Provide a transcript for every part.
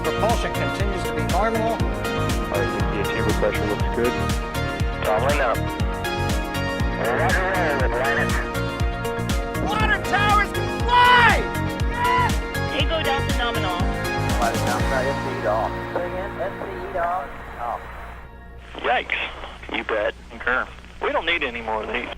Propulsion continues to be normal. RCPT pressure looks good. Doubling up. Roger roll, Atlantis. Water towers can fly! Yes! Tango down to nominal. Flight outside SC off. Say again, SC off. Yikes. You bet. Concur. We don't need any more of these.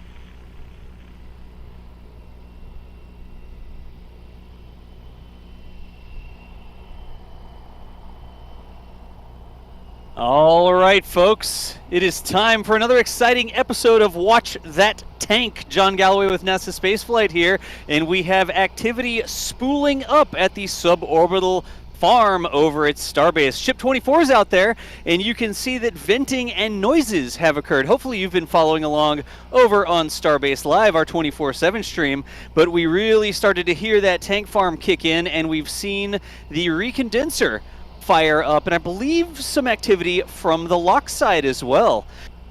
All right, folks, it is time for another exciting episode of Watch That Tank. John Galloway with NASASpaceflight here, and we have activity spooling up at the suborbital farm over at Starbase. Ship 24 is out there, and you can see that venting and noises have occurred. Hopefully you've been following along over on Starbase Live, our 24/7 stream, but we really started to hear that tank farm kick in, and we've seen the recondenser fire up, and I believe some activity from the lock side as well.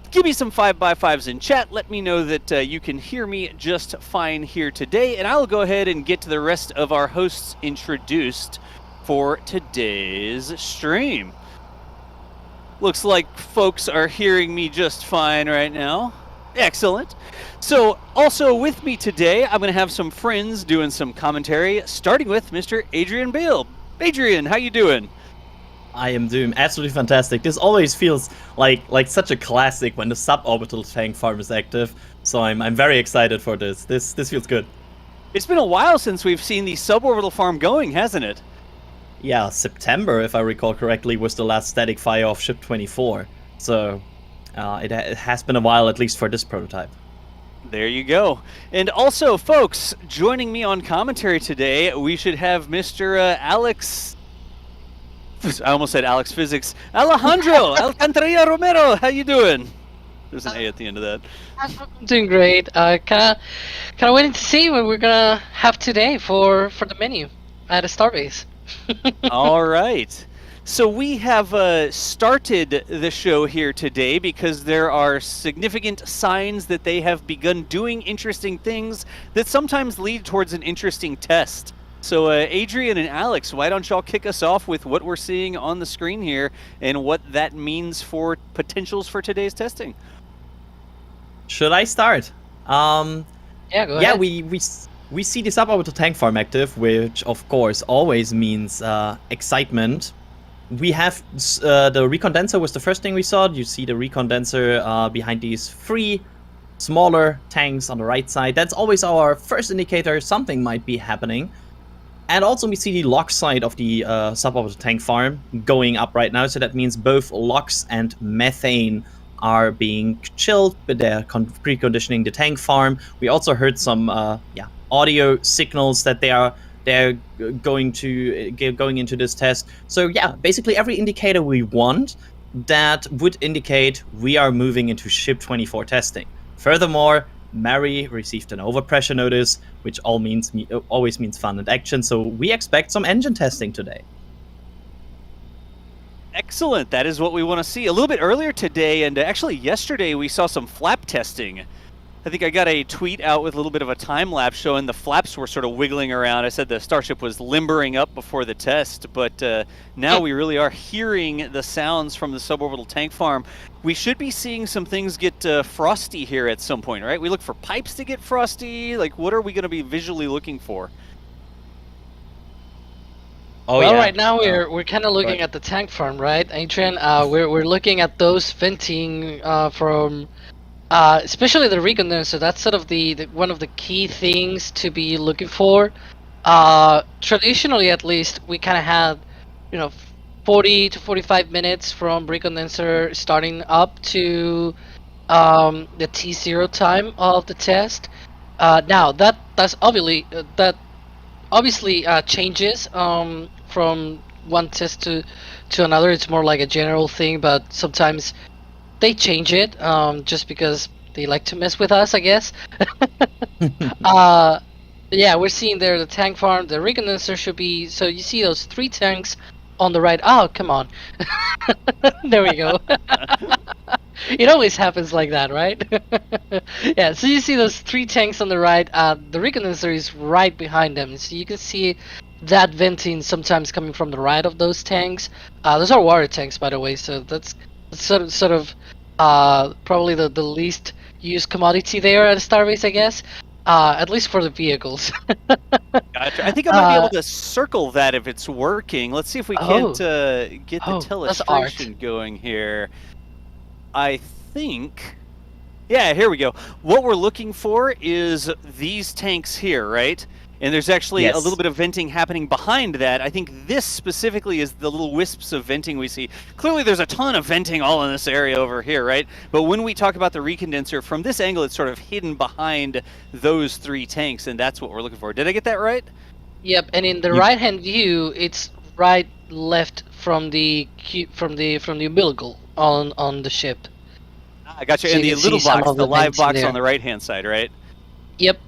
Give me some 5x5s in chat. Let me know that you can hear me just fine here today, and I'll go ahead and get to the rest of our hosts introduced for today's stream. Looks like folks are hearing me just fine right now. Excellent. So, also with me today, I'm going to have some friends doing some commentary, starting with Mr. Adrian Bale. Adrian, how you doing? I am doing absolutely fantastic. This always feels like such a classic when the suborbital tank farm is active. So I'm very excited for this. This feels good. It's been a while since we've seen the suborbital farm going, hasn't it? Yeah, September, if I recall correctly, was the last static fire of Ship 24. So it has been a while, at least for this prototype. There you go. And also, folks, joining me on commentary today, we should have Mr. Alex... I almost said Alex Physics. Alejandro Alcantara Romero, how you doing? There's an A at the end of that. I'm doing great. Kind of waiting to see what we're gonna have today for the menu at a Starbase. All right. So we have started the show here today because there are significant signs that they have begun doing interesting things that sometimes lead towards an interesting test. So Adrian and Alex, why don't y'all kick us off with what we're seeing on the screen here and what that means for potentials for today's testing? Should I start? Yeah, go ahead. Yeah, we see the suborbital tank farm active, which of course always means excitement. We have the recondenser was the first thing we saw. You see the recondenser behind these three smaller tanks on the right side. That's always our first indicator something might be happening. And also we see the lock side of the suborbital tank farm going up right now. So that means both LOX and methane are being chilled, but they're preconditioning the tank farm. We also heard some audio signals that they're going into this test. So yeah, basically every indicator we want that would indicate we are moving into Ship 24 testing. Furthermore, Mary received an overpressure notice, which always means fun and action, so we expect some engine testing today. Excellent. That is what we want to see. A little bit earlier today, and actually yesterday, we saw some flap testing. I think I got a tweet out with a little bit of a time lapse showing the flaps were sort of wiggling around. I said the Starship was limbering up before the test, but now we really are hearing the sounds from the suborbital tank farm. We should be seeing some things get frosty here at some point, right? We look for pipes to get frosty. Like, what are we going to be visually looking for? Oh, well, yeah. Right now we're kind of looking at the tank farm, right, Adrian? We're looking at those venting from. Especially the recondenser, that's sort of the one of the key things to be looking for. Traditionally, at least, we kind of had, 40 to 45 minutes from recondenser starting up to the T0 time of the test. Now that's obviously changes from one test to another. It's more like a general thing, but sometimes they change it just because they like to mess with us, I guess. Yeah, we're seeing there the tank farm. The recondenser should be. So you see those 3 tanks on the right. Oh, come on. There we go. It always happens like that, right? Yeah, so you see those 3 tanks on the right. The recondenser is right behind them. So you can see that venting sometimes coming from the right of those tanks. Those are water tanks, by the way. So that's sort of probably the least used commodity there at Starbase, I guess. At least for the vehicles. Gotcha. I think I might be able to circle that if it's working. Let's see if we can't get the telestration going here. I think... Yeah, here we go. What we're looking for is these tanks here, right? And there's actually a little bit of venting happening behind that. I think this specifically is the little wisps of venting we see. Clearly there's a ton of venting all in this area over here, right? But when we talk about the recondenser, from this angle it's sort of hidden behind those 3 tanks, and that's what we're looking for. Did I get that right? Yep, and in the right-hand view, it's right left from the umbilical on the ship. I gotcha. So and you the can little see some box, of the the live vents box there. on the right-hand side, right? Yep.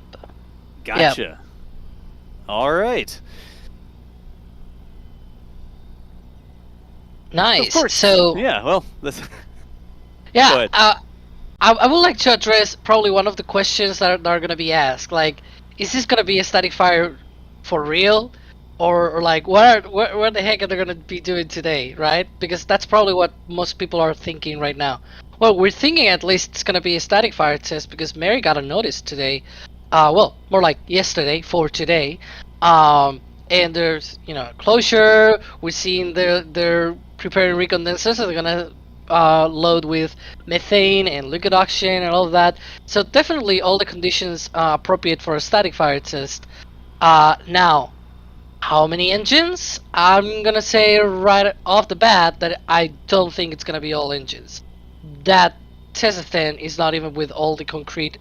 Gotcha. Yep. All right. Nice. Of course. So Yeah, well, that's... yeah, I would like to address probably one of the questions that are going to be asked. Like, is this going to be a static fire for real, or like what the heck are they going to be doing today, right? Because that's probably what most people are thinking right now. Well, we're thinking at least it's going to be a static fire test because Mary got a notice today. Well, more like yesterday for today. And there's closure. We're seeing they're preparing recondensers, so they're gonna load with methane and liquid oxygen and all of that. So definitely all the conditions appropriate for a static fire test. Now, how many engines? I'm gonna say right off the bat that I don't think it's gonna be all engines. That test then is not even with all the concrete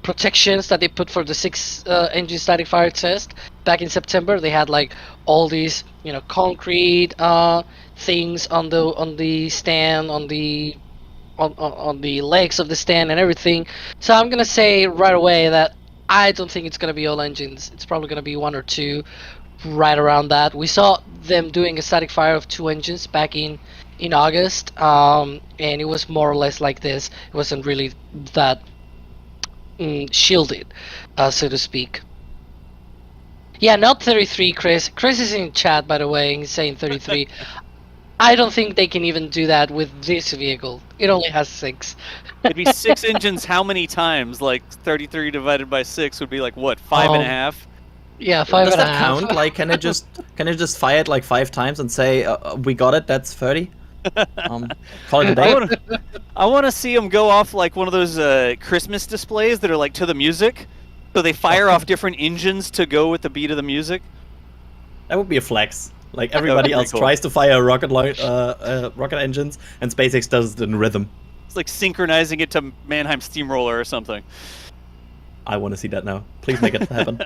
protections that they put for the 6 engine static fire test back in September. They had like all these concrete things on the stand, on the legs of the stand and everything. So I'm gonna say right away that I don't think it's gonna be all engines. It's probably gonna be 1 or 2, right around that. We saw them doing a static fire of 2 engines back in August, and it was more or less like this. It wasn't really that shielded, so to speak. Yeah, not 33, Chris. Chris is in chat, by the way, and he's saying 33. I don't think they can even do that with this vehicle. It only has 6. It'd be 6 engines how many times? Like 33 divided by 6 would be like what, 5.5? Yeah, 5 Does and a that half. count? Like, can I just fire it like 5 times and say we got it? That's 30. Call it a day. I want to see them go off like one of those Christmas displays that are like to the music. So they fire off different engines to go with the beat of the music. That would be a flex. Like everybody else tries to fire rocket engines, and SpaceX does it in rhythm. It's like synchronizing it to Mannheim Steamroller or something. I want to see that now. Please make it happen.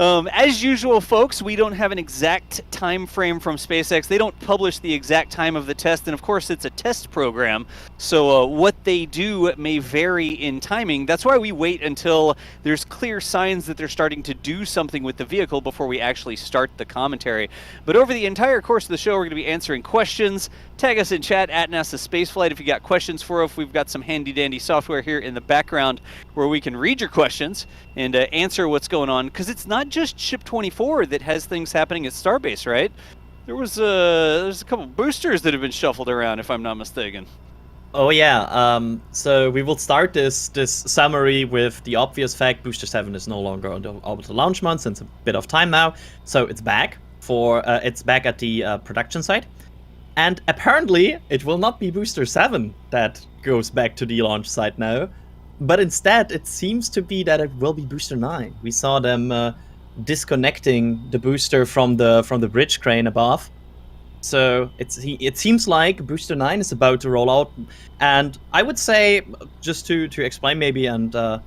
As usual, folks, we don't have an exact time frame from SpaceX. They don't publish the exact time of the test, and of course it's a test program, so what they do may vary in timing. That's why we wait until there's clear signs that they're starting to do something with the vehicle before we actually start the commentary. But over the entire course of the show, we're going to be answering questions. Tag us in chat at NASASpaceflight if you got questions for us. We've got some handy-dandy software here in the background where we can read your questions and answer what's going on, because it's not just Ship 24 that has things happening at Starbase, right? There's a couple boosters that have been shuffled around, if I'm not mistaken. Oh yeah. So we will start this summary with the obvious fact: Booster 7 is no longer on the orbital launch mount since a bit of time now. So it's back it's back at the production site, and apparently it will not be Booster 7 that goes back to the launch site now. But instead, it seems to be that it will be Booster 9. We saw them disconnecting the booster from the bridge crane above. So it seems like Booster 9 is about to roll out. And I would say, just to explain maybe, and go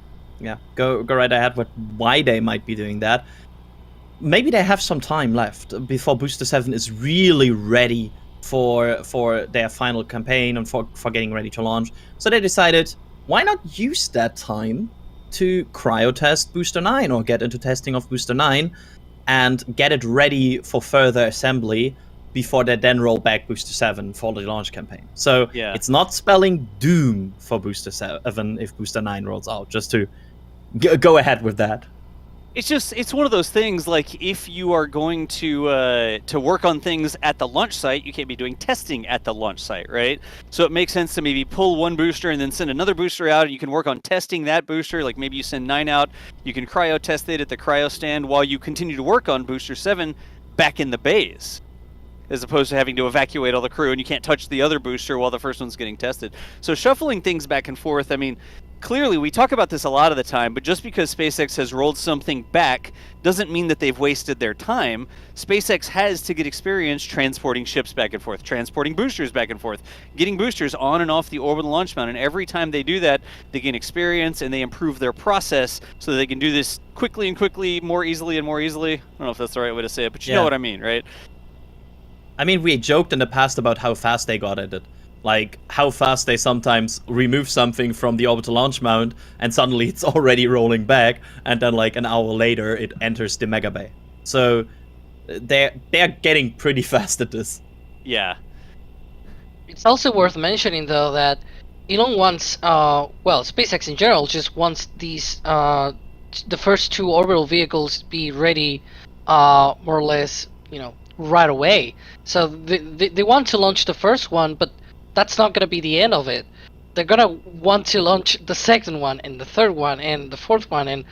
right ahead with why they might be doing that. Maybe they have some time left before Booster 7 is really ready for their final campaign and for getting ready to launch. So they decided, why not use that time to cryotest Booster 9 or get into testing of Booster 9 and get it ready for further assembly before they then roll back Booster 7 for the launch campaign. So it's not spelling doom for Booster 7 if Booster 9 rolls out, just to go ahead with that. It's one of those things, like, if you are going to work on things at the launch site, you can't be doing testing at the launch site, right? So it makes sense to maybe pull one booster and then send another booster out, and you can work on testing that booster. Like, maybe you send 9 out, you can cryo test it at the cryo stand while you continue to work on Booster 7 back in the bays, as opposed to having to evacuate all the crew, and you can't touch the other booster while the first one's getting tested. So shuffling things back and forth, I mean, clearly, we talk about this a lot of the time, but just because SpaceX has rolled something back doesn't mean that they've wasted their time. SpaceX has to get experience transporting ships back and forth, transporting boosters back and forth, getting boosters on and off the orbital launch mount. And every time they do that, they gain experience and they improve their process so that they can do this quickly and quickly, more easily and more easily. I don't know if that's the right way to say it, but you know what I mean, right? I mean, we joked in the past about how fast they got at it. Like, how fast they sometimes remove something from the orbital launch mount and suddenly it's already rolling back, and then like an hour later it enters the mega bay. So they're getting pretty fast at this. Yeah. It's also worth mentioning, though, that Elon wants, SpaceX in general just wants these, the first 2 orbital vehicles be ready, more or less, right away. So they want to launch the first one, but that's not going to be the end of it. They're going to want to launch the second one and the third one and the fourth one and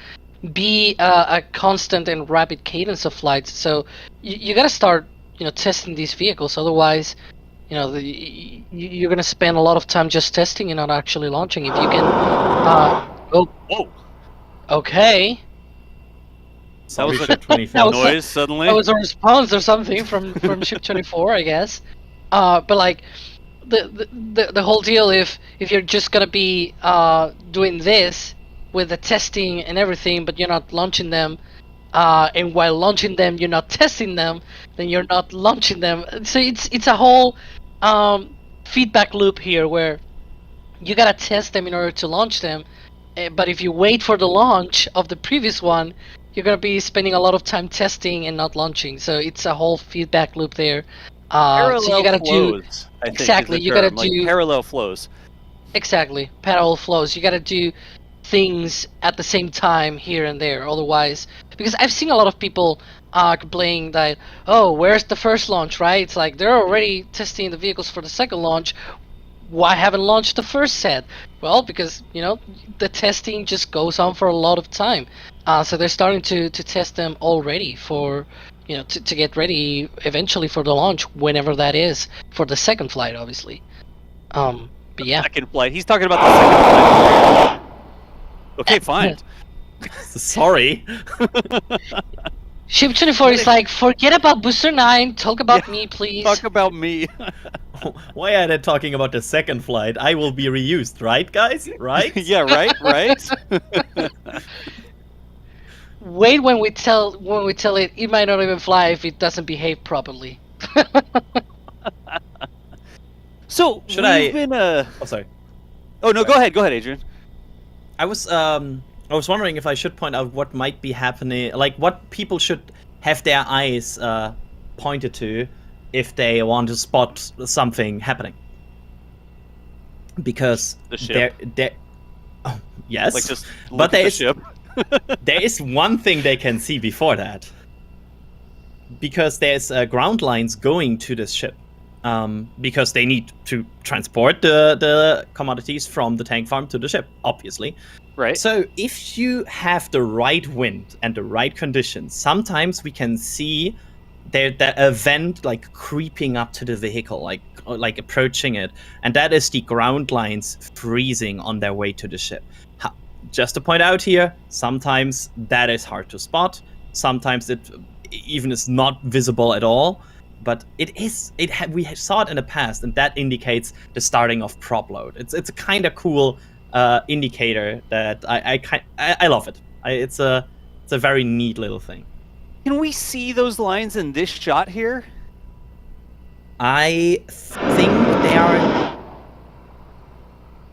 be a constant and rapid cadence of flights. So you got to start, testing these vehicles. Otherwise, you're going to spend a lot of time just testing and not actually launching. If you can... Whoa. Okay. That was a 24 noise suddenly. That was a response or something from Ship 24, I guess. But like... The whole deal, if you're just gonna be doing this with the testing and everything, but you're not launching them, and while launching them you're not testing them, then you're not launching them. So it's a whole feedback loop here where you gotta test them in order to launch them, but if you wait for the launch of the previous one, you're gonna be spending a lot of time testing and not launching. So it's a whole feedback loop there. Parallel so you gotta flows, do exactly. You gotta do parallel flows. Exactly, parallel flows. You gotta do things at the same time here and there. Otherwise, because I've seen a lot of people complaining that, oh, where's the first launch? Right? It's like they're already testing the vehicles for the second launch. Why haven't launched the first set? Well, because the testing just goes on for a lot of time. So they're starting to test them already for. To get ready eventually for the launch, whenever that is, for the second flight, obviously. But yeah. Second flight. He's talking about the second flight. Okay, fine. Sorry. Ship 24 is like, forget about Booster 9, talk about me, please. Talk about me. Why are they talking about the second flight? I will be reused, right, guys? Right? Yeah, right? Wait when we tell it might not even fly if it doesn't behave properly. So should I? Oh, sorry. Oh no, go ahead, Adrian. I was wondering if I should point out what might be happening, like what people should have their eyes pointed to if they want to spot something happening. Because the ship. Oh, yes, like just but there is ship. There is one thing they can see before that, because there's ground lines going to this ship, because they need to transport the commodities from the tank farm to the ship, obviously. Right. So if you have the right wind and the right conditions, sometimes we can see the event like creeping up to the vehicle, like approaching it, and that is the ground lines freezing on their way to the ship. Just to point out here, sometimes that is hard to spot. Sometimes it even is not visible at all. But we saw it in the past, and that indicates the starting of prop load. It's a kind of cool indicator that I love it. It's a very neat little thing. Can we see those lines in this shot here? I think they are.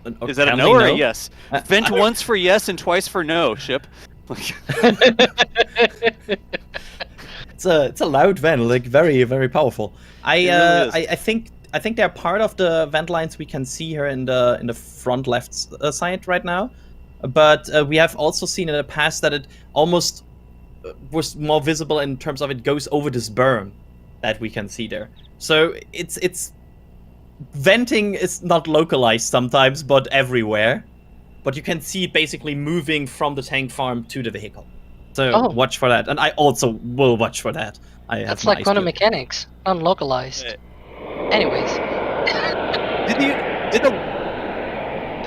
Is that a apparently no or a yes? Uh, Vent once for yes and twice for no, ship. It's a loud vent, like very very powerful. It really is. I think they're part of the vent lines we can see here in the front left side right now, but we have also seen in the past that it almost was more visible in terms of it goes over this berm that we can see there. So it's venting is not localized sometimes, but everywhere. But you can see it basically moving from the tank farm to the vehicle. So watch for that, and I also will watch for that. That's like quantum mechanics, unlocalized. Anyways, Did the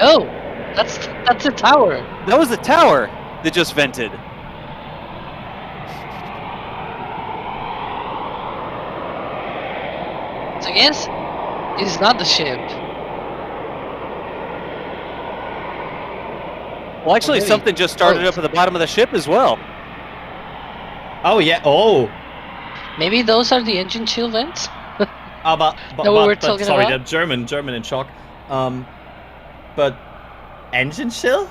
oh, that's a tower. that was the tower that just vented. So yes, it's not the ship. Well, actually, maybe something just started close. up at the bottom of the ship as well. Oh yeah. Oh. Maybe those are the engine chill vents. But That we were talking sorry, about? the German in shock. But engine chill?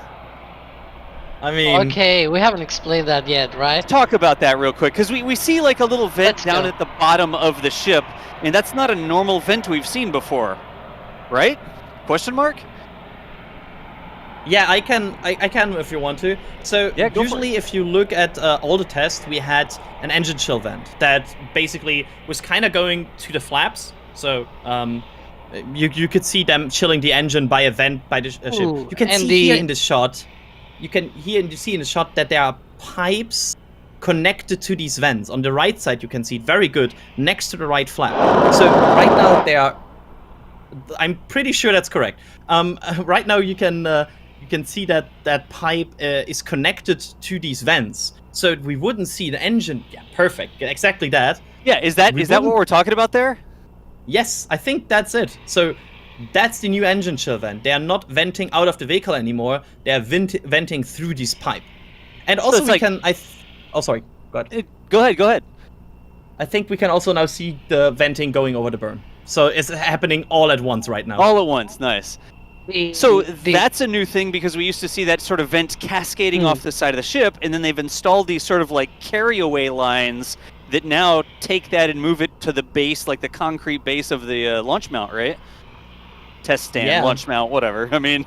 I mean, Okay, we haven't explained that yet, right? Talk about that real quick, because we see like a little vent Let's down go. at the bottom of the ship, and that's not a normal vent we've seen before, right? Question mark? yeah, I can if you want to. So Yeah, go for usually, if you look at all the tests, we had an engine chill vent that basically was kind of going to the flaps. So you could see them chilling the engine by a vent by the ship. Ooh, You can and see here in the shot. You can see in the shot that there are pipes connected to these vents. On the right side, you can see it very good next to the right flap. So right now they are. I'm pretty sure that's correct. Right now you can see that that pipe is connected to these vents, so we wouldn't see the engine. Yeah, perfect. Exactly that. Yeah, is that what we're talking about there? Yes, I think that's it. So that's the new engine chill vent. They are not venting out of the vehicle anymore. They are venting through this pipe. And also it's we like- can. Oh, sorry. Go ahead. Go ahead. I think we can also now see the venting going over the berm. So it's happening all at once right now. All at once, nice. The- So the- that's a new thing, because we used to see that sort of vent cascading off the side of the ship, and then they've installed these sort of like carryaway lines that now take that and move it to the base, like the concrete base of the launch mount, right? Test stand, Yeah. launch mount, whatever. I mean,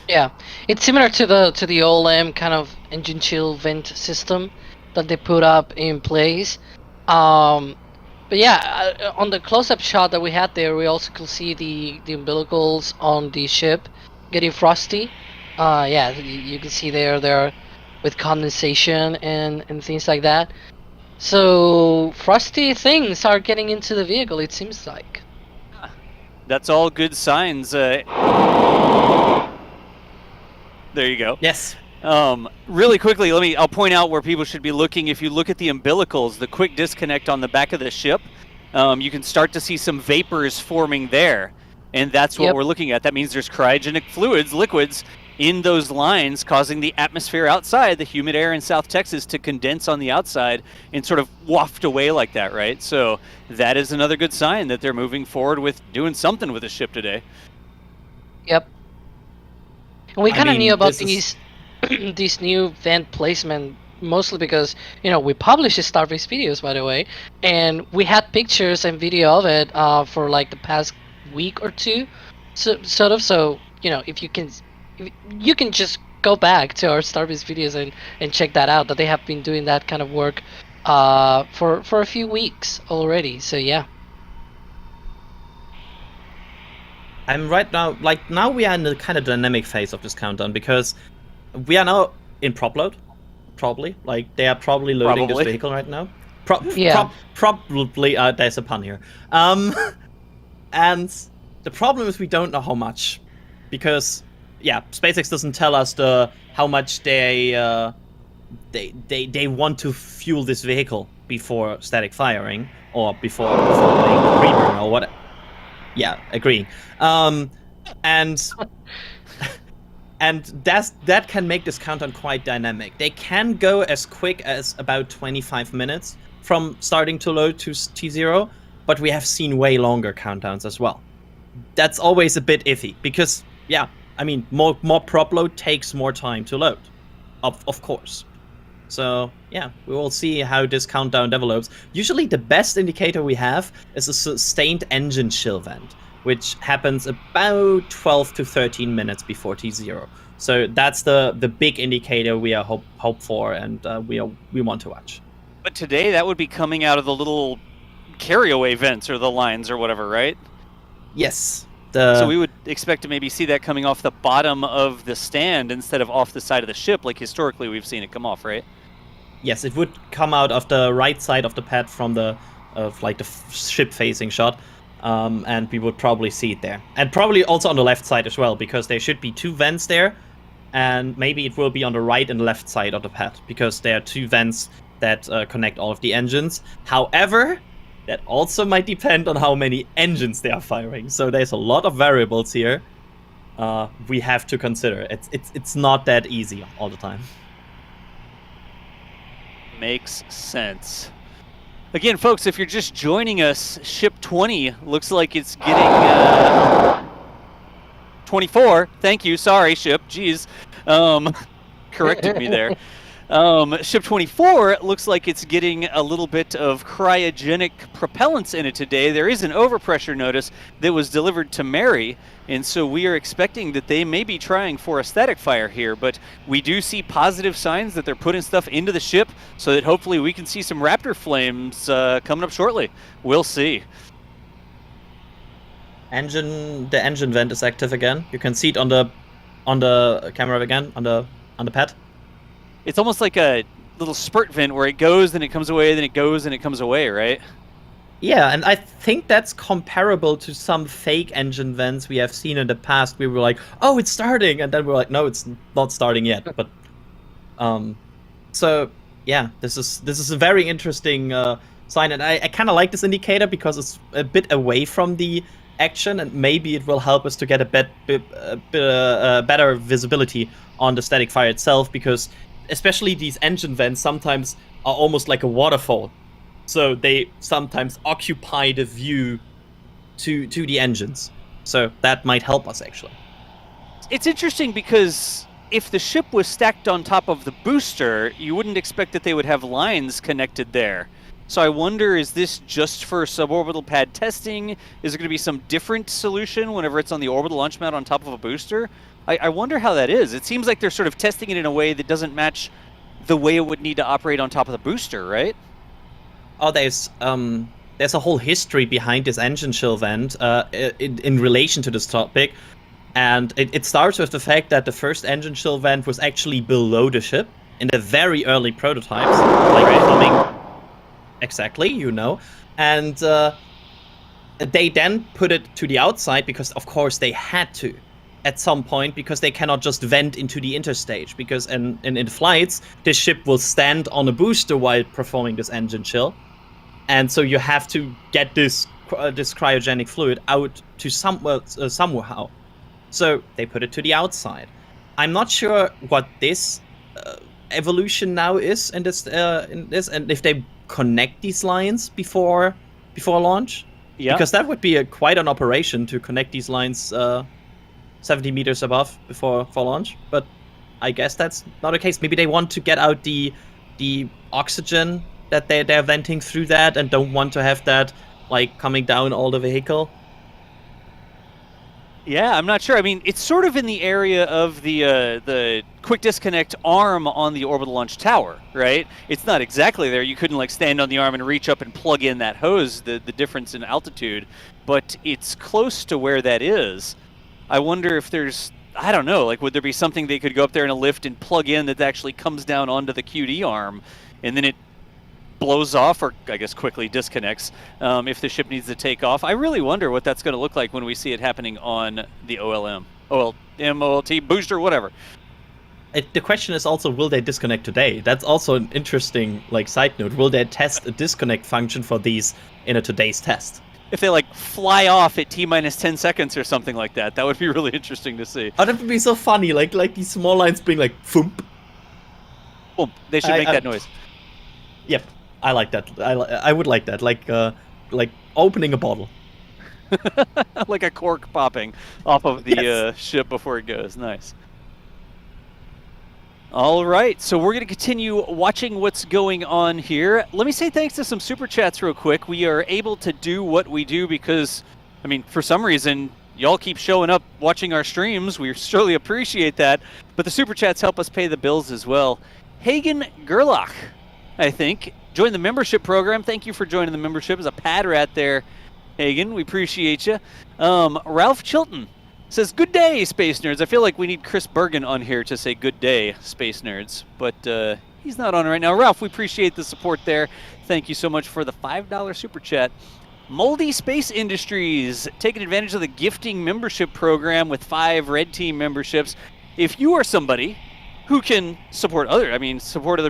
Yeah, it's similar to the OLM kind of engine chill vent system that they put up in place. But yeah, on the close-up shot that we had there, we also could see the umbilicals on the ship getting frosty. Yeah, you can see they're with condensation and things like that. So frosty things are getting into the vehicle, it seems like. that's all good signs. There you go. Yes. Really quickly, I'll point out where people should be looking. If you look at the umbilicals, the quick disconnect on the back of the ship, you can start to see some vapors forming there. And that's what Yep. we're looking at. That means there's cryogenic liquids, in those lines, causing the atmosphere outside, the humid air in South Texas, to condense on the outside and sort of waft away like that, right? So that is another good sign that they're moving forward with doing something with the ship today. Yep. And we I kind of mean, knew about this is- these these new vent placement mostly because we publish the Starbase videos, by the way, and we had pictures and video of it for like the past week or two, so if you can just go back to our Starbase videos and check that out, that they have been doing that kind of work for a few weeks already. So yeah. I'm right now, now we are in the kind of dynamic phase of this countdown, because we are now in prop load, probably. Like, they are probably loading Probably. this vehicle right now. Yeah. Probably, there's a pun here. And the problem is we don't know how much, because, yeah, SpaceX doesn't tell us how much they want to fuel this vehicle before static firing, or before doing reburn or what. Yeah, agreeing. And that can make this countdown quite dynamic. They can go as quick as about 25 minutes from starting to load to T0, but we have seen way longer countdowns as well. That's always a bit iffy, because, yeah, I mean, more prop load takes more time to load, of course. So yeah, we will see how this countdown develops. Usually the best indicator we have is a sustained engine chill vent, which happens about 12 to 13 minutes before T0. So that's the big indicator we are hope for, and we want to watch. But today that would be coming out of the little carryaway vents or the lines or whatever, right? Yes. So we would expect to maybe see that coming off the bottom of the stand instead of off the side of the ship, like historically we've seen it come off, right? Yes, it would come out of the right side of the pad from the ship facing shot, and we would probably see it there, and probably also on the left side as well, because there should be 2 vents there, and maybe it will be on the right and left side of the pad, because there are 2 vents that connect all of the engines. However, that also might depend on how many engines they are firing. So there's a lot of variables here we have to consider. It's not that easy all the time. Makes sense. Again, folks, if you're just joining us, Ship 20 looks like it's getting 24. Thank you. Sorry, Ship. Jeez. Corrected me there. Ship 24 looks like it's getting a little bit of cryogenic propellants in it today. There is an overpressure notice that was delivered to Mary, and so we are expecting that they may be trying for a static fire here, but we do see positive signs that they're putting stuff into the ship so that hopefully we can see some Raptor flames coming up shortly. We'll see. The engine vent is active again. You can see it on the camera again, on the pad. It's almost like a little spurt vent where it goes, then it comes away, then it goes, and it comes away, right? Yeah, and I think that's comparable to some fake engine vents we have seen in the past. We were like, oh, it's starting, and then we're like, no, it's not starting yet. But so yeah, this is a very interesting sign, and I kind of like this indicator because it's a bit away from the action, and maybe it will help us to get a better visibility on the static fire itself, because especially these engine vents sometimes are almost like a waterfall. So they sometimes occupy the view to the engines. So that might help us, actually. It's interesting because if the ship was stacked on top of the booster, you wouldn't expect that they would have lines connected there. So I wonder, is this just for suborbital pad testing? Is it going to be some different solution whenever it's on the orbital launch mount on top of a booster? I wonder how that is. It seems like they're sort of testing it in a way that doesn't match the way it would need to operate on top of the booster, right? Oh, there's a whole history behind this engine chill vent in relation to this topic. And it starts with the fact that the first engine chill vent was actually below the ship in the very early prototypes. Like coming... Exactly, you know. And they then put it to the outside because, of course, they had to at some point, because they cannot just vent into the interstage, because in flights, this ship will stand on a booster while performing this engine chill. And so you have to get this cryogenic fluid out to somehow. So they put it to the outside. I'm not sure what this evolution now is in this, and if they connect these lines before launch. Yeah. Because that would be quite an operation to connect these lines 70 meters above for launch. But I guess that's not the case. Maybe they want to get out the oxygen that they're venting through that, and don't want to have that like coming down all the vehicle. Yeah, I'm not sure. I mean, it's sort of in the area of the quick disconnect arm on the orbital launch tower, right? It's not exactly there. You couldn't like stand on the arm and reach up and plug in that hose, the difference in altitude, but it's close to where that is. I wonder if there's, I don't know, like would there be something they could go up there in a lift and plug in that actually comes down onto the QD arm, and then it blows off, or I guess quickly disconnects if the ship needs to take off. I really wonder what that's going to look like when we see it happening on the OLM, OLT, booster, whatever. The question is also, will they disconnect today? That's also an interesting side note. Will they test a disconnect function for these in today's test? If they fly off at T-minus 10 seconds or something like that, that would be really interesting to see. Oh, that would be so funny. Like these small lines being thump. Boom. They should make that noise. Yep. I like that. I would like that. Like opening a bottle. Like a cork popping off of the Yes. ship before it goes. Nice. All right, so we're going to continue watching what's going on here. Let me say thanks to some super chats real quick. We are able to do what we do because, I mean, for some reason, y'all keep showing up watching our streams. We surely appreciate that. But the super chats help us pay the bills as well. Hagen Gerlach, I think, joined the membership program. Thank you for joining the membership as a pad rat there, Hagen. We appreciate you. Ralph Chilton says, good day, Space Nerds. I feel like we need Chris Bergen on here to say good day, Space Nerds. But he's not on right now. Ralph, we appreciate the support there. Thank you so much for the $5 super chat. Moldy Space Industries, taking advantage of the gifting membership program with 5 Red Team memberships. If you are somebody who can support other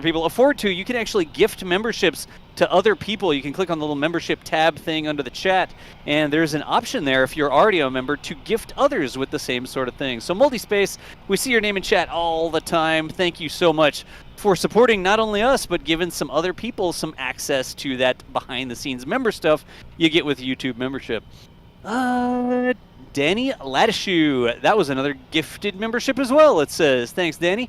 people, afford to, you can actually gift memberships to other people. You can click on the little membership tab thing under the chat, and there's an option there if you're already a member to gift others with the same sort of thing. So Multispace, we see your name in chat all the time. Thank you so much for supporting not only us, but giving some other people some access to that behind-the-scenes member stuff you get with YouTube membership. Danny Lattishoe, that was another gifted membership as well, it says. Thanks, Danny.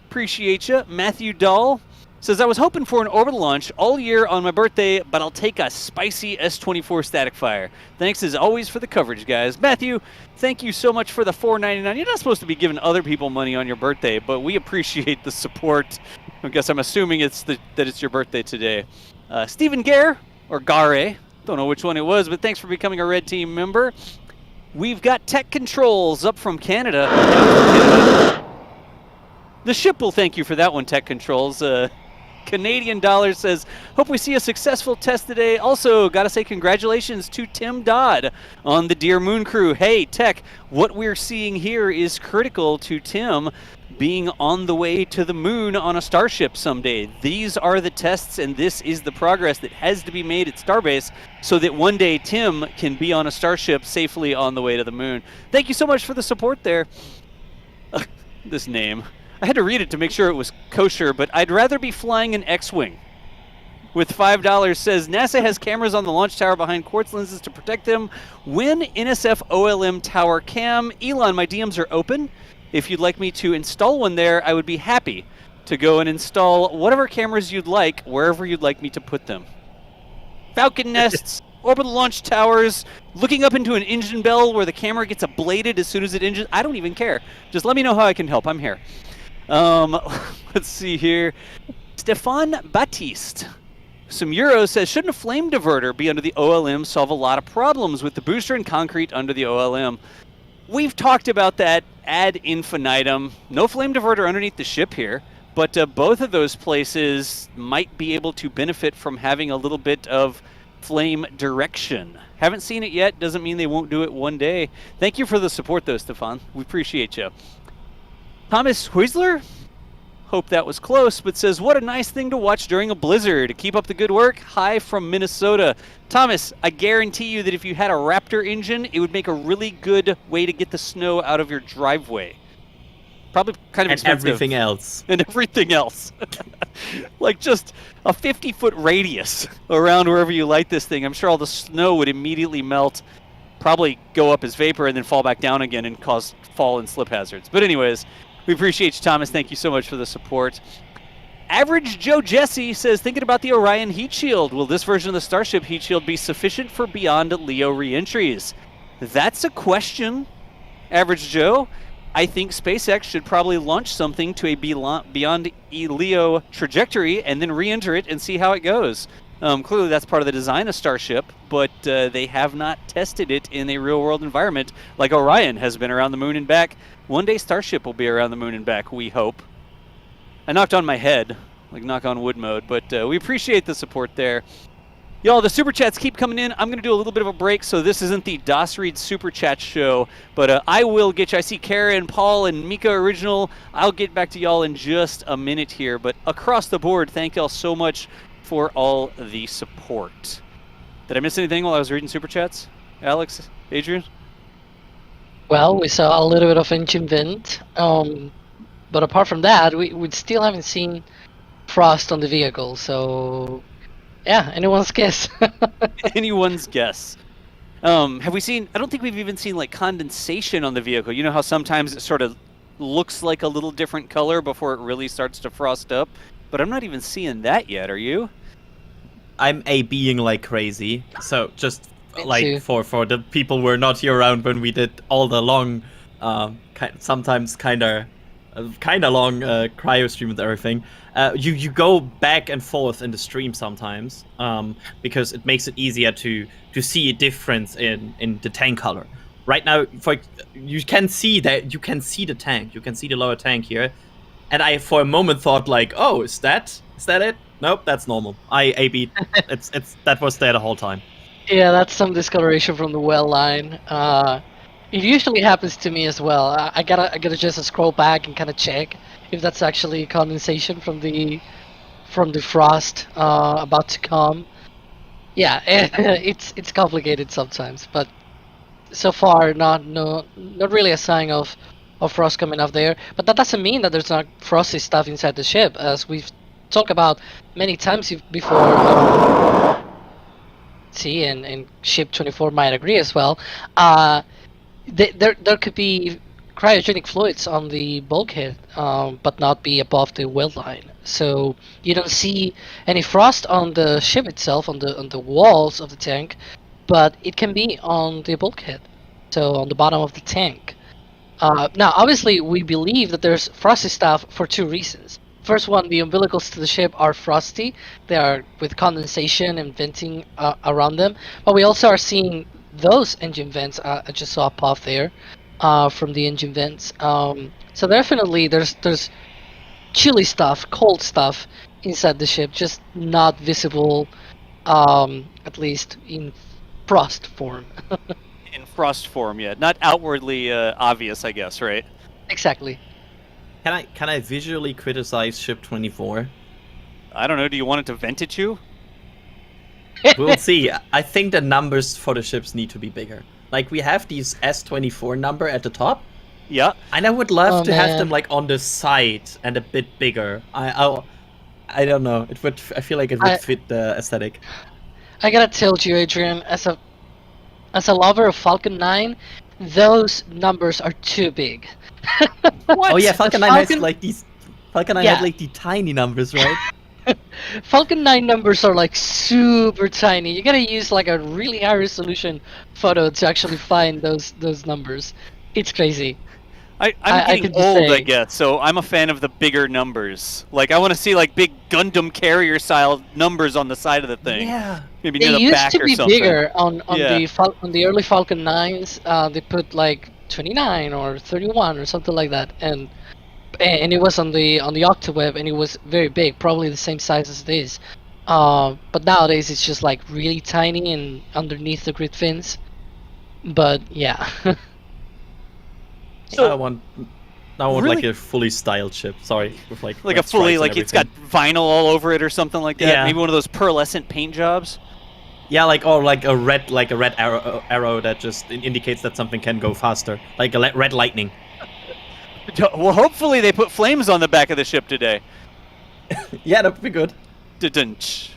Appreciate you. Matthew Dahl says, I was hoping for an orbital launch all year on my birthday, but I'll take a spicy S-24 static fire. Thanks as always for the coverage, guys. Matthew, thank you so much for the $4.99. You're not supposed to be giving other people money on your birthday, but we appreciate the support. I guess I'm assuming that it's your birthday today. Stephen Gare, or Gare, don't know which one it was, but thanks for becoming a Red Team member. We've got Tech Controls up from Canada. The ship will thank you for that one, Tech Controls. Canadian Dollar says, hope we see a successful test today. Also, gotta say congratulations to Tim Dodd on the Dear Moon crew. Hey, Tech, what we're seeing here is critical to Tim being on the way to the moon on a Starship someday. These are the tests, and this is the progress that has to be made at Starbase so that one day Tim can be on a Starship safely on the way to the moon. Thank you so much for the support there. This name. I had to read it to make sure it was kosher, but I'd rather be flying an X-Wing. With $5 says, NASA has cameras on the launch tower behind quartz lenses to protect them. When NSF OLM tower cam? Elon, my DMs are open. If you'd like me to install one there, I would be happy to go and install whatever cameras you'd like, wherever you'd like me to put them. Falcon nests, orbital launch towers, looking up into an engine bell where the camera gets ablated as soon as it engines. I don't even care. Just let me know how I can help. I'm here. Let's see here. Stefan Baptiste. Some Euros says, shouldn't a flame diverter be under the OLM solve a lot of problems with the booster and concrete under the OLM? We've talked about that ad infinitum. No flame diverter underneath the ship here, but both of those places might be able to benefit from having a little bit of flame direction. Haven't seen it yet. Doesn't mean they won't do it one day. Thank you for the support, though, Stefan. We appreciate you. Thomas Huisler, hope that was close, but says, what a nice thing to watch during a blizzard. Keep up the good work. Hi from Minnesota. Thomas, I guarantee you that if you had a Raptor engine, it would make a really good way to get the snow out of your driveway. Probably kind of expensive. And everything else. And everything else. Like just a 50-foot radius around wherever you light this thing. I'm sure all the snow would immediately melt, probably go up as vapor, and then fall back down again and cause fall and slip hazards. But anyways, we appreciate you, Thomas. Thank you so much for the support. Average Joe Jesse says, thinking about the Orion heat shield, will this version of the Starship heat shield be sufficient for beyond LEO re-entries? That's a question, Average Joe. I think SpaceX should probably launch something to a beyond LEO trajectory and then re-enter it and see how it goes. Clearly that's part of the design of Starship, but they have not tested it in a real-world environment like Orion has been around the moon and back. One day Starship will be around the moon and back, we hope. I knocked on my head, like knock on wood mode, but we appreciate the support there. Y'all, the Super Chats keep coming in. I'm going to do a little bit of a break, so this isn't the DOS Read Super Chat show, but I will get you. I see Karen, Paul, and Mika Original. I'll get back to y'all in just a minute here, but across the board, thank y'all so much for all the support. Did I miss anything while I was reading Super Chats? Alex? Adrian? Well, we saw a little bit of engine vent, but apart from that, we still haven't seen frost on the vehicle, so yeah, anyone's guess. Anyone's guess. Have we seen? I don't think we've even seen like condensation on the vehicle. You know how sometimes it sort of looks like a little different color before it really starts to frost up, but I'm not even seeing that yet. Are you? I'm being like crazy. So just Me like too. for the people who were not here around when we did all the long, sometimes kind of long cryo stream with everything. You go back and forth in the stream sometimes because it makes it easier to see a difference in the tank color. Right now, you can see the tank. You can see the lower tank here, and I for a moment thought like, oh, is that it? Nope, that's normal. It's that was there the whole time. Yeah, that's some discoloration from the well line. It usually happens to me as well. I gotta just scroll back and kind of check if that's actually condensation from the frost about to come. Yeah, it's complicated sometimes, but so far not really a sign of frost coming up there. But that doesn't mean that there's not frosty stuff inside the ship, as we've talked about many times before. See, and Ship 24 might agree as well. There could be cryogenic fluids on the bulkhead, but not be above the weld line. So you don't see any frost on the ship itself, on the walls of the tank, but it can be on the bulkhead, so on the bottom of the tank. Now, obviously, we believe that there's frosty stuff for two reasons. First one, the umbilicals to the ship are frosty. They are with condensation and venting around them. But we also are seeing those engine vents. I just saw a puff there from the engine vents. So definitely there's chilly stuff, cold stuff inside the ship, just not visible, at least in frost form. In frost form, yeah. Not outwardly obvious, I guess, right? Exactly. Can I visually criticize Ship 24? I don't know. Do you want it to vent at you? We'll see. I think the numbers for the ships need to be bigger. Like, we have these S24 number at the top, Yeah. and I would love to have man. them like on the side and a bit bigger. I don't know. It would. I feel like it would fit the aesthetic. I gotta tell you, Adrian, as a lover of Falcon 9, those numbers are too big. What? Oh yeah, Falcon 9 has Falcon- like these. Falcon 9 Yeah. had like the tiny numbers, right? Falcon 9 numbers are like super tiny. You gotta use like a really high resolution photo to actually find those numbers. It's crazy. I'm I getting could just old, I say- guess, so I'm a fan of the bigger numbers. Like, I want to see, like, big Gundam carrier-style numbers on the side of the thing. Yeah. Maybe near They the used back to or be something. bigger on Yeah. the early Falcon 9s. They put like 29 or 31 or something like that, and it was on the Octaweb, and it was very big, probably the same size as this. But nowadays it's just like really tiny and underneath the grid fins. But yeah. So- I want Really? like a fully styled ship. Sorry, with like Like red a fully, stripes and like, it's got everything. vinyl all over it or something like that. Yeah. Maybe one of those pearlescent paint jobs. Yeah, like or like a red arrow that just indicates that something can go faster, like a red lightning. Well, hopefully they put flames on the back of the ship today. Yeah, that would be good. Dun-dun-ch.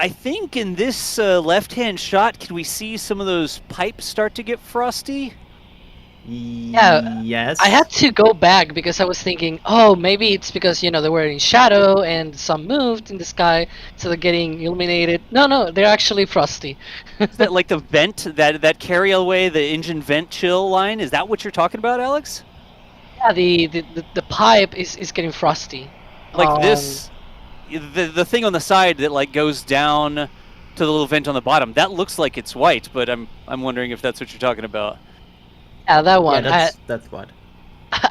I think in this left-hand shot, can we see some of those pipes start to get frosty? Yeah, Yes. I had to go back because I was thinking, oh, maybe it's because, you know, they were in shadow and some moved in the sky, so they're getting illuminated. No, they're actually frosty. Is that like the vent, that carryaway, the engine vent chill line? Is that what you're talking about, Alex? Yeah, the pipe is getting frosty. Like this, the thing on the side that like goes down to the little vent on the bottom. That looks like it's white, but I'm wondering if that's what you're talking about. Yeah, that one. Yeah, that's what.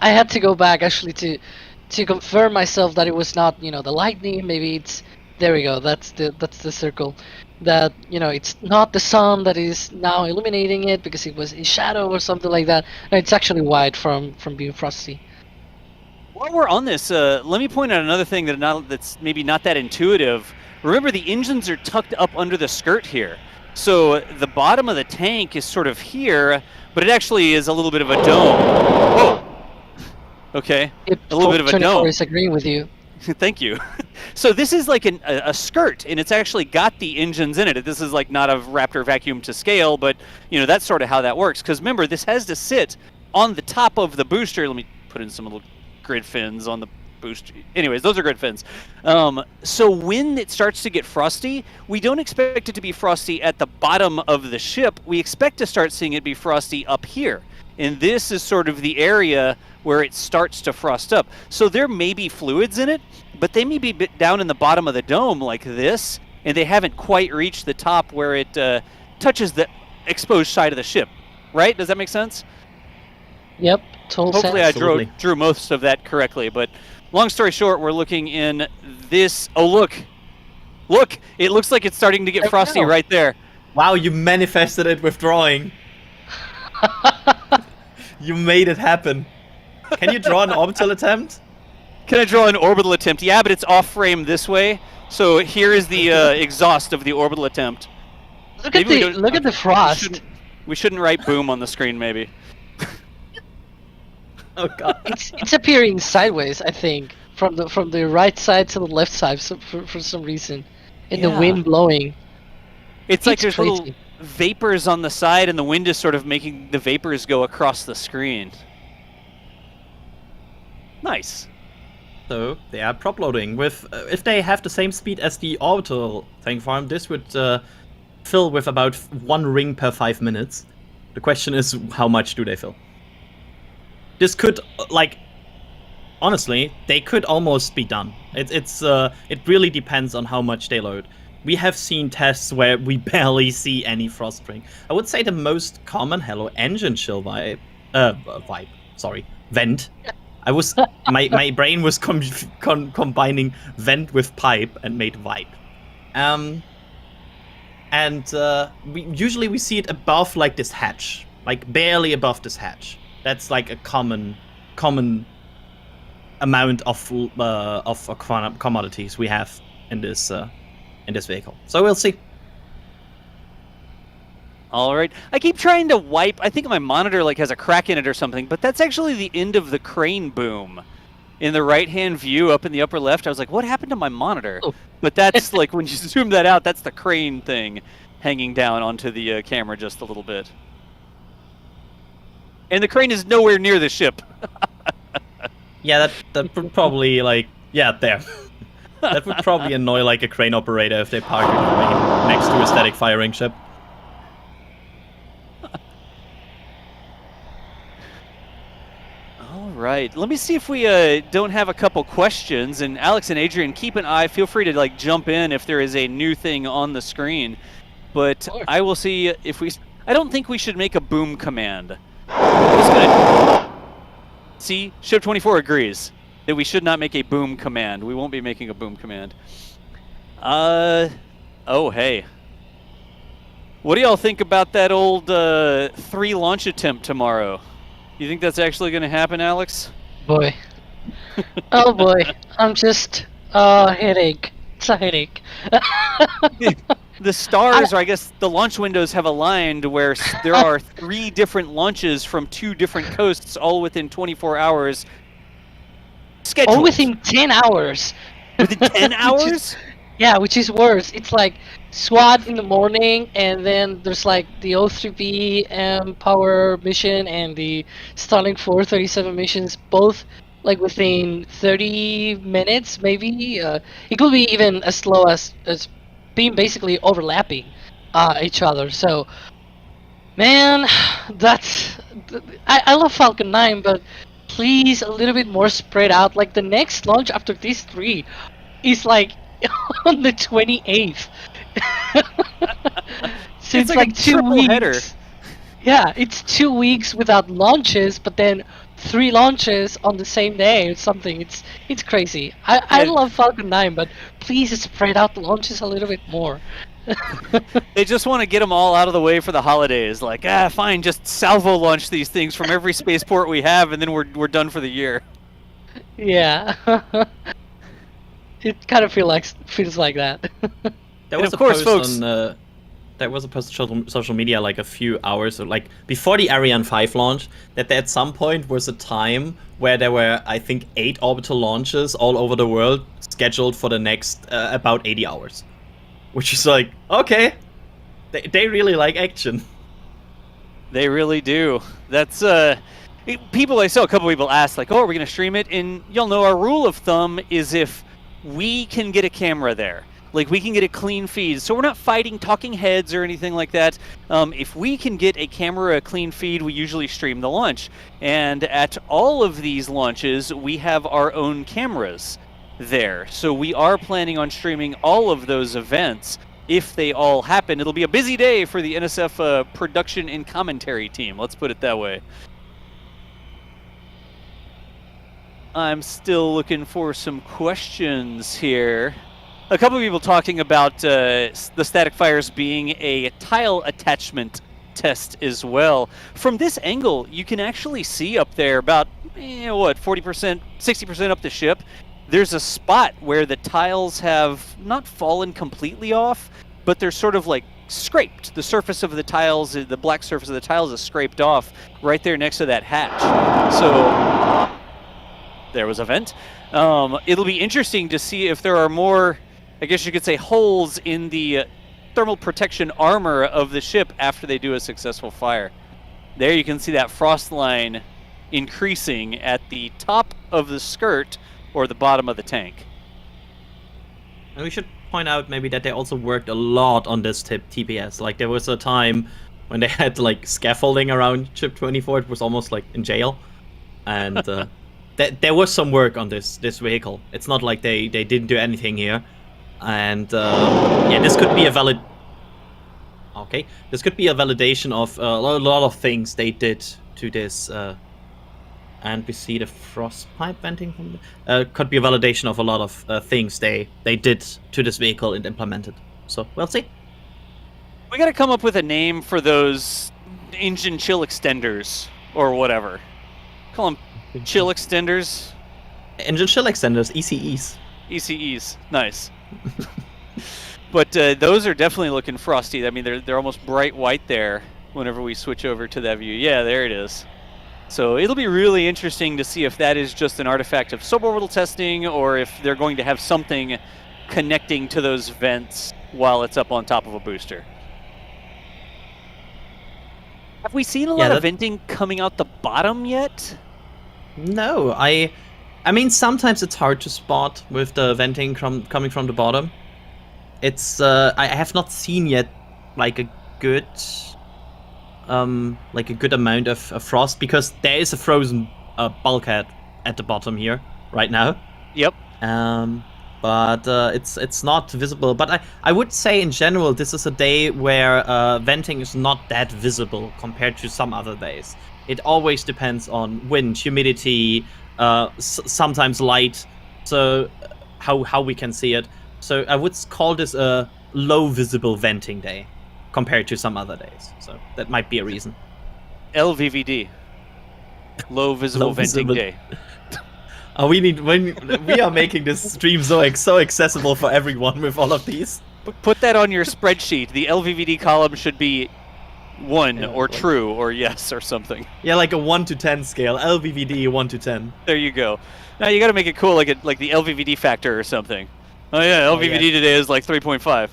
I had to go back actually to confirm myself that it was not, you know, the lightning. Maybe it's, there we go. That's the circle. That, you know, it's not the sun that is now illuminating it because it was in shadow or something like that. No, it's actually white from being frosty. While we're on this, let me point out another thing that's maybe not that intuitive. Remember, the engines are tucked up under the skirt here. So the bottom of the tank is sort of here, but it actually is a little bit of a dome. Whoa. Okay. A little bit of a dome. is agreeing with you. Thank you. So this is like a skirt, and it's actually got the engines in it. This is like not a Raptor vacuum to scale, but that's sort of how that works. Because remember, this has to sit on the top of the booster. Let me put in some little grid fins on the booster. Anyways, those are grid fins. So when it starts to get frosty, we don't expect it to be frosty at the bottom of the ship. We expect to start seeing it be frosty up here. And this is sort of the area where it starts to frost up. So there may be fluids in it, but they may be down in the bottom of the dome like this, and they haven't quite reached the top where it touches the exposed side of the ship. Right? Does that make sense? Yep, total Hopefully sense. I drew most of that correctly, but long story short, we're looking in this... Oh, look! Look! It looks like it's starting to get frosty right there. Wow, you manifested it with drawing. You made it happen. Can you draw an orbital attempt? Can I draw an orbital attempt? Yeah, but it's off frame this way. So here is the exhaust of the orbital attempt. Look at the frost. We shouldn't write boom on the screen, maybe. Oh god. It's appearing sideways, I think, from the right side to the left side for some reason, and the wind blowing. It's like there's crazy. little vapors on the side, and the wind is sort of making the vapors go across the screen. Nice. So they are prop loading with if they have the same speed as the orbital tank farm, this would fill with about 1 ring per 5 minutes. The question is, how much do they fill? This could, honestly, they could almost be done. It really depends on how much they load. We have seen tests where we barely see any frost spring. I would say the most common engine chill vent. I was my brain was combining vent with pipe and made vibe. We usually see it above like this hatch, like barely above this hatch. That's like a common amount of commodities we have in this vehicle. So we'll see. All right. I keep trying to wipe. I think my monitor has a crack in it or something, but that's actually the end of the crane boom. In the right-hand view up in the upper left, I was like, what happened to my monitor? Oh. But that's when you zoom that out, that's the crane thing hanging down onto the camera just a little bit. And the crane is nowhere near the ship. Yeah, that would probably there. That would probably annoy a crane operator if they park a crane next to a static firing ship. All right, let me see if we don't have a couple questions. And Alex and Adrian, keep an eye. Feel free to jump in if there is a new thing on the screen. But I will see if we. I don't think we should make a boom command. What's good? See, Ship 24 agrees that we should not make a boom command. We won't be making a boom command. Oh hey. What do y'all think about that old 3 launch attempt tomorrow? You think that's actually going to happen, Alex? Boy. Oh boy. I'm just headache. It's a headache. The stars, or I guess the launch windows, have aligned where there are 3 different launches from 2 different coasts, all within 24 hours. Scheduled. All within 10 hours. Within 10 hours? Which is worse. It's SWAT in the morning, and then there's the O3B power mission and the Starlink 437 missions, both within 30 minutes, maybe. It could be even as slow as being basically overlapping each other. So, man, I love Falcon 9, but please a little bit more spread out. The next launch after these 3 is on the 28th. So it's like 2 weeks. Header. Yeah, it's 2 weeks without launches, but then 3 launches on the same day or something. It's crazy. I love Falcon 9, but please spread out the launches a little bit more. They just want to get them all out of the way for the holidays. Fine, just salvo launch these things from every spaceport we have, and then we're done for the year. Yeah. It kind of feels like that. There was of course, a folks. post on there was a post on social media like a few hours, or like before the Ariane 5 launch, that there at some point was a time where there were, I think, 8 orbital launches all over the world scheduled for the next about 80 hours. Which is like, okay, they really like action. They really do. That's people. I saw a couple people ask like, "Oh, are we going to stream it?" And y'all know our rule of thumb is if we can get a camera there, like we can get a clean feed. So we're not fighting talking heads or anything like that. If we can get a camera, a clean feed, we usually stream the launch. And at all of these launches, we have our own cameras there. So we are planning on streaming all of those events. If they all happen, it'll be a busy day for the NSF production and commentary team. Let's put it that way. I'm still looking for some questions here. A couple of people talking about the static fires being a tile attachment test as well. From this angle, you can actually see up there about, 40%, 60% up the ship. There's a spot where the tiles have not fallen completely off, but they're sort of like scraped. The surface of the tiles, the black surface of the tiles is scraped off right there next to that hatch. So there was a vent. It'll be interesting to see if there are more, I guess you could say, holes in the thermal protection armor of the ship after they do a successful fire. There you can see that frost line increasing at the top of the skirt or the bottom of the tank. And we should point out maybe that they also worked a lot on this TPS. Like there was a time when they had like scaffolding around ship 24. It was almost like in jail, and there was some work on this vehicle. It's not like they didn't do anything here, and yeah, this could be a valid. Okay, this could be a validation of a lot of things they did to this. And we see the frost pipe venting from the, could be a validation of a lot of things they did to this vehicle and implemented. So we'll see. We got to come up with a name for those engine chill extenders or whatever. Call them chill extenders. Engine chill extenders, ECEs. ECEs, nice. But those are definitely looking frosty. I mean, they're almost bright white there. Whenever we switch over to that view, yeah, there it is. So it'll be really interesting to see if that is just an artifact of suborbital testing or if they're going to have something connecting to those vents while it's up on top of a booster. Have we seen a lot of venting coming out the bottom yet? No, I mean, sometimes it's hard to spot with the venting coming from the bottom. It's I have not seen yet like a good amount of frost, because there is a frozen bulkhead at the bottom here right now. Yep. But it's not visible. But I would say in general this is a day where venting is not that visible compared to some other days. It always depends on wind, humidity, sometimes light. So how we can see it. So I would call this a low visible venting day compared to some other days. So that might be a reason. LVVD. Low visible venting day. We are making this stream so accessible for everyone with all of these. Put that on your spreadsheet. The LVVD column should be 1 or true or yes or something. Yeah, like a 1 to 10 scale. LVVD 1 to 10. There you go. Now you got to make it cool, like the LVVD factor or something. Oh yeah, LVVD today is like 3.5.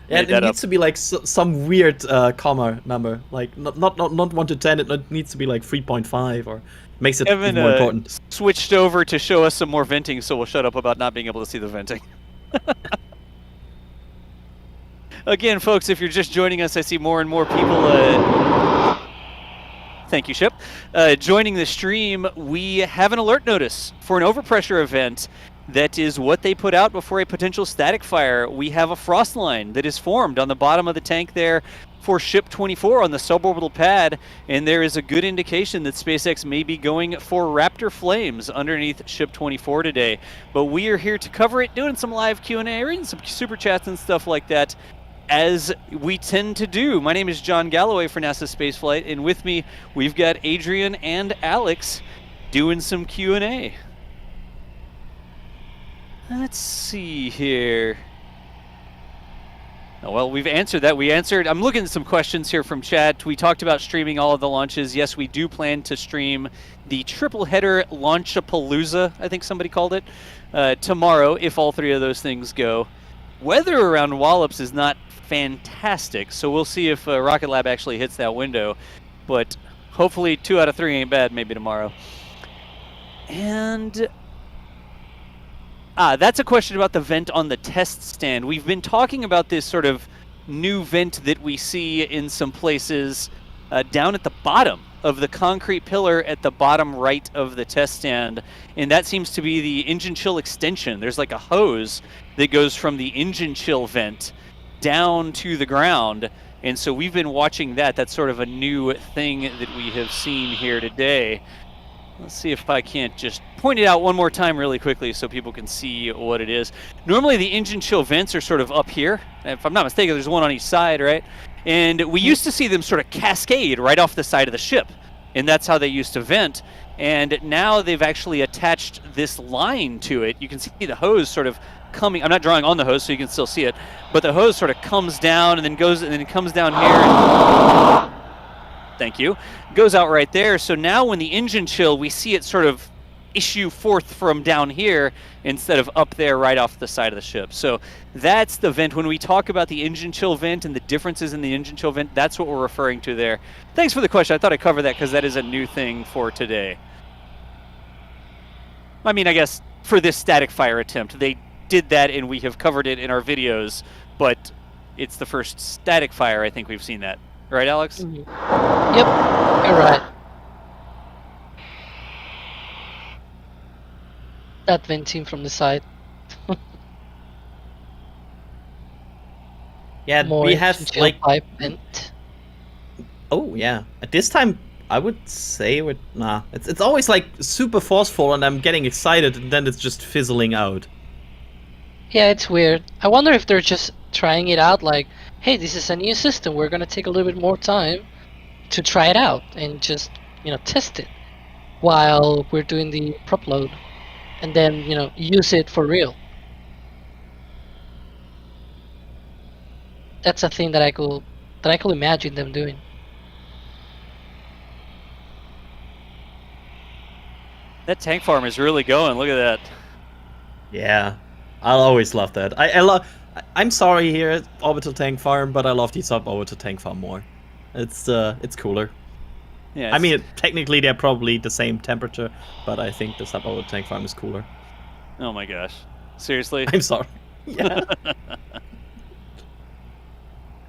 It needs to be like some weird comma number, like not 1 to 10. It needs to be like 3.5, or makes it even more important. Switched over to show us some more venting, so we'll shut up about not being able to see the venting. Again, folks, if you're just joining us, I see more and more people. Thank you, Ship. Joining the stream, we have an alert notice for an overpressure event. That is what they put out before a potential static fire. We have a frost line that is formed on the bottom of the tank there for Ship 24 on the suborbital pad, and there is a good indication that SpaceX may be going for Raptor flames underneath Ship 24 today. But we are here to cover it, doing some live Q&A, reading some super chats and stuff like that, as we tend to do. My name is John Galloway for NASASpaceflight, and with me we've got Adrian and Alex doing some Q&A. Let's see here. Well, we've answered that. I'm looking at some questions here from chat. We talked about streaming all of the launches. Yes, we do plan to stream the triple header Launchapalooza, I think somebody called it, tomorrow, if all three of those things go. Weather around Wallops is not fantastic, so we'll see if Rocket Lab actually hits that window. But hopefully 2 out of 3 ain't bad, maybe tomorrow. And that's a question about the vent on the test stand. We've been talking about this sort of new vent that we see in some places down at the bottom of the concrete pillar at the bottom right of the test stand, and that seems to be the engine chill extension. There's like a hose that goes from the engine chill vent down to the ground, and so we've been watching that. That's sort of a new thing that we have seen here today. Let's see if I can't just point it out one more time really quickly so people can see what it is. Normally the engine chill vents are sort of up here. If I'm not mistaken, there's one on each side, right? And we used to see them sort of cascade right off the side of the ship. And that's how they used to vent. And now they've actually attached this line to it. You can see the hose sort of coming. I'm not drawing on the hose so you can still see it. But the hose sort of comes down and then goes, and then it comes down here. Thank you. Goes out right there. So now when the engine chill, we see it sort of issue forth from down here instead of up there right off the side of the ship. So that's the vent. When we talk about the engine chill vent and the differences in the engine chill vent, that's what we're referring to there. Thanks for the question. I thought I covered that because that is a new thing for today. I mean, I guess for this static fire attempt, they did that and we have covered it in our videos, but it's the first static fire I think we've seen that. Right, Alex? Yep, you're right. That venting from the side. Yeah, More we have like pipe vent. Oh yeah. At this time, I would say it's always like super forceful, and I'm getting excited, and then it's just fizzling out. Yeah, it's weird. I wonder if they're just trying it out, like, hey, this is a new system. We're gonna take a little bit more time to try it out and just, test it while we're doing the prop load, and then, use it for real. That's a thing that I could imagine them doing. That tank farm is really going. Look at that. Yeah, I'll always love that. I'm sorry here at Orbital Tank Farm, but I love the Suborbital Tank Farm more. It's cooler. Yeah. I mean, technically they're probably the same temperature, but I think the Suborbital Tank Farm is cooler. Oh my gosh. Seriously? I'm sorry. Yeah.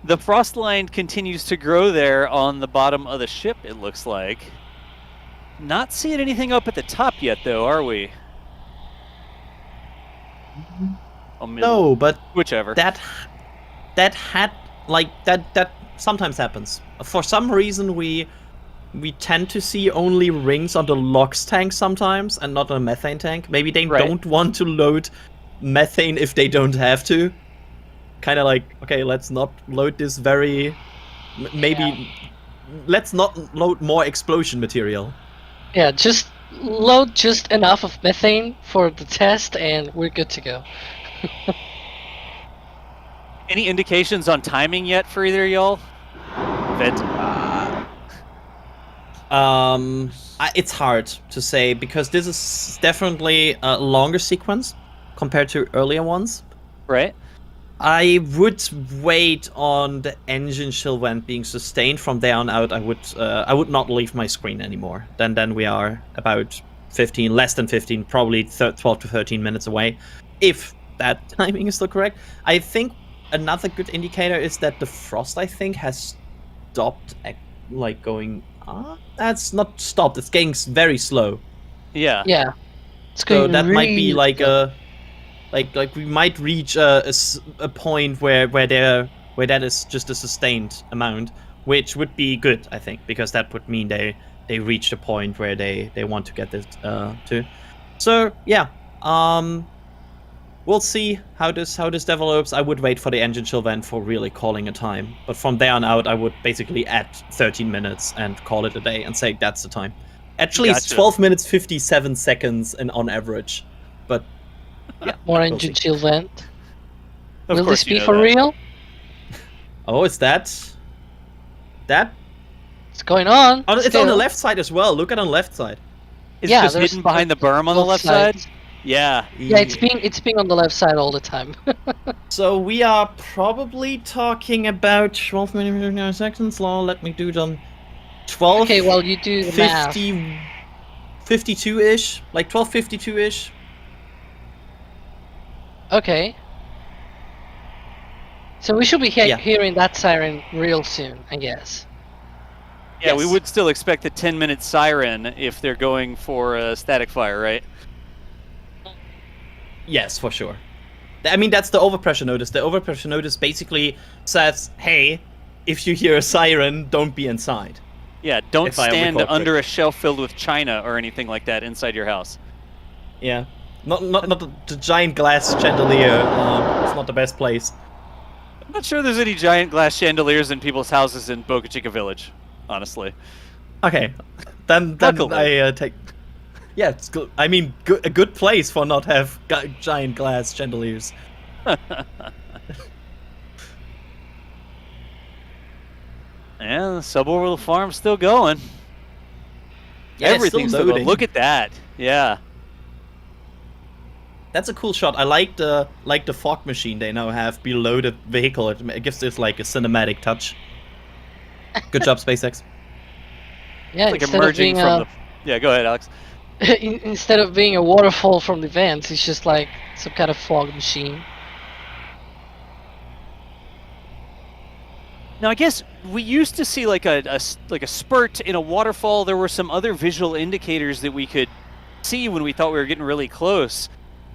The frost line continues to grow there on the bottom of the ship, it looks like. Not seeing anything up at the top yet, though, are we? No, but whichever. That sometimes happens. For some reason, we tend to see only rings on the LOX tank sometimes, and not on a methane tank. Maybe they don't want to load methane if they don't have to. Kind of like, okay, let's not load this let's not load more explosion material. Yeah, just load just enough of methane for the test, and we're good to go. Any indications on timing yet for either of y'all? It's hard to say because this is definitely a longer sequence compared to earlier ones. Right. I would wait on the engine chill vent being sustained. From there on out, I would not leave my screen anymore. Then we are about less than 15, probably 12 to 13 minutes away, if that timing is still correct. I think another good indicator is that the frost, I think, has stopped, like going. That's not stopped. It's getting very slow. Yeah. Yeah. So that might be like a. Like we might reach a point where that is just a sustained amount, which would be good, I think, because that would mean they reached a point where they want to get this to. So yeah, we'll see how this develops. I would wait for the engine chill vent for really calling a time, but from there on out, I would basically add 13 minutes and call it a day and say that's the time. Actually, it's 12 minutes 57 seconds and on average, but. Yeah, more engine chill vent. Will this be for real? Oh, is that? What's going on? Oh, it's on the Still. left side as well. Look at on the left side. Is Yeah, it just there's hidden behind the berm on the both left side? sides. Yeah. Yeah, it's being on the left side all the time. So we are probably talking about 12 minutes seconds. Let me do them. 12. Okay, well you do the math. 52-ish, like 12:52-ish. Okay. So we should be Yeah. hearing that siren real soon, I guess. Yeah, we Yes. would still expect a 10-minute siren if they're going for a static fire, right? Yes, for sure. I mean, that's the overpressure notice. The overpressure notice basically says, hey, if you hear a siren, don't be inside. Yeah, don't If I stand recall under a shelf filled with china or anything like that inside your house. Yeah. Not the giant glass chandelier. It's not the best place. I'm not sure there's any giant glass chandeliers in people's houses in Boca Chica Village, honestly. Okay. Then Luckily. I take... Yeah, it's good. I mean, a good place for not have giant glass chandeliers. Yeah, the suborbital farm's still going. Yeah, it's Everything's still still going. loading. Look at that. Yeah. That's a cool shot. I like the fog machine they now have below the vehicle. It gives this like a cinematic touch. Good job, SpaceX. Yeah, It's like instead of emerging being from the... Yeah, go ahead, Alex. instead of being a waterfall from the vents, it's just like some kind of fog machine. Now, I guess we used to see like a spurt in a waterfall. There were some other visual indicators that we could see when we thought we were getting really close.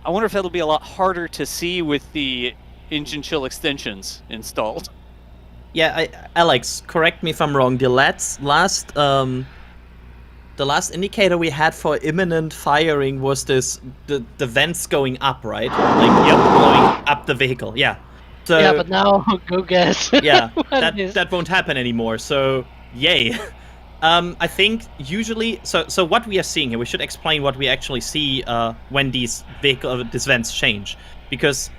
I wonder if that'll be a lot harder to see with the engine chill extensions installed. Yeah, Alex, correct me if I'm wrong. The last indicator we had for imminent firing was the vents going up, right? Like blowing up the vehicle. Yeah. So Yeah, but now go guess. yeah, what it is. that won't happen anymore. So yay. I think usually so what we are seeing here, we should explain what we actually see when these vents change, because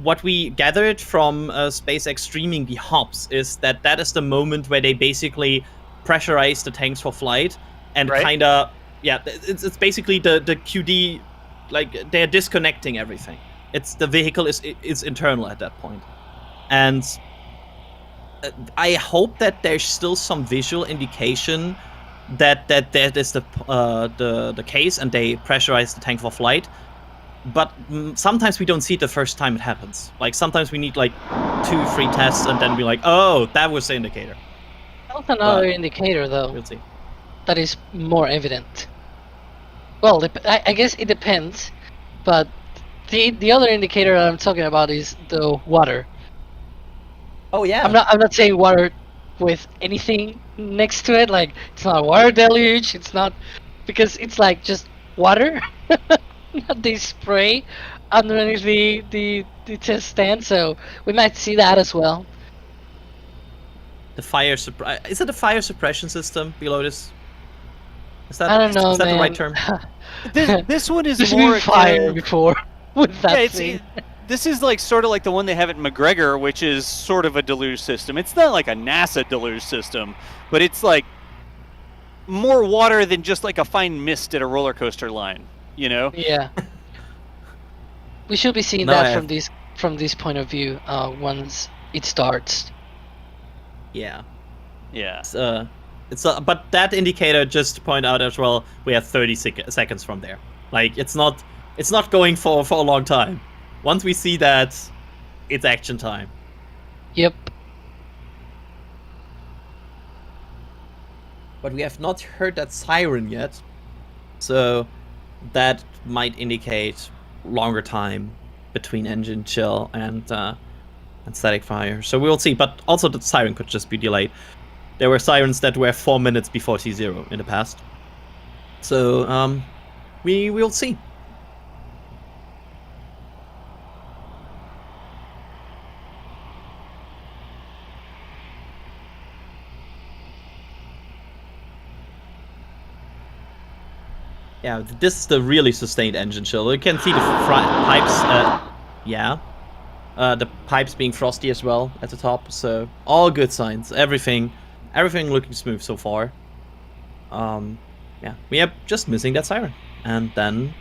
what we gathered from SpaceX streaming the hops is that is the moment where they basically pressurize the tanks for flight and Right. kind of it's basically the QD, like they're disconnecting everything. It's the vehicle is internal at that point, and I hope that there's still some visual indication that is the case and they pressurize the tank for flight. But sometimes we don't see it the first time it happens. Like sometimes we need like 2-3 tests and then be like, oh, that was the indicator. That's another But indicator, though, we'll see. that is more evident. Well, I guess it depends, but the other indicator that I'm talking about is the water. Oh yeah. I'm not saying water with anything next to it. Like it's not a water deluge. It's not, because it's like just water. Not the spray underneath the test stand. So we might see that as well. The fire is it a fire suppression system below this? Is that I don't know, is that man. the right term? This one is There's more been fire akin- before with that Yeah, thing. this is like sort of like the one they have at McGregor, which is sort of a deluge system. It's not like a NASA deluge system, but it's like more water than just like a fine mist at a roller coaster line, you know? Yeah. We should be seeing No, that I from this point of view once it starts. Yeah. Yeah. But that indicator, just to point out as well, we have 30 seconds from there. Like it's not going for a long time. Once we see that, it's action time. Yep. But we have not heard that siren yet, so that might indicate longer time between engine chill and static fire. So we'll see. But also the siren could just be delayed. There were sirens that were 4 minutes before T0 in the past. So we will see. Yeah, this is the really sustained engine chill. You can see the pipes. Yeah. The pipes being frosty as well at the top. So all good signs. Everything looking smooth so far. Yeah, we are just missing that siren, and then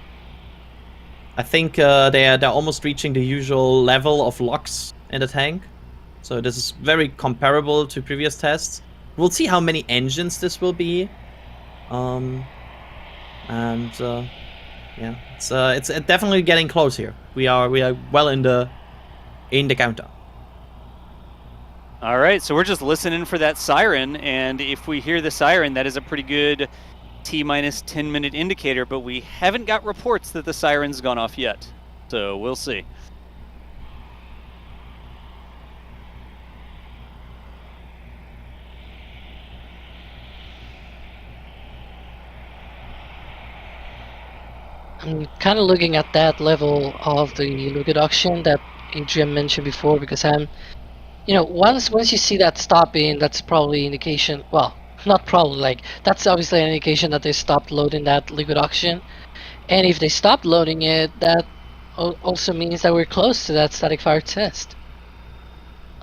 I think they're almost reaching the usual level of locks in the tank. So this is very comparable to previous tests. We'll see how many engines this will be. Yeah, it's definitely getting close here. We are well in the countdown. All right, so we're just listening for that siren, and if we hear the siren, that is a pretty good T-minus 10-minute indicator, but we haven't got reports that the siren's gone off yet. So we'll see. I'm kind of looking at that level of the reduction that Adrian mentioned before, because I'm, once you see that stopping, that's probably indication. Well, not probably, like that's obviously an indication that they stopped loading that liquid oxygen, and if they stopped loading it, that also means that we're close to that static fire test.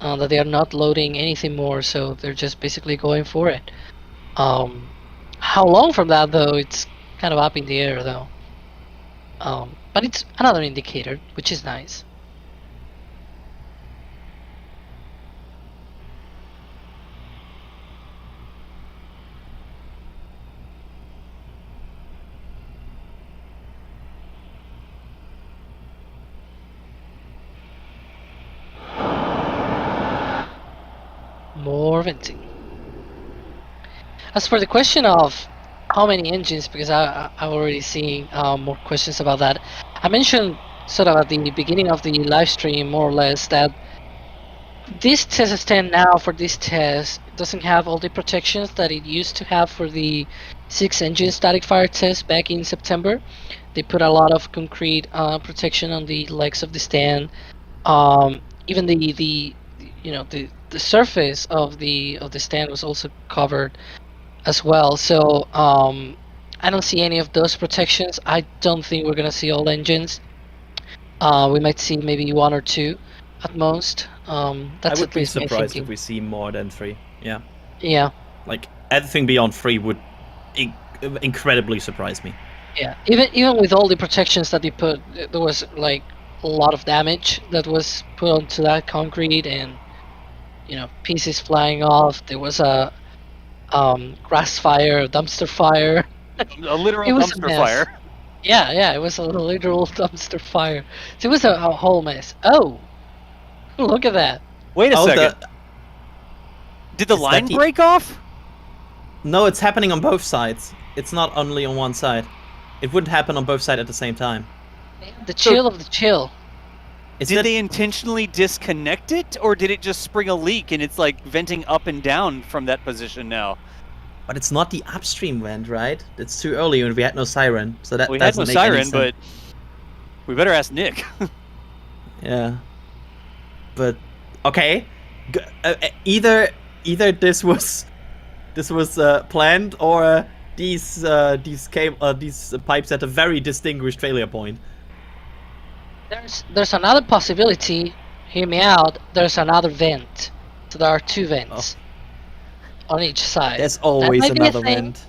That they are not loading anything more, so they're just basically going for it. How long from that though? It's kind of up in the air though. But it's another indicator, which is nice. More venting. As for the question of how many engines, because I'm already seeing more questions about that. I mentioned sort of at the beginning of the live stream, more or less, that this test stand now for this test doesn't have all the protections that it used to have for the 6-engine static fire test back in September. They put a lot of concrete protection on the legs of the stand. Even the surface of the stand was also covered as well. So I don't see any of those protections. I don't think we're gonna see all engines. We might see maybe 1 or 2 at most. That's I would at be least my surprised thinking. if we see more than 3. Yeah. Yeah. Like anything beyond 3 would incredibly surprise me. Yeah. Even with all the protections that they put, there was like a lot of damage that was put onto that concrete, and pieces flying off. There was a grass fire, a dumpster fire. A literal It was a dumpster mess. fire. Yeah, it was a literal dumpster fire. So it was a whole mess. Oh, look at that. Wait a second. Did the Is that line the- break off? No, it's happening on both sides. It's not only on one side. It wouldn't happen on both sides at the same time. The chill of the chill. Did they intentionally disconnect it, or did it just spring a leak and it's like venting up and down from that position now? But it's not the upstream vent, right? It's too early and we had no siren, so that We had doesn't no make any siren, sense. but we better ask Nick. Yeah. But okay, either this was planned, or these pipes had a very distinguished failure point. There's another possibility. Hear me out. There's another vent. So there are 2 vents on each side. There's always might be a another thing. vent.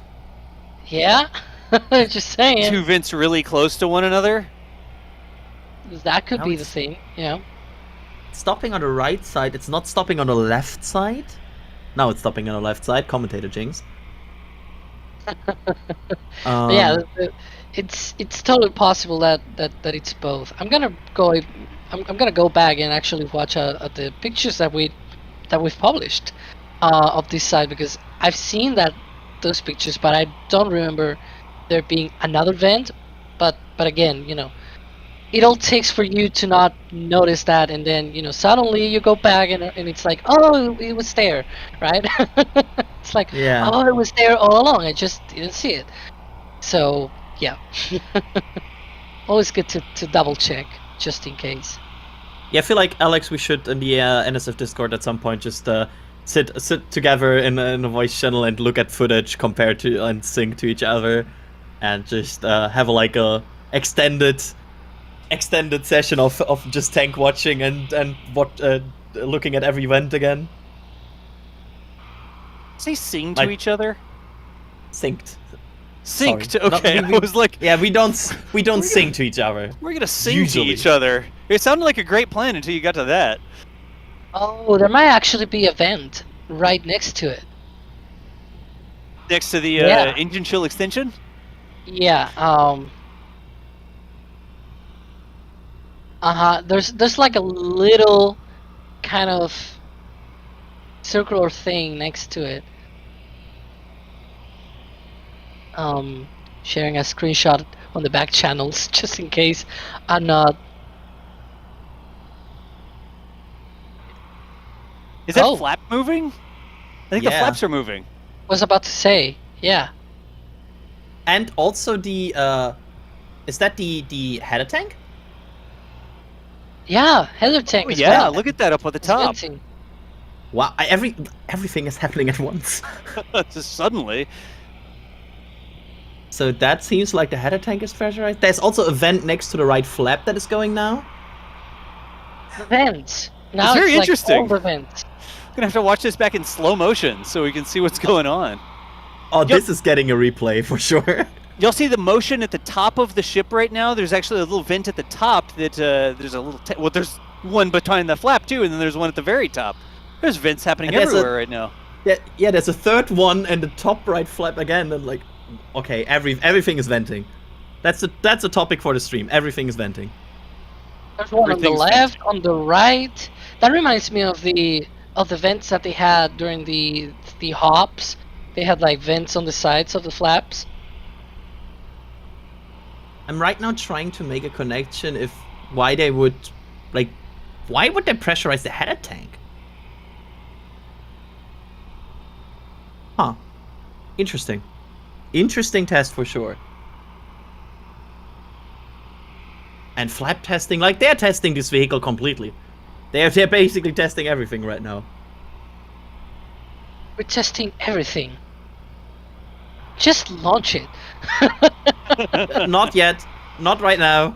Yeah. Just saying. 2 vents really close to one another? That could Now be the it's- thing. Yeah. Stopping on the right side, it's not stopping on the left side? Now it's stopping on the left side, commentator Jinx. Yeah. It's totally possible that it's both. I'm gonna go back and actually watch at the pictures that we've published of this side, because I've seen those pictures, but I don't remember there being another vent. But again, it all takes for you to not notice that, and then suddenly you go back and it's like, oh, it was there, right? It's like, Yeah. oh, it was there all along. I just didn't see it. So yeah. Always good to double check just in case. Yeah, I feel like, Alex, we should in the NSF Discord at some point just sit together in a voice channel and look at footage compared to and sync to each other, and just have a extended extended session of just tank watching and looking at every vent again. Say sing to each other? Synced. Synced. Sorry. Okay, I was like, yeah, we don't sing to each other. we're gonna sing Usually. to each other. It sounded like a great plan until you got to that. Oh, there might actually be a vent right next to it. Next to the Yeah. engine chill extension? Yeah. There's like a little kind of circular thing next to it. Sharing a screenshot on the back channels just in case I'm not. Is that Oh. flap moving? I think the Yeah. flaps are moving. Was about to say, yeah. And also the is that the header tank? Yeah, header tank Oh, as yeah, well. look at that up at the It's top. venting. Wow, everything is happening at once. Just suddenly. So that seems like the header tank is pressurized. There's also a vent next to the right flap that is going now. The vents. Now very it's like interesting. all the vents. I'm gonna have to watch this back in slow motion so we can see what's going on. Oh, Yep. this is getting a replay for sure. Y'all see the motion at the top of the ship right now? There's actually a little vent at the top that there's a little. Well, there's one behind the flap too, and then there's one at the very top. There's vents happening And there's everywhere right now. Yeah, there's a third one and the top right flap again, and like, okay, everything is venting. That's a topic for the stream. Everything is venting. There's one on the Everything's left, on the right. That reminds me of the vents that they had during the hops. They had like vents on the sides of the flaps. I'm right now trying to make a connection why they would pressurize the header tank? Huh. Interesting. Interesting test for sure. And flap testing, like they're testing this vehicle completely. They're basically testing everything right now. We're testing everything. Just launch it. Not yet. Not right now.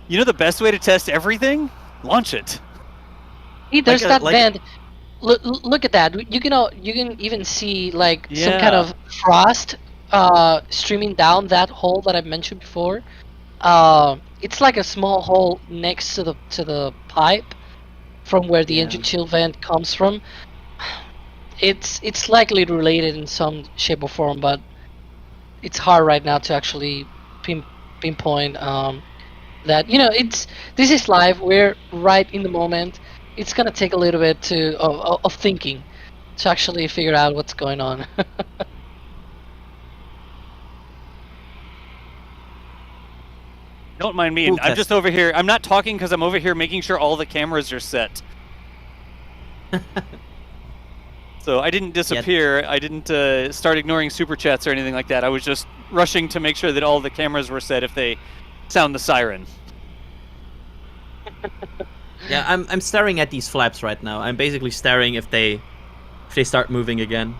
You know the best way to test everything? Launch it. See, there's Like a- that like- vent. Look at that. You can even see like some kind Yeah. of frost streaming down that hole that I mentioned before. It's like a small hole next to the pipe from where the Yeah. engine chill vent comes from. It's likely related in some shape or form, but it's hard right now to actually pinpoint that. This is live. We're right in the moment. It's gonna take a little bit of thinking to actually figure out what's going on. Don't mind me. Cool I'm test. just over here. I'm not talking because I'm over here making sure all the cameras are set. So I didn't disappear. I didn't start ignoring super chats or anything like that. I was just rushing to make sure that all the cameras were set if they sound the siren. Yeah, I'm staring at these flaps right now. I'm basically staring if they start moving again.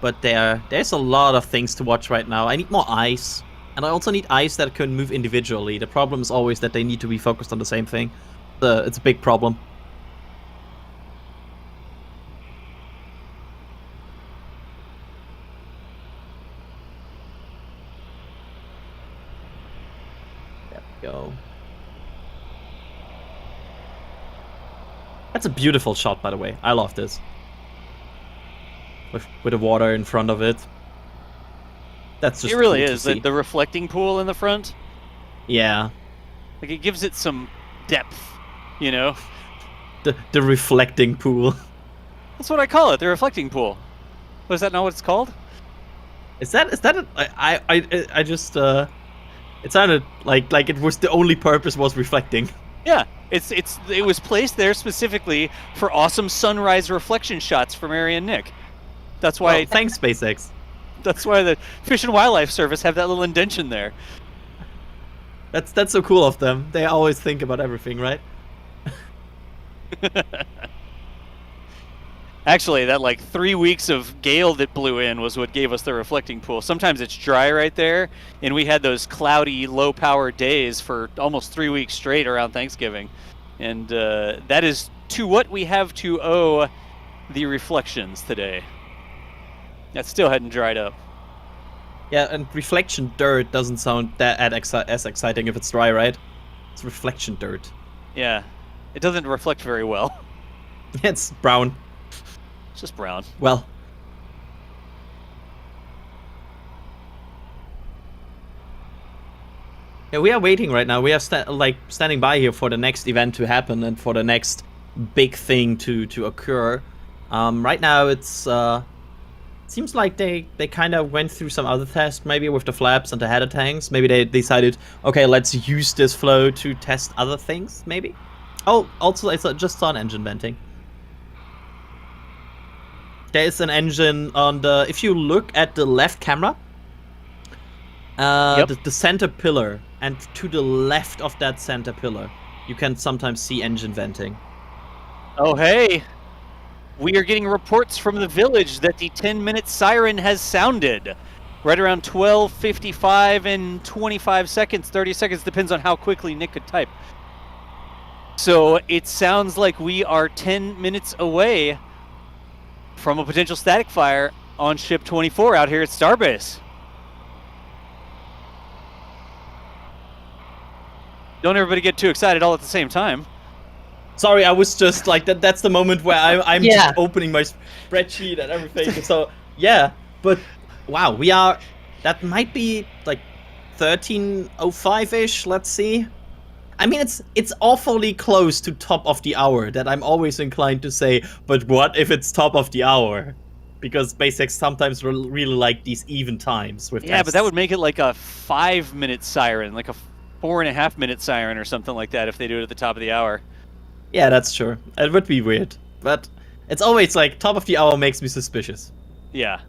But there's a lot of things to watch right now. I need more eyes. And I also need eyes that can move individually. The problem is always that they need to be focused on the same thing. It's a big problem. There we go. That's a beautiful shot, by the way. I love this. With the water in front of it. That's just It really cool to is. see. The reflecting pool in the front, Yeah. like it gives it some depth, you know? The reflecting pool. That's what I call it, the reflecting pool. Was that not what it's called? Is that I just it sounded like it was the only purpose was reflecting. Yeah, it was placed there specifically for awesome sunrise reflection shots from Ari and Nick. That's why Well, thanks SpaceX. that's why the Fish and Wildlife Service have that little indention there. That's so cool of them. They always think about everything, right? Actually, that like 3 weeks of gale that blew in was what gave us the reflecting pool. Sometimes it's dry right there, and we had those cloudy, low-power days for almost 3 weeks straight around Thanksgiving. And that is to what we have to owe the reflections today. That still hadn't dried up. Yeah, and reflection dirt doesn't sound that as exciting if it's dry, right? It's reflection dirt. Yeah, it doesn't reflect very well. It's brown. It's just brown. Well. Yeah, we are waiting right now. We are standing by here for the next event to happen and for the next big thing to occur. Right now it's seems like they kind of went through some other tests, maybe with the flaps and the header tanks. Maybe they decided, okay, let's use this flow to test other things, maybe. Oh, also I just saw an engine venting. There is an engine on the, if you look at the left camera, Yep. the center pillar, and to the left of that center pillar, you can sometimes see engine venting. Oh, hey. We are getting reports from the village that the 10-minute siren has sounded. Right around 12:55 and 25 seconds, 30 seconds, depends on how quickly Nick could type. So it sounds like we are 10 minutes away from a potential static fire on Ship 24 out here at Starbase. Don't everybody get too excited all at the same time. Sorry, I was just like that's the moment where I'm Yeah. just opening my spreadsheet and everything. So yeah, but wow, that might be like 13:05-ish. Let's see. I mean, it's awfully close to top of the hour that I'm always inclined to say, but what if it's top of the hour? Because SpaceX sometimes really like these even times with Yeah, tests. but that would make it like a 5-minute siren, like a 4.5-minute siren or something like that if they do it at the top of the hour. Yeah, that's true. It would be weird, but it's always like top of the hour makes me suspicious. Yeah.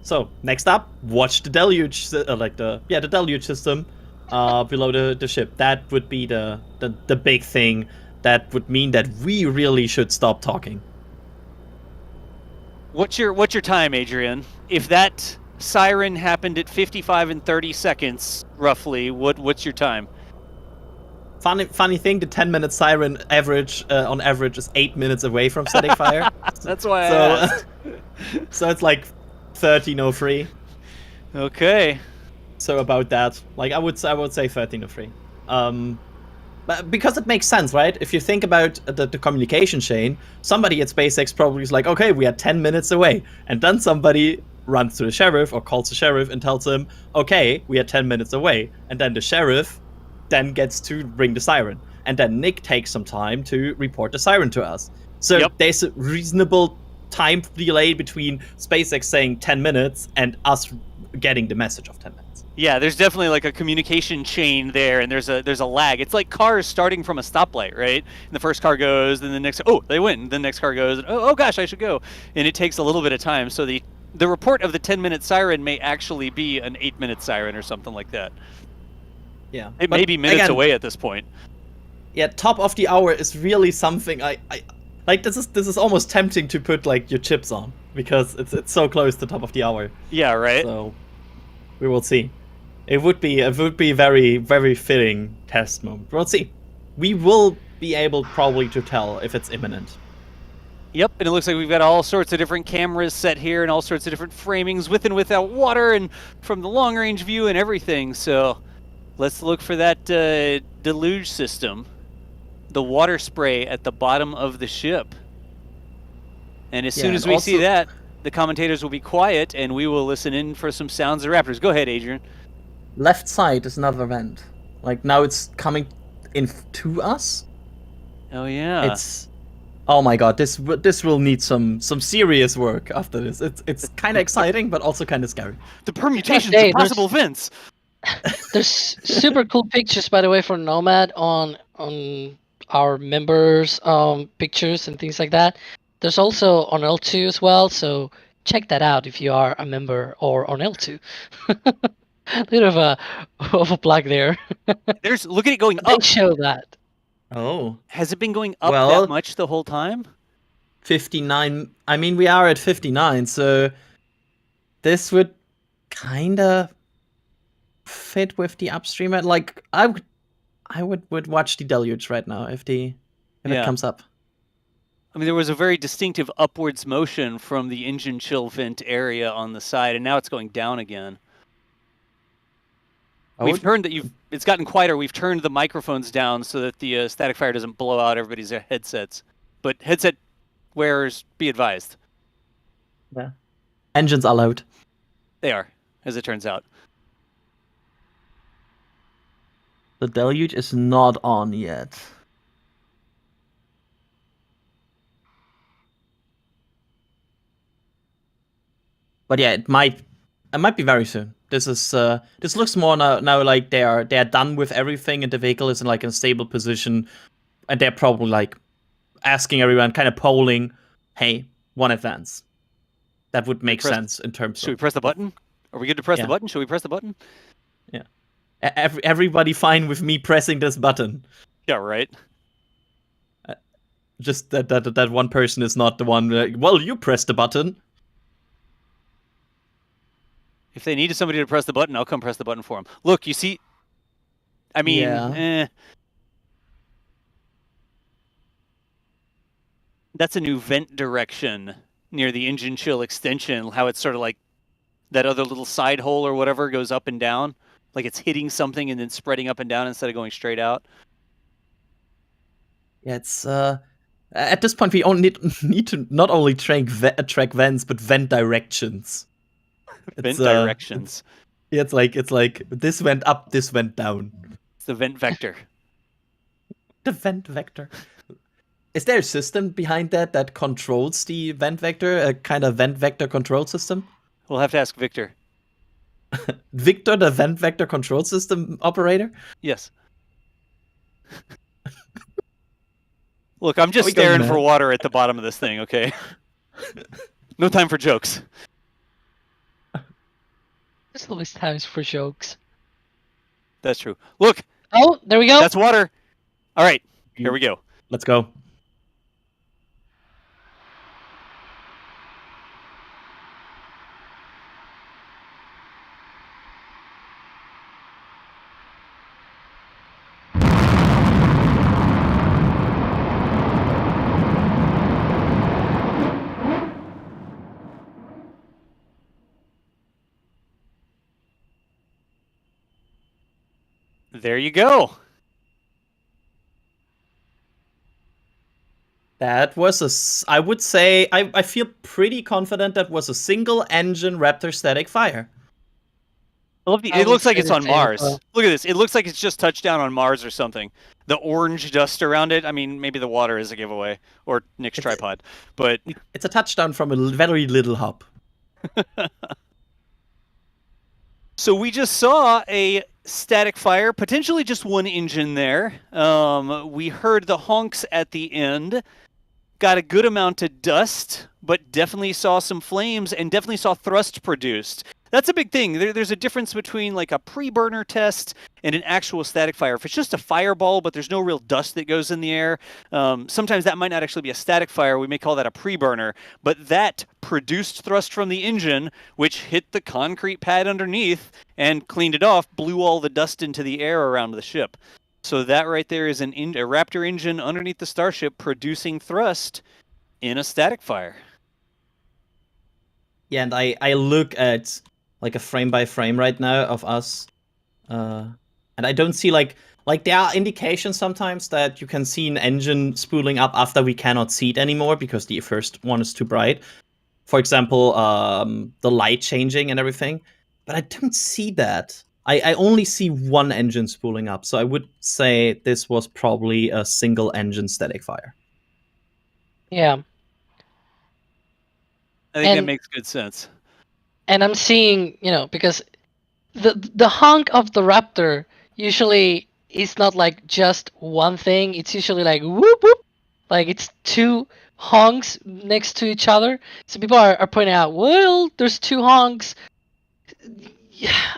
So next up, watch the deluge, the deluge system below the ship. That would be the big thing. That would mean that we really should stop talking. What's your time, Adrian? If that siren happened at 55 and 30 seconds, roughly, what's your time? Funny thing, the 10-minute siren on average is 8 minutes away from setting fire. That's why I asked. So it's like 13:03. Okay. So about that, like I would say 13:03. But because it makes sense, right? If you think about the communication chain, somebody at SpaceX probably is like, okay, we are 10 minutes away, and then somebody runs to the sheriff or calls the sheriff and tells him, okay, we are 10 minutes away, and then the sheriff then gets to ring the siren, and then Nick takes some time to report the siren to us. So Yep. there's a reasonable time delay between SpaceX saying 10 minutes and us getting the message of 10 minutes. Yeah, there's definitely like a communication chain there, and there's a lag. It's like cars starting from a stoplight, right? And the first car goes, then the next, oh, they went, and the next car goes, and oh gosh, I should go. And it takes a little bit of time. So the report of the 10-minute siren may actually be an 8-minute siren or something like that. Yeah, It but may be minutes again, away at this point. Yeah, top of the hour is really something I like. This is almost tempting to put like your chips on because it's so close to top of the hour. Yeah, right? So we will see. It would be very, very fitting test moment. We'll see. We will be able probably to tell if it's imminent. Yep, and it looks like we've got all sorts of different cameras set here and all sorts of different framings with and without water and from the long-range view and everything. So let's look for that deluge system, the water spray at the bottom of the ship. And as soon as we see that, the commentators will be quiet and we will listen in for some sounds of raptors. Go ahead, Adrian. Left side is another vent. Like now it's coming in to us. Oh yeah. Oh my god, this will need some serious work after this. It's kind of exciting, but also kind of scary. The permutations Hey, of possible vents. There's super cool pictures, by the way, for Nomad on our members' pictures and things like that. There's also on L2 as well, so check that out if you are a member or on L2. A little of a plug there. Look at it going They up. show that. Oh. Has it been going up Well- that much the whole time? 59. I mean, we are at 59, so this would kind of fit with the upstream. Like, I would watch the deluge right now if it comes up. I mean, there was a very distinctive upwards motion from the engine chill vent area on the side, and now it's going down again. It's gotten quieter. We've turned the microphones down so that the static fire doesn't blow out everybody's headsets. But headset wearers, be advised. Yeah. Engines are loud. They are, as it turns out. The deluge is not on yet. But yeah, it might be very soon. This looks more now like they are done with everything and the vehicle is in like a stable position, and they're probably like asking everyone, kind of polling, hey, one advance. That would make sense in terms of... Should we press the button? Are we good to press the button? Should we press the button? Yeah. Everybody fine with me pressing this button? Yeah, right. Just that one person is not the one. Well, you press the button. If they needed somebody to press the button, I'll come press the button for them. Look, you see... I mean, That's a new vent direction near the engine chill extension, how it's sort of like that other little side hole or whatever goes up and down. Like it's hitting something and then spreading up and down instead of going straight out. Yeah, it's... at this point, we only need to not only track vents, but vent directions. Vent directions. It's like this went up, this went down. It's the vent vector. The vent vector. Is there a system behind that controls the vent vector? A kind of vent vector control system? We'll have to ask Victor. Victor, the vent vector control system operator? Yes. Look, I'm just staring for water at the bottom of this thing, okay? No time for jokes. There's always times for jokes. That's true. Look! Oh, there we go! That's water! Alright, here we go. Let's go. There you go. That was I would say, I feel pretty confident that was a single engine Raptor static fire. It looks like it's on Mars. Look at this. It looks like it's just touched down on Mars or something. The orange dust around it. I mean, maybe the water is a giveaway. Or Nick's tripod. But it's a touchdown from a very little hop. So we just saw a static fire, potentially just one engine there. We heard the honks at the end. Got a good amount of dust, but definitely saw some flames and definitely saw thrust produced. That's a big thing. There's a difference between like a pre-burner test and an actual static fire. If it's just a fireball, but there's no real dust that goes in the air, sometimes that might not actually be a static fire. We may call that a pre-burner, but that produced thrust from the engine, which hit the concrete pad underneath and cleaned it off, blew all the dust into the air around the ship. So that right there is a Raptor engine underneath the Starship producing thrust in a static fire. Yeah, and I look at like a frame by frame right now of us, and I don't see like there are indications sometimes that you can see an engine spooling up after we cannot see it anymore because the first one is too bright. For example, the light changing and everything, but I don't see that. I only see one engine spooling up, so I would say this was probably a single engine static fire. Yeah. I think that makes good sense. And I'm seeing, because the honk of the Raptor usually is not like just one thing. It's usually like whoop whoop, like it's two honks next to each other. So people are pointing out, well, there's two honks.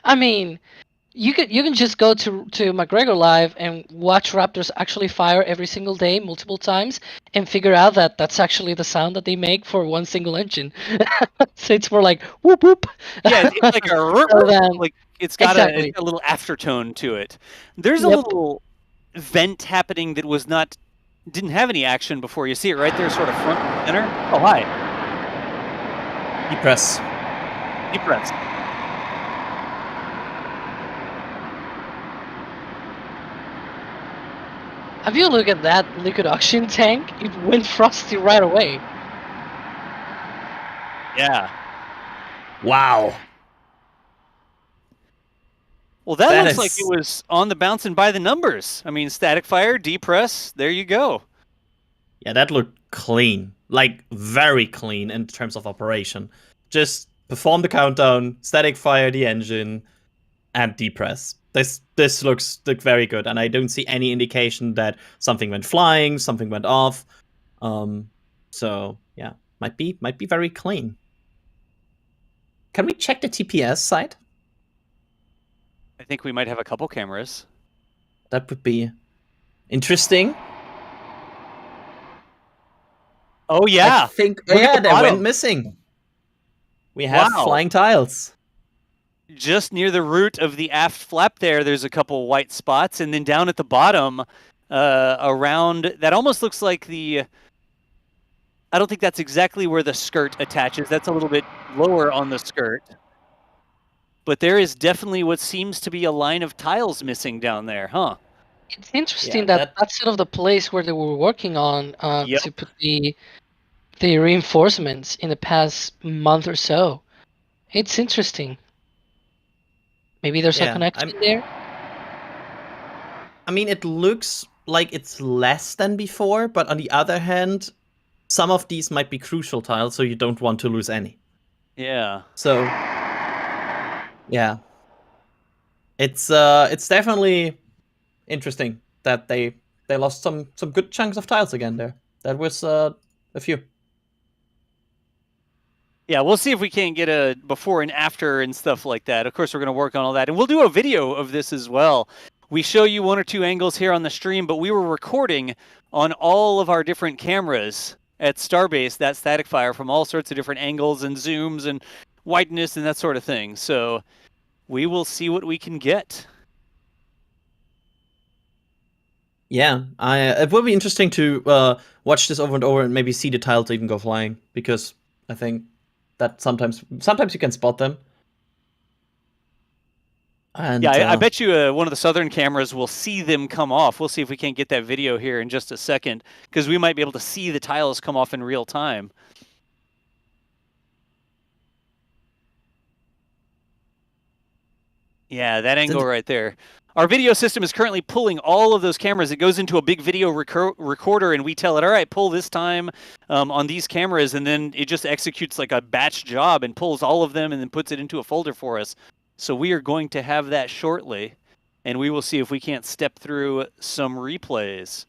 I mean, you can just go to McGregor Live and watch Raptors actually fire every single day, multiple times, and figure out that that's actually the sound that they make for one single engine. So it's more like whoop whoop. Yeah, it's like a So then- like it's got Exactly. a little aftertone to it. There's a Yep. little vent happening that didn't have any action before. You see it right there, sort of front and center. Oh, hi. Depress. Deep breaths. Have you look at that liquid oxygen tank? It went frosty right away. Yeah. Wow. Well, that That looks like is- it was on the bounce and by the numbers. I mean, static fire, depress, there you go. Yeah, that looked clean. Like, very clean in terms of operation. Just perform the countdown, static fire the engine, and depress. This looks very good, and I don't see any indication that something went flying, something went off. So yeah, might be very clean. Can we check the TPS side? I think we might have a couple cameras. That would be interesting. Oh, yeah. I think Look at the they bottom. went missing. We have Wow. flying tiles. Just near the root of the aft flap there's a couple white spots. And then down at the bottom, around, that almost looks like I don't think that's exactly where the skirt attaches. That's a little bit lower on the skirt. But there is definitely what seems to be a line of tiles missing down there, huh? It's interesting Yeah, that's sort of the place where they were working on Yep. to put the reinforcements in the past month or so. It's interesting. Maybe there's a Yeah, connection there. I mean, it looks like it's less than before, but on the other hand, some of these might be crucial tiles, so you don't want to lose any. Yeah. So, yeah, it's definitely interesting that they lost some good chunks of tiles again there. That was a few. Yeah, we'll see if we can get a before and after and stuff like that. Of course, we're going to work on all that. And we'll do a video of this as well. We show you one or two angles here on the stream, but we were recording on all of our different cameras at Starbase, that static fire from all sorts of different angles and zooms and wideness and that sort of thing. So we will see what we can get. Yeah, it will be interesting to watch this over and over and maybe see the tiles even go flying, because I think that sometimes you can spot them. And, yeah, I bet you one of the southern cameras will see them come off. We'll see if we can't get that video here in just a second, because we might be able to see the tiles come off in real time. Yeah, that angle right there. Our video system is currently pulling all of those cameras. It goes into a big video recorder, and we tell it, all right, pull this time on these cameras, and then it just executes like a batch job and pulls all of them and then puts it into a folder for us. So we are going to have that shortly, and we will see if we can't step through some replays.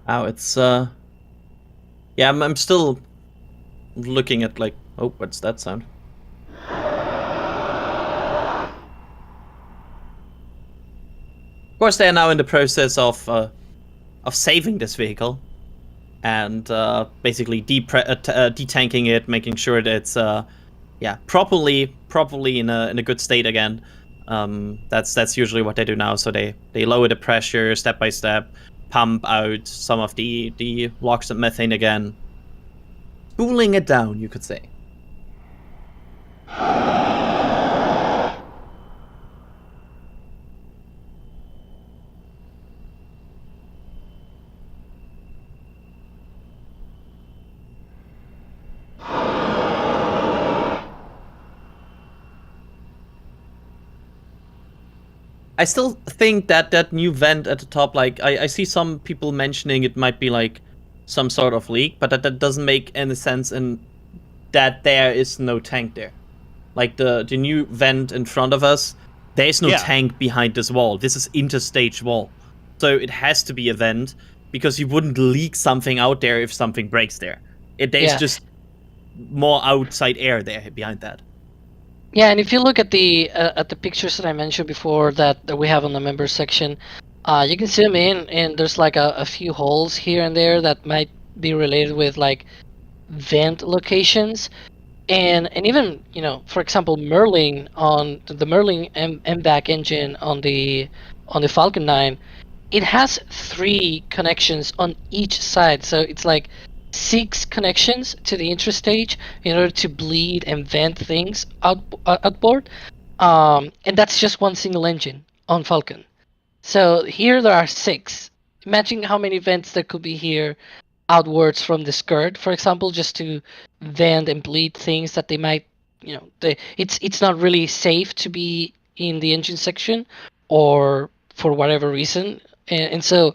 Wow, it's yeah, I'm still looking at like, oh, what's that sound? Of course, they are now in the process of saving this vehicle and basically detanking it, making sure that it's yeah, properly in a good state again. That's usually what they do now. So they lower the pressure step by step, pump out some of the LOX and methane again, cooling it down, you could say. I still think that new vent at the top, like, I see some people mentioning it might be like some sort of leak, but that doesn't make any sense in that there is no tank there. Like the new vent in front of us, there is no tank behind this wall. This is interstage wall. So it has to be a vent, because you wouldn't leak something out there if something breaks there. There's just more outside air there behind that. Yeah, and if you look at the pictures that I mentioned before that we have on the members section, you can zoom in, and there's like a few holes here and there that might be related with like vent locations, and even for example, Merlin on the Merlin MVAC engine on the Falcon 9, it has 3 connections on each side, so it's like 6 connections to the interstage in order to bleed and vent things outboard, and that's just one single engine on Falcon. So here there are 6. Imagine how many vents there could be here outwards from the skirt, for example, just to vent and bleed things that they might, it's not really safe to be in the engine section, or for whatever reason, and so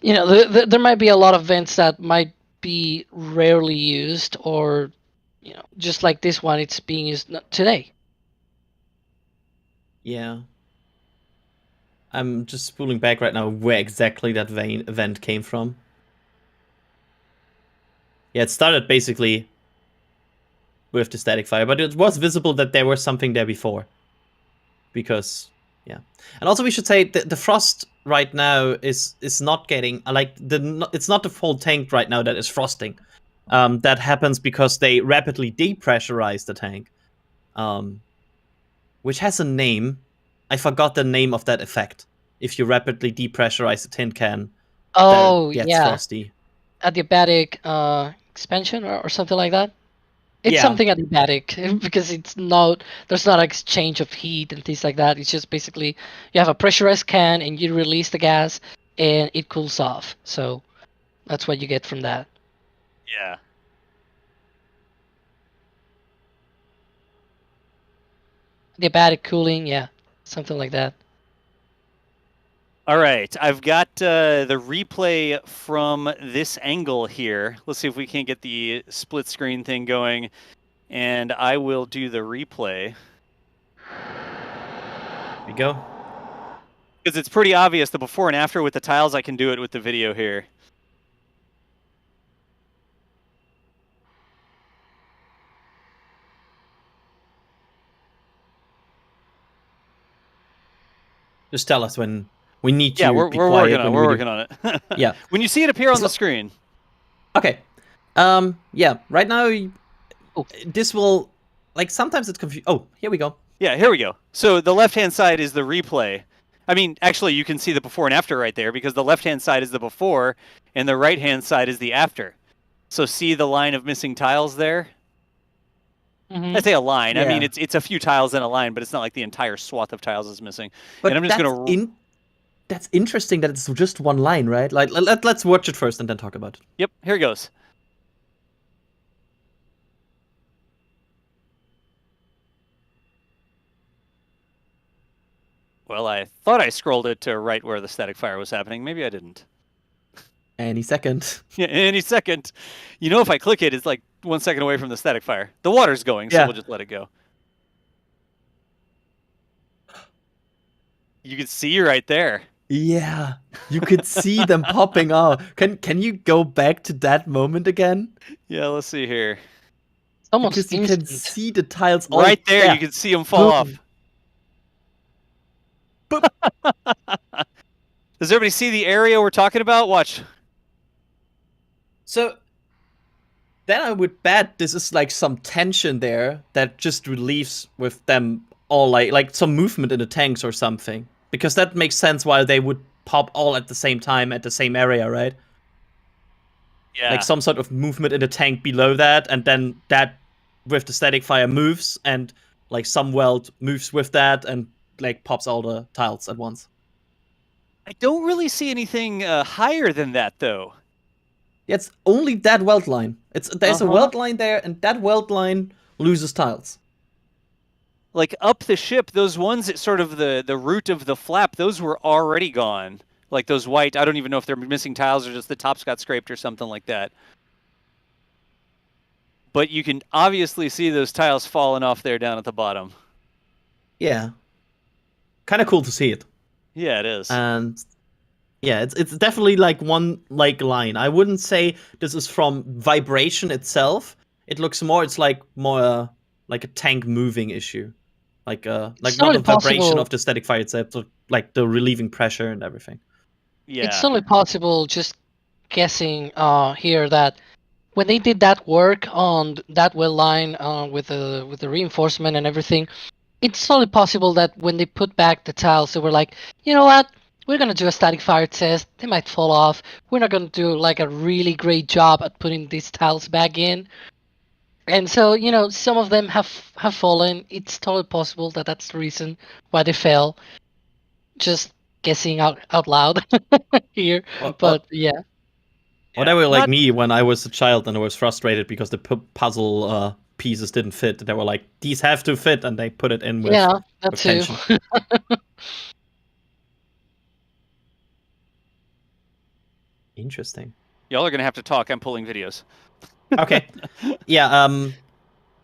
there might be a lot of vents that might be rarely used, or just like this one, it's being used today. Yeah. I'm just spooling back right now where exactly that event came from. Yeah, it started basically with the static fire, but it was visible that there was something there before. Because, yeah. And also we should say that the frost right now is not getting, like, it's not the full tank right now that is frosting. That happens because they rapidly depressurize the tank. Which has a name. I forgot the name of that effect. If you rapidly depressurize the tin can, oh, that gets yeah, frosty. Adiabatic expansion or something like that. It's Yeah. something adiabatic because there's not exchange of heat and things like that. It's just basically you have a pressurized can and you release the gas and it cools off. So that's what you get from that. Yeah. Adiabatic cooling, yeah, something like that. All right, I've got the replay from this angle here. Let's see if we can't get the split screen thing going, and I will do the replay. Here we go. Because it's pretty obvious the before and after with the tiles. I can do it with the video here. Just tell us when we need to. Yeah, we're be quiet working on it. We're working on it. Yeah. When you see it appear on the screen. Okay. Yeah. Right now, this will, like, sometimes it's confused. Oh, here we go. Yeah, here we go. So the left-hand side is the replay. I mean, actually, you can see the before and after right there because the left-hand side is the before and the right-hand side is the after. So see the line of missing tiles there? Mm-hmm. I say a line. Yeah. I mean, it's a few tiles in a line, but it's not like the entire swath of tiles is missing. But and I'm just gonna. That's interesting that it's just one line, right? Like, let's watch it first and then talk about it. Yep, here it goes. Well, I thought I scrolled it to right where the static fire was happening. Maybe I didn't. Any second. Yeah, any second. You know, if I click it, it's like 1 second away from the static fire. The water's going, so we'll just let it go. You can see right there. Yeah, you could see them popping out. Can you go back to that moment again? Yeah, let's see here. Almost because you instant. can see the tiles right there. You can see them fall off. Boop. Does everybody see the area we're talking about? Watch. So then I would bet this is like some tension there that just relieves with them all, like some movement in the tanks or something. Because that makes sense why they would pop all at the same time at the same area, right? Yeah. Like some sort of movement in the tank below that, and then that with the static fire moves, and like some weld moves with that, and like pops all the tiles at once. I don't really see anything higher than that, though. Yeah, it's only that weld line. There's a weld line there, and that weld line loses tiles. Like up the ship, those ones at sort of the root of the flap, those were already gone. Like those white, I don't even know if they're missing tiles or just the tops got scraped or something like that. But you can obviously see those tiles falling off there down at the bottom. Yeah. Kind of cool to see it. Yeah, it is. And yeah, it's definitely like one like line. I wouldn't say this is from vibration itself, It looks more. It's like more like a tank moving issue, like It's not totally the vibration possible. of the static fire itself, but like the relieving pressure and everything. Yeah. It's only possible, just guessing here, that when they did that work on that well line with the reinforcement and everything, it's only possible that when they put back the tiles, they were like, you know what? We're gonna do a static fire test. They might fall off. We're not gonna do like a really great job at putting these tiles back in. And so, some of them have fallen. It's totally possible that that's the reason why they fell. Just guessing out loud here, but yeah. Or they were like me when I was a child and I was frustrated because the puzzle pieces didn't fit. They were like, these have to fit, and they put it in with, That with too. tension. Interesting. Y'all are gonna have to talk. I'm pulling videos. Okay. Yeah.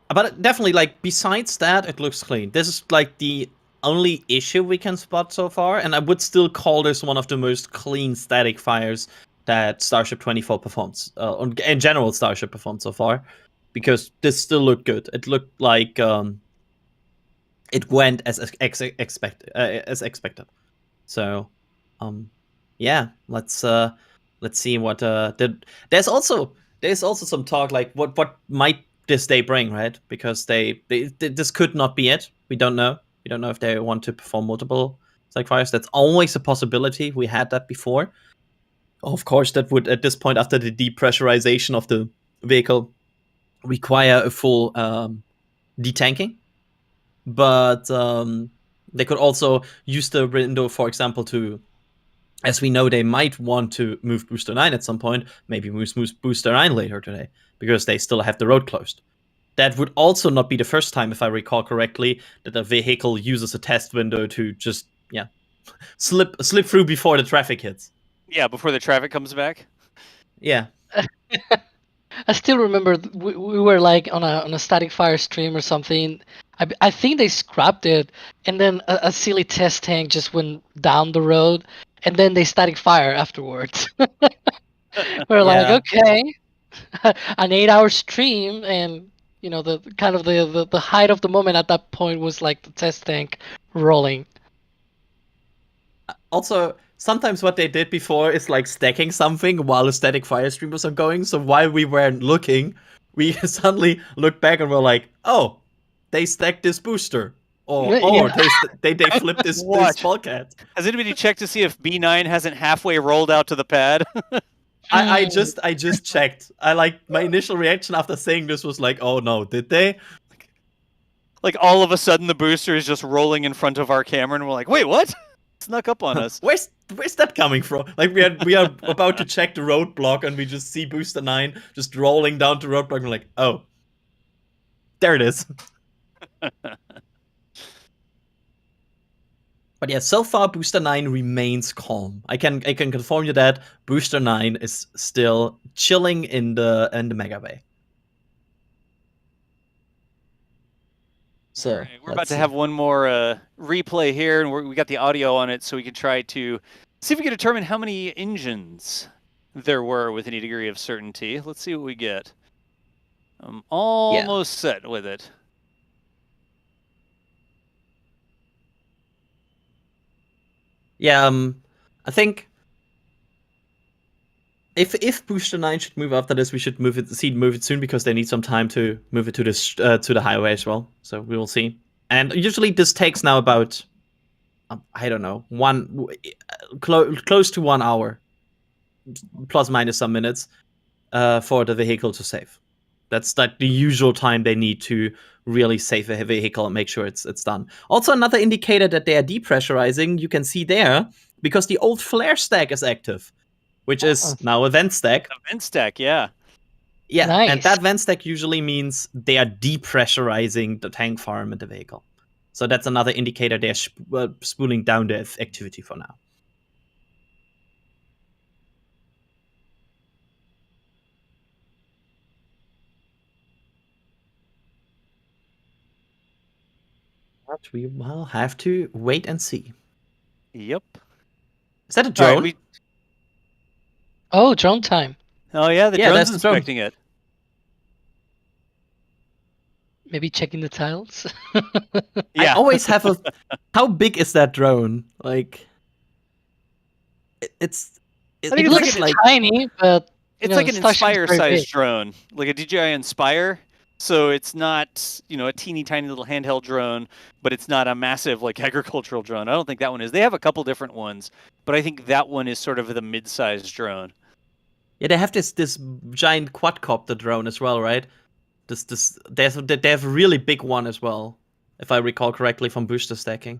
But definitely, like, besides that, it looks clean. This is like the only issue we can spot so far, and I would still call this one of the most clean static fires that Starship 24 performs, in general Starship performed so far, because this still looked good. It looked like it went as expected. So, yeah, let's see what there's also some talk like what might this day bring, right? Because this could not be it. We don't know if they want to perform multiple static fires. That's always a possibility. We had that before. Of course, that would, at this point, after the depressurization of the vehicle, require a full detanking. But they could also use the window, for example, to, as we know, they might want to move Booster 9 at some point, maybe move Booster 9 later today, because they still have the road closed. That would also not be the first time, if I recall correctly, that a vehicle uses a test window to just, slip through before the traffic hits. Yeah, before the traffic comes back. Yeah. I still remember we were like on a static fire stream or something. I think they scrapped it, and then a silly test tank just went down the road, and then they static fire afterwards. We're like, okay, an 8-hour stream, and the kind of the height of the moment at that point was like the test tank rolling. Also, sometimes what they did before is like stacking something while the static fire stream was ongoing. So while we weren't looking, we suddenly looked back and were like, "Oh, they stacked this booster, or they flipped this bulkhead." Has anybody checked to see if B9 hasn't halfway rolled out to the pad? I just checked. My initial reaction after saying this was like, "Oh no, did they?" Like all of a sudden the booster is just rolling in front of our camera, and we're like, "Wait, what?" Snuck up on us. Where's that coming from? Like we are about to check the roadblock, and we just see Booster 9 just rolling down the roadblock, and we're like, oh, there it is. But yeah, so far Booster 9 remains calm. I can confirm you that Booster 9 is still chilling in the Mega Bay. So right, we're about to have one more replay here, and we got the audio on it, so we can try to see if we can determine how many engines there were with any degree of certainty. Let's see what we get. I'm almost set with it. Yeah, I think if Booster 9 should move after this, we should move it soon, because they need some time to move it to this to the highway as well. So we will see. And usually this takes now about I don't know, close to 1 hour, plus minus some minutes, for the vehicle to save. That's like the usual time they need to really save a vehicle and make sure it's done. Also, another indicator that they are depressurizing, you can see there, because the old flare stack is active, which is now a vent stack. A vent stack, yeah. Yeah, nice. And that vent stack usually means they are depressurizing the tank farm and the vehicle. So that's another indicator they're spooling down the activity for now. But we will have to wait and see. Yep. Is that a drone? Right, Oh, drone time. Oh yeah, the drone's inspecting it. Maybe checking the tiles. Yeah. I always have a. How big is that drone? Like, it's. I think It it's looks like tiny, but it's like an Starship's very Inspire-sized big. drone, like a DJI Inspire. So it's not, a teeny tiny little handheld drone, but it's not a massive like agricultural drone. I don't think that one is. They have a couple different ones, but I think that one is sort of the mid-sized drone. Yeah, they have this giant quadcopter drone as well, right? They have a really big one as well, if I recall correctly from booster stacking.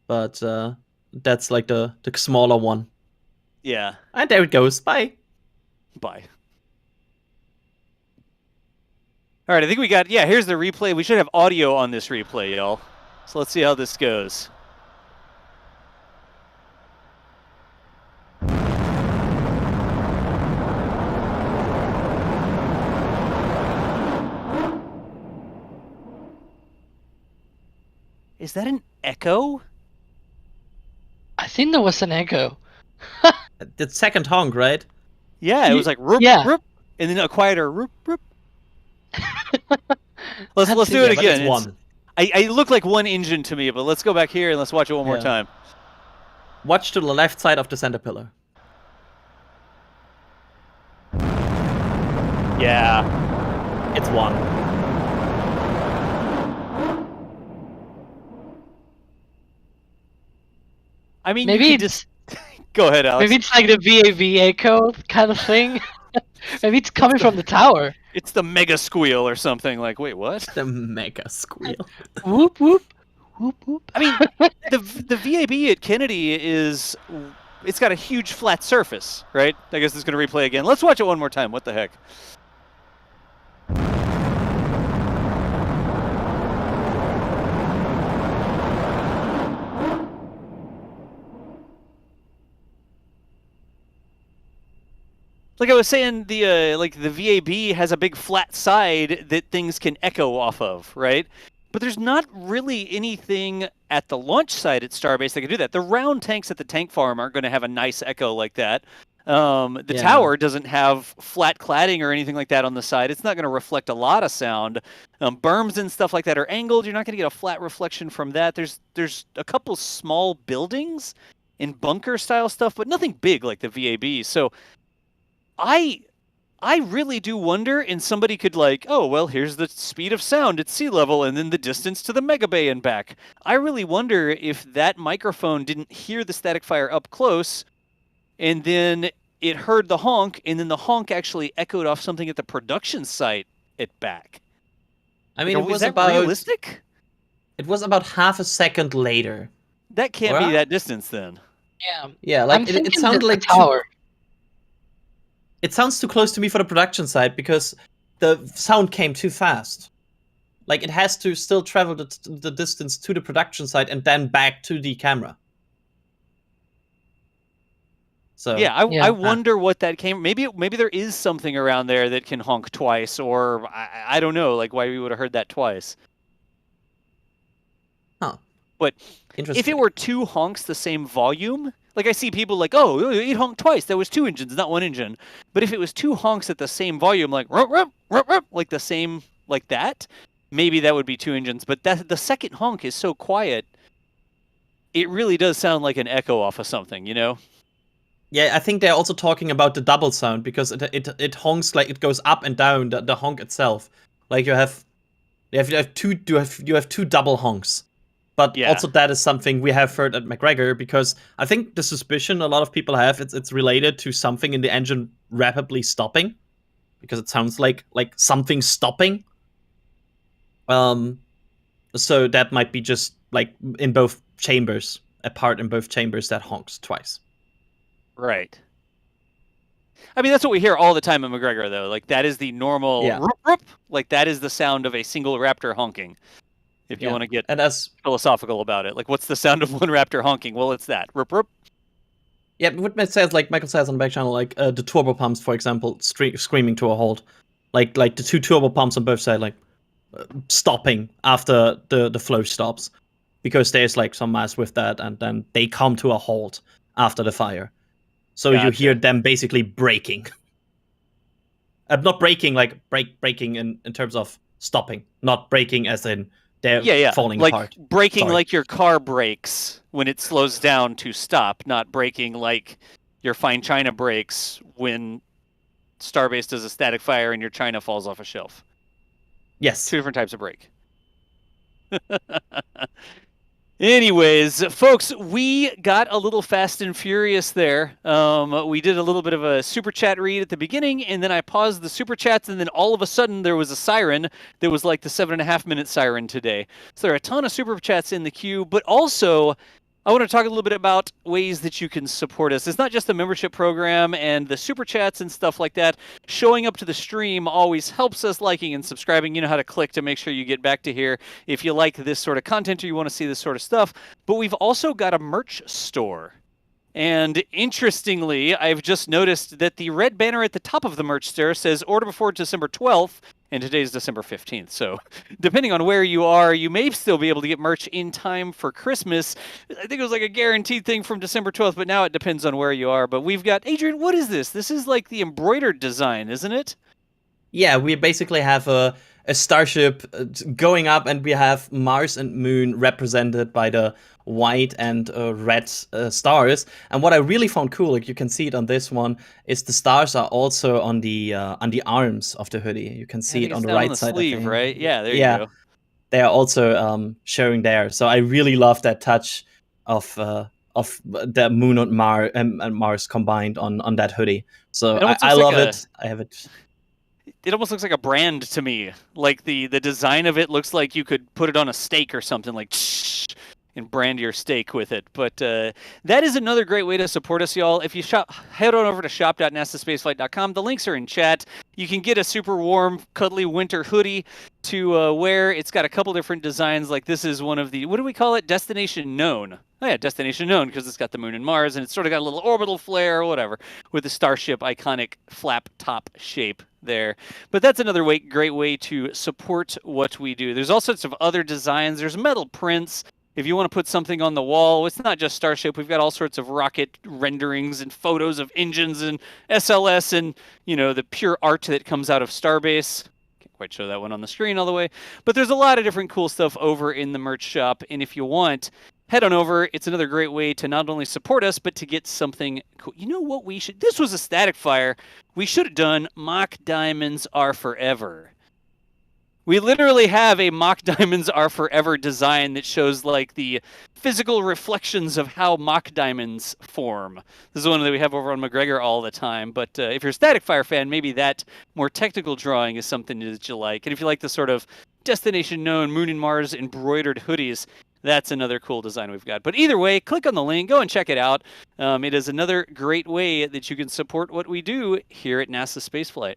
But that's like the smaller one. Yeah. And there it goes. Bye. Bye. All right, I think we got, here's the replay. We should have audio on this replay, y'all. So let's see how this goes. Is that an echo? I think there was an echo. The second honk, right? Yeah, it was like roop, Yeah. roop, and then a quieter roop, roop. Let's do it But again. it's one. I look like one engine to me, but let's go back here and let's watch it one more time. Watch to the left side of the center pillar. Yeah. It's one. I mean, Maybe you could it's- just go ahead, Alex. Maybe it's like the VAV echo kind of thing. Maybe it's coming from the tower. It's the mega squeal or something. Like, wait, what? The mega squeal. Whoop whoop. Whoop whoop. I mean, the VAB at Kennedy it's got a huge flat surface, right? I guess it's going to replay again. Let's watch it one more time. What the heck? Like I was saying, the VAB has a big flat side that things can echo off of, right? But there's not really anything at the launch site at Starbase that can do that. The round tanks at the tank farm aren't going to have a nice echo like that. The tower doesn't have flat cladding or anything like that on the side. It's not going to reflect a lot of sound. Berms and stuff like that are angled. You're not going to get a flat reflection from that. There's a couple small buildings and bunker style stuff, but nothing big like the VAB. So I really do wonder, and somebody could oh, well, here's the speed of sound at sea level and then the distance to the mega bay and back. I really wonder if that microphone didn't hear the static fire up close and then it heard the honk, and then the honk actually echoed off something at the production site at back. I mean, was that realistic? It was about half a second later. That can't be that distance then. Yeah. Yeah, I'm like it thinking sounded the like tower. It sounds too close to me for the production side because the sound came too fast. Like it has to still travel the distance to the production site and then back to the camera. So Yeah, I wonder what that came. Maybe there is something around there that can honk twice, or I don't know, like why we would have heard that twice. Huh. But Interesting. if it were two honks the same volume, like I see people like, oh, it honked twice. There was two engines, not one engine. But if it was two honks at the same volume, like rup, rup, rup, rup, like the same, like that, maybe that would be two engines. But the second honk is so quiet, it really does sound like an echo off of something, you know? Yeah, I think they're also talking about the double sound because it honks like it goes up and down the honk itself. Like you have two double honks. But also that is something we have heard at McGregor because I think the suspicion a lot of people have it's related to something in the engine rapidly stopping because it sounds like something stopping. So that might be just like in both chambers, a part in both chambers that honks twice. Right. I mean, that's what we hear all the time at McGregor, though. Like, that is the normal rup, rup. Like, that is the sound of a single Raptor honking. If you want to get philosophical about it. Like, what's the sound of one Raptor honking? Well, it's that. Rup, rup. Yeah, what says, like Michael says on the back channel, like the turbo pumps, for example, screaming to a halt. Like the two turbo pumps on both sides, like stopping after the flow stops. Because there's like some mass with that, and then they come to a halt after the fire. So you hear them basically braking. Not braking like braking in terms of stopping, not braking as in they're Yeah. falling Like apart. braking Sorry. like your car brakes when it slows down to stop, not braking like your fine china brakes when Starbase does a static fire and your china falls off a shelf. Yes. Two different types of brake. Anyways, folks, we got a little fast and furious there. We did a little bit of a super chat read at the beginning, and then I paused the super chats, and then all of a sudden there was a siren that was like the 7.5 minute siren today. So there are a ton of super chats in the queue, but also I want to talk a little bit about ways that you can support us. It's not just the membership program and the super chats and stuff like that. Showing up to the stream always helps us. Liking and subscribing, you know how to click to make sure you get back to here if you like this sort of content or you want to see this sort of stuff. But we've also got a merch store. And interestingly, I've just noticed that the red banner at the top of the merch store says order before December 12th, and today's December 15th. So depending on where you are, you may still be able to get merch in time for Christmas. I think it was like a guaranteed thing from December 12th, but now it depends on where you are. But we've got, Adrian, what is this? This is like the embroidered design, isn't it? Yeah, we basically have a starship going up, and we have Mars and Moon represented by the white and red stars. And what I really found cool, like you can see it on this one, is the stars are also on the arms of the hoodie. You can see it on the right side. Sleeve, right? Yeah, there you go. They are also showing there. So I really love that touch of the Moon and Mars combined on that hoodie. So I love it. I have it. It almost looks like a brand to me. Like the design of it looks like you could put it on a steak or something, like and brand your steak with it. But that is another great way to support us, y'all. If you head on over to shop.nasaspaceflight.com. The links are in chat. You can get a super warm, cuddly winter hoodie to wear. It's got a couple different designs. Like this is one of the, what do we call it? Destination Known. Oh yeah, Destination Known, because it's got the Moon and Mars, and it's sort of got a little orbital flare or whatever with the Starship iconic flap top shape there. But that's another great way to support what we do. There's all sorts of other designs. There's metal prints. If you want to put something on the wall, it's not just Starship. We've got all sorts of rocket renderings and photos of engines and SLS and, you know, the pure art that comes out of Starbase. Can't quite show that one on the screen all the way. But there's a lot of different cool stuff over in the merch shop. And if you want, head on over. It's another great way to not only support us, but to get something cool. You know what we should... This was a static fire. We should have done Mock Diamonds Are Forever. We literally have a Mock Diamonds Are Forever design that shows like the physical reflections of how mock diamonds form. This is one that we have over on McGregor all the time. But if you're a static fire fan, maybe that more technical drawing is something that you like. And if you like the sort of Destination Known Moon and Mars embroidered hoodies, that's another cool design we've got. But either way, click on the link, go and check it out. It is another great way that you can support what we do here at NASA Spaceflight.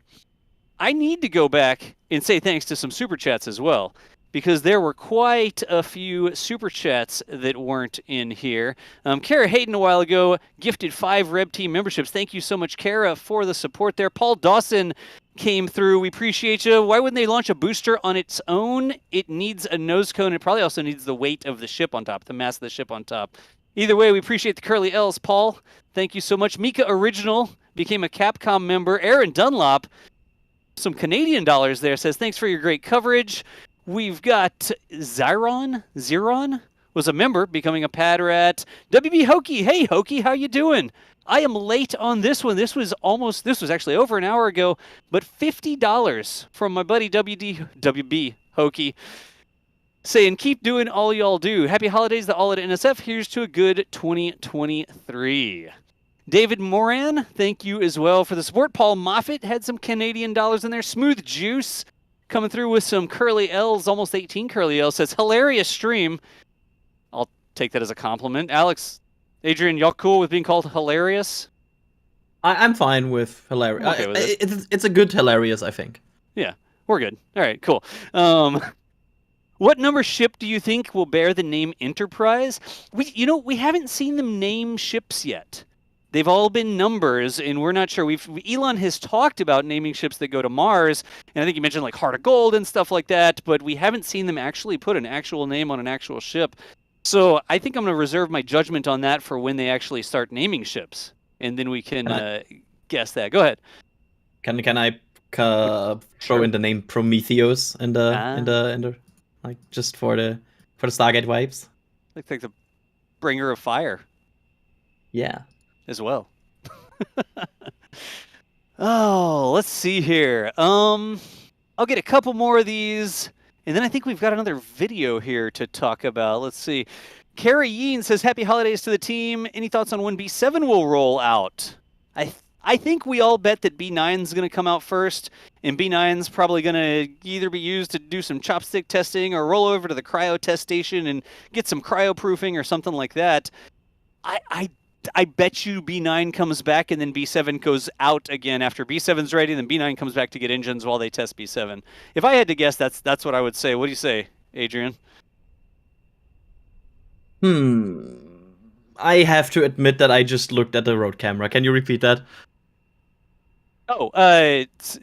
I need to go back and say thanks to some super chats as well, because there were quite a few super chats that weren't in here. Kara Hayden a while ago gifted 5 Reb Team memberships. Thank you so much, Kara, for the support there. Paul Dawson came through. We appreciate you. Why wouldn't they launch a booster on its own? It needs a nose cone. It probably also needs the weight of the ship on top, the mass of the ship on top. Either way, we appreciate the curly L's, Paul. Thank you so much. Mika Original became a Capcom member. Aaron Dunlop, some Canadian dollars there, says, thanks for your great coverage. We've got Zyron was a member, becoming a pad rat. WB Hokey, hey Hokey, how you doing? I am late on this one. This was actually over an hour ago, but $50 from my buddy WB Hokey, saying, keep doing all y'all do. Happy holidays to all at NSF. Here's to a good 2023. David Moran, thank you as well for the support. Paul Moffitt had some Canadian dollars in there. Smooth Juice coming through with some curly L's, almost 18 curly L's, says, hilarious stream. I'll take that as a compliment. Alex, Adrian, y'all cool with being called hilarious? I'm fine with hilarious. Okay with it. It's a good hilarious, I think. Yeah, we're good. All right, cool. What number ship do you think will bear the name Enterprise? We haven't seen them name ships yet. They've all been numbers, and we're not sure. Elon has talked about naming ships that go to Mars, and I think he mentioned like Heart of Gold and stuff like that, but we haven't seen them actually put an actual name on an actual ship. So I think I'm going to reserve my judgment on that for when they actually start naming ships, and then we can guess that. Go ahead. Can I throw in the name Prometheus in the like just for the Stargate vibes. Like the bringer of fire. Yeah. As well. Oh, let's see here. I'll get a couple more of these, and then I think we've got another video here to talk about. Let's see. Carrie Yeen says, "Happy holidays to the team. Any thoughts on when B7 will roll out?" I think we all bet that B9 is going to come out first, and B9 is probably going to either be used to do some chopstick testing or roll over to the cryo test station and get some cryoproofing or something like that. I bet you B9 comes back and then B7 goes out again after B7's ready, and then B9 comes back to get engines while they test B7. If I had to guess, that's what I would say. What do you say, Adrian? I have to admit that I just looked at the road camera. Can you repeat that? Oh,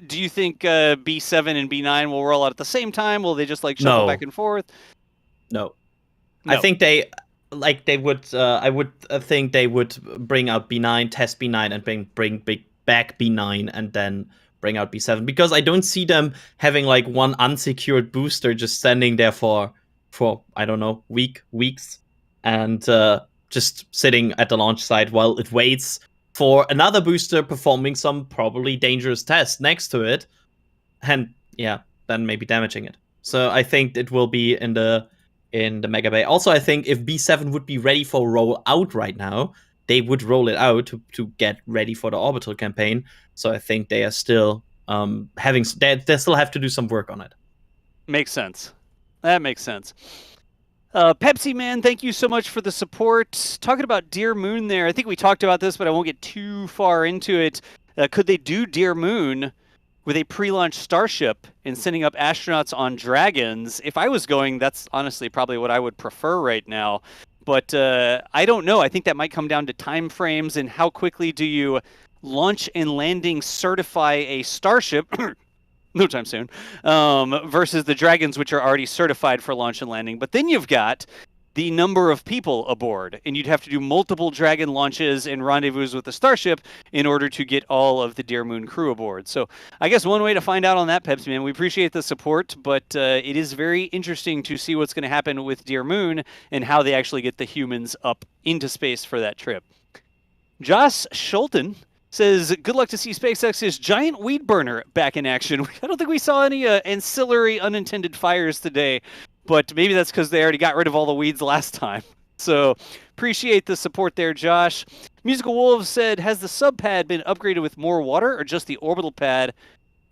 do you think B7 and B9 will roll out at the same time? Will they just like shuffle back and forth? No. I think they would. I would think they would bring out B9, test B9, and bring back B9, and then bring out B7, because I don't see them having like one unsecured booster just standing there for I don't know weeks and just sitting at the launch site while it waits for another booster performing some probably dangerous test next to it, and then maybe damaging it. So I think it will be in the Mega Bay. Also, I think if B7 would be ready for roll out right now, they would roll it out to get ready for the orbital campaign. So I think they are still they still have to do some work on it. Makes sense. That makes sense. Pepsi Man, thank you so much for the support. Talking about Dear Moon there, I think we talked about this, but I won't get too far into it. Could they do Dear Moon with a pre-launch Starship and sending up astronauts on Dragons? If I was going, that's honestly probably what I would prefer right now. But I don't know. I think that might come down to time frames and how quickly do you launch and landing certify a Starship no time soon, versus the Dragons, which are already certified for launch and landing. But then you've got the number of people aboard, and you'd have to do multiple Dragon launches and rendezvous with the Starship in order to get all of the Dear Moon crew aboard. So I guess one way to find out on that, Pepsi Man, we appreciate the support, but it is very interesting to see what's going to happen with Dear Moon and how they actually get the humans up into space for that trip. Josh Schulten says, "Good luck to see SpaceX's giant weed burner back in action." I don't think we saw any ancillary unintended fires today, but maybe that's because they already got rid of all the weeds last time. So appreciate the support there, Josh. Musical Wolves said, "Has the sub pad been upgraded with more water or just the orbital pad?"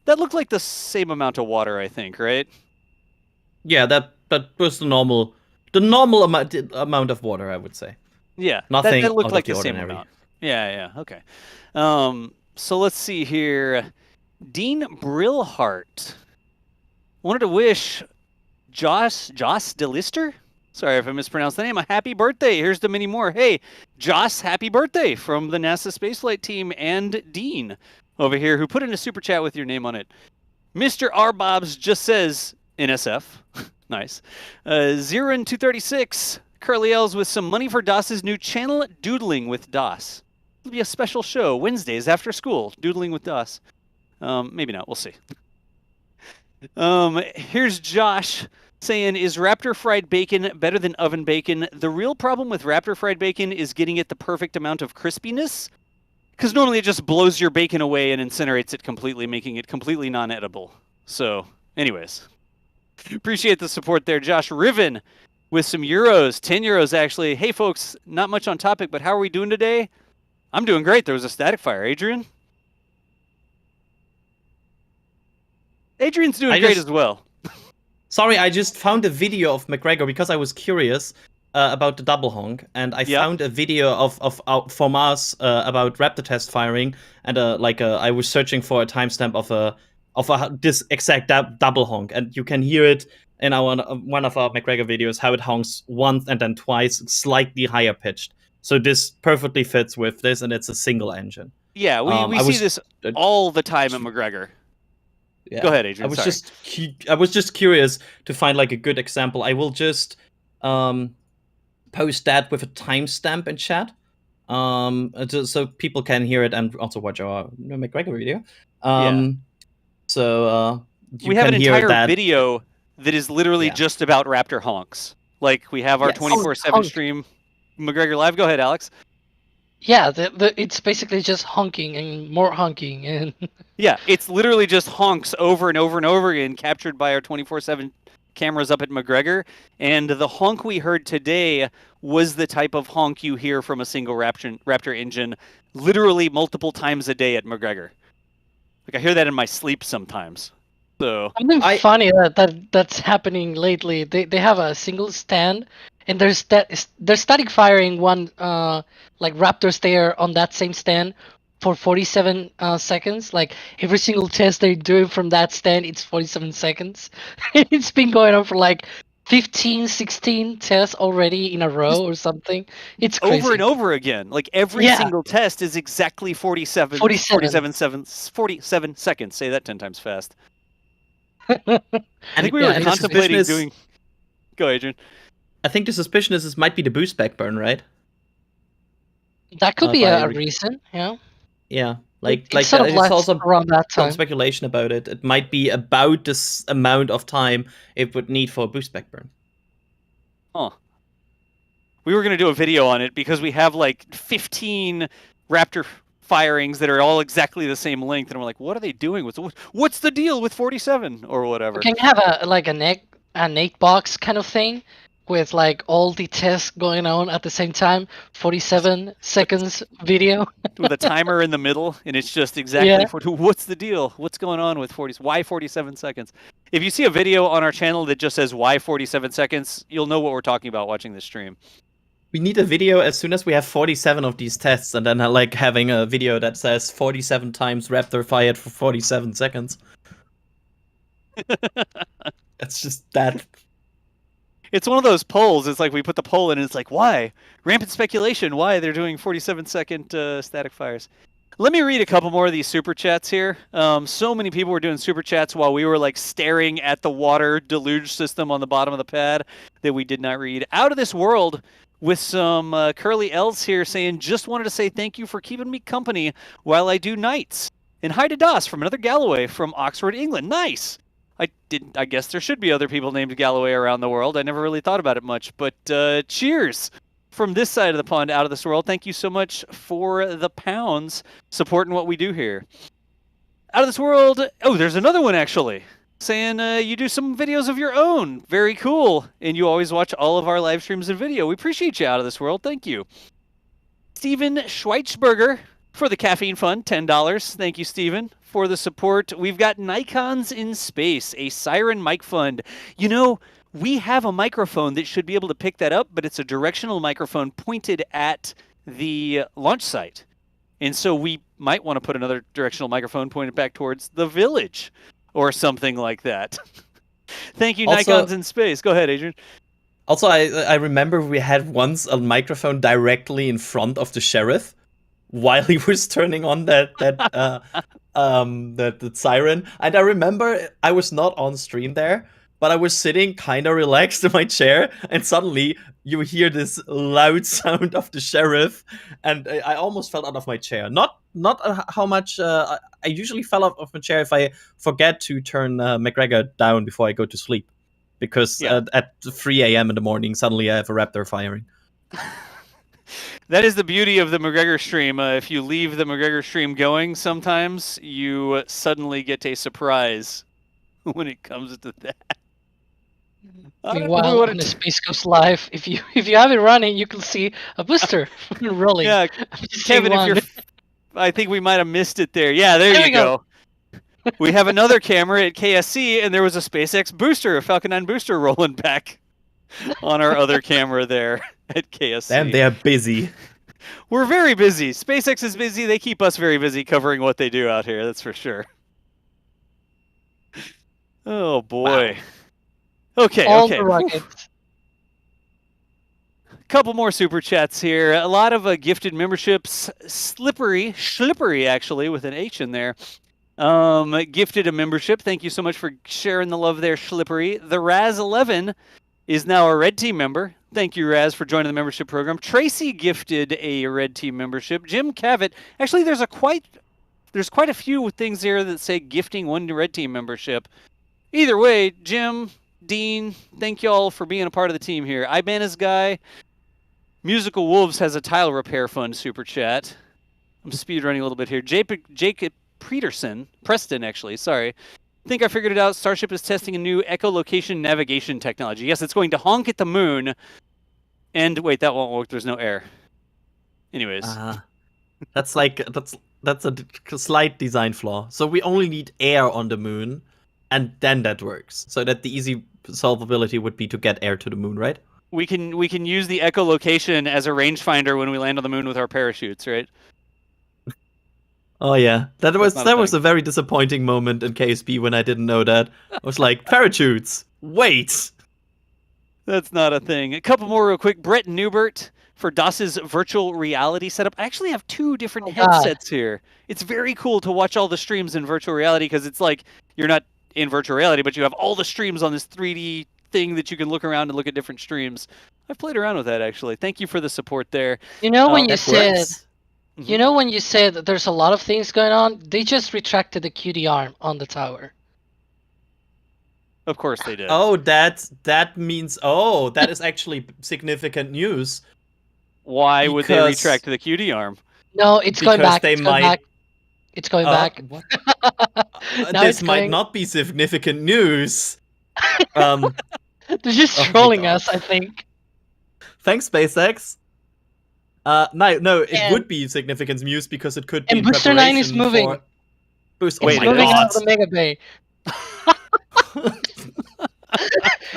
That looked like the same amount of water, I think, right? Yeah, that was the normal amount of water, I would say. Yeah, nothing that looked like the ordinary. same amount. Yeah, okay. So let's see here. Dean Brillhart wanted to wish Joss DeLister, sorry if I mispronounced the name, a happy birthday. Here's to many more. Hey, Joss, happy birthday from the NASA Spaceflight team and Dean over here, who put in a super chat with your name on it. Mr. R. Bobs just says NSF. Nice. Zirin236 Curly L's with some money for DOS's new channel, Doodling with DOS. It'll be a special show Wednesdays after school, Doodling with DOS. Maybe not. We'll see. Here's Josh saying, "Is Raptor fried bacon better than oven bacon? The real problem with Raptor fried bacon is getting it the perfect amount of crispiness, because normally it just blows your bacon away and incinerates it completely, making it completely non-edible." So, anyways, appreciate the support there, Josh. Riven with some euros, 10 euros actually. Hey folks, not much on topic, but how are we doing today? I'm doing great. There was a static fire. Adrian? Adrian's doing great as well. Sorry, I just found a video of McGregor because I was curious about the double honk, and I found a video of from us about Raptor test firing, and I was searching for a timestamp of this exact double honk, and you can hear it in one of our McGregor videos how it honks once and then twice, slightly higher pitched. So this perfectly fits with this, and it's a single engine. Yeah, we see this all the time at McGregor. Yeah. Go ahead, Adrian. I was just curious to find like a good example. I will just post that with a timestamp in chat, so people can hear it and also watch our McGregor video. So you we have can an hear entire that. video that is literally Yeah. just about Raptor honks. Like we have our Yes. 24/7 Honk. stream, McGregor Live. Go ahead, Alex. Yeah, it's basically just honking and more honking and Yeah, it's literally just honks over and over and over again, captured by our 24/7 cameras up at McGregor. And the honk we heard today was the type of honk you hear from a single Raptor engine, literally multiple times a day at McGregor. Like I hear that in my sleep sometimes. So something funny that's happening lately. They have a single stand, and they're static firing one like Raptors there on that same stand for 47 seconds. Like every single test they're doing from that stand, it's 47 seconds. It's been going on for like 15, 16 tests already in a row or something. It's crazy. over and over again. Like every single test is exactly 47 seconds. Say that 10 times fast. I think we were contemplating doing. Go, Adrian. I think the suspicion is this might be the boost backburn, right? That could be a reason, yeah. Yeah, it's sort of it's also around that time. some speculation about it. It might be about this amount of time it would need for a boost backburn. Huh. We were going to do a video on it because we have like 15 Raptor firings that are all exactly the same length, and we're like, what are they doing? What's the deal with 47 or whatever? Can you have a Nate box kind of thing with like all the tests going on at the same time? 47 seconds video with a timer in the middle, and it's just exactly what's the deal? What's going on with 40? Why 47 seconds? If you see a video on our channel that just says why 47 seconds, you'll know what we're talking about watching this stream. We need a video as soon as we have 47 of these tests, and then like having a video that says 47 times Raptor fired for 47 seconds. It's just that. It's one of those polls. It's like we put the poll in, and it's like, why? Rampant speculation. Why they're doing 47-second static fires. Let me read a couple more of these super chats here. So many people were doing super chats while we were like staring at the water deluge system on the bottom of the pad that we did not read. Out of this world. With some curly L's here saying, just wanted to say thank you for keeping me company while I do nights. And hi to Das from another Galloway from Oxford, England. Nice. I guess there should be other people named Galloway around the world. I never really thought about it much. But cheers from this side of the pond, out of this world. Thank you so much for the pounds supporting what we do here. Out of this world. Oh, there's another one actually. Saying you do some videos of your own. Very cool. And you always watch all of our live streams and video. We appreciate you, out of this world. Thank you. Steven Schweitzberger for the caffeine fund, $10. Thank you, Steven, for the support. We've got Nikons in Space, a Siren mic fund. You know, we have a microphone that should be able to pick that up, but it's a directional microphone pointed at the launch site. And so we might want to put another directional microphone pointed back towards the village. Or something like that. Thank you, Also, Nikons in Space. Go ahead, Adrian. Also, I remember we had once a microphone directly in front of the sheriff while he was turning on that siren. And I remember I was not on stream there, but I was sitting kind of relaxed in my chair, and suddenly you hear this loud sound of the sheriff, and I almost fell out of my chair. Not how much I usually fell out of my chair if I forget to turn McGregor down before I go to sleep, because at 3 a.m. in the morning suddenly I have a Raptor firing. That is the beauty of the McGregor stream. If you leave the McGregor stream going, sometimes you suddenly get a surprise when it comes to that. Meanwhile, on the Space Coast Live, if you have it running, you can see a booster rolling. Yeah, Kevin, I think we might have missed it there. Yeah, there you go. We have another camera at KSC, and there was a SpaceX booster, a Falcon 9 booster rolling back on our other camera there at KSC. Damn, they are busy. We're very busy. SpaceX is busy. They keep us very busy covering what they do out here, that's for sure. Oh, boy. Wow. Okay. The rockets. Couple more super chats here. A lot of gifted memberships. Slippery actually, with an H in there. Gifted a membership. Thank you so much for sharing the love there, Slippery. The Raz11 is now a Red Team member. Thank you, Raz, for joining the membership program. Tracy gifted a Red Team membership. Jim Cavett. Actually, there's there's quite a few things there that say gifting 1 red team membership. Either way, Jim, Dean, thank you all for being a part of the team here. Ibana's guy, Musical Wolves has a tile repair fund super chat. I'm speed running a little bit here. Jacob Preston, actually, sorry. I think I figured it out. Starship is testing a new echolocation navigation technology. Yes, it's going to honk at the moon. And wait, that won't work. There's no air. Anyways. That's a slight design flaw. So we only need air on the moon, and then that works. So that the easy solvability would be to get air to the moon, right? We can use the echolocation as a rangefinder when we land on the moon with our parachutes, right? Oh yeah, that was a very disappointing moment in KSP when I didn't know that. I was like, parachutes. Wait. That's not a thing. A couple more real quick. Brett Newbert for DOS's virtual reality setup. I actually have 2 different headsets here. It's very cool to watch all the streams in virtual reality because it's like you're not in virtual reality, but you have all the streams on this 3D thing that you can look around and look at different streams. I've played around with that actually. Thank you for the support there. You know when you said that there's a lot of things going on, they just retracted the QD arm on the tower. Of course they did. Oh, that means that is actually significant news. Why would they retract the QD arm? No, it's going back. It's going back. This might not be significant news. They're just trolling us, I think. Thanks, SpaceX. It would be significant news because it could be. And Booster 9 is moving. It's moving out of the Mega Bay.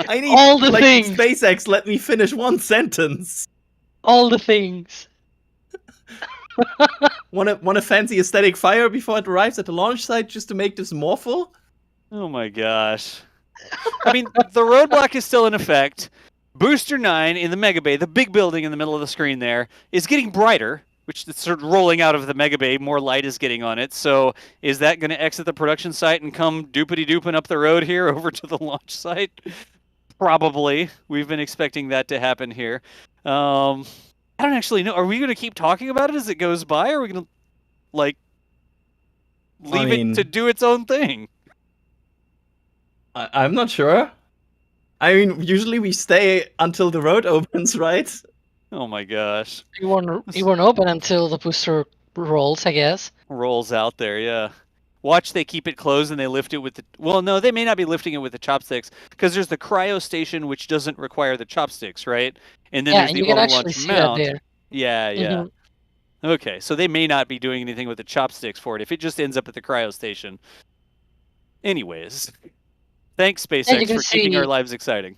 I need all the things. SpaceX, let me finish one sentence. All the things. Want a fancy aesthetic fire before it arrives at the launch site just to make this more full? Oh my gosh. I mean, the roadblock is still in effect. Booster 9 in the Mega Bay, the big building in the middle of the screen there, is getting brighter, which is sort of rolling out of the Mega Bay. More light is getting on it. So is that going to exit the production site and come doopity-dooping up the road here over to the launch site? Probably. We've been expecting that to happen here. I don't actually know. Are we going to keep talking about it as it goes by, or are we going to, leave it to do its own thing? I'm not sure. I mean, usually we stay until the road opens, right? Oh my gosh. You won't open until the booster rolls, I guess. Rolls out there, yeah. Watch they keep it closed and they lift it with the... Well, no, they may not be lifting it with the chopsticks, because there's the cryo station, which doesn't require the chopsticks, right? And then there's the overlaunch mount. There. Yeah. Mm-hmm. Okay, so they may not be doing anything with the chopsticks for it if it just ends up at the cryo station. Anyways, thanks SpaceX for keeping our lives exciting.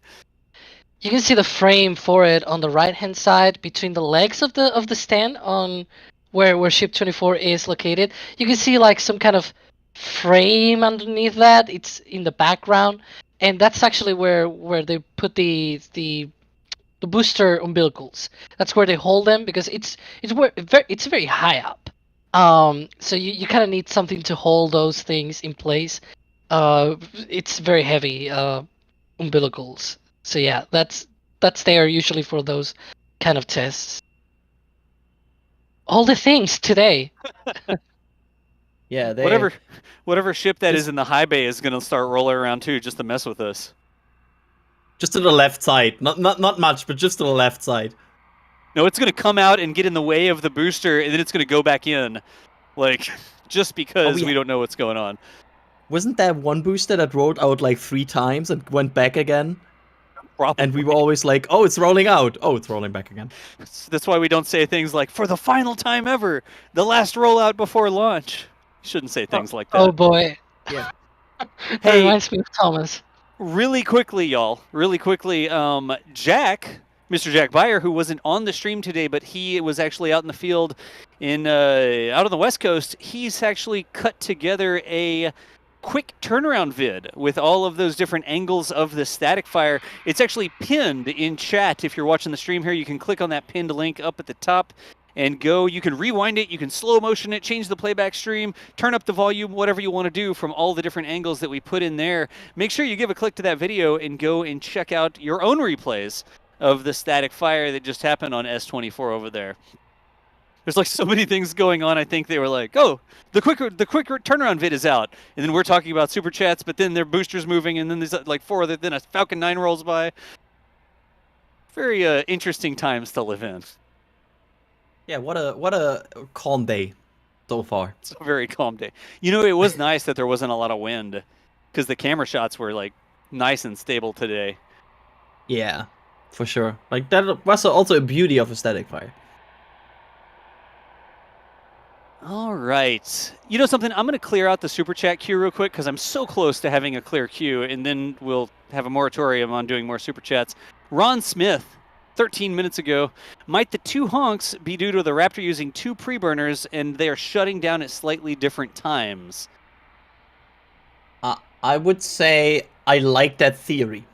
You can see the frame for it on the right-hand side between the legs of the stand on where ship 24 is located. You can see some kind of frame underneath that. It's in the background, and that's actually where they put the booster umbilicals. That's where they hold them because it's very high up. So you kind of need something to hold those things in place. It's very heavy umbilicals. So yeah, that's there usually for those kind of tests. All the things today. Yeah, whatever ship that is in the high bay is going to start rolling around too, just to mess with us. Just to the left side, not much, but just to the left side. No, it's going to come out and get in the way of the booster, and then it's going to go back in, just because we don't know what's going on. Wasn't there one booster that rolled out 3 times and went back again? Probably. And we were always like, oh, it's rolling out. Oh, it's rolling back again. That's why we don't say things like, for the final time ever, the last rollout before launch. Shouldn't say things like that. Oh, boy. Yeah. That reminds me of Thomas. Really quickly, y'all. Really quickly, Mr. Jack Beyer, who wasn't on the stream today, but he was actually out in the field out on the West Coast, he's actually cut together a quick turnaround vid with all of those different angles of the static fire. It's actually pinned in chat. If you're watching the stream here, you can click on that pinned link up at the top and go. You can rewind it, you can slow motion it, change the playback stream, turn up the volume, whatever you want to do from all the different angles that we put in there. Make sure you give a click to that video and go and check out your own replays of the static fire that just happened on S24 over there. There's like so many things going on. I think they were like, oh, the quicker turnaround vid is out, and then we're talking about super chats, but then their boosters moving, and then there's like 4 of them, then a Falcon 9 rolls by. Very interesting times to live in. Yeah, what a calm day so far. It's a very calm day. You know, it was nice that there wasn't a lot of wind, because the camera shots were like nice and stable today. Yeah, for sure. Like that was also a beauty of a static fire. All right. You know something? I'm going to clear out the super chat queue real quick because I'm so close to having a clear queue, and then we'll have a moratorium on doing more super chats. Ron Smith, 13 minutes ago. Might the 2 honks be due to the Raptor using 2 pre-burners and they are shutting down at slightly different times? I would say I like that theory.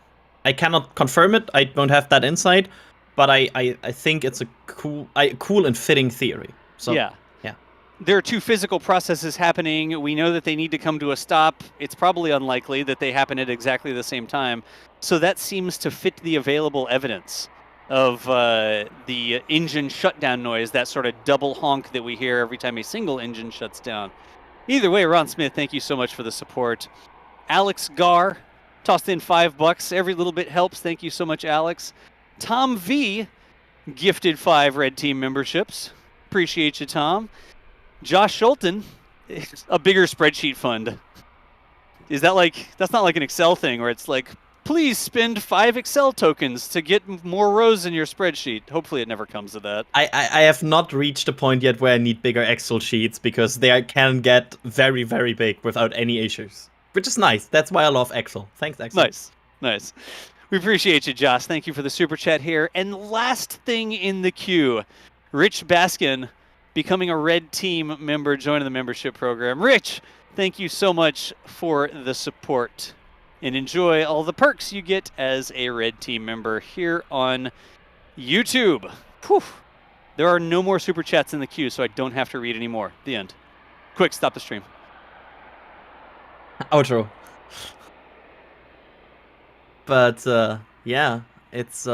I cannot confirm it. I don't have that insight, but I think it's a cool and fitting theory. So yeah. There are 2 physical processes happening. We know that they need to come to a stop. It's probably unlikely that they happen at exactly the same time. So that seems to fit the available evidence of the engine shutdown noise, that sort of double honk that we hear every time a single engine shuts down. Either way, Ron Smith, thank you so much for the support. Alex Gar tossed in $5. Every little bit helps. Thank you so much, Alex. Tom V gifted 5 Red Team memberships. Appreciate you, Tom. Josh Schulten, a bigger spreadsheet fund. Is that like, that's not like an Excel thing where it's like, please spend 5 Excel tokens to get more rows in your spreadsheet. Hopefully it never comes to that. I have not reached a point yet where I need bigger Excel sheets because they can get very, very big without any issues. Which is nice. That's why I love Excel. Thanks, Excel. Nice. We appreciate you, Josh. Thank you for the super chat here. And last thing in the queue, Rich Baskin, becoming a Red Team member, joining the membership program. Rich, thank you so much for the support. And enjoy all the perks you get as a Red Team member here on YouTube. Whew. There are no more super chats in the queue, so I don't have to read any more. The end. Quick, stop the stream. Outro. But, yeah, it's,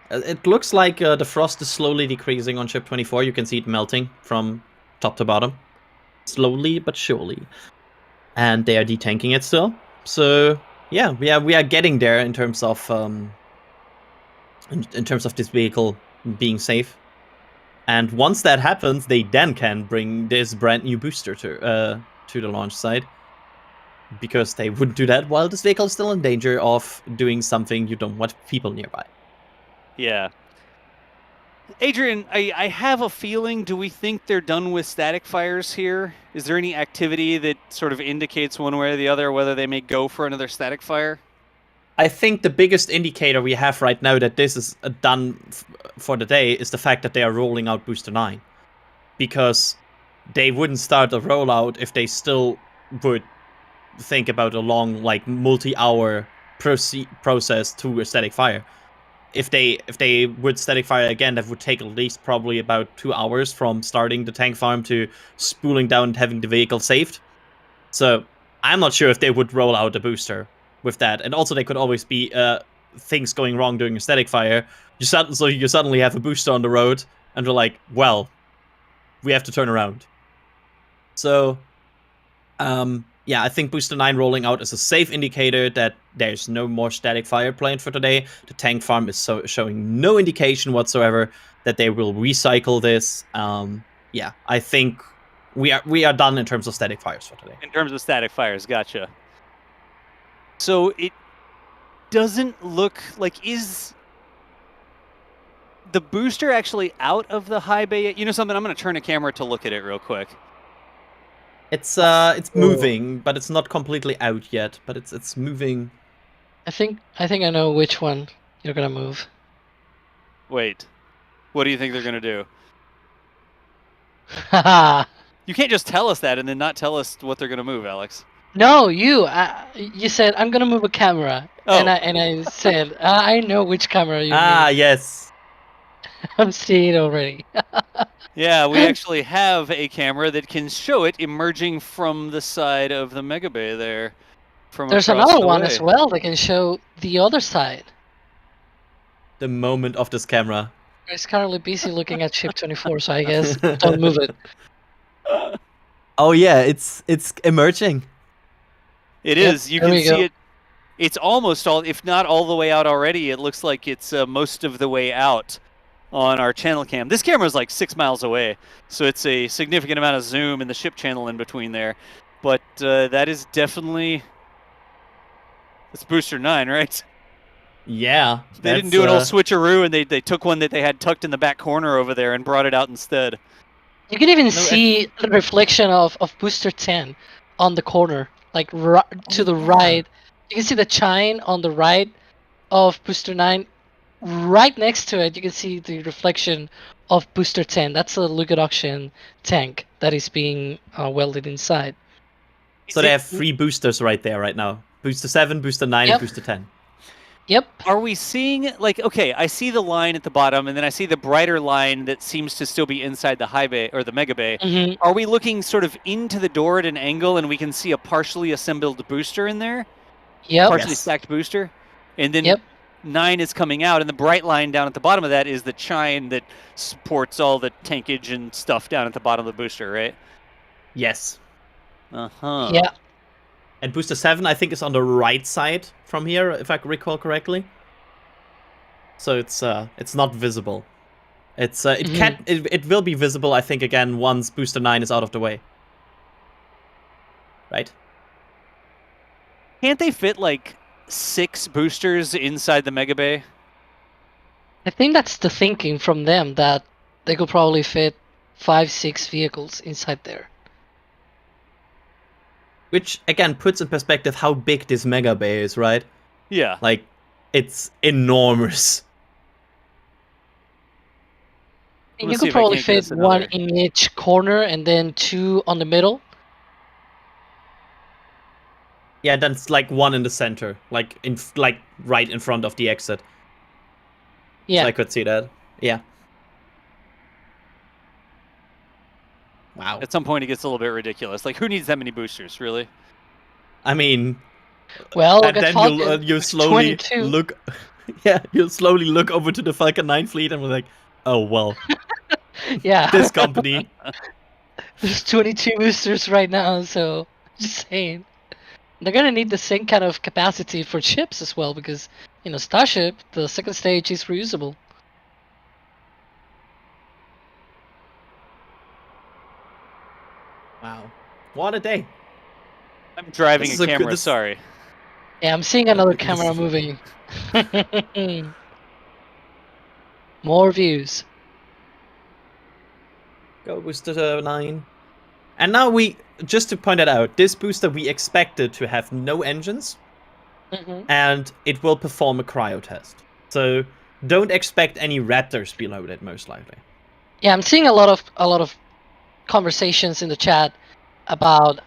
it looks like the frost is slowly decreasing on ship 24. You can see it melting from top to bottom. Slowly but surely. And they are detanking it still. So, yeah, we are getting there in terms of in terms of this vehicle being safe. And once that happens, they then can bring this brand new booster to the launch site. Because they wouldn't do that while this vehicle is still in danger of doing something you don't want people nearby. Yeah. Adrian, I have a feeling, do we think they're done with static fires here? Is there any activity that sort of indicates one way or the other whether they may go for another static fire? I think the biggest indicator we have right now that this is done for the day is the fact that they are rolling out Booster 9. Because they wouldn't start a rollout if they still would think about a long, like, multi-hour process to a static fire. If they would static fire again, that would take at least probably about 2 hours from starting the tank farm to spooling down and having the vehicle saved. So I'm not sure if they would roll out a booster with that. And also there could always be things going wrong during a static fire. So you suddenly have a booster on the road and they're like, well, we have to turn around. So yeah, I think Booster 9 rolling out is a safe indicator that there's no more static fire planned for today. The tank farm is showing no indication whatsoever that they will recycle this. Yeah, I think we are done in terms of static fires for today. In terms of static fires, gotcha. So it doesn't look like, is the booster actually out of the high bay yet? You know something, I'm going to turn a camera to look at it real quick. It's moving, but it's not completely out yet. But it's moving. I think I know which one you're gonna move. Wait, what do you think they're gonna do? Haha. You can't just tell us that and then not tell us what they're gonna move, Alex. No, you said I'm gonna move a camera, Oh. and I said I know which camera you. Mean. Yes. I'm seeing it already. Yeah, we actually have a camera that can show it emerging from the side of the mega bay there. There's another one as well that can show the other side. The moment of this camera. It's currently busy looking at ship 24, so I guess don't move it. Oh yeah, it's emerging. It Yep, is. You there can we see go. it. It's almost all, if not all the way out already. It looks like it's most of the way out on our channel cam. This camera is like 6 miles away, so it's a significant amount of zoom in the ship channel in between there. But that is definitely, it's Booster 9, right? Yeah. They didn't do an old switcheroo, and they took one that they had tucked in the back corner over there and brought it out instead. You can even see the reflection of Booster 10 on the corner, like to the right. You can see the chine on the right of Booster 9. Right next to it, you can see the reflection of Booster 10. That's a liquid tank that is being welded inside. So they have 3 boosters right there right now. Booster 7, Booster 9, Yep. and Booster 10. Yep. Are we seeing, like, okay, I see the line at the bottom, and then I see the brighter line that seems to still be inside the high bay, or the mega bay. Mhm. Are we looking sort of into the door at an angle, and we can see a partially assembled booster in there? Yep. Partially Yes. stacked booster? And then Yep. 9 is coming out, and the bright line down at the bottom of that is the chine that supports all the tankage and stuff down at the bottom of the booster, right? Yes. Uh-huh. Yeah. And Booster 7, I think, is on the right side from here, if I recall correctly. So it's not visible. It will be visible, I think, again once Booster 9 is out of the way. Right? Can't they fit, like, 6 boosters inside the mega bay? I think that's the thinking from them, that they could probably fit 5-6 vehicles inside there. Which, again, puts in perspective how big this mega bay is, right? Yeah. Like, it's enormous. And Let's you see could if I probably can't get us fit 1 another. in each corner and then 2 on the middle. Yeah, then it's like 1 in the center, like right in front of the exit. Yeah. So I could see that. Yeah. Wow. At some point, it gets a little bit ridiculous. Like, who needs that many boosters, really? I mean, Well, and get then you slowly 22. look. Yeah, you'll slowly look over to the Falcon 9 fleet and we're like, oh well, Yeah. this company. There's 22 boosters right now, so just saying. They're gonna need the same kind of capacity for ships as well, because, you know, Starship, the second stage is reusable. Wow, what a day! I'm driving This a is a good- camera, this- sorry. Yeah, I'm seeing another This camera is- moving. More views. Go booster 9. And now just to point it out, this booster we expected to have no engines, and it will perform a cryo test. So don't expect any Raptors below it, most likely. Yeah, I'm seeing a lot of conversations in the chat about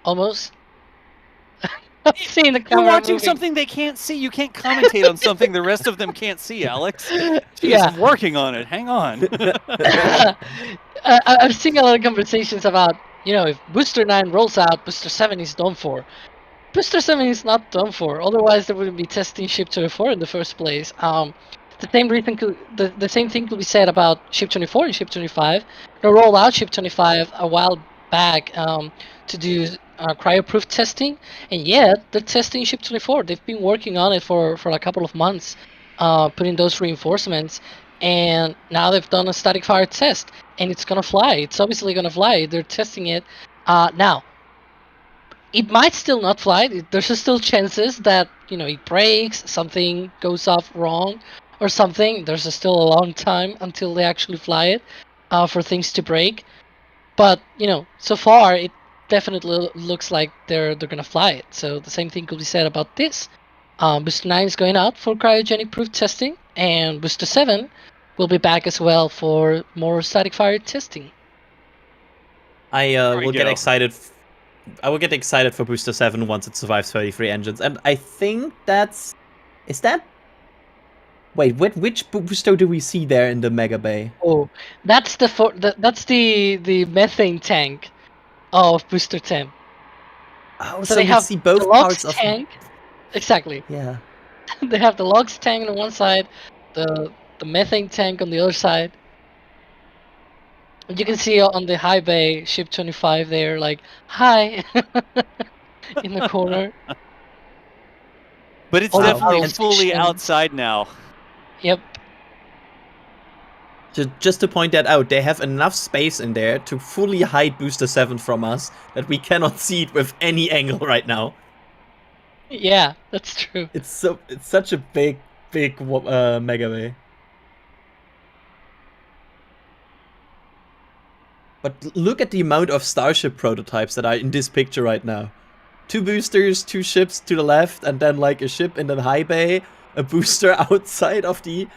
almost. I'm seeing the You're camera watching moving. something they can't see. You can't commentate on something the rest of them can't see, Alex. She's Yeah. working on it. Hang on. I'm seeing a lot of conversations about, you know, if Booster 9 rolls out, Booster 7 is done for. Booster 7 is not done for. Otherwise, they wouldn't be testing Ship 24 in the first place. The same reason the same thing could be said about Ship 24 and Ship 25. They rolled out Ship 25 a while back to do cryo-proof testing, and yet they're testing Ship 24. They've been working on it for a couple of months, putting those reinforcements, and now they've done a static fire test, and it's gonna fly. It's obviously gonna fly. They're testing it now. It might still not fly. There's still chances that, you know, it breaks, something goes off wrong, or something. There's still a long time until they actually fly it for things to break. But, you know, so far it definitely looks like they're gonna fly it. So the same thing could be said about this. Booster 9 is going out for cryogenic proof testing, and Booster 7 will be back as well for more static fire testing. I we will get go. excited. I will get excited for Booster 7 once it survives 33 engines, and I think is that. Wait, which booster do we see there in the Mega Bay? Oh, that's the methane tank of Booster 10. Oh, So they we have see both the logs parts of. tank. Exactly. Yeah. They have the logs tank on one side, the the methane tank on the other side. You can see on the high bay ship 25 there, like, hi, in the corner. But it's Oh, definitely our fully station. outside now. Yep. Just to point that out, they have enough space in there to fully hide Booster 7 from us that we cannot see it with any angle right now. Yeah, that's true. It's such a big mega bay. But look at the amount of Starship prototypes that are in this picture right now. 2 boosters, 2 ships to the left, and then like a ship in the high bay, a booster outside of the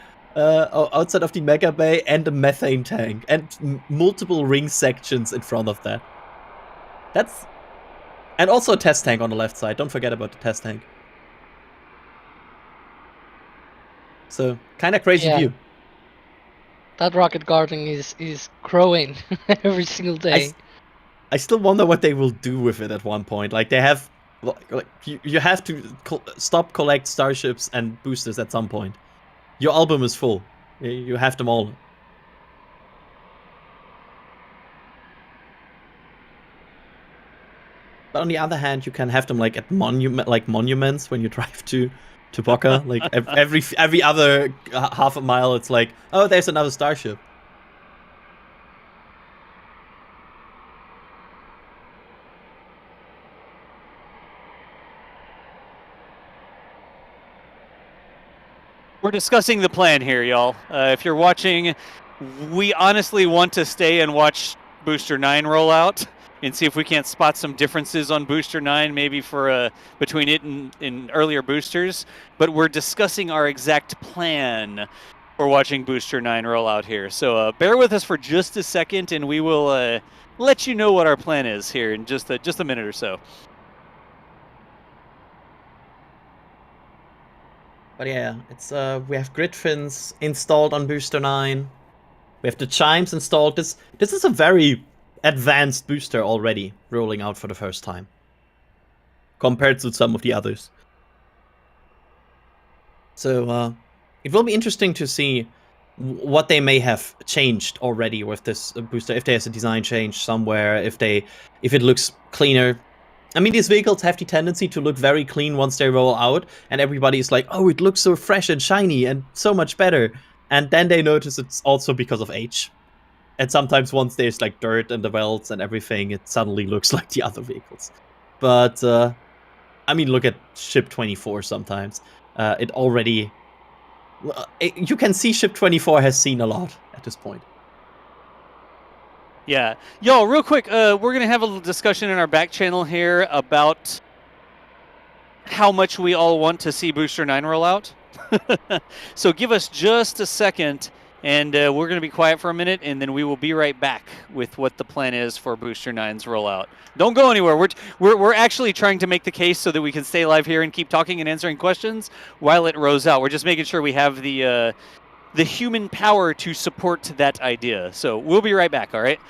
mega bay, and a methane tank, and multiple ring sections in front of that. And also a test tank on the left side. Don't forget about the test tank. So kind of crazy view. That rocket garden is growing every single day. I still wonder what they will do with it at one point. Like they have, like you have to stop collect starships and boosters at some point. Your album is full. You have them all. But on the other hand, you can have them like at monuments when you drive to Boca. Like every other half a mile, it's like, oh, there's another starship. We're discussing the plan here, y'all. If you're watching, we honestly want to stay and watch Booster 9 roll out and see if we can't spot some differences on Booster 9, maybe for between it and earlier boosters. But we're discussing our exact plan for watching Booster 9 roll out here. So bear with us for just a second, and we will let you know what our plan is here in just a minute or so. But yeah, it's we have grid fins installed on Booster 9. We have the chimes installed. This is a very advanced booster already rolling out for the first time compared to some of the others. So it will be interesting to see what they may have changed already with this booster. If there's a design change somewhere, if it looks cleaner. I mean, these vehicles have the tendency to look very clean once they roll out, and everybody is like, oh, it looks so fresh and shiny and so much better. And then they notice it's also because of age. And sometimes once there's like dirt and the welds and everything, it suddenly looks like the other vehicles. But, I mean, look at Ship 24 sometimes. It already... you can see Ship 24 has seen a lot at this point. Yeah. Yo, real quick, we're going to have a little discussion in our back channel here about how much we all want to see Booster 9 roll out. So give us just a second, and we're going to be quiet for a minute, and then we will be right back with what the plan is for Booster 9's rollout. Don't go anywhere. We're actually trying to make the case so that we can stay live here and keep talking and answering questions while it rolls out. We're just making sure we have the human power to support that idea. So we'll be right back, all right?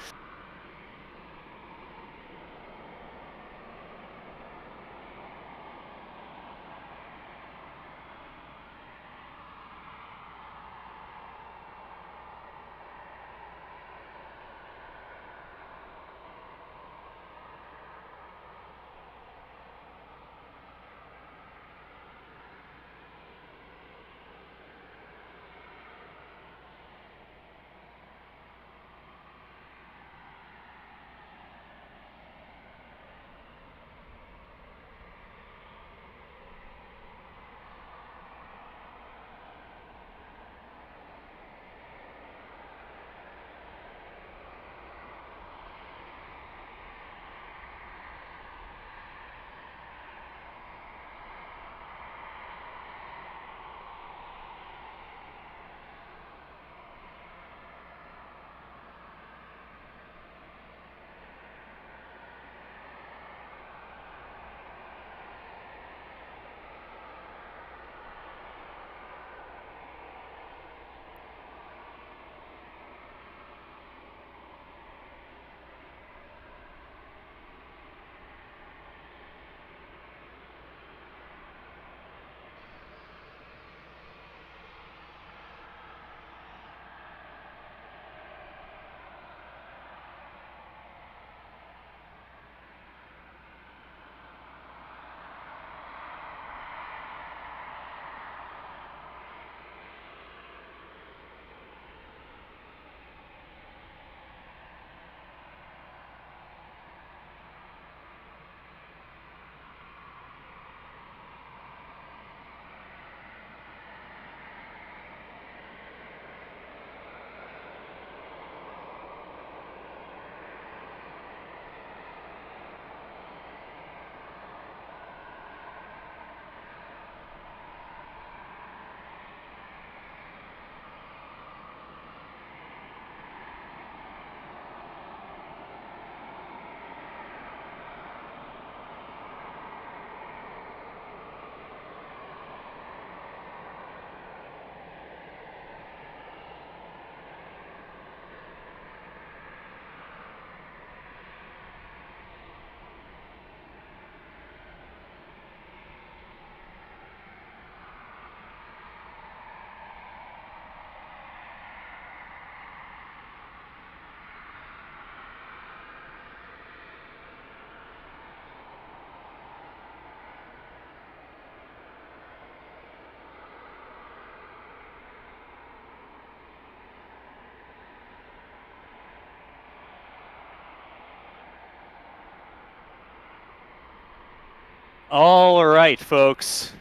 All right, folks.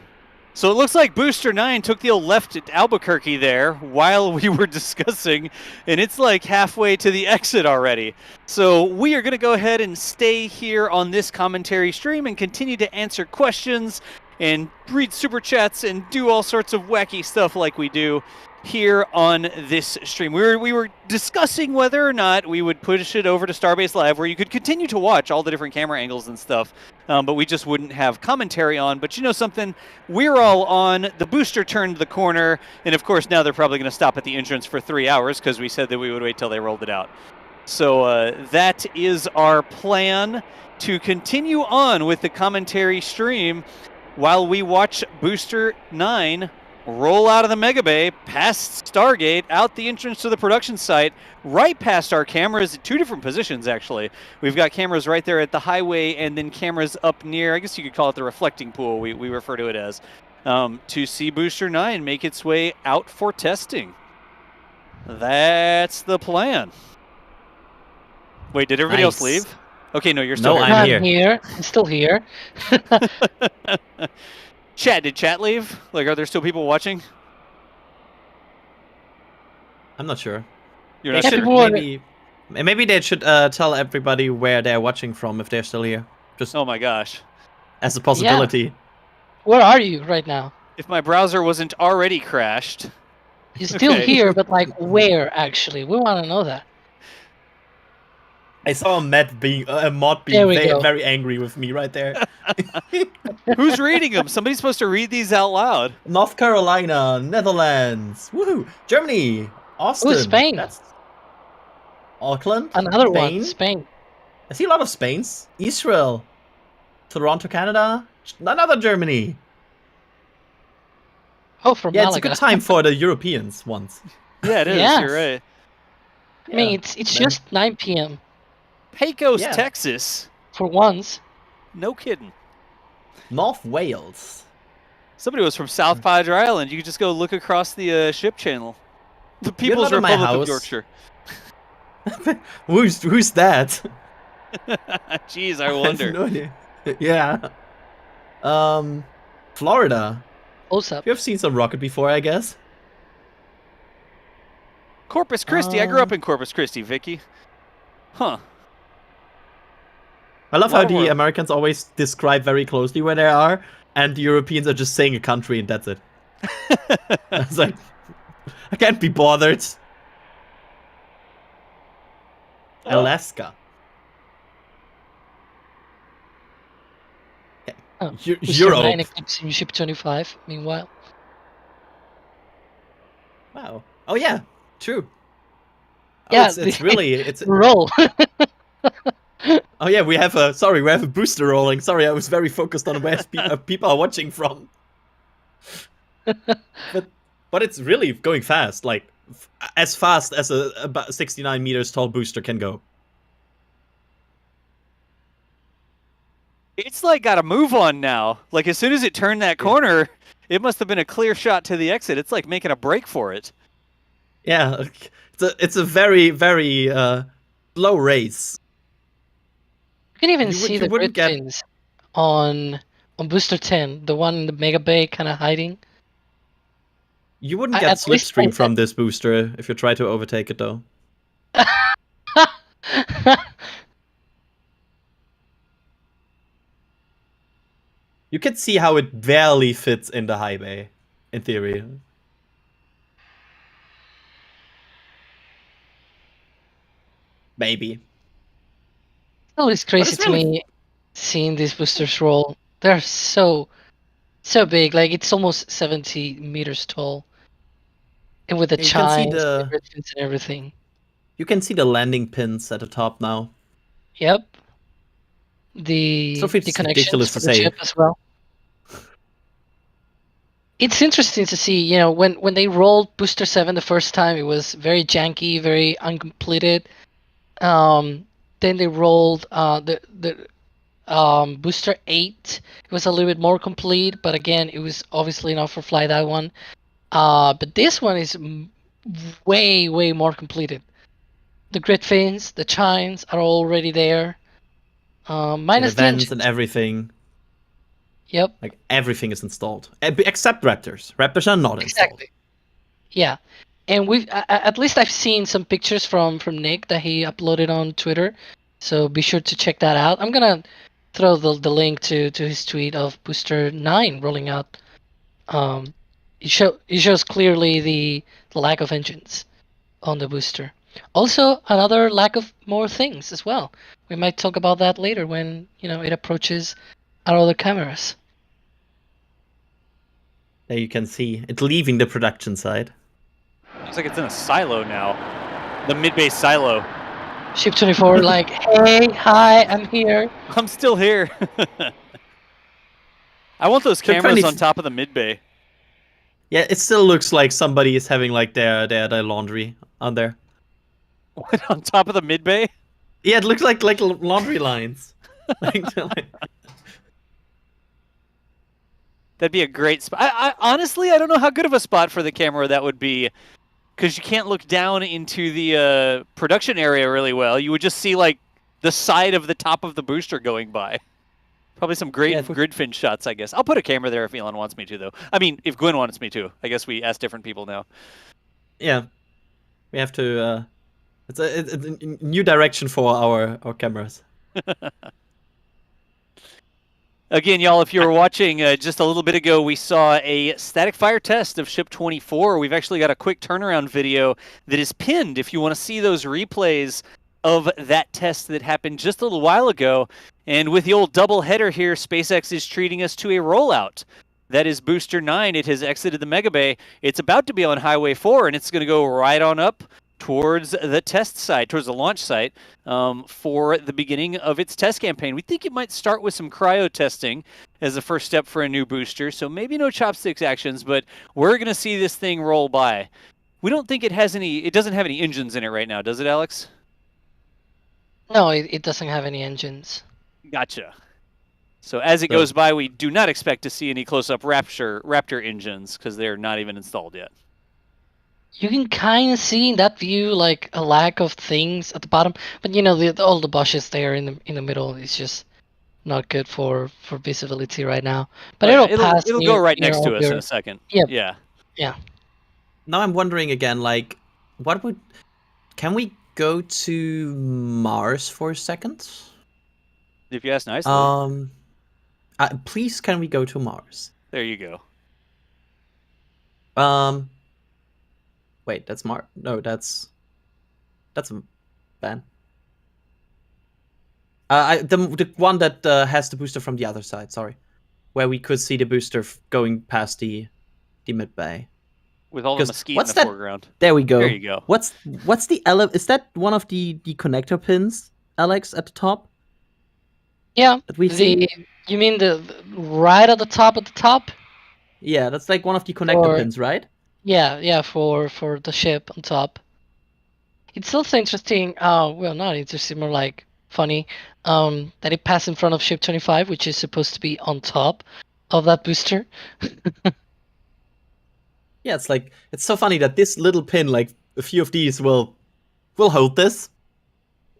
So it looks like Booster 9 took the old left at Albuquerque there while we were discussing, and it's like halfway to the exit already. So we are going to go ahead and stay here on this commentary stream and continue to answer questions and read super chats and do all sorts of wacky stuff like we do here on this stream. We were discussing whether or not we would push it over to Starbase Live, where you could continue to watch all the different camera angles and stuff, but we just wouldn't have commentary on. But you know something? We're all on. The booster turned the corner, and of course now they're probably going to stop at the entrance for 3 hours because we said that we would wait till they rolled it out. So that is our plan, to continue on with the commentary stream while we watch Booster 9 roll out of the Mega Bay, past Stargate, out the entrance to the production site, right past our cameras at 2 different positions, actually. We've got cameras right there at the highway, and then cameras up near, I guess you could call it the reflecting pool, we refer to it as, to see Booster 9 make its way out for testing. That's the plan. Wait, did everybody else leave? Okay, no, you're still here. I'm here. I'm still here. Chat, did chat leave? Like, are there still people watching? I'm not sure. You're not sure? Maybe they should tell everybody where they're watching from if they're still here. Just oh my gosh. As a possibility. Yeah. Where are you right now? If my browser wasn't already crashed. You're still here, but like where actually? We want to know that. I saw Mod being very angry with me right there. Who's reading them? Somebody's supposed to read these out loud. North Carolina, Netherlands, woohoo, Germany, Austin. Ooh, Spain. That's Auckland. Another Spain. one, Spain. I see a lot of Spains. Israel, Toronto, Canada, another Germany. Oh, from yeah, Malaga. it's a good time for the Europeans once. Yeah, it is. Yes. You're right. I mean, it's just 9 p.m. Pecos, Texas. For once. No kidding. North Wales. Somebody was from South Padre Island. You could just go look across the ship channel. The People's Republic of Yorkshire. Who's that? Jeez, I wonder. I have no idea. Yeah. Florida. Close up. You have seen some rocket before, I guess. Corpus Christi. I grew up in Corpus Christi, Vicky. Huh. I love how the Americans always describe very closely where they are, and the Europeans are just saying a country and that's it. It's like, I can't be bothered. Alaska. Oh, Europe. 9 eclipse in Ship 25, meanwhile. Wow. Oh yeah, true. Yeah, it's really roll. Oh yeah, we have a booster rolling. Sorry, I was very focused on where people are watching from. But it's really going fast, like as fast as a about 69 meters tall booster can go. It's like got a move on now. Like as soon as it turned that corner, it must have been a clear shot to the exit. It's like making a break for it. Yeah, it's a very, very slow race. You can even see the grid fins on Booster 10, the one in the Mega Bay kind of hiding. You wouldn't get slipstream from this booster if you try to overtake it, though. You can see how it barely fits in the high bay, in theory. Maybe. It's always crazy to me seeing these boosters roll. They're so big. Like it's almost 70 meters tall, and with the chimes, the and everything. You can see the landing pins at the top now. Yep. The connections for the ship as well. It's interesting to see, you know, when they rolled Booster 7 the first time, it was very janky, very uncompleted. Then they rolled the Booster 8. It was a little bit more complete, but again, it was obviously not for fly that one. But this one is way more completed. The grid fins, the chimes are already there. Minus the vents and everything. Yep. Like everything is installed, except Raptors. Raptors are not installed. Exactly. Yeah, and we've at least I've seen some pictures from Nick that he uploaded on Twitter, so be sure to check that out. I'm gonna throw the link to his tweet of Booster 9 rolling out. It shows clearly the lack of engines on the booster. Also, another lack of more things as well. We might talk about that later when it approaches our other cameras. There you can see it leaving the production side. Looks like it's in a silo now. The mid-base silo. Ship 24 like, hey, hi, I'm here. I'm still here. I want those cameras on top of the mid-bay. Yeah, it still looks like somebody is having like their laundry on there. What, on top of the mid-bay? Yeah, it looks like laundry lines. That'd be a great spot. I honestly, I don't know how good of a spot for the camera that would be, because you can't look down into the production area really well. You would just see like the side of the top of the booster going by. Probably some great grid fin shots, I guess. I'll put a camera there if Elon wants me to, though. I mean, if Gwen wants me to. I guess we ask different people now. Yeah, we have to. It's a new direction for our cameras. Again, y'all, if you were watching just a little bit ago, we saw a static fire test of Ship 24. We've actually got a quick turnaround video that is pinned if you want to see those replays of that test that happened just a little while ago. And with the old double header here, SpaceX is treating us to a rollout. That is Booster 9. It has exited the Mega Bay. It's about to be on Highway 4, and it's going to go right on up towards the test site, towards the launch site, for the beginning of its test campaign. We think it might start with some cryo testing as the first step for a new booster, so maybe no chopsticks actions, but we're going to see this thing roll by. We don't think it doesn't have any engines in it right now, does it, Alex? No, it doesn't have any engines. Gotcha. So as it goes by, we do not expect to see any close-up Raptor engines, because they're not even installed yet. You can kind of see in that view like a lack of things at the bottom, but all the bushes there in the middle is just not good for visibility right now. But it'll go right next to us in a second. Yep. Yeah. Now I'm wondering again, like, can we go to Mars for a second? If you ask nicely. Please, can we go to Mars? There you go. Wait, that's Mars. No, that's a ban. The one that has the booster from the other side. Sorry, where we could see the booster going past the mid bay. With all the mesquite in the foreground. There we go. There you go. What's the is that one of the connector pins, Alex, at the top? Yeah. That we see? You mean the right at the top at the top? Yeah, that's like one of the connector pins, right? Yeah, for the ship on top. It's also interesting, well, not interesting, more like funny, that it passed in front of Ship 25, which is supposed to be on top of that booster. Yeah, it's so funny that this little pin, like a few of these will hold this.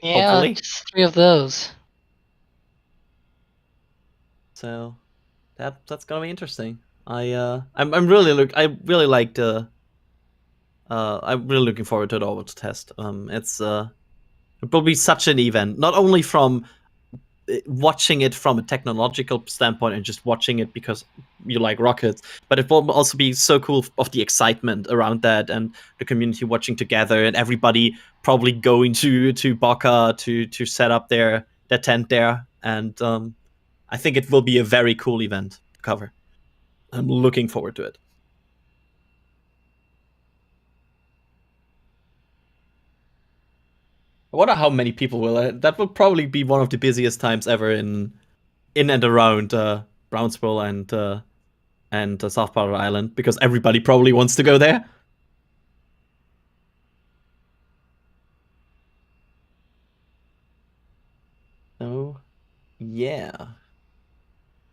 Yeah, hopefully. just 3 of those. So that's gonna be interesting. I'm really looking forward to the orbital test. It will be such an event, not only from watching it from a technological standpoint and just watching it because you like rockets, but it will also be so cool of the excitement around that and the community watching together and everybody probably going to Boca to set up their tent there. And I think it will be a very cool event to cover. I'm looking forward to it. I wonder how many people will. That will probably be one of the busiest times ever in and around Brownsville and South Powder Island, because everybody probably wants to go there. So, yeah.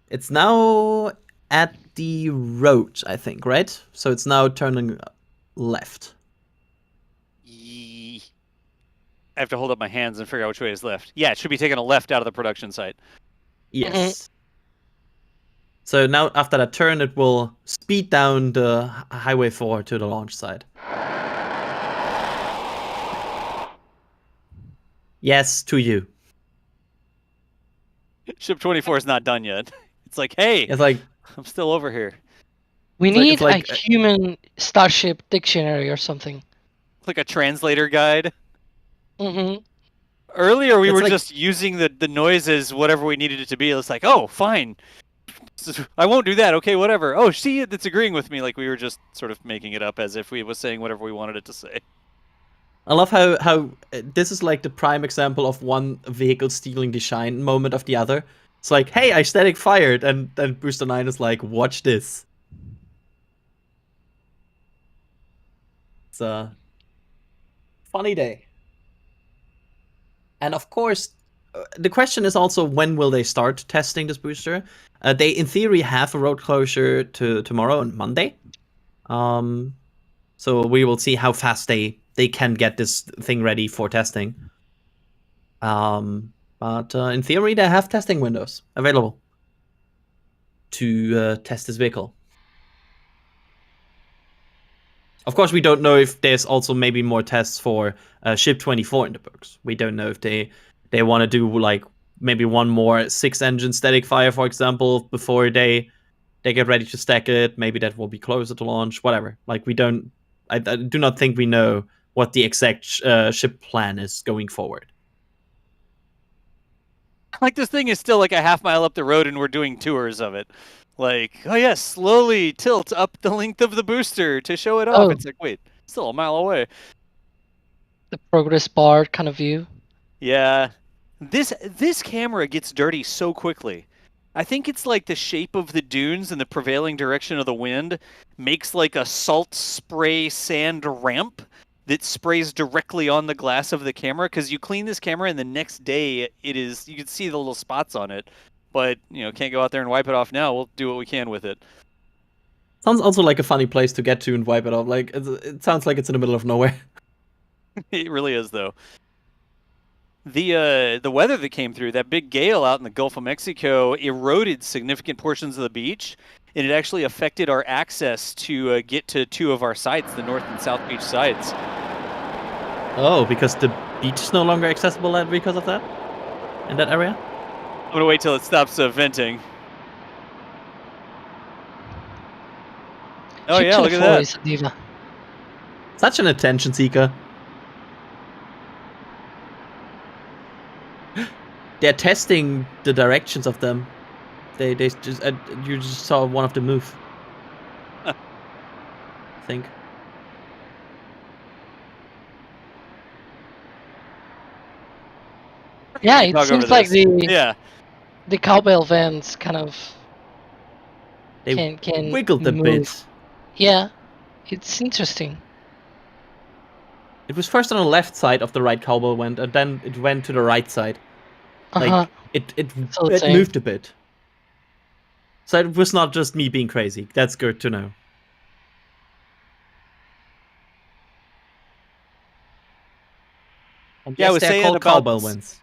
It's now at the road, I think, right? So it's now turning left. I have to hold up my hands and figure out which way is left. Yeah, it should be taking a left out of the production site. Yes. So now after that turn, it will speed down the Highway 4 to the launch site. Yes, to you. Ship 24 is not done yet. It's like, hey, It's like I'm still over here. We like- need it's like- a human Starship dictionary or something. It's like a translator guide. Mm-hmm. Earlier, we It's were like- just using the noises, whatever we needed it to be. It's like, oh, fine. I won't do that. Okay, whatever. Oh, see, it's agreeing with me. Like we were just sort of making it up as if we was saying whatever we wanted it to say. I love how this is like the prime example of one vehicle stealing the shine moment of the other. It's like, hey, I static fired, and then Booster 9 is like, watch this. It's a funny day. And of course, the question is also, when will they start testing this booster? They, in theory, have a road closure to tomorrow and Monday. So we will see how fast they can get this thing ready for testing. But in theory, they have testing windows available to test this vehicle. Of course, we don't know if there's also maybe more tests for Ship 24 in the books. We don't know if they want to do like maybe one more 6-engine static fire, for example, before they get ready to stack it. Maybe that will be closer to launch. Whatever. Like I do not think we know what the exact ship plan is going forward. Like this thing is still like a half-mile up the road, and we're doing tours of it. Like, oh yes, slowly tilt up the length of the booster to show it off. Oh. It's like, wait, still a mile away. The progress bar kind of view. Yeah, this camera gets dirty so quickly. I think it's like the shape of the dunes and the prevailing direction of the wind makes like a salt spray sand ramp that sprays directly on the glass of the camera, because you clean this camera and the next day you can see the little spots on it, but can't go out there and wipe it off now. We'll do what we can with it. Sounds also like a funny place to get to and wipe it off. Like it sounds like it's in the middle of nowhere. It really is, though. The weather that came through, that big gale out in the Gulf of Mexico, eroded significant portions of the beach, and it actually affected our access to get to two of our sites, the North and South Beach sites. Oh, because the beach is no longer accessible because of that? In that area? I'm going to wait till it stops venting. Oh, Ship yeah, look at 24 that. is a diva. Such an attention seeker. They're testing the directions of them. They just you just saw one of them move. I think. Yeah, it Talk over seems like this. the cowbell vents kind of They can wiggled a move. bit. Yeah, it's interesting. It was first on the left side of the right cowbell went, and then it went to the right side. Like Uh-huh. it So it's saying- moved a bit. So it was not just me being crazy. That's good to know. And Yeah, I yes, was they're saying called about cowbell winds.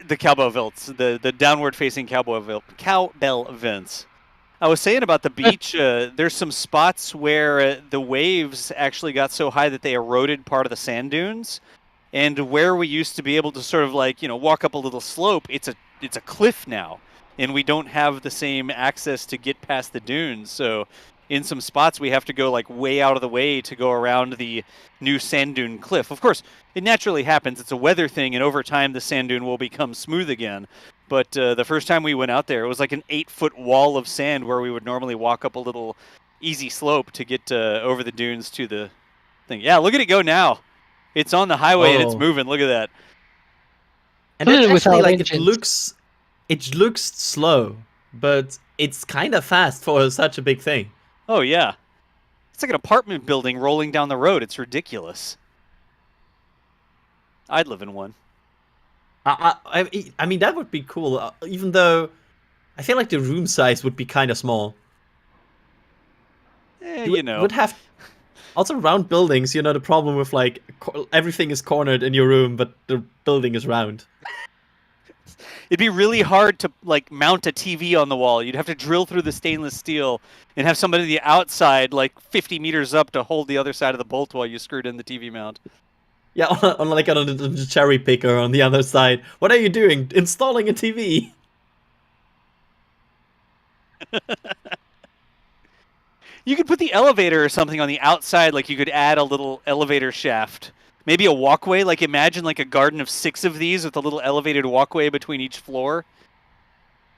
The cowbell vents, the downward-facing cowbell vents. I was saying about the beach, there's some spots where the waves actually got so high that they eroded part of the sand dunes, and where we used to be able to sort of like walk up a little slope, it's a cliff now, and we don't have the same access to get past the dunes. So in some spots we have to go like way out of the way to go around the new sand dune cliff. Of course, it naturally happens. It's a weather thing, and over time the sand dune will become smooth again. But the first time we went out there, it was like an 8-foot wall of sand where we would normally walk up a little easy slope to get over the dunes to the thing. Yeah, look at it go now. It's on the highway and it's Oh. moving. Look at that. And that's Without actually like engines. it looks slow, but it's kind of fast for such a big thing. Oh, yeah. It's like an apartment building rolling down the road. It's ridiculous. I'd live in one. I mean, that would be cool, even though I feel like the room size would be kind of small. Would have also round buildings. The problem with like everything is cornered in your room, but the building is round. It'd be really hard to like mount a TV on the wall. You'd have to drill through the stainless steel and have somebody on the outside, like 50 meters up, to hold the other side of the bolt while you screwed in the TV mount. Yeah, on the cherry picker on the other side. What are you doing? Installing a TV. You could put the elevator or something on the outside, like you could add a little elevator shaft. Maybe a walkway, like imagine like a garden of 6 of these with a little elevated walkway between each floor.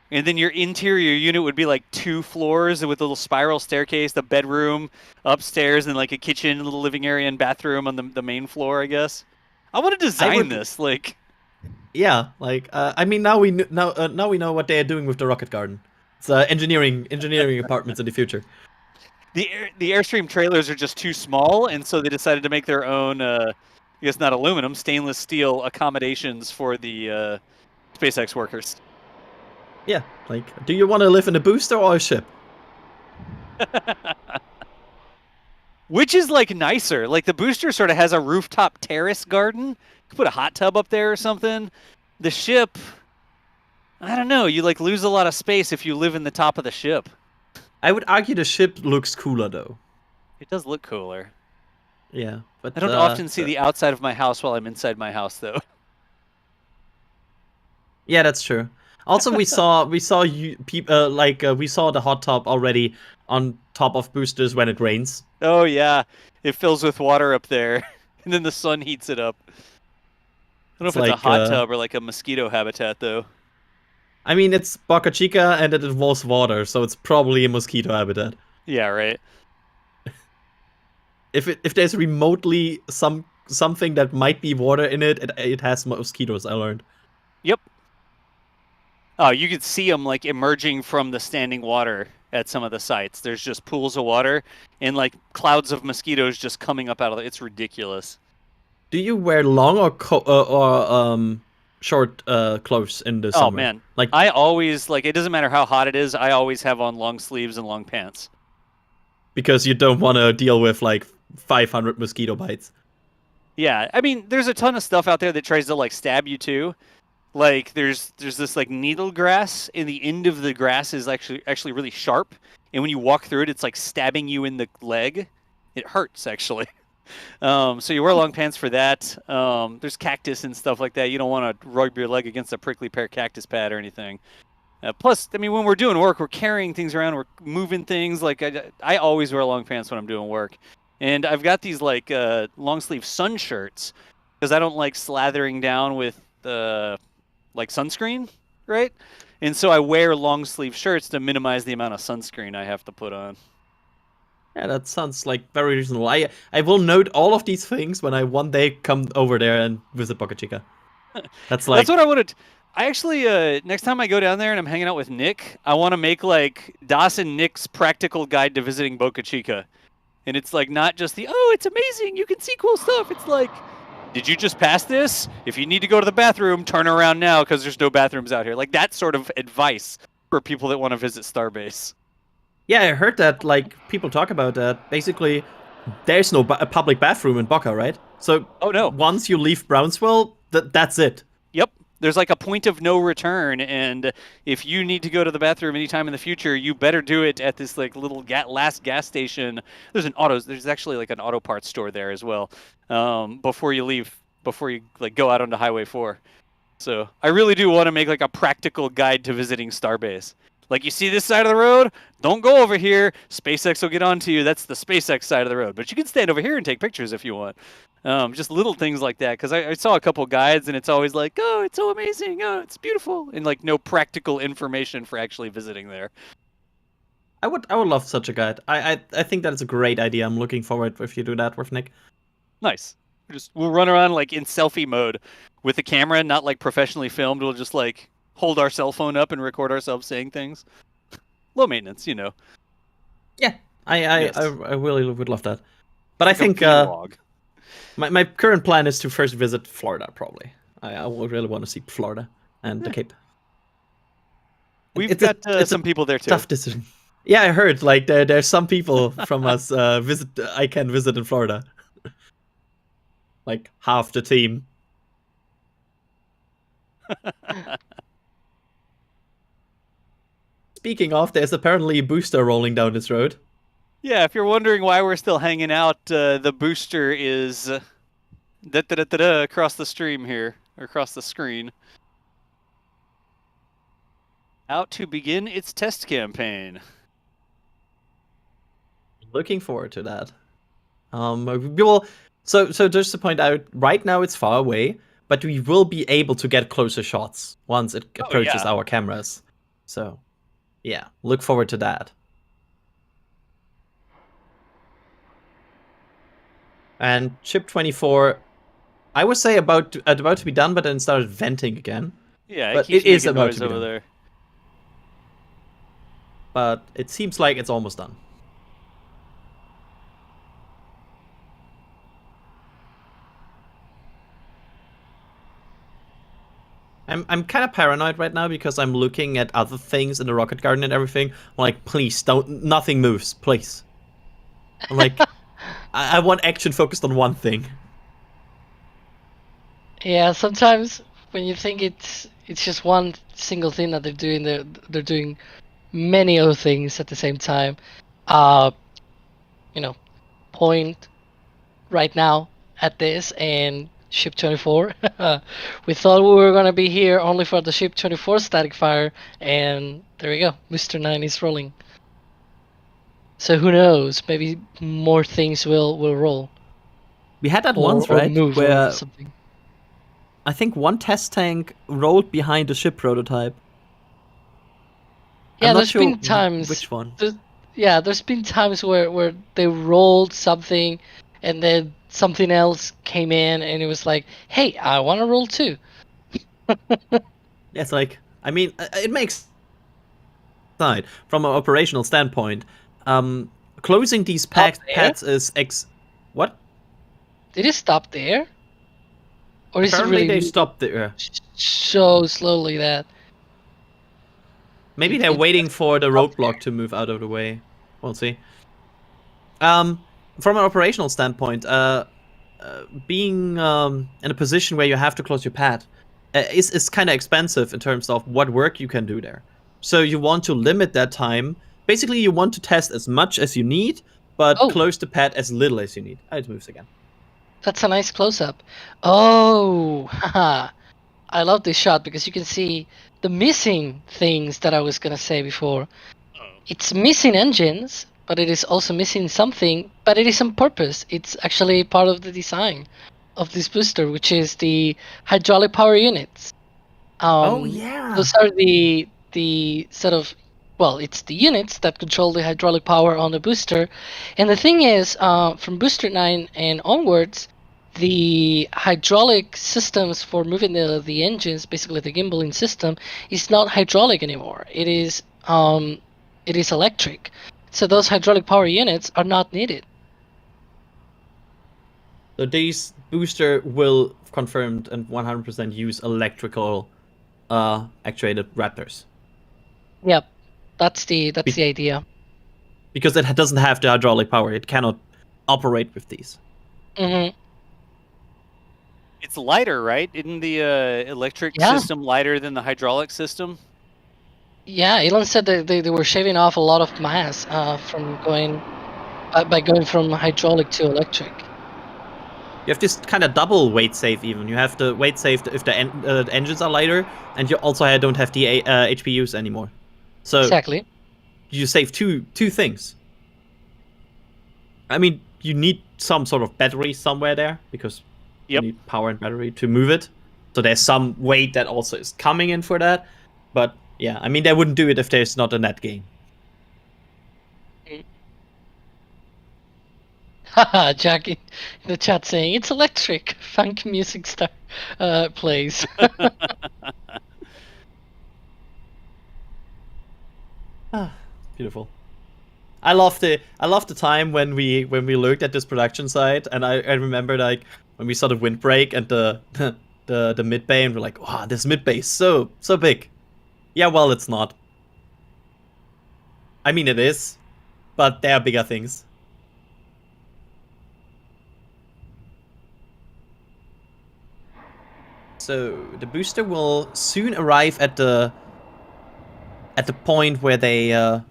And then your interior unit would be like 2 floors with a little spiral staircase, the bedroom upstairs, and like a kitchen, a little living area and bathroom on the main floor, I guess. I want to design this, like... Yeah, like, I mean, now we know what they are doing with the rocket garden. It's engineering apartments in the future. The Airstream trailers are just too small, and so they decided to make their own, I guess not aluminum, stainless steel accommodations for the SpaceX workers. Yeah, like, do you want to live in a booster or a ship? Which is, like, nicer. Like, the booster sort of has a rooftop terrace garden. You could put a hot tub up there or something. The ship, I don't know, you, like, lose a lot of space if you live in the top of the ship. I would argue the ship looks cooler, though. It does look cooler. Yeah, but I don't often see the outside of my house while I'm inside my house, though. Yeah, that's true. Also, we saw we saw the hot tub already on top of boosters when it rains. Oh yeah, it fills with water up there, and then the sun heats it up. I don't know if it's a hot tub or like a mosquito habitat, though. I mean, it's Boca Chica and it involves water, so it's probably a mosquito habitat. Yeah, right. If there's remotely something that might be water in it, it has mosquitoes, I learned. Yep. Oh, you could see them like emerging from the standing water at some of the sites. There's just pools of water and like clouds of mosquitoes just coming up out of it. It's ridiculous. Do you wear long or short clothes in the summer? Oh man, like I always it doesn't matter how hot it is. I always have on long sleeves and long pants because you don't want to deal with like 500 mosquito bites. Yeah, I mean, there's a ton of stuff out there that tries to like stab you too. Like there's this like needle grass, and the end of the grass is actually really sharp, and when you walk through it, it's like stabbing you in the leg. It hurts actually. So you wear long pants for that. There's cactus and stuff like that. You don't want to rub your leg against a prickly pear cactus pad or anything. Plus, I mean, when we're doing work, we're carrying things around, we're moving things. Like I always wear long pants when I'm doing work, and I've got these like long sleeve sun shirts because I don't like slathering down with like sunscreen, right? And so I wear long sleeve shirts to minimize the amount of sunscreen I have to put on. Yeah, that sounds like very reasonable. I will note all of these things when I one day come over there and visit Boca Chica. That's what I wanted. I actually next time I go down there and I'm hanging out with Nick, I want to make like Dawson Nick's practical guide to visiting Boca Chica, and it's like not just it's amazing, you can see cool stuff. It's like, did you just pass this? If you need to go to the bathroom, turn around now because there's no bathrooms out here. Like that sort of advice for people that want to visit Starbase. Yeah, I heard that, like, people talk about that. Basically, there's no public bathroom in Boca, right? So, once you leave Brownsville, that's it. Yep. There's like a point of no return, and if you need to go to the bathroom anytime in the future, you better do it at this like little last gas station. There's actually like an auto parts store there as well. Before you like go out onto Highway 4. So I really do want to make like a practical guide to visiting Starbase. Like, you see this side of the road? Don't go over here. SpaceX will get onto you. That's the SpaceX side of the road. But you can stand over here and take pictures if you want. Just little things like that. Because I saw a couple guides, and it's always like, oh, it's so amazing. Oh, it's beautiful. And, like, no practical information for actually visiting there. I would love such a guide. I think that is a great idea. I'm looking forward if you do that with Nick. Nice. We'll run around, like, in selfie mode with the camera, not, like, professionally filmed. We'll just, like, hold our cell phone up and record ourselves saying things. Low maintenance, you know. Yeah, I really would love that. But I think my current plan is to first visit Florida, probably. I would really want to see Florida and the Cape. We've got some people there too. Tough decision. Yeah, I heard. Like there's some people from us I can visit in Florida. Like half the team. Speaking of, there's apparently a booster rolling down this road. Yeah, if you're wondering why we're still hanging out, the booster is across the stream here, or across the screen. Out to begin its test campaign. Looking forward to that. We will. So just to point out, right now it's far away, but we will be able to get closer shots once it approaches our cameras. So, yeah, look forward to that. And ship 24, I would say about to be done, but then started venting again. Yeah, but it is about noise to be over done. there. But it seems like it's almost done. I'm kind of paranoid right now because I'm looking at other things in the rocket garden and everything. I'm like, please nothing moves, please. I'm like, I want action focused on one thing. Yeah, sometimes when you think it's just one single thing that they're doing, they're doing many other things at the same time. You know, point right now at this and ship 24. We thought we were gonna be here only for the ship 24 static fire, and there we go. Mr. 9 is rolling. So who knows? Maybe more things will roll. We had that Or, once, or right? move Where or something. I think one test tank rolled behind the ship prototype. Yeah, I'm not there's sure been times. which one. There's been times where they rolled something, and then something else came in, and it was like, "Hey, I want to roll too." Yeah, it's like, I mean, it makes sense from an operational standpoint. Closing these pads is what? Did it stop there? Or is it Apparently really they stopped there. so slowly that Maybe It- they're it waiting for the stopped roadblock to move out of the way. We'll see. From an operational standpoint, being in a position where you have to close your pad is kind of expensive in terms of what work you can do there. So you want to limit that time. Basically, you want to test as much as you need, but close the pad as little as you need. Oh, it moves again. That's a nice close-up. Oh, haha. I love this shot because you can see the missing things that I was gonna say before. It's missing engines, but it is also missing something, but it is on purpose. It's actually part of the design of this booster, which is the hydraulic power units. Oh, yeah. Those are the sort of, well, it's the units that control the hydraulic power on the booster. And the thing is, from booster 9 and onwards, the hydraulic systems for moving the engines, basically the gimbaling system, is not hydraulic anymore. It is electric. So those hydraulic power units are not needed. So these booster will confirmed and 100% use electrical actuated Raptors. Yep, that's the idea. Because it doesn't have the hydraulic power, it cannot operate with these. Mm-hmm. It's lighter, right? Isn't the electric system lighter than the hydraulic system? Yeah, Elon said that they were shaving off a lot of mass from going by going from hydraulic to electric. You have this kind of double weight save even. You have the weight save if the engines are lighter, and you also don't have the HPUs anymore. So exactly, you save two things. I mean, you need some sort of battery somewhere there because you need power and battery to move it. So there's some weight that also is coming in for that. But yeah, I mean, they wouldn't do it if there's not a net gain. Haha, Jack in the chat saying it's electric. Funk music plays. Beautiful. I love the time when we looked at this production site, and I remember like when we saw the windbreak and the mid bay, and we're like, wow, this mid bay is so big. Yeah, well, it's not. I mean, it is, but there are bigger things. So the booster will soon arrive at the at the point where they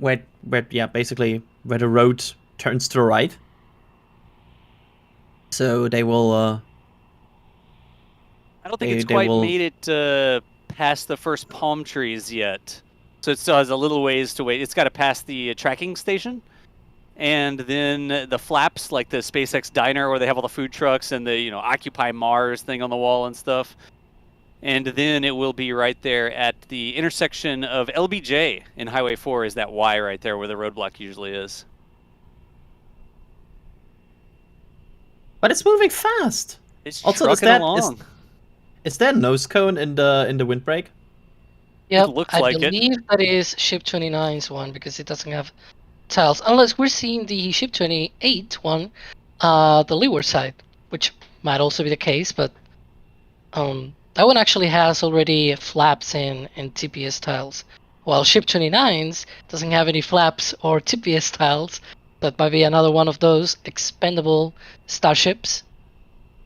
basically where the road turns to the right. So they will. I don't think it's quite made it past the first palm trees yet. So it still has a little ways to wait. It's got to pass the tracking station. And then the flaps, like the SpaceX diner where they have all the food trucks and the, Occupy Mars thing on the wall and stuff. And then it will be right there at the intersection of LBJ and Highway 4 is that Y right there where the roadblock usually is. But it's moving fast. It's also, trucking along. Is there a nose cone in the windbreak? Yep, It looks I like believe that is Ship 29's one because it doesn't have tiles. Unless we're seeing the Ship 28 one, the leeward side, which might also be the case, but that one actually has already flaps and TPS tiles, while Ship 29's doesn't have any flaps or TPS tiles. That might be another one of those expendable starships.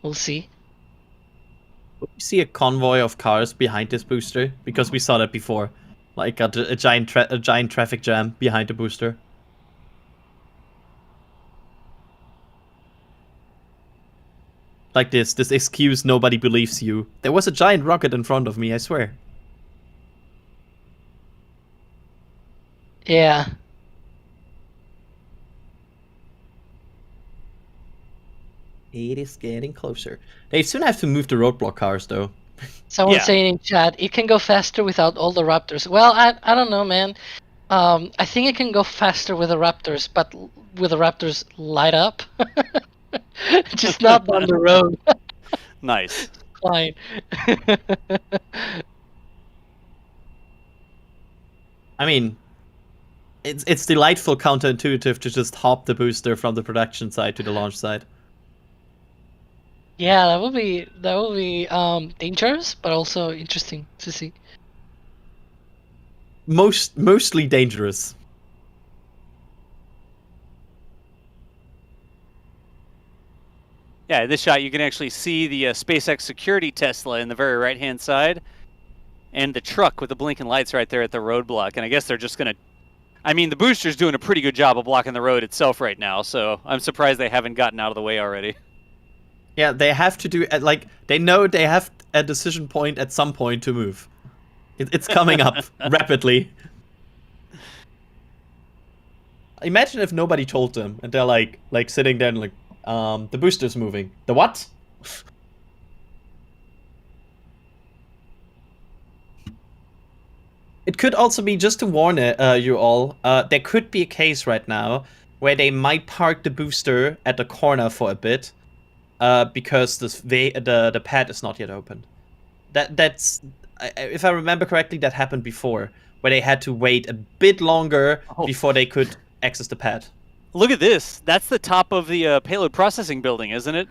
We'll see. We see a convoy of cars behind this booster because we saw that before, like a giant traffic jam behind the booster. Like this excuse nobody believes you. There was a giant rocket in front of me, I swear. Yeah. It is getting closer. They soon have to move the roadblock cars, though. Someone saying in chat, it can go faster without all the Raptors. Well, I don't know, man. I think it can go faster with the Raptors, but with the Raptors light up. Just not on the road. Nice. Fine. I mean, it's delightful counterintuitive to just hop the booster from the production side to the launch side. Yeah, that would be dangerous, but also interesting to see. Mostly dangerous. Yeah, in this shot you can actually see the SpaceX security Tesla in the very right-hand side, and the truck with the blinking lights right there at the roadblock. And I guess they're just gonna. I mean, the booster's doing a pretty good job of blocking the road itself right now, so I'm surprised they haven't gotten out of the way already. Yeah, they have to do they know they have a decision point at some point to move. It's coming up rapidly. Imagine if nobody told them and they're like sitting there and like, the booster's moving. The what? It could also be, just to warn you all, there could be a case right now where they might park the booster at the corner for a bit. Because the pad is not yet open. That's if I remember correctly, that happened before, where they had to wait a bit longer before they could access the pad. Look at this. That's the top of the payload processing building, isn't it?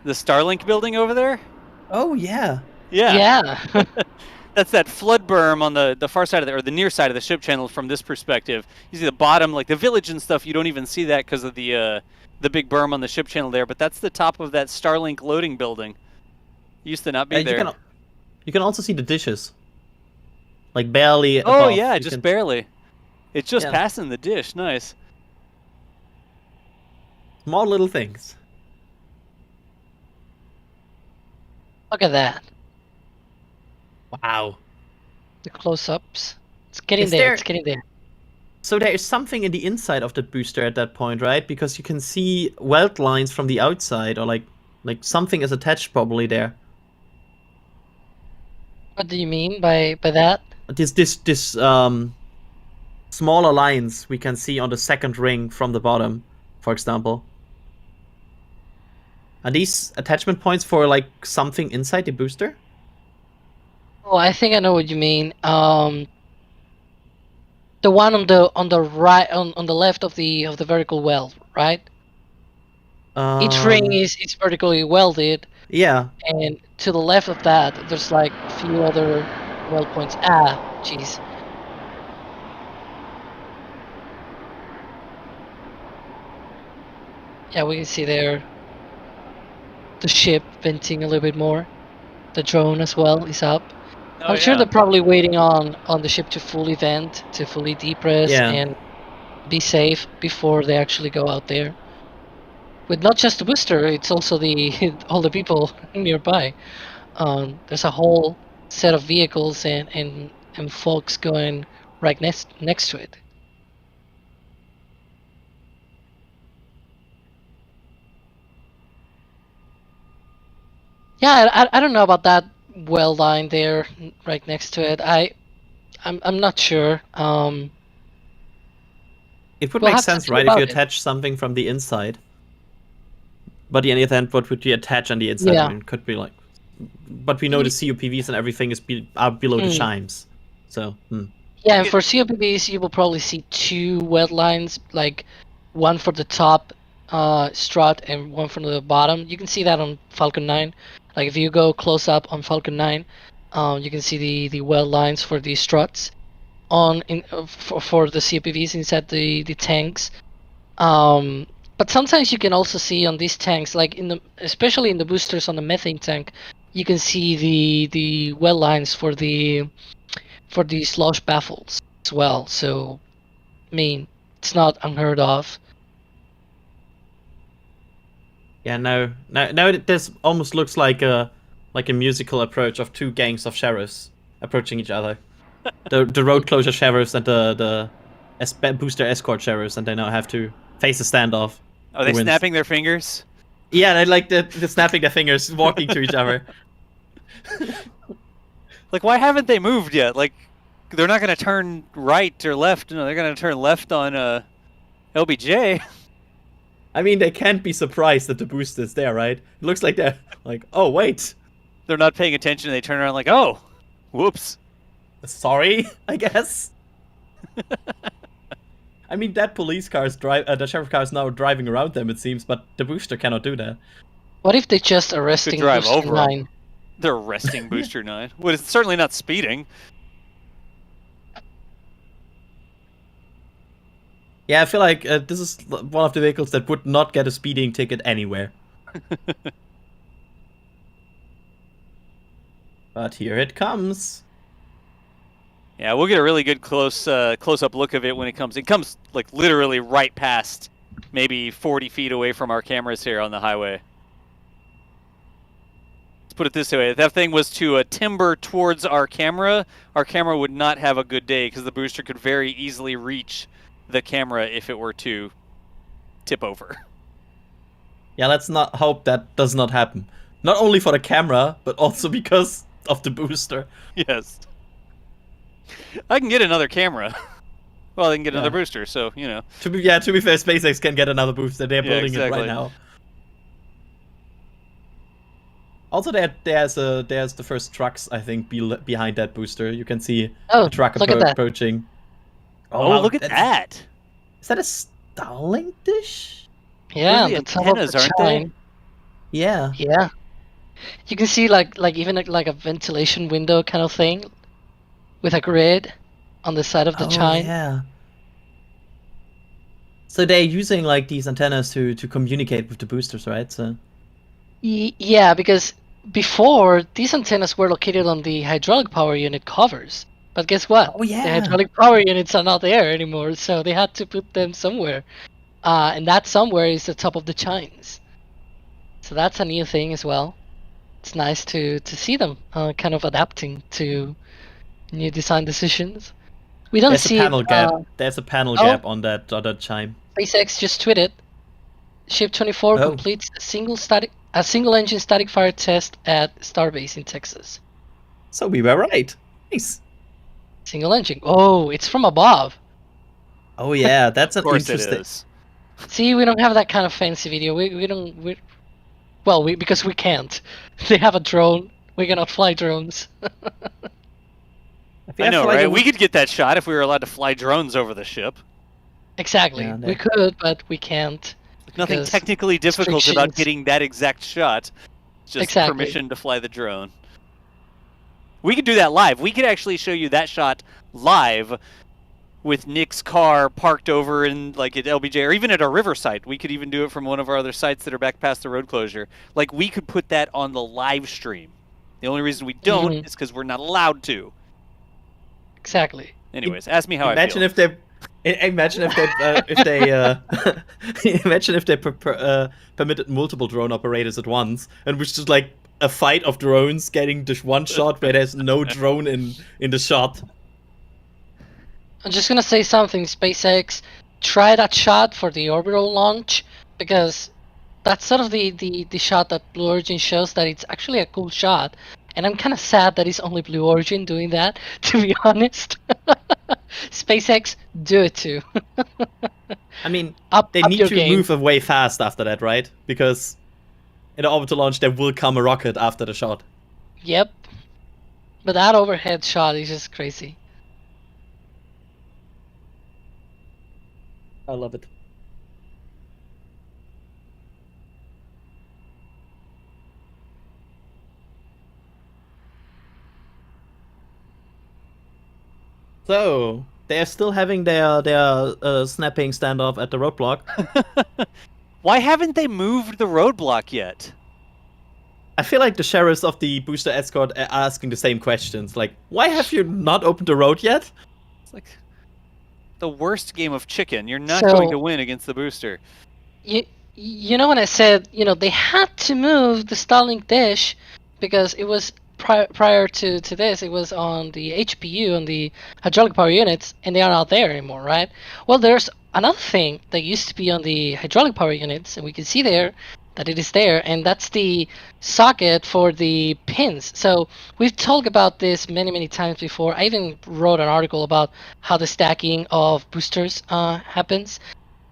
The Starlink building over there? Oh, yeah. Yeah. That's that flood berm on the far side of or the near side of the ship channel from this perspective. You see the bottom, like the village and stuff, you don't even see that because of the big berm on the ship channel there, but that's the top of that Starlink loading building. Used to not be there. You can also see the dishes. Like barely above. Oh yeah, just barely. It's just passing the dish. Nice. Small little things. Look at that. Wow. The close-ups. It's getting there. It's getting there. So there is something in the inside of the booster at that point, right? Because you can see weld lines from the outside, or like something is attached probably there. What do you mean by that? This smaller lines we can see on the second ring from the bottom, for example. Are these attachment points for like something inside the booster? Oh, I think I know what you mean. The one on the right, on the left of the vertical weld, right? Each ring is vertically welded. Yeah. And to the left of that, there's like a few other weld points. Jeez. Yeah, we can see there the ship venting a little bit more. The drone as well is up. Oh, I'm sure yeah. they're probably waiting on the ship to fully vent, to fully depress, Yeah. and be safe before they actually go out there. With not just the booster, it's also the all the people nearby. There's a whole set of vehicles and folks going right next to it. Yeah, I don't know about that well line there right next to it. I'm not sure. It would We'll make have to sense, see right, if you about it. attach something from the inside. But in the event, what would you attach on the inside? Yeah. I mean, it could be like... But we know the COPVs and everything is are below the chimes. So, Yeah, and for COPVs, you will probably see two wet lines, like one for the top strut and one for the bottom. You can see that on Falcon 9. Like if you go close up on Falcon 9, you can see the wet lines for the struts for the COPVs inside the tanks. But sometimes you can also see on these tanks, like especially in the boosters on the methane tank, you can see the well lines for the slosh baffles as well. So, I mean, it's not unheard of. yeah, now this almost looks like a musical approach of two gangs of sheriffs approaching each other. The road closure sheriffs and the booster escort sheriffs, and they now have to face a standoff. Are they Who wins? snapping their fingers? Yeah, they like the snapping their fingers, walking to each other. Like, why haven't they moved yet? Like, they're not going to turn right or left. No, they're going to turn left on LBJ. I mean, they can't be surprised that the booster is there, right? It looks like they're like, oh, wait. They're not paying attention. They turn around like, oh, whoops. Sorry, I guess. I mean, that police car is the sheriff car is now driving around them, it seems, but the booster cannot do that. What if they just arresting drive Booster over 'em. 9? They're arresting Booster 9. Well, it's certainly not speeding. Yeah, I feel like this is one of the vehicles that would not get a speeding ticket anywhere. But here it comes. Yeah, we'll get a really good close-up look of it when it comes. It comes like literally right past, maybe 40 feet away from our cameras here on the highway. Let's put it this way: if that thing was to timber towards our camera would not have a good day because the booster could very easily reach the camera if it were to tip over. Yeah, let's not hope that does not happen. Not only for the camera, but also because of the booster. Yes. I can get another camera. Well, they can get another booster, so, you know. To be fair, SpaceX can get another booster. They're building it right now. Also, there's the first trucks, I think, behind that booster. You can see a truck approaching. Oh, wow, look at that! Is that a Starlink dish? Yeah, the the top of antennas, the aren't chine. Yeah. Yeah. You can see like even like a ventilation window kind of thing with a grid on the side of the chine. Yeah. So they're using like these antennas to communicate with the boosters, right? So. Yeah, because before these antennas were located on the hydraulic power unit covers. But guess what? Oh, yeah. The hydraulic power units are not there anymore, so they had to put them somewhere. And that somewhere is the top of the chines. So that's a new thing as well. It's nice to see them kind of adapting to new design decisions. We don't see a panel gap. There's a panel gap on that chime. SpaceX just tweeted, Ship 24 completes a single engine static fire test at Starbase in Texas. So we were right. Nice. Single engine. Oh, it's from above. Oh yeah, that's an Of course interesting. it is. See, we don't have that kind of fancy video. Because we can't. They have a drone. We cannot fly drones. I know, right? We could get that shot if we were allowed to fly drones over the ship. Exactly. Yeah, we could, but we can't. Nothing because technically difficult about restrictions. getting that exact shot. Just Exactly. permission to fly the drone. We could do that live. We could actually show you that shot live with Nick's car parked over in like at LBJ or even at our river site. We could even do it from one of our other sites that are back past the road closure. Like we could put that on the live stream. The only reason we don't Mhm. is because we're not allowed to. Exactly. Anyways, ask me how Imagine I feel. imagine if imagine if they permitted multiple drone operators at once, and was just like a fight of drones getting this one shot where there's no drone in the shot. I'm just gonna say something, SpaceX. Try that shot for the orbital launch, because that's sort of the shot that Blue Origin shows that it's actually a cool shot. And I'm kind of sad that it's only Blue Origin doing that, to be honest. SpaceX, do it too. I mean, Up they need your to game. move away fast after that, right? Because in the orbital launch, there will come a rocket after the shot. Yep. But that overhead shot is just crazy. I love it. So they're still having their snapping standoff at the roadblock. Why haven't they moved the roadblock yet? I feel like the sheriffs of the booster escort are asking the same questions. Like, why have you not opened the road yet? It's like the worst game of chicken. You're not So- going to win against the booster. You know when I said, they had to move the Starlink dish because it was prior to this, it was on the HPU, on the hydraulic power units, and they are not there anymore, right? Well, there's another thing that used to be on the hydraulic power units, and we can see there that it is there, and that's the socket for the pins. So we've talked about this many times before. I even wrote an article about how the stacking of boosters happens,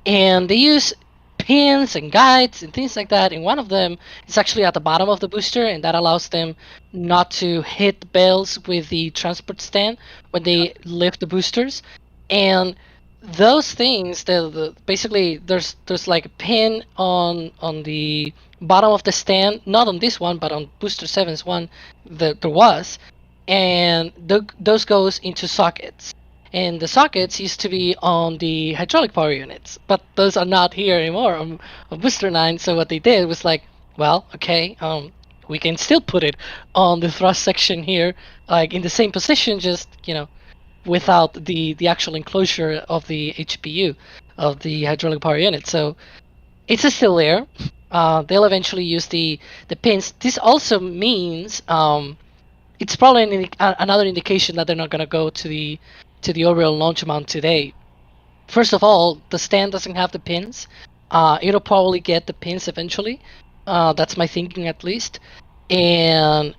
and they use pins and guides and things like that, and one of them is actually at the bottom of the booster, and that allows them not to hit the bells with the transport stand when they lift the boosters. And those things, basically there's like a pin on the bottom of the stand, not on this one, but on booster 7's one that there was, and those goes into sockets. And the sockets used to be on the hydraulic power units, but those are not here anymore on Booster 9. So what they did was like, well, okay, we can still put it on the thrust section here, like in the same position, just, without the actual enclosure of the HPU, of the hydraulic power unit. So it's still there. They'll eventually use the pins. This also means it's probably another indication that they're not going to go to the orbital launch mount today. First of all, the stand doesn't have the pins. It'll probably get the pins eventually. That's my thinking, at least. And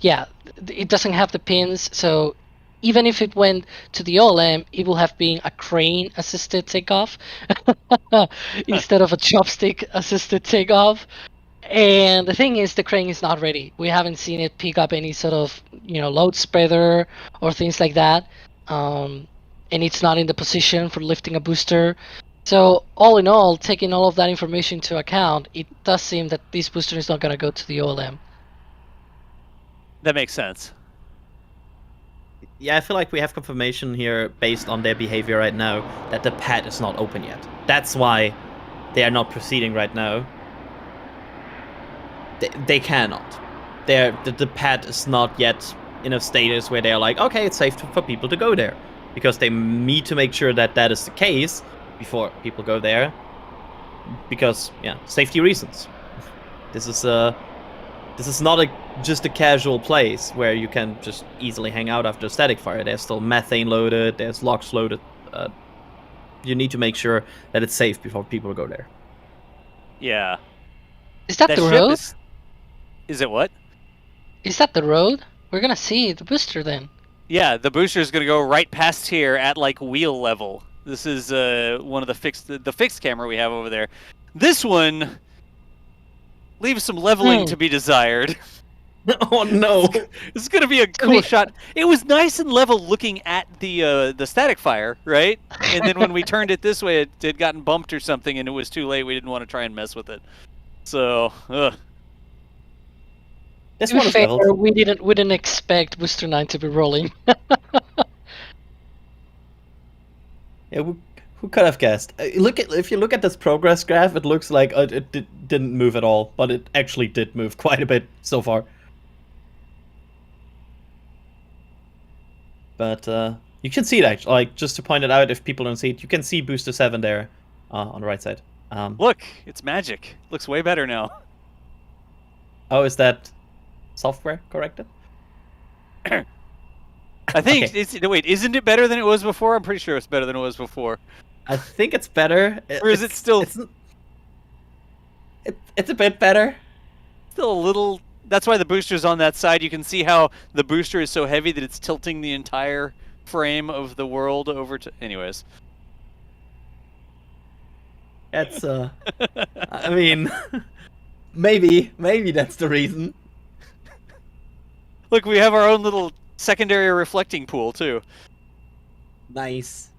yeah, it doesn't have the pins, so even if it went to the OLM, it will have been a crane assisted takeoff instead of a chopstick assisted takeoff. And the thing is, the crane is not ready. We haven't seen it pick up any sort of load spreader or things like that. And it's not in the position for lifting a booster. So all in all, taking all of that information into account, it does seem that this booster is not going to go to the OLM. That makes sense. Yeah, I feel like we have confirmation here based on their behavior right now that the pad is not open yet. That's why they are not proceeding right now. They cannot. The pad is not yet in a status where they are like, okay, it's safe for people to go there, because they need to make sure that that is the case before people go there, because safety reasons. This is not just a casual place where you can just easily hang out after a static fire. There's still methane loaded, there's logs loaded. You need to make sure that it's safe before people go there. Yeah. Is that the ship road? Is it what? Is that the road? We're gonna see the booster then. Yeah, the booster is going to go right past here at like wheel level. This is one of the fixed camera we have over there. This one leaves some leveling to be desired. Oh no! This is going to be a cool shot. It was nice and level looking at the static fire, right? And then when we turned it this way, it had gotten bumped or something, and it was too late. We didn't want to try and mess with it. So, This To one be is fair, leveled. we didn't expect Booster 9 to be rolling. Yeah, who could have guessed? If you look at this progress graph, it looks like it didn't move at all, but it actually did move quite a bit so far. But you can see it actually. Like, just to point it out, if people don't see it, you can see Booster 7 there on the right side. Look, it's magic. Looks way better now. Oh, is that software corrected? I think Okay. wait, isn't it better than it was before? I'm pretty sure it's better than it was before. I think it's better. Or is it still It's a bit better. still a little? That's why the booster's on that side. You can see how the booster is so heavy that it's tilting the entire frame of the world over to. Anyways, That's I mean, maybe that's the reason. look, we have our own little secondary reflecting pool too. Nice.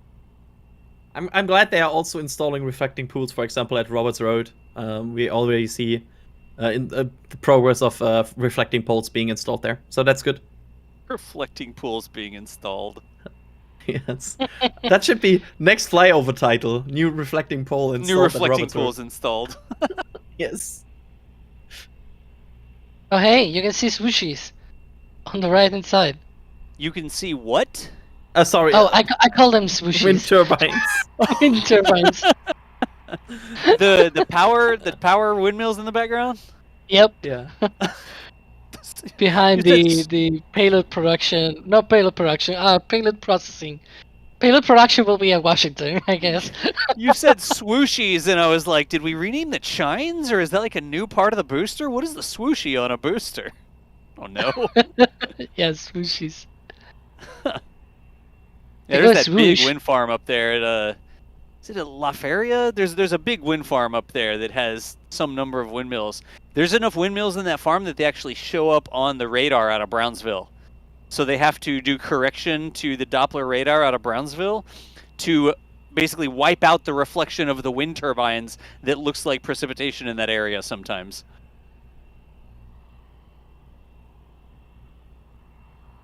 I'm glad they are also installing reflecting pools, for example, at Roberts Road. We already see in the progress of reflecting poles being installed there, so that's good. Reflecting pools being installed. Yes, that should be next flyover title: new reflecting pole installed. New reflecting at Roberts pools Road. installed. Yes. Oh hey, you can see swooshies on the right hand side. You can see what? Sorry. Oh, I call them swooshies. Wind turbines. Wind turbines. the power windmills in the background. Yep. Yeah. Behind the payload production, not payload production, payload processing. Payload production will be at Washington, I guess. You said swooshies, and I was like, did we rename the chines, or is that like a new part of the booster? What is the swooshy on a booster? Oh no. Yes, swooshies. Yeah, They there's go that big swoosh. wind farm up there at is it at La Feria? There's a big wind farm up there that has some number of windmills. There's enough windmills in that farm that they actually show up on the radar out of Brownsville. So they have to do correction to the Doppler radar out of Brownsville to basically wipe out the reflection of the wind turbines that looks like precipitation in that area sometimes.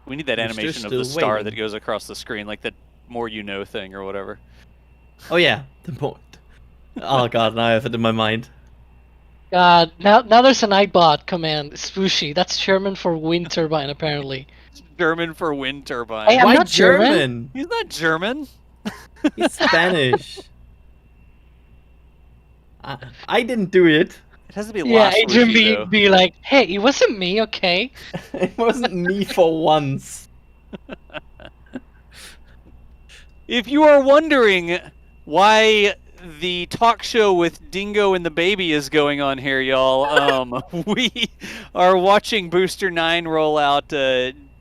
We need that We're animation of still the star waiting. that goes across the screen, like the more you know thing or whatever. Oh yeah, the point. Oh god, now I have it in my mind. God, now there's an iBot command, swooshy. That's German for wind turbine, apparently. German for wind turbine. Hey, I'm Why not German. He's not German. He's Spanish. I didn't do it. It has to be Yeah, La Adrian Swooshy, though. be like, hey, it wasn't me, okay? It wasn't me for once. If you are wondering why the talk show with Dingo and the baby is going on here, y'all, we are watching Booster 9 roll out.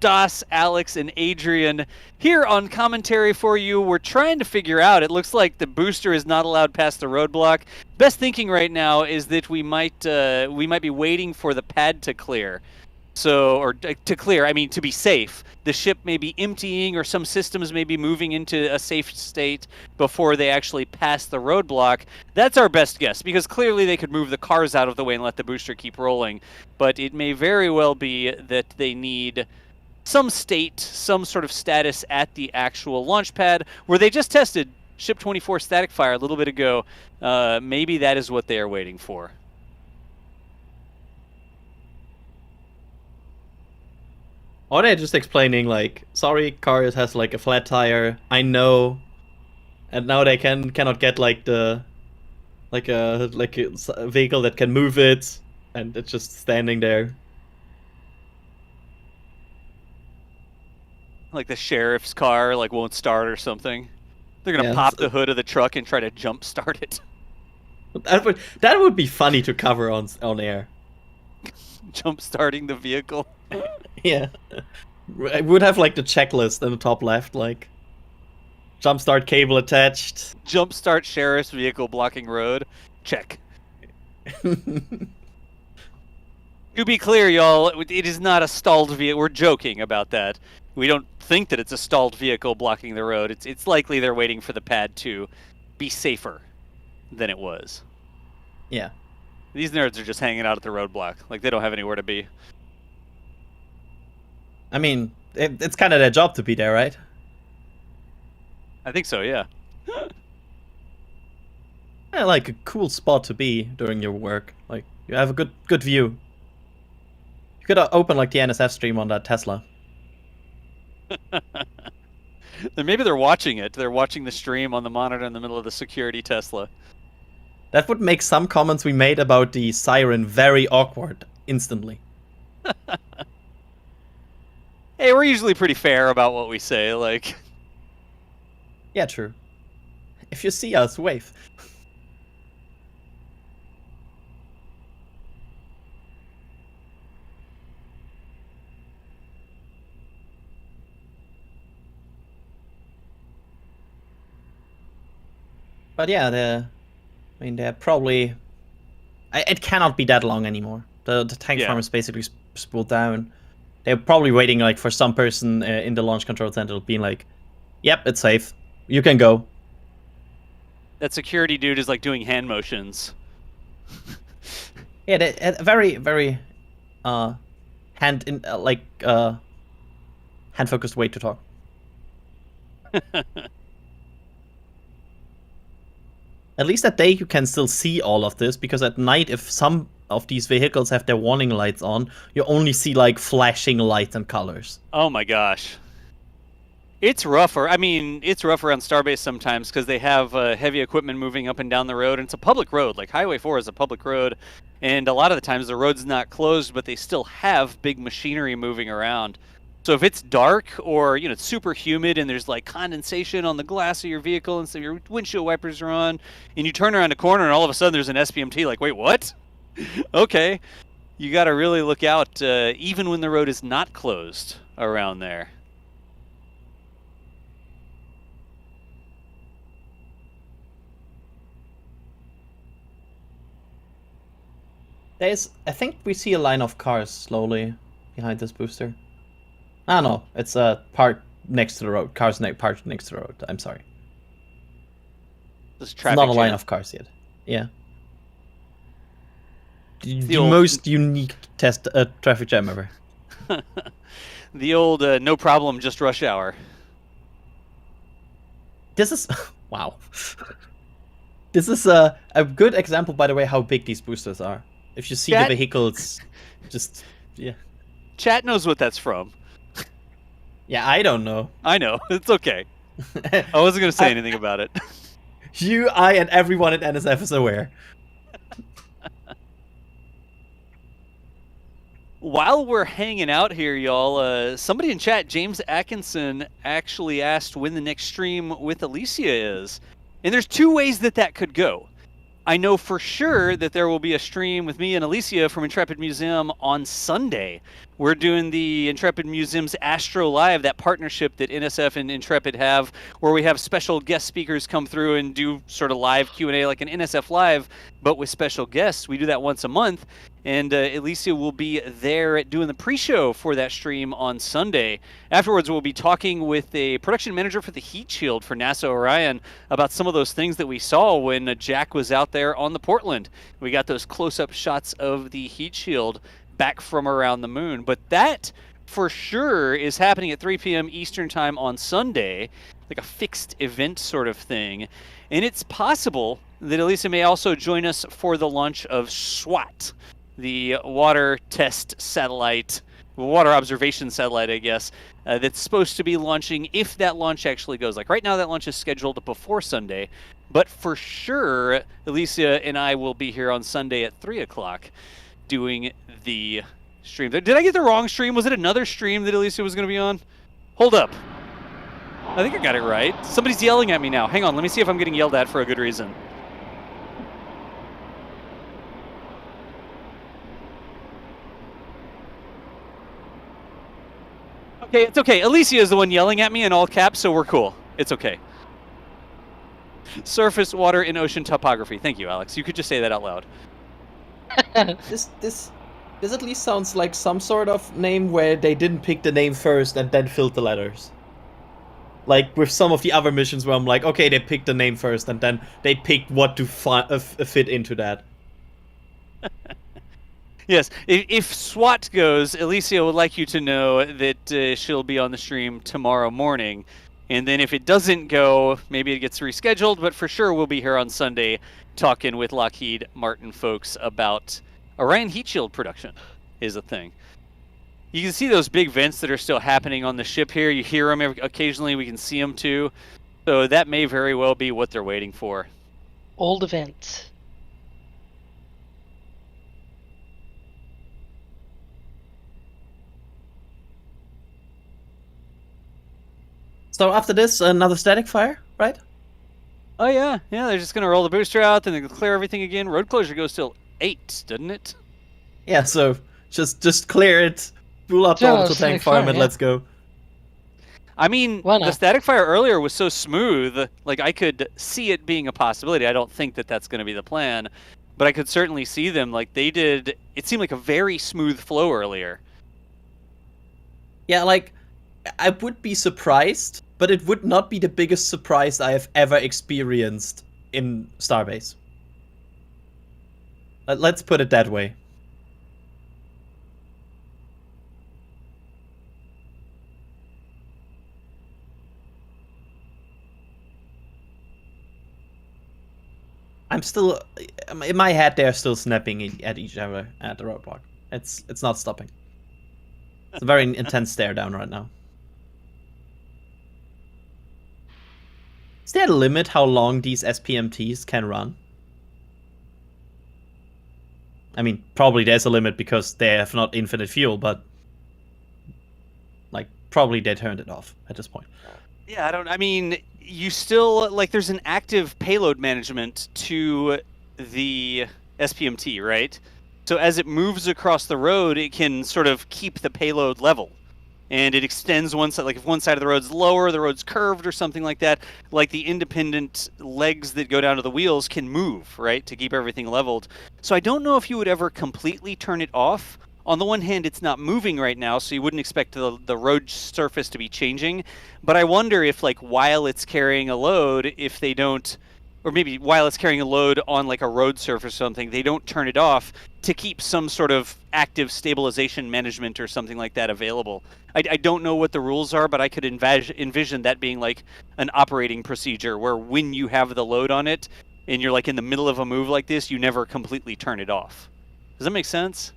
Das, Alex, and Adrian here on commentary for you. We're trying to figure out. It looks like the booster is not allowed past the roadblock. Best thinking right now is that we might be waiting for the pad to clear. Or to clear, I mean to be safe. The ship may be emptying or some systems may be moving into a safe state before they actually pass the roadblock. That's our best guess, because clearly they could move the cars out of the way and let the booster keep rolling. But it may very well be that they need some state, some sort of status at the actual launch pad where they just tested Ship 24 static fire a little bit ago. Maybe that is what they are waiting for. Or they're just explaining like, sorry, car has like a flat tire. I know, and now they cannot get like a vehicle that can move it, and it's just standing there. Like the sheriff's car like won't start or something. They're gonna Yeah, pop so- the hood of the truck and try to jump start it. That would be funny to cover on air. Jump starting the vehicle. Yeah, I would have like the checklist in the top left, like jumpstart cable attached. Jump start sheriff's vehicle blocking road. Check. To be clear, y'all, it is not a stalled vehicle. We're joking about that. We don't think that it's a stalled vehicle blocking the road. It's likely they're waiting for the pad to be safer than it was. Yeah. These nerds are just hanging out at the roadblock. Like, they don't have anywhere to be. I mean, it's kind of their job to be there, right? I think so, yeah. Yeah, like a cool spot to be during your work. Like, you have a good view. You could open like the NSF stream on that Tesla. Then maybe they're watching it. They're watching the stream on the monitor in the middle of the security Tesla. That would make some comments we made about the siren very awkward instantly. Hey, we're usually pretty fair about what we say, like... Yeah, true. If you see us, wave. But yeah, they're probably... It cannot be that long anymore. The tank farm is basically spooled down. They're probably waiting like for some person in the launch control center being like, "Yep, it's safe. You can go." That security dude is like doing hand motions. Yeah, they very, very hand focused way to talk. At least at day you can still see all of this, because at night, if some of these vehicles have their warning lights on, you only see like flashing lights and colors. Oh my gosh. It's rougher. I mean, it's rough around Starbase sometimes because they have heavy equipment moving up and down the road, and it's a public road. Like Highway 4 is a public road, and a lot of the times the road's not closed, but they still have big machinery moving around. So if it's dark or, you know, it's super humid and there's like condensation on the glass of your vehicle and so your windshield wipers are on, and you turn around a corner and all of a sudden there's an SPMT, like, wait, what? Okay. You got to really look out even when the road is not closed around there. I think we see a line of cars slowly behind this booster. Ah, no, it's parked next to the road. Cars parked next to the road. I'm sorry. It's not a line of cars yet. Yeah. The most unique traffic jam ever. The old no problem, just rush hour. This is... wow. This is a good example, by the way, how big these boosters are. If you see the vehicles, just... yeah. Chat knows what that's from. Yeah, I don't know. I know. It's okay. I wasn't going to say anything about it. You, I, and everyone at NSF is aware. While we're hanging out here, y'all, somebody in chat, James Atkinson, actually asked when the next stream with Alicia is. And there's two ways that could go. I know for sure that there will be a stream with me and Alicia from Intrepid Museum on Sunday. We're doing the Intrepid Museum's Astro Live, that partnership that NSF and Intrepid have, where we have special guest speakers come through and do sort of live Q&A like an NSF Live, but with special guests. We do that once a month, and Alicia will be there doing the pre-show for that stream on Sunday. Afterwards, we'll be talking with a production manager for the Heat Shield for NASA Orion about some of those things that we saw when Jack was out there on the Portland. We got those close-up shots of the Heat Shield back from around the moon. But that, for sure, is happening at 3 p.m. Eastern Time on Sunday, like a fixed event sort of thing. And it's possible that Elisa may also join us for the launch of SWAT, the water test satellite, water observation satellite, I guess, that's supposed to be launching if that launch actually goes. Like right now, that launch is scheduled before Sunday. But for sure, Alicia and I will be here on Sunday at 3 o'clock doing the stream. Did I get the wrong stream? Was it another stream that Alicia was going to be on? Hold up. I think I got it right. Somebody's yelling at me now. Hang on, let me see if I'm getting yelled at for a good reason. Okay, it's okay. Alicia is the one yelling at me in all caps, so we're cool. It's okay. Surface, water, and ocean topography. Thank you, Alex. You could just say that out loud. This at least sounds like some sort of name where they didn't pick the name first and then filled the letters. Like with some of the other missions where I'm like, okay, they picked the name first and then they picked what to fit into that. Yes, if SWAT goes, Alicia would like you to know that she'll be on the stream tomorrow morning. And then if it doesn't go, maybe it gets rescheduled, but for sure we'll be here on Sunday talking with Lockheed Martin folks about Orion Heat Shield production is a thing. You can see those big vents that are still happening on the ship here. You hear them occasionally. We can see them too. So that may very well be what they're waiting for. Old event. So after this, another static fire, right? Oh yeah, they're just gonna roll the booster out, then they clear everything again. Road closure goes till 8, doesn't it? Yeah, so just clear it, spool up the Yeah, orbital static tank farm, fire, and yeah. let's go. I mean, Why the not? static fire earlier was so smooth, like I could see it being a possibility. I don't think that that's going to be the plan, but I could certainly see them like they did. It seemed like a very smooth flow earlier. Yeah, like, I would be surprised, but it would not be the biggest surprise I have ever experienced in Starbase. Let's put it that way. I'm still, in my head, they're still snapping at each other at the roadblock. It's not stopping. It's a very intense stare down right now. Is there a limit how long these SPMTs can run? I mean, probably there's a limit because they have not infinite fuel, but like probably they turned it off at this point. Yeah, I mean, you still, like, there's an active payload management to the SPMT, right? So as it moves across the road, it can sort of keep the payload level. And it extends one side, like if one side of the road's lower, the road's curved or something like that, like the independent legs that go down to the wheels can move, right, to keep everything leveled. So I don't know if you would ever completely turn it off. On the one hand, it's not moving right now, so you wouldn't expect the road surface to be changing. But I wonder if, like, while it's carrying a load, if they don't, or maybe while it's carrying a load on, like, a road surface or something, they don't turn it off to keep some sort of active stabilization management or something like that available. I don't know what the rules are, but I could envision that being, like, an operating procedure where when you have the load on it and you're, like, in the middle of a move like this, you never completely turn it off. Does that make sense?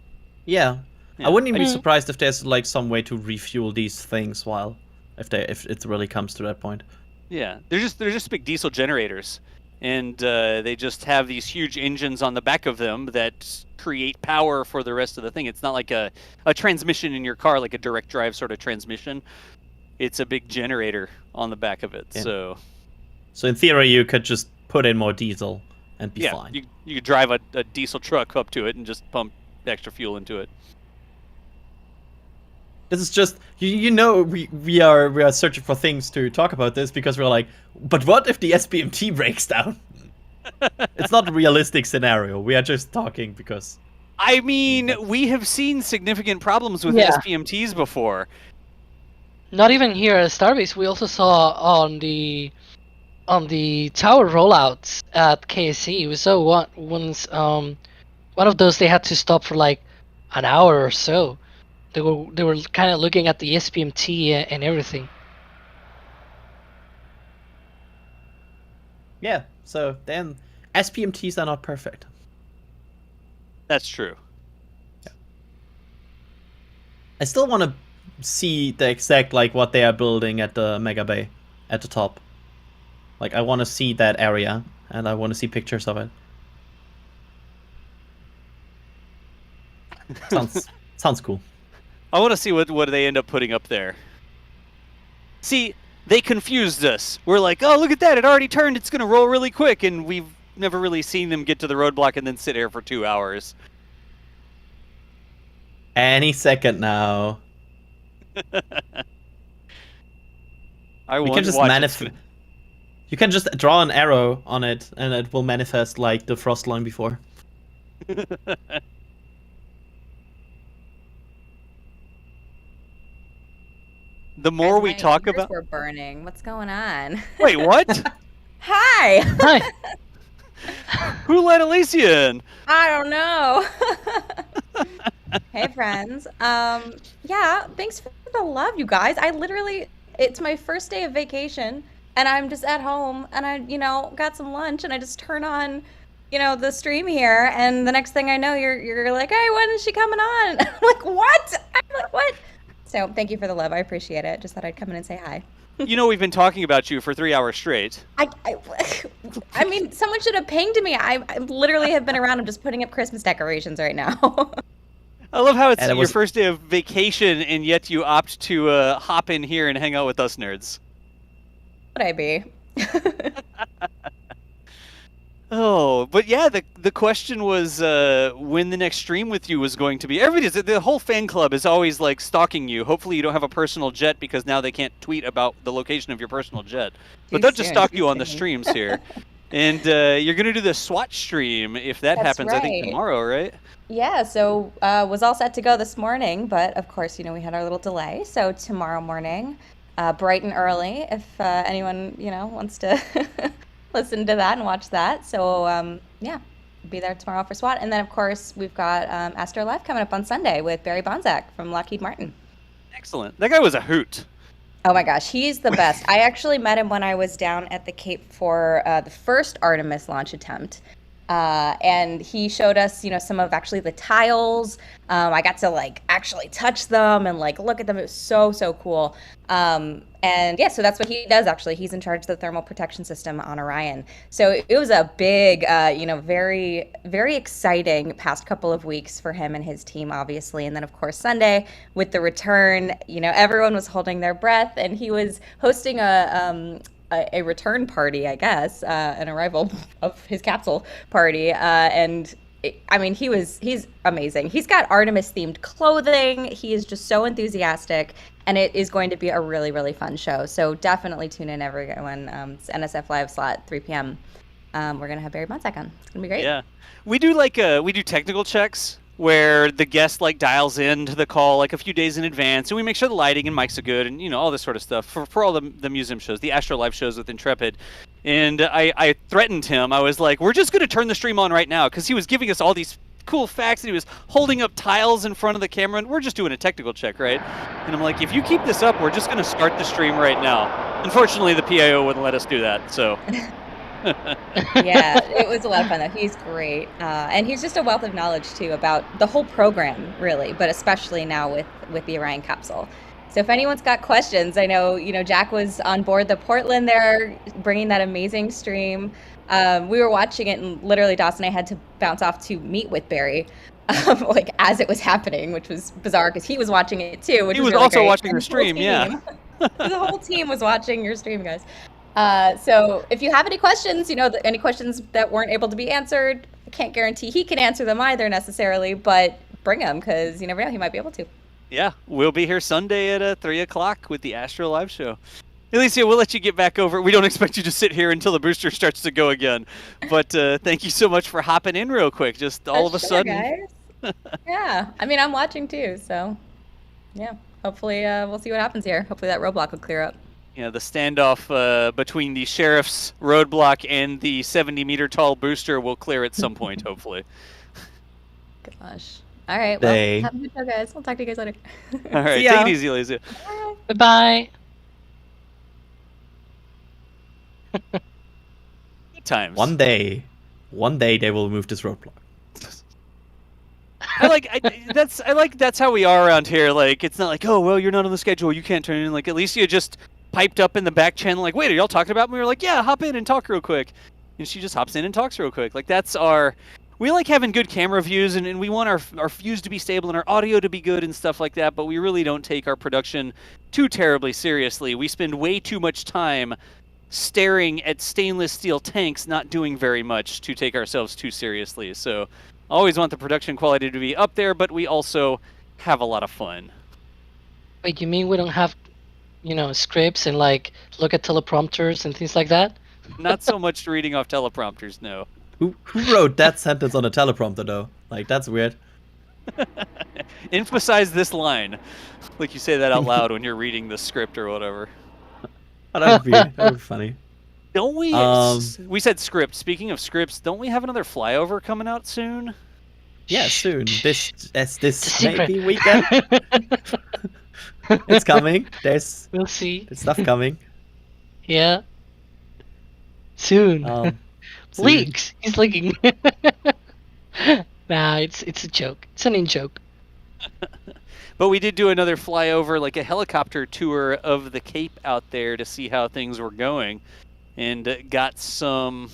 Yeah. Yeah. I wouldn't even be surprised if there's like some way to refuel these things while if it really comes to that point. Yeah, they're just big diesel generators, and they just have these huge engines on the back of them that create power for the rest of the thing. It's not like a transmission in your car, like a direct drive sort of transmission. It's a big generator on the back of it. Yeah. So in theory, you could just put in more diesel and be fine. You could drive a diesel truck up to it and just pump extra fuel into it. This is just we are searching for things to talk about this because we're like, but what if the SPMT breaks down? It's not a realistic scenario. We are just talking because I mean, we have seen significant problems with SPMTs before. Not even here at Starbase. We also saw on the tower rollouts at KSC. We saw once one of those they had to stop for like an hour or so. They were kind of looking at the SPMT and everything. Yeah, so then SPMTs are not perfect. That's true. Yeah. I still want to see the exact like what they are building at the Mega Bay at the top. Like I want to see that area and I want to see pictures of it. Sounds cool. I want to see what they end up putting up there. See, they confused us. We're like, oh, look at that. It already turned. It's going to roll really quick. And we've never really seen them get to the roadblock and then sit here for 2 hours. Any second now. You can just draw an arrow on it and it will manifest like the frost line before. The more we talk about, we're burning. What's going on? Wait, what? Hi. Hi. Who let Alicia in? I don't know. Hey, friends. Yeah, thanks for the love, you guys. It's my first day of vacation, and I'm just at home, and I, got some lunch, and I just turn on, the stream here, and the next thing I know, you're like, hey, when is she coming on? I'm like, what? I'm like, what? So thank you for the love. I appreciate it. Just thought I'd come in and say hi. You know, we've been talking about you for 3 hours straight. I mean, someone should have pinged me. I literally have been around. I'm just putting up Christmas decorations right now. I love how it's And it your was- first day of vacation, and yet you opt to hop in here and hang out with us nerds. Would I be? Oh, but yeah, the question was when the next stream with you was going to be. The whole fan club is always like stalking you. Hopefully you don't have a personal jet because now they can't tweet about the location of your personal jet. But they'll just stalk you on the streams here. And you're going to do the SWAT stream if that That's happens, I think right. tomorrow, right? Yeah, so was all set to go this morning, but of course, we had our little delay. So tomorrow morning, bright and early, if anyone, wants to listen to that and watch that. So yeah, be there tomorrow for SWAT. And then, of course, we've got Astro Live coming up on Sunday with Barry Bonzak from Lockheed Martin. Excellent. That guy was a hoot. Oh my gosh, he's the best. I actually met him when I was down at the Cape for the first Artemis launch attempt. And he showed us, some of actually the tiles. I got to actually touch them and look at them. It was so, so cool. And yeah, so that's what he does actually. He's in charge of the thermal protection system on Orion. So it was a big, very, very exciting past couple of weeks for him and his team, obviously. And then of course, Sunday with the return, everyone was holding their breath, and he was hosting a return party, I guess, an arrival of his capsule party. He's amazing. He's got Artemis themed clothing. He is just so enthusiastic, and it is going to be a really, really fun show. So definitely tune in, everyone. It's NSF Live slot, 3 p.m. We're going to have Barry Bonzak on. It's going to be great. Yeah. We do we do technical checks where the guest dials into the call a few days in advance, and we make sure the lighting and mics are good, and all this sort of stuff for all the museum shows, the Astro Live shows with Intrepid. And I threatened him. I was like, we're just going to turn the stream on right now, because he was giving us all these cool facts, and he was holding up tiles in front of the camera, and we're just doing a technical check, right? And I'm like, if you keep this up, we're just going to start the stream right now. Unfortunately, the PIO wouldn't let us do that, so... Yeah, it was a lot of fun though. He's great, and he's just a wealth of knowledge too about the whole program, really, but especially now with the Orion capsule. So if anyone's got questions, I know Jack was on board the Portland there, bringing that amazing stream. We were watching it, and literally Dawson and I had to bounce off to meet with Barry, as it was happening, which was bizarre because he was watching it too. Which He was really also great. watching And the stream, yeah. The whole team was watching your stream, guys. So if you have any questions, any questions that weren't able to be answered, I can't guarantee he can answer them either necessarily, but bring them because you never know, he might be able to. Yeah, we'll be here Sunday at 3 o'clock with the Astro Live show. Alicia, we'll let you get back over. We don't expect you to sit here until the booster starts to go again. But thank you so much for hopping in real quick. Just all of a sudden. Guys. Yeah, I'm watching too, so yeah. Hopefully we'll see what happens here. Hopefully that roadblock will clear up. Yeah, the standoff between the sheriff's roadblock and the 70-meter tall booster will clear at some point, hopefully. Gosh. All right, well, Day. have a good show, guys. I'll talk to you guys later. All right, See ya. take it easy, Alicia. Bye-bye. Good times. One day they will move this roadblock. That's how we are around here. It's not like, oh well, you're not on the schedule, you can't turn in. Alicia just piped up in the back channel, wait, are y'all talking about me? We were like, yeah, hop in and talk real quick, and she just hops in and talks real quick. That's our. We like having good camera views, and we want our views to be stable and our audio to be good and stuff like that. But we really don't take our production too terribly seriously. We spend way too much time staring at stainless steel tanks, not doing very much to take ourselves too seriously. So. Always want the production quality to be up there, but we also have a lot of fun. Wait, you mean we don't have, scripts and look at teleprompters and things like that? Not so much reading off teleprompters, no. Who wrote that sentence on a teleprompter though? That's weird. Emphasize this line. You say that out loud when you're reading the script or whatever. Oh, that would be funny. Don't we? We said script. Speaking of scripts, don't we have another flyover coming out soon? Yeah, soon. This secret. maybe weekend. It's coming. There's We'll see. stuff coming. Yeah. Soon. Soon. Leaks. He's leaking. Nah, it's a joke. It's an in-joke. But we did do another flyover, like a helicopter tour of the Cape out there to see how things were going, and got some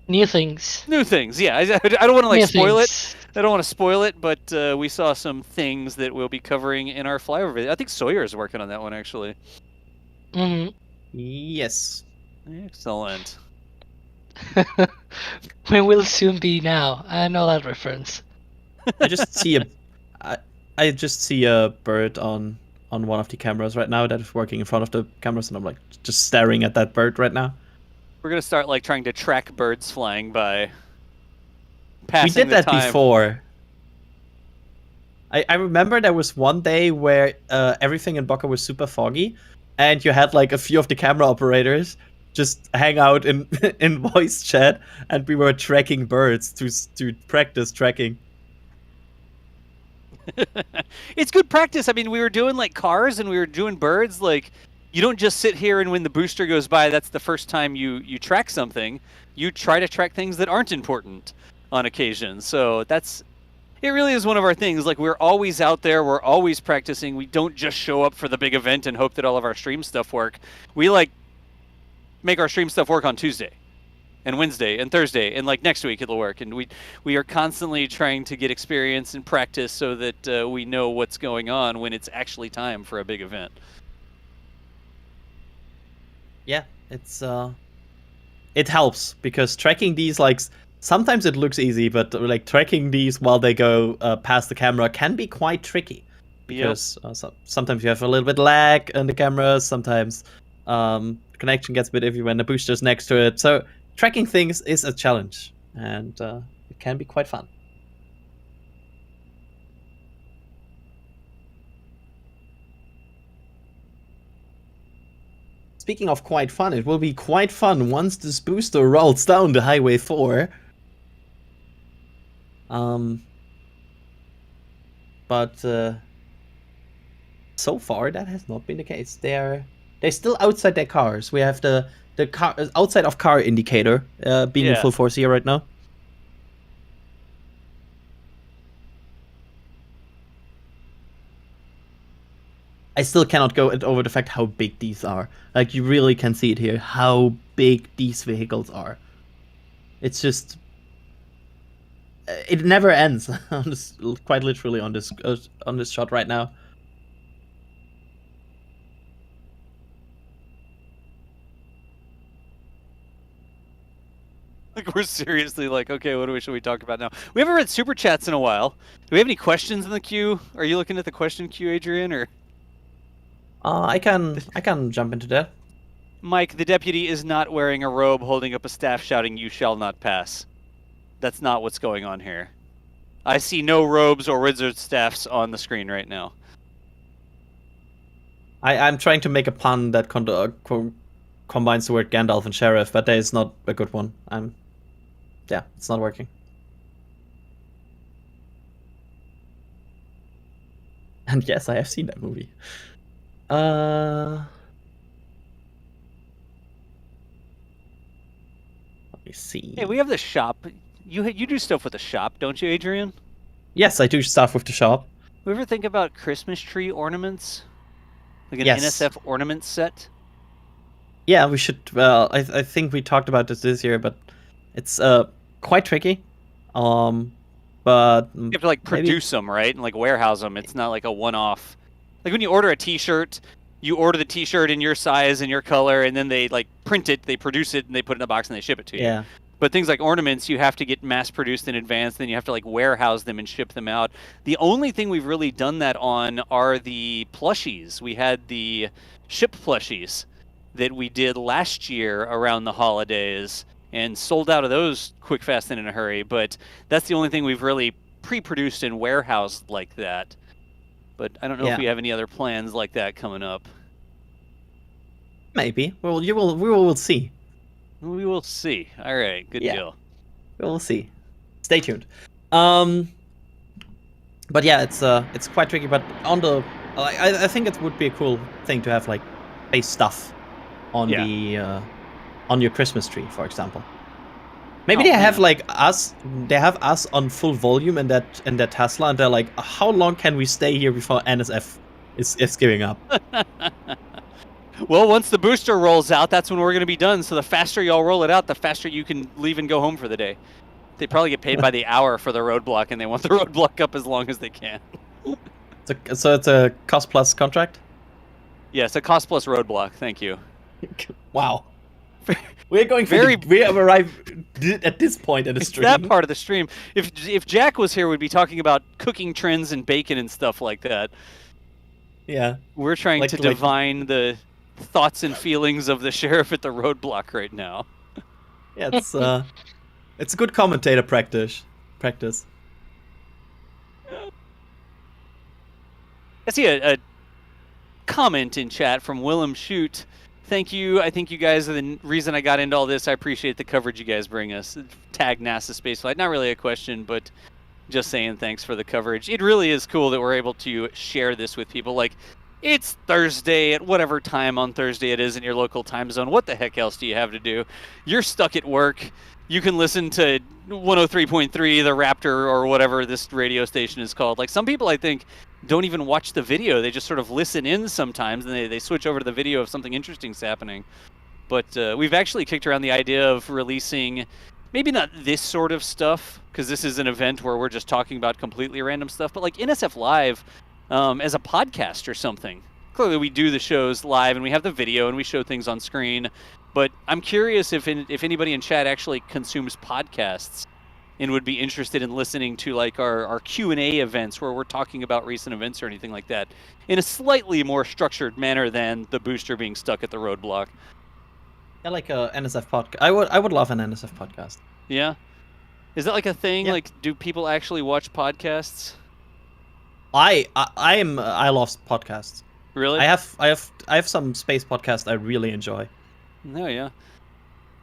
New things. new things. Yeah, I don't want to like New spoil things. it. I don't want to spoil it, but we saw some things that we'll be covering in our flyover video. I think Sawyer is working on that one actually. Mm-hmm. Yes. Excellent. We will soon be now. I know that reference. I just see I just see a bird on one of the cameras right now that is working in front of the cameras, and I'm like just staring at that bird right now. We're gonna start like trying to track birds flying by. We did that before. I remember there was one day where everything in Boca was super foggy, and you had like a few of the camera operators just hang out in in voice chat, and we were tracking birds to practice tracking. It's good practice. I mean, we were doing like cars and we were doing birds. Like, you don't just sit here and when the booster goes by, that's the first time you track something. You try to track things that aren't important on occasion. So it really is one of our things. Like, we're always out there. We're always practicing. We don't just show up for the big event and hope that all of our stream stuff work. We like make our stream stuff work on Tuesday and Wednesday and Thursday, and like next week it'll work. And we are constantly trying to get experience and practice so that we know what's going on when it's actually time for a big event. Yeah, it helps because tracking these, like, sometimes it looks easy, but like tracking these while they go past the camera can be quite tricky because sometimes you have a little bit lag in the camera, sometimes the connection gets a bit iffy when the booster's next to it. So tracking things is a challenge, and it can be quite fun. Speaking of quite fun, it will be quite fun once this booster rolls down the Highway 4. But so far that has not been the case. They're still outside their cars. We have the car outside of car indicator being in full force here right now. I still cannot go over the fact how big these are. Like, you really can see it here, how big these vehicles are. It's just... it never ends. On this, quite literally on this shot right now. Like, we're seriously like, okay, what should we talk about now? We haven't read super chats in a while. Do we have any questions in the queue? Are you looking at the question queue, Adrian, or? I can jump into that. Mike, the deputy is not wearing a robe, holding up a staff, shouting, "You shall not pass." That's not what's going on here. I see no robes or wizard staffs on the screen right now. I'm trying to make a pun that combines the word Gandalf and sheriff, but that is not a good one. Yeah, it's not working. And yes, I have seen that movie. Let me see. Hey, we have the shop. You do stuff with the shop, don't you, Adrian? Yes, I do stuff with the shop. We ever think about Christmas tree ornaments? Like an Yes. NSF ornament set? Yeah, we should. Well, I think we talked about this year, but it's quite tricky. But You have to like produce them, right? And like warehouse them. It's not like a one-off. Like when you order a t-shirt, you order the t-shirt in your size and your color, and then they like print it, they produce it, and they put it in a box and they ship it to you. Yeah. But things like ornaments, you have to get mass produced in advance, then you have to like warehouse them and ship them out. The only thing we've really done that on are the plushies. We had the ship plushies that we did last year around the holidays and sold out of those quick, fast, and in a hurry. But that's the only thing we've really pre-produced and warehoused like that. But I don't know if we have any other plans like that coming up. Maybe. Well, we will see. We will see. All right, good deal. We'll see. Stay tuned. But yeah, it's quite tricky. But I think it would be a cool thing to have like base stuff on the on your Christmas tree, for example. Maybe Oh, they have man. like us. They have us on full volume in that Tesla, and they're like, how long can we stay here before NSF is giving up? Well, once the booster rolls out, that's when we're going to be done. So the faster y'all roll it out, the faster you can leave and go home for the day. They probably get paid by the hour for the roadblock, and they want the roadblock up as long as they can. So it's a cost plus contract. Yes, a cost plus roadblock. Thank you. Wow. We're going we have arrived at this point in the It's stream. that part of the stream. If Jack was here, we'd be talking about cooking trends and bacon and stuff like that. Yeah. We're trying Like- to like- divine the thoughts and feelings of the sheriff at the roadblock right now. Yeah, it's a good commentator practice. I see a comment in chat from Willem Shoot. Thank you. I think you guys are the reason I got into all this. I appreciate the coverage you guys bring us. Tag NASA Spaceflight. Not really a question, but just saying thanks for the coverage. It really is cool that we're able to share this with people. Like, it's Thursday at whatever time on Thursday it is in your local time zone. What the heck else do you have to do? You're stuck at work. You can listen to 103.3, the Raptor, or whatever this radio station is called. Like, some people, I think, don't even watch the video. They just sort of listen in sometimes, and they switch over to the video if something interesting's happening. But we've actually kicked around the idea of releasing, maybe not this sort of stuff, because this is an event where we're just talking about completely random stuff, but like NSF Live as a podcast or something. Clearly we do the shows live, and we have the video, and we show things on screen. But I'm curious if anybody in chat actually consumes podcasts and would be interested in listening to like our Q&A events where we're talking about recent events or anything like that in a slightly more structured manner than the booster being stuck at the roadblock. Yeah, like a NSF podcast. I would love an NSF podcast. Yeah? Is that like a thing? Yeah. Like, do people actually watch podcasts? I love podcasts. Really? I have some space podcasts I really enjoy. No, yeah.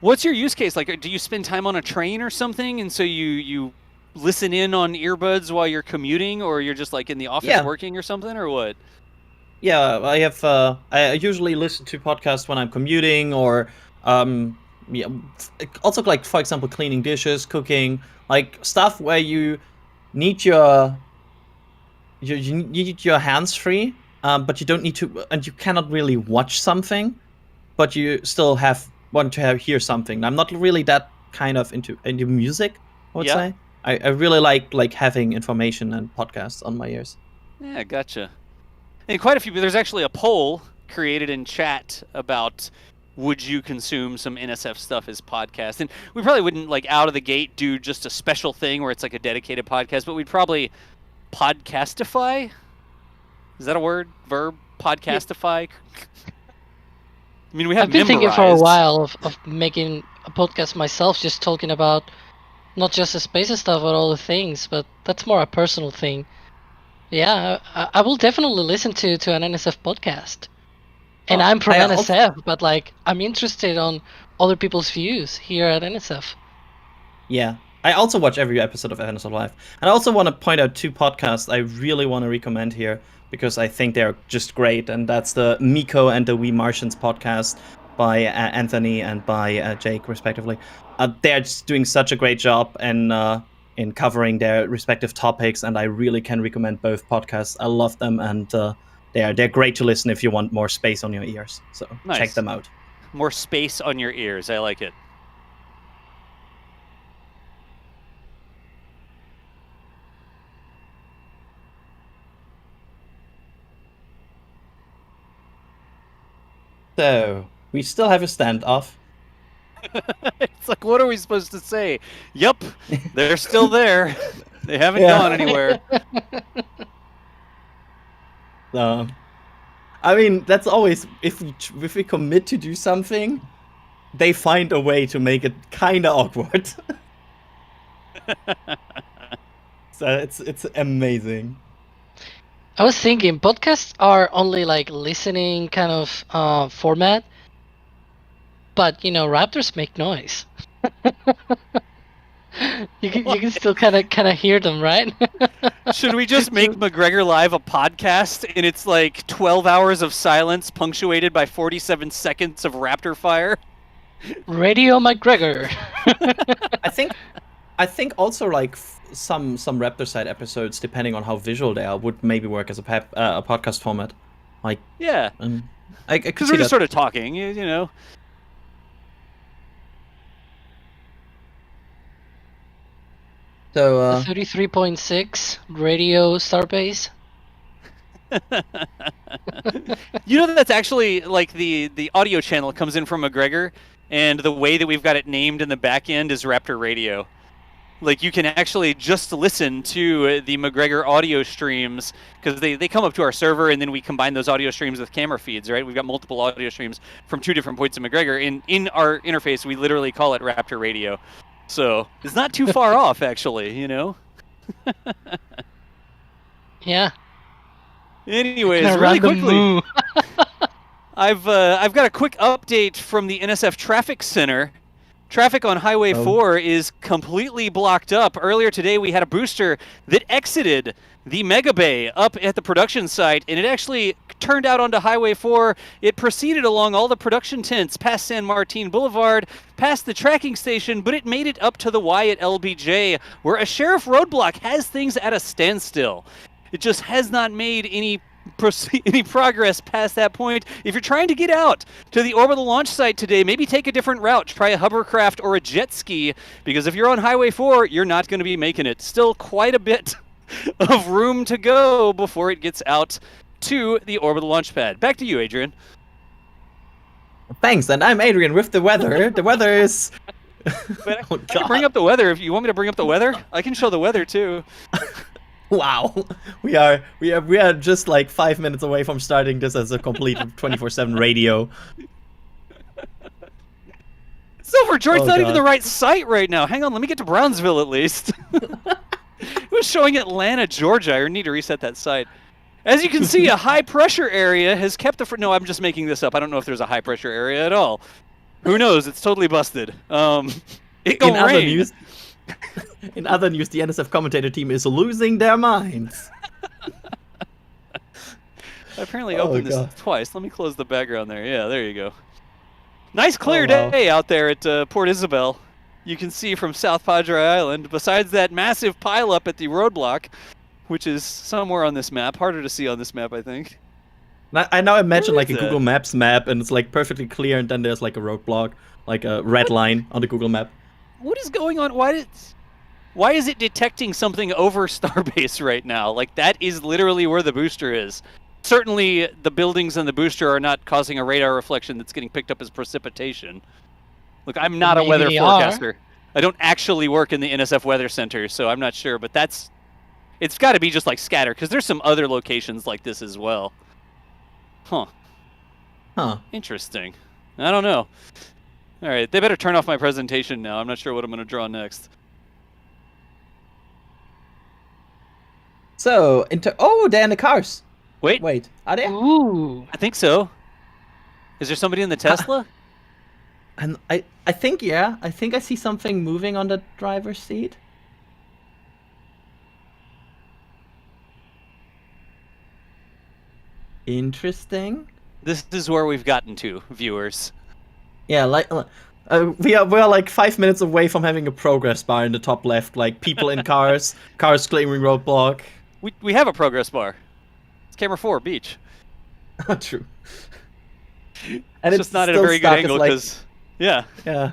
What's your use case? Like, do you spend time on a train or something, and so you listen in on earbuds while you're commuting, or you're just like in the office working or something, or what? Yeah, I usually listen to podcasts when I'm commuting, or also like, for example, cleaning dishes, cooking, like stuff where you need your hands free, but you don't need to, and you cannot really watch something, but you still want to hear something. I'm not really that kind of into music, I would say. I really like having information and podcasts on my ears. Yeah, gotcha. And quite a few. There's actually a poll created in chat about would you consume some NSF stuff as podcast, and we probably wouldn't like out of the gate do just a special thing where it's like a dedicated podcast, but we'd probably podcastify. Is that a word? Verb? Podcastify? I mean, we have I've been thinking for a while of making a podcast myself, just talking about not just the space stuff, but all the things, but that's more a personal thing. Yeah, I will definitely listen to an NSF podcast. And I'm from NSF, but like, I'm interested on other people's views here at NSF. Yeah. I also watch every episode of NSF Live. And I also want to point out two podcasts I really want to recommend here, because I think they're just great, and that's the Miko and the We Martians podcast by Anthony and by Jake, respectively. They're just doing such a great job in covering their respective topics, and I really can recommend both podcasts. I love them, and they're great to listen if you want more space on your ears. So Nice. Check them out. More space on your ears. I like it. So we still have a standoff. It's like, what are we supposed to say? Yup, they're still there. They haven't gone anywhere. I mean, that's always, if we commit to do something, they find a way to make it kind of awkward. So it's amazing. I was thinking podcasts are only like listening kind of format, but you know, raptors make noise. you can still kind of hear them, right? Should we just make McGregor Live a podcast, and it's like 12 hours of silence punctuated by 47 seconds of raptor fire? Radio McGregor. I think also like some Raptor side episodes, depending on how visual they are, would maybe work as a podcast format. Like Yeah, I could because see we're just that. sort of talking, you know. So 33.6 radio Starbase. You know that's actually like the audio channel comes in from McGregor, and the way that we've got it named in the back end is Raptor Radio. Like you can actually just listen to the McGregor audio streams because they come up to our server, and then we combine those audio streams with camera feeds, right? We've got multiple audio streams from 2 different points of McGregor. In our interface, we literally call it Raptor Radio. So it's not too far off, actually, you know? Yeah. Anyways, Kinda really random quickly, move. I've got a quick update from the NSF Traffic Center. Traffic on Highway 4 is completely blocked up. Earlier today, we had a booster that exited the Mega Bay up at the production site, and it actually turned out onto Highway 4. It proceeded along all the production tents, past San Martin Boulevard, past the tracking station, but it made it up to the Y at LBJ, where a sheriff roadblock has things at a standstill. It just has not made any progress past that point. If you're trying to get out to the orbital launch site today, maybe take a different route. Try a hovercraft or a jet ski, because if you're on Highway 4, you're not going to be making it. Still quite a bit of room to go before it gets out to the orbital launch pad. Back to you, Adrian. thanks, and I'm Adrian with the weather. The weather is. But I can bring up the weather if you want me to bring up the weather. I can show the weather too. Wow, we are just like 5 minutes away from starting this as a complete 24/7 radio. Silverjoy's not even the right site right now. Hang on, let me get to Brownsville at least. It was showing Atlanta, Georgia. I need to reset that site. As you can see, a high pressure area has kept the. No, I'm just making this up. I don't know if there's a high pressure area at all. Who knows? It's totally busted. It In gonna other rain. news, in other news, the NSF commentator team is losing their minds. I apparently Oh, opened this God. twice. Let me close the background there. Yeah, there you go. Nice clear wow. day out there at Port Isabel. You can see from South Padre Island, besides that massive pileup at the roadblock, which is somewhere on this map. Harder to see on this map, I think. I now imagine Where like a is it? Google Maps map, and it's like perfectly clear, and then there's like a roadblock, like a red line on the Google map. What is going on? Why is it detecting something over Starbase right now? Like, that is literally where the booster is. Certainly, the buildings and the booster are not causing a radar reflection that's getting picked up as precipitation. Look, I'm not a Maybe weather they are. forecaster. I don't actually work in the NSF Weather Center, so I'm not sure. But it's got to be just like scatter, because there's some other locations like this as well. Huh. Interesting. I don't know. All right, they better turn off my presentation now. I'm not sure what I'm going to draw next. So, they're in the cars. Wait, Are they? Ooh. I think so. Is there somebody in the Tesla? And I think, yeah. I think I see something moving on the driver's seat. Interesting. This is where we've gotten to, viewers. Yeah, like we are like 5 minutes away from having a progress bar in the top left, like people in cars, cars claiming roadblock. We have a progress bar. It's camera 4, beach. True. It's just not at a very good angle because, yeah. Yeah.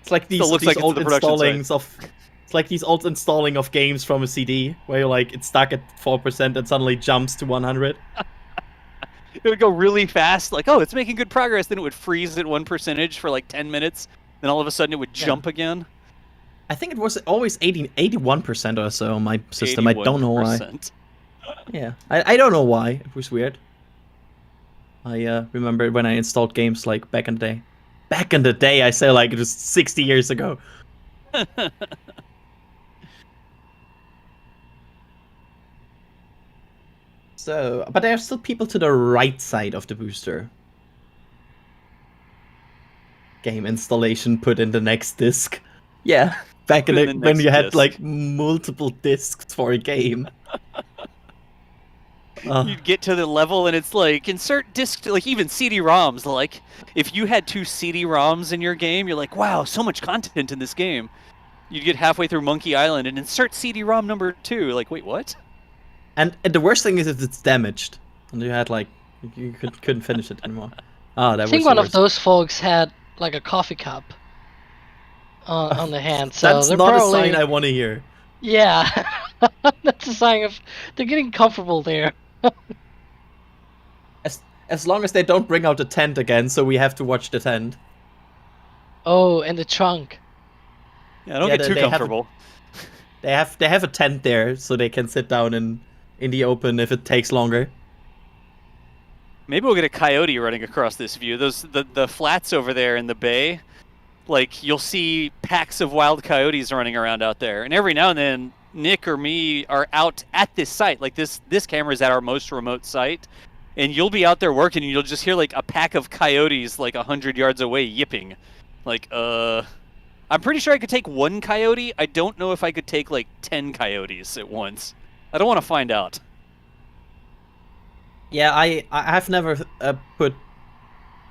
It's like these, Still looks these like it's old the production installings of. It's like these old installing of games from a CD where you're like it's stuck at 4% and suddenly jumps to 100. It would go really fast, like, oh, it's making good progress. Then it would freeze at 1% for like 10 minutes. Then all of a sudden it would jump again. I think it was always 81% or so on my system. I don't know why. 81%. Yeah, I don't know why. It was weird. I remember when I installed games like back in the day. Back in the day, I say like it was 60 years ago. So, but there are still people to the right side of the booster. Game installation put in the next disc. Yeah, back in Put the, in the when next you had disc. like multiple discs for a game. you'd get to the level and it's like insert disc, like even CD-ROMs. Like if you had 2 CD-ROMs in your game, you're like, wow, so much content in this game. You'd get halfway through Monkey Island and insert CD-ROM number 2. Like, wait, what? And the worst thing is if it's damaged, and you had like you couldn't finish it anymore. Oh, that I was think the one of worst. those folks had like a coffee cup on the hand, so That's they're not probably a sign I want to hear. yeah. That's a sign of they're getting comfortable there. As long as they don't bring out the tent again, so we have to watch the tent. Oh, and the trunk. Yeah, don't Yeah, get too they have a- comfortable. They have a tent there, so they can sit down in the open if it takes longer. Maybe we'll get a coyote running across this view. The flats over there in the bay, like you'll see packs of wild coyotes running around out there. And every now and then, Nick or me are out at this site. Like this camera is at our most remote site, and you'll be out there working, and you'll just hear like a pack of coyotes like 100 yards away yipping. Like, I'm pretty sure I could take 1 coyote. I don't know if I could take like 10 coyotes at once. I don't want to find out. Yeah, I have never put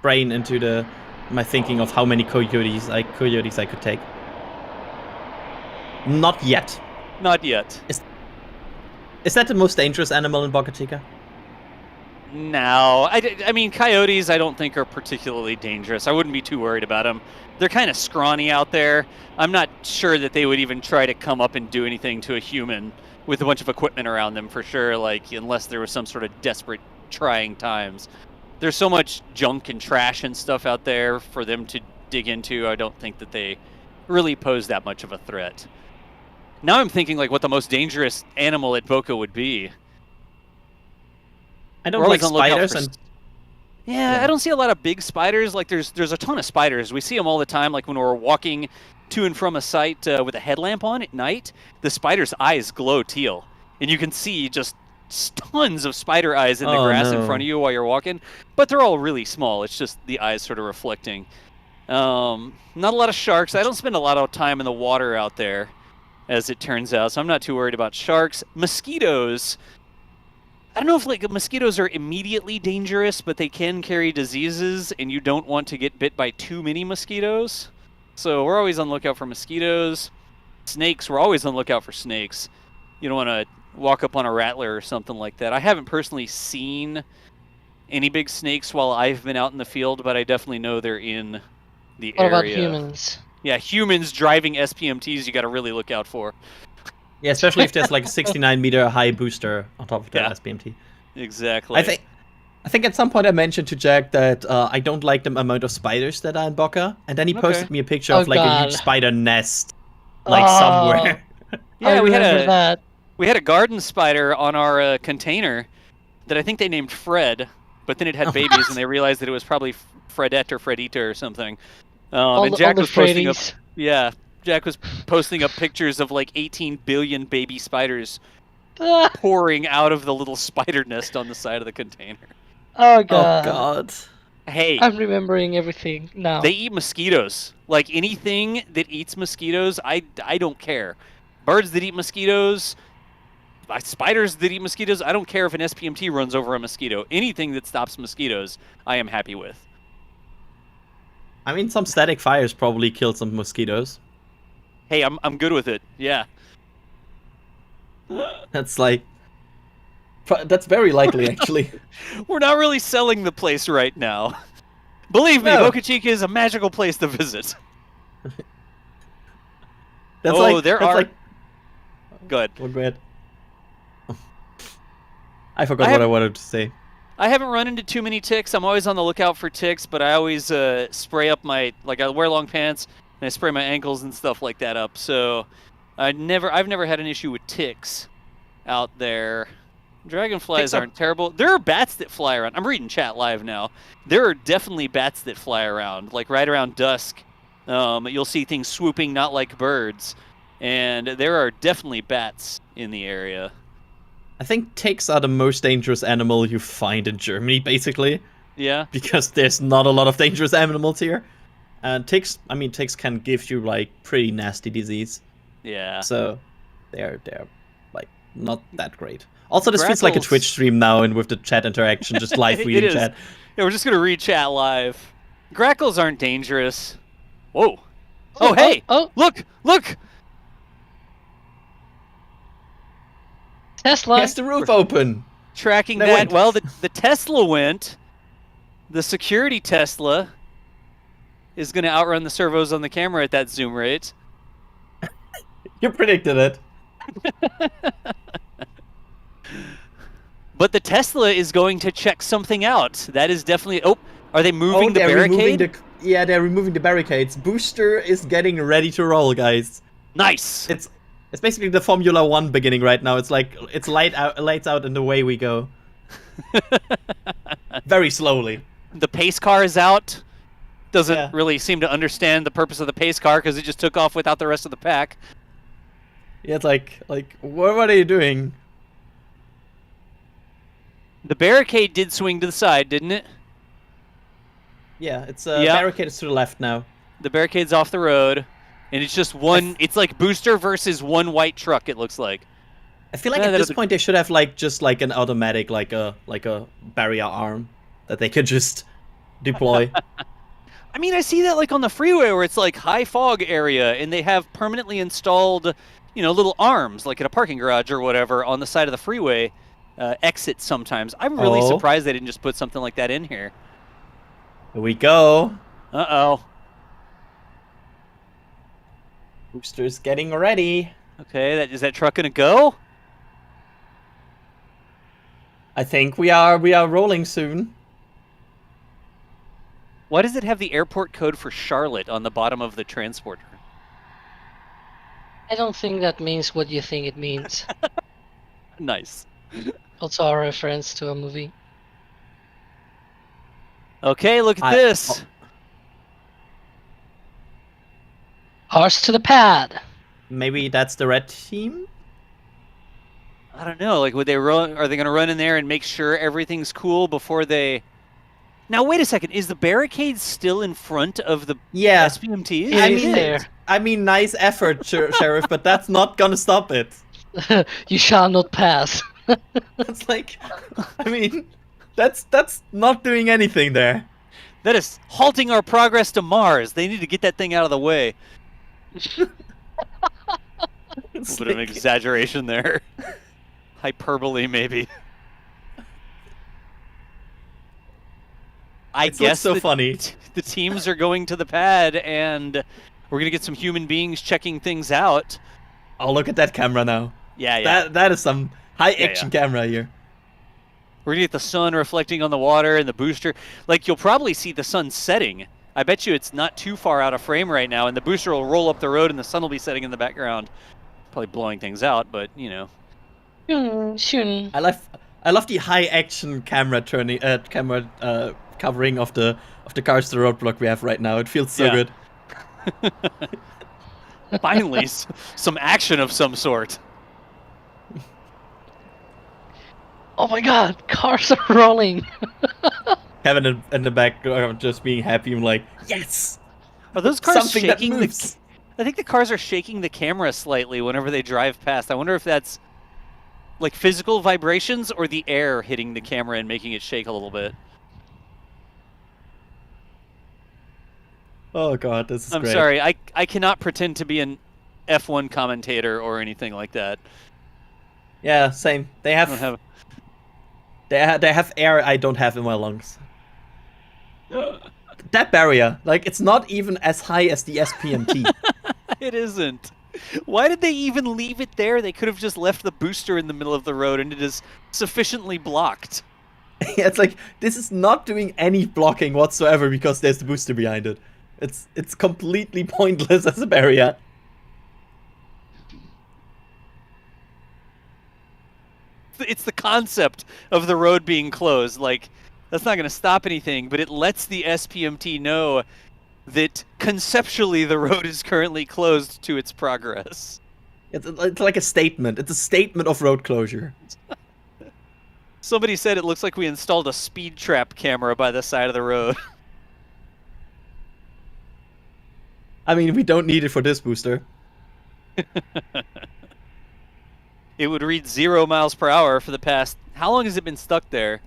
brain into my thinking of how many coyotes I could take. Not yet. Not yet. Is that the most dangerous animal in Boca Chica? No, I mean, coyotes I don't think are particularly dangerous. I wouldn't be too worried about them. They're kind of scrawny out there. I'm not sure that they would even try to come up and do anything to a human with a bunch of equipment around them for sure, like unless there was some sort of desperate trying times. There's so much junk and trash and stuff out there for them to dig into. I don't think that they really pose that much of a threat. Now I'm thinking like what the most dangerous animal at Boca would be. I don't We're like always on the lookout spiders for Yeah, I don't see a lot of big spiders. Like there's a ton of spiders. We see them all the time. Like when we're walking to and from a site with a headlamp on at night, the spider's eyes glow teal, and you can see just tons of spider eyes in the grass in front of you while you're walking. But they're all really small. It's just the eyes sort of reflecting. Not a lot of sharks. I don't spend a lot of time in the water out there, as it turns out. So I'm not too worried about sharks. Mosquitoes. I don't know if like mosquitoes are immediately dangerous, but they can carry diseases, and you don't want to get bit by too many mosquitoes. So we're always on the lookout for mosquitoes. Snakes, we're always on the lookout for snakes. You don't want to walk up on a rattler or something like that. I haven't personally seen any big snakes while I've been out in the field, but I definitely know they're in the area. What about humans? Yeah, humans driving SPMTs you got to really look out for. Yeah, especially if there's like a 69-meter high booster on top of the Yeah. SPMT. Exactly. I think at some point I mentioned to Jack that I don't like the amount of spiders that are in Boca, and then he posted me a picture of like a huge spider nest, like somewhere. Yeah, I we remember that. had a garden spider on our container that I think they named Fred, but then it had babies and they realized that it was probably Fredette or Fredita or something. And Jack was posting up. Yeah, Jack was posting up pictures of like 18 billion baby spiders pouring out of the little spider nest on the side of the container. Oh god. Oh god. Hey, I'm remembering everything now. they eat mosquitoes. Like anything that eats mosquitoes, I don't care. Birds that eat mosquitoes, spiders that eat mosquitoes, I don't care if an SPMT runs over a mosquito. Anything that stops mosquitoes, I am happy with. I mean, some static fires probably killed some mosquitoes. Hey, I'm good with it. Yeah. That's like... That's very likely, actually. We're not really selling the place right now. Believe me, No. Boca Chica is a magical place to visit. That's Oh, like... there that's are- Like... Good. Oh, go ahead. I forgot what I wanted to say. I haven't run into too many ticks. I'm always on the lookout for ticks, but I always spray up my... Like, I wear long pants, and I spray my ankles and stuff like that up. So I've never had an issue with ticks out there. Dragonflies aren't terrible. There are bats that fly around. I'm reading chat live now. There are definitely bats that fly around. Like right around dusk, you'll see things swooping, not like birds. And there are definitely bats in the area. I think ticks are the most dangerous animal you find in Germany, basically. Yeah. Because there's not a lot of dangerous animals here. And ticks can give you like pretty nasty disease. Yeah. So they're like not that great. Also, this feels like a Grackles. Twitch stream now, and with the chat interaction, just live It reading is. chat. Yeah, we're just gonna read chat live. Grackles aren't dangerous. Whoa. Oh, hey! Oh, Look! Look! Tesla. Has the roof open? Tracking They that. went. Well, the Tesla went. The security Tesla is gonna outrun the servos on the camera at that zoom rate. You predicted it. But the Tesla is going to check something out. That is definitely... Oh, are they moving the they're barricade? they're removing the barricades. Booster is getting ready to roll, guys. Nice! It's basically the Formula 1 beginning right now. It's like it's lights out and away we go. Very slowly. The pace car is out. Doesn't Yeah. really seem to understand the purpose of the pace car because it just took off without the rest of the pack. Yeah, it's like what are you doing? The barricade did swing to the side, didn't it? Yeah, it's Yeah. barricaded to the left now. The barricade's off the road, and it's just one... It's like booster versus one white truck, it looks like. I feel like Yeah, at that this is a- point they should have just an automatic like a barrier arm that they could just deploy. I mean, I see that like on the freeway where it's like high fog area, and they have permanently installed, little arms, like at a parking garage or whatever, on the side of the freeway exit sometimes. I'm really Oh. surprised they didn't just put something like that in here. Here we go. Uh-oh. Booster's getting ready. Okay, is that truck gonna go? I think we are rolling soon. Why does it have the airport code for Charlotte on the bottom of the transporter? I don't think that means what you think it means. Nice. Also a reference to a movie. Okay, look at this. Horse to the pad. Maybe that's the red team? I don't know. Like, would they run? Are they going to run in there and make sure everything's cool before they? Now, wait a second. Is the barricade still in front of the Yeah. SPMT? I mean, there. I mean, nice effort, Sheriff, but that's not gonna stop it. You shall not pass. It's like, I mean, that's not doing anything there. That is halting our progress to Mars. They need to get that thing out of the way. It's A little bit of an like- exaggeration there. Hyperbole, maybe. I It looks guess so the, funny. the teams are going to the pad, and we're gonna get some human beings checking things out. Oh, look at that camera now. Yeah. That is some high action camera here. We're gonna get the sun reflecting on the water and the booster. Like, you'll probably see the sun setting. I bet you it's not too far out of frame right now, and the booster will roll up the road and the sun will be setting in the background. Probably blowing things out, but, Shun. I love the high action camera covering of the cars to the roadblock we have right now. It feels so Yeah. good. Finally, some action of some sort. Oh my god, cars are rolling. Kevin in the background just being happy. I'm like, yes! Are those cars Something that shaking moves. I think the cars are shaking the camera slightly whenever they drive past. I wonder if that's like physical vibrations or the air hitting the camera and making it shake a little bit. Oh god, this is I'm great. sorry, I cannot pretend to be an F1 commentator or anything like that. Yeah, same. They I have, don't have... they have air I don't have in my lungs. That barrier, like, it's not even as high as the SPMT. It isn't. Why did they even leave it there? They could have just left the booster in the middle of the road, and it is sufficiently blocked. It's like, this is not doing any blocking whatsoever because there's the booster behind it. It's completely pointless as a barrier. It's the concept of the road being closed. Like, that's not going to stop anything, but it lets the SPMT know that conceptually the road is currently closed to its progress. It's like a statement. It's a statement of road closure. Somebody said it looks like we installed a speed trap camera by the side of the road. I mean, we don't need it for this booster. it would read 0 miles per hour for the past... How long has it been stuck there?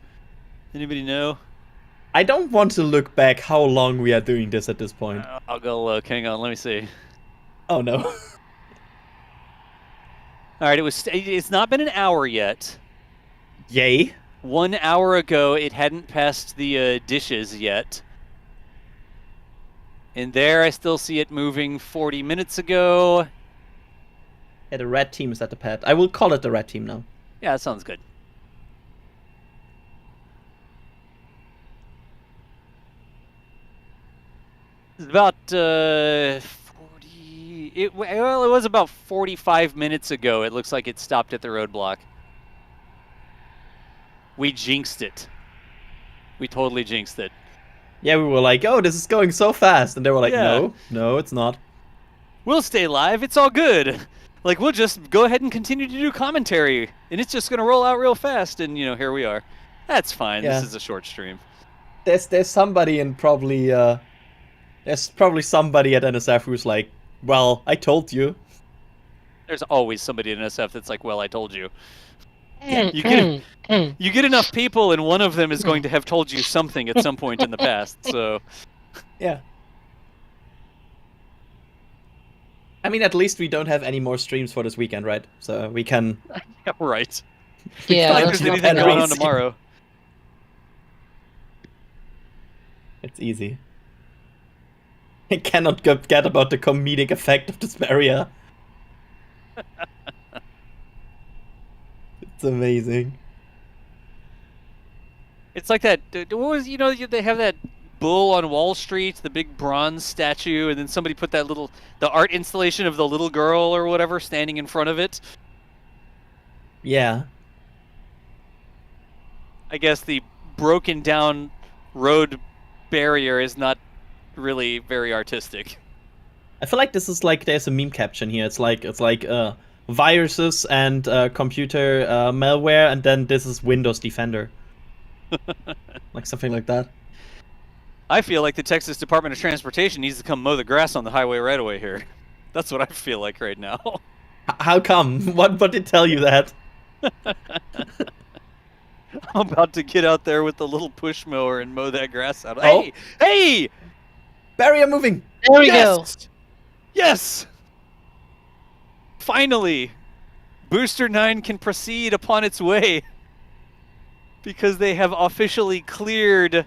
Anybody know? I don't want to look back how long we are doing this at this point. I'll go look. Hang on, let me see. Oh no. All right, it's not been an hour yet. Yay. 1 hour ago, it hadn't passed the dishes yet. And there, I still see it moving 40 minutes ago. Yeah, the red team is at the pad. I will call it the red team now. Yeah, that sounds good. It's about 40... it was about 45 minutes ago. It looks like it stopped at the roadblock. We jinxed it. We totally jinxed it. Yeah, we were like, oh, this is going so fast. And they were like, Yeah. no, it's not. We'll stay live. It's all good. Like, we'll just go ahead and continue to do commentary. And it's just going to roll out real fast. And, here we are. That's fine. Yeah. This is a short stream. There's somebody in probably, there's probably somebody at NSF who's like, well, I told you. There's always somebody at NSF that's like, well, I told you. You get enough people, and one of them is going to have told you something at some point in the past. So, Yeah. I mean, at least we don't have any more streams for this weekend, right? So we can... yeah, right. Yeah, Not like that's there's not anything bad. going on tomorrow. It's easy. I cannot get about the comedic effect of this barrier. It's amazing. It's like that. What was they have that bull on Wall Street, the big bronze statue, and then somebody put the art installation of the little girl or whatever standing in front of it. Yeah. I guess the broken down road barrier is not really very artistic. I feel like this is like there's a meme caption here. It's like viruses and computer malware, and then this is Windows Defender. Like something like that. I feel like the Texas Department of Transportation needs to come mow the grass on the highway right away here. That's what I feel like right now. How come? What did tell you that? I'm about to get out there with the little push mower and mow that grass out. Oh. Hey! Hey! Barrier moving! There we go. Yes! Yes! Finally! Booster 9 can proceed upon its way. Because they have officially cleared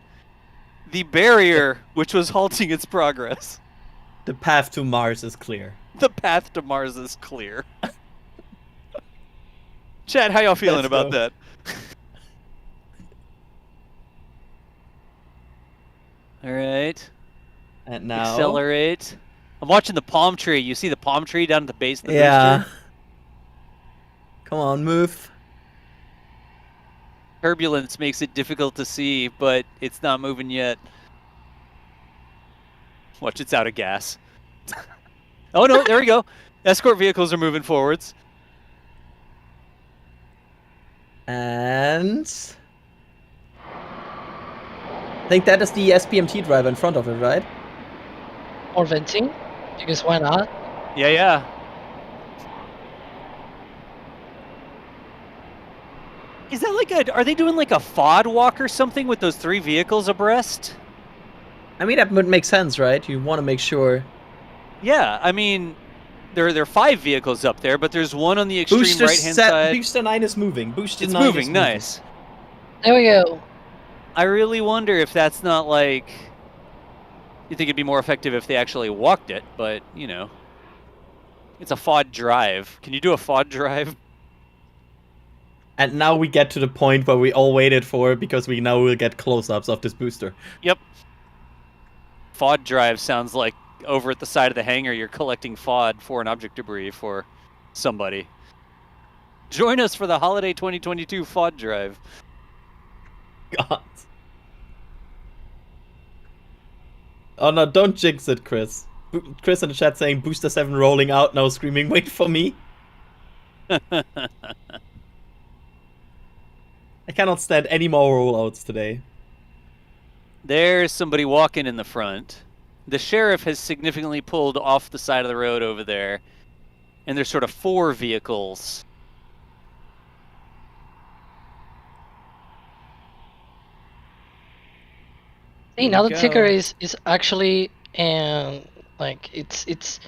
the barrier which was halting its progress. The path to Mars is clear. The path to Mars is clear. Chad, how y'all feeling Let's about go. that? Alright. And now... Accelerate. I'm watching the palm tree. You see the palm tree down at the base of the Yeah. booster? Come on, move. Turbulence makes it difficult to see, but it's not moving yet. Watch, it's out of gas. Oh no, there we go. Escort vehicles are moving forwards. And... I think that is the SPMT driver in front of it, right? Or venting, because why not? Yeah, yeah. Is that like are they doing like a FOD walk or something with those 3 vehicles abreast? I mean, that would make sense, right? You want to make sure... Yeah, I mean, there are 5 vehicles up there, but there's one on the extreme right-hand side. Booster 9 is moving. Booster It's 9 moving, is nice. There we go. I really wonder if that's not like... You think it'd be more effective if they actually walked it, but, it's a FOD drive. Can you do a FOD drive? And now we get to the point where we all waited for, because we now will get close-ups of this booster. Yep. FOD drive sounds like over at the side of the hangar you're collecting FOD for an object debris for somebody. Join us for the Holiday 2022 FOD drive. God. Oh no, don't jinx it, Chris. Chris in the chat saying Booster 7 rolling out, now screaming, wait for me. I cannot stand any more rollouts today. There's somebody walking in the front. The sheriff has significantly pulled off the side of the road over there. And there's sort of 4 vehicles See, now the ticker is actually like it's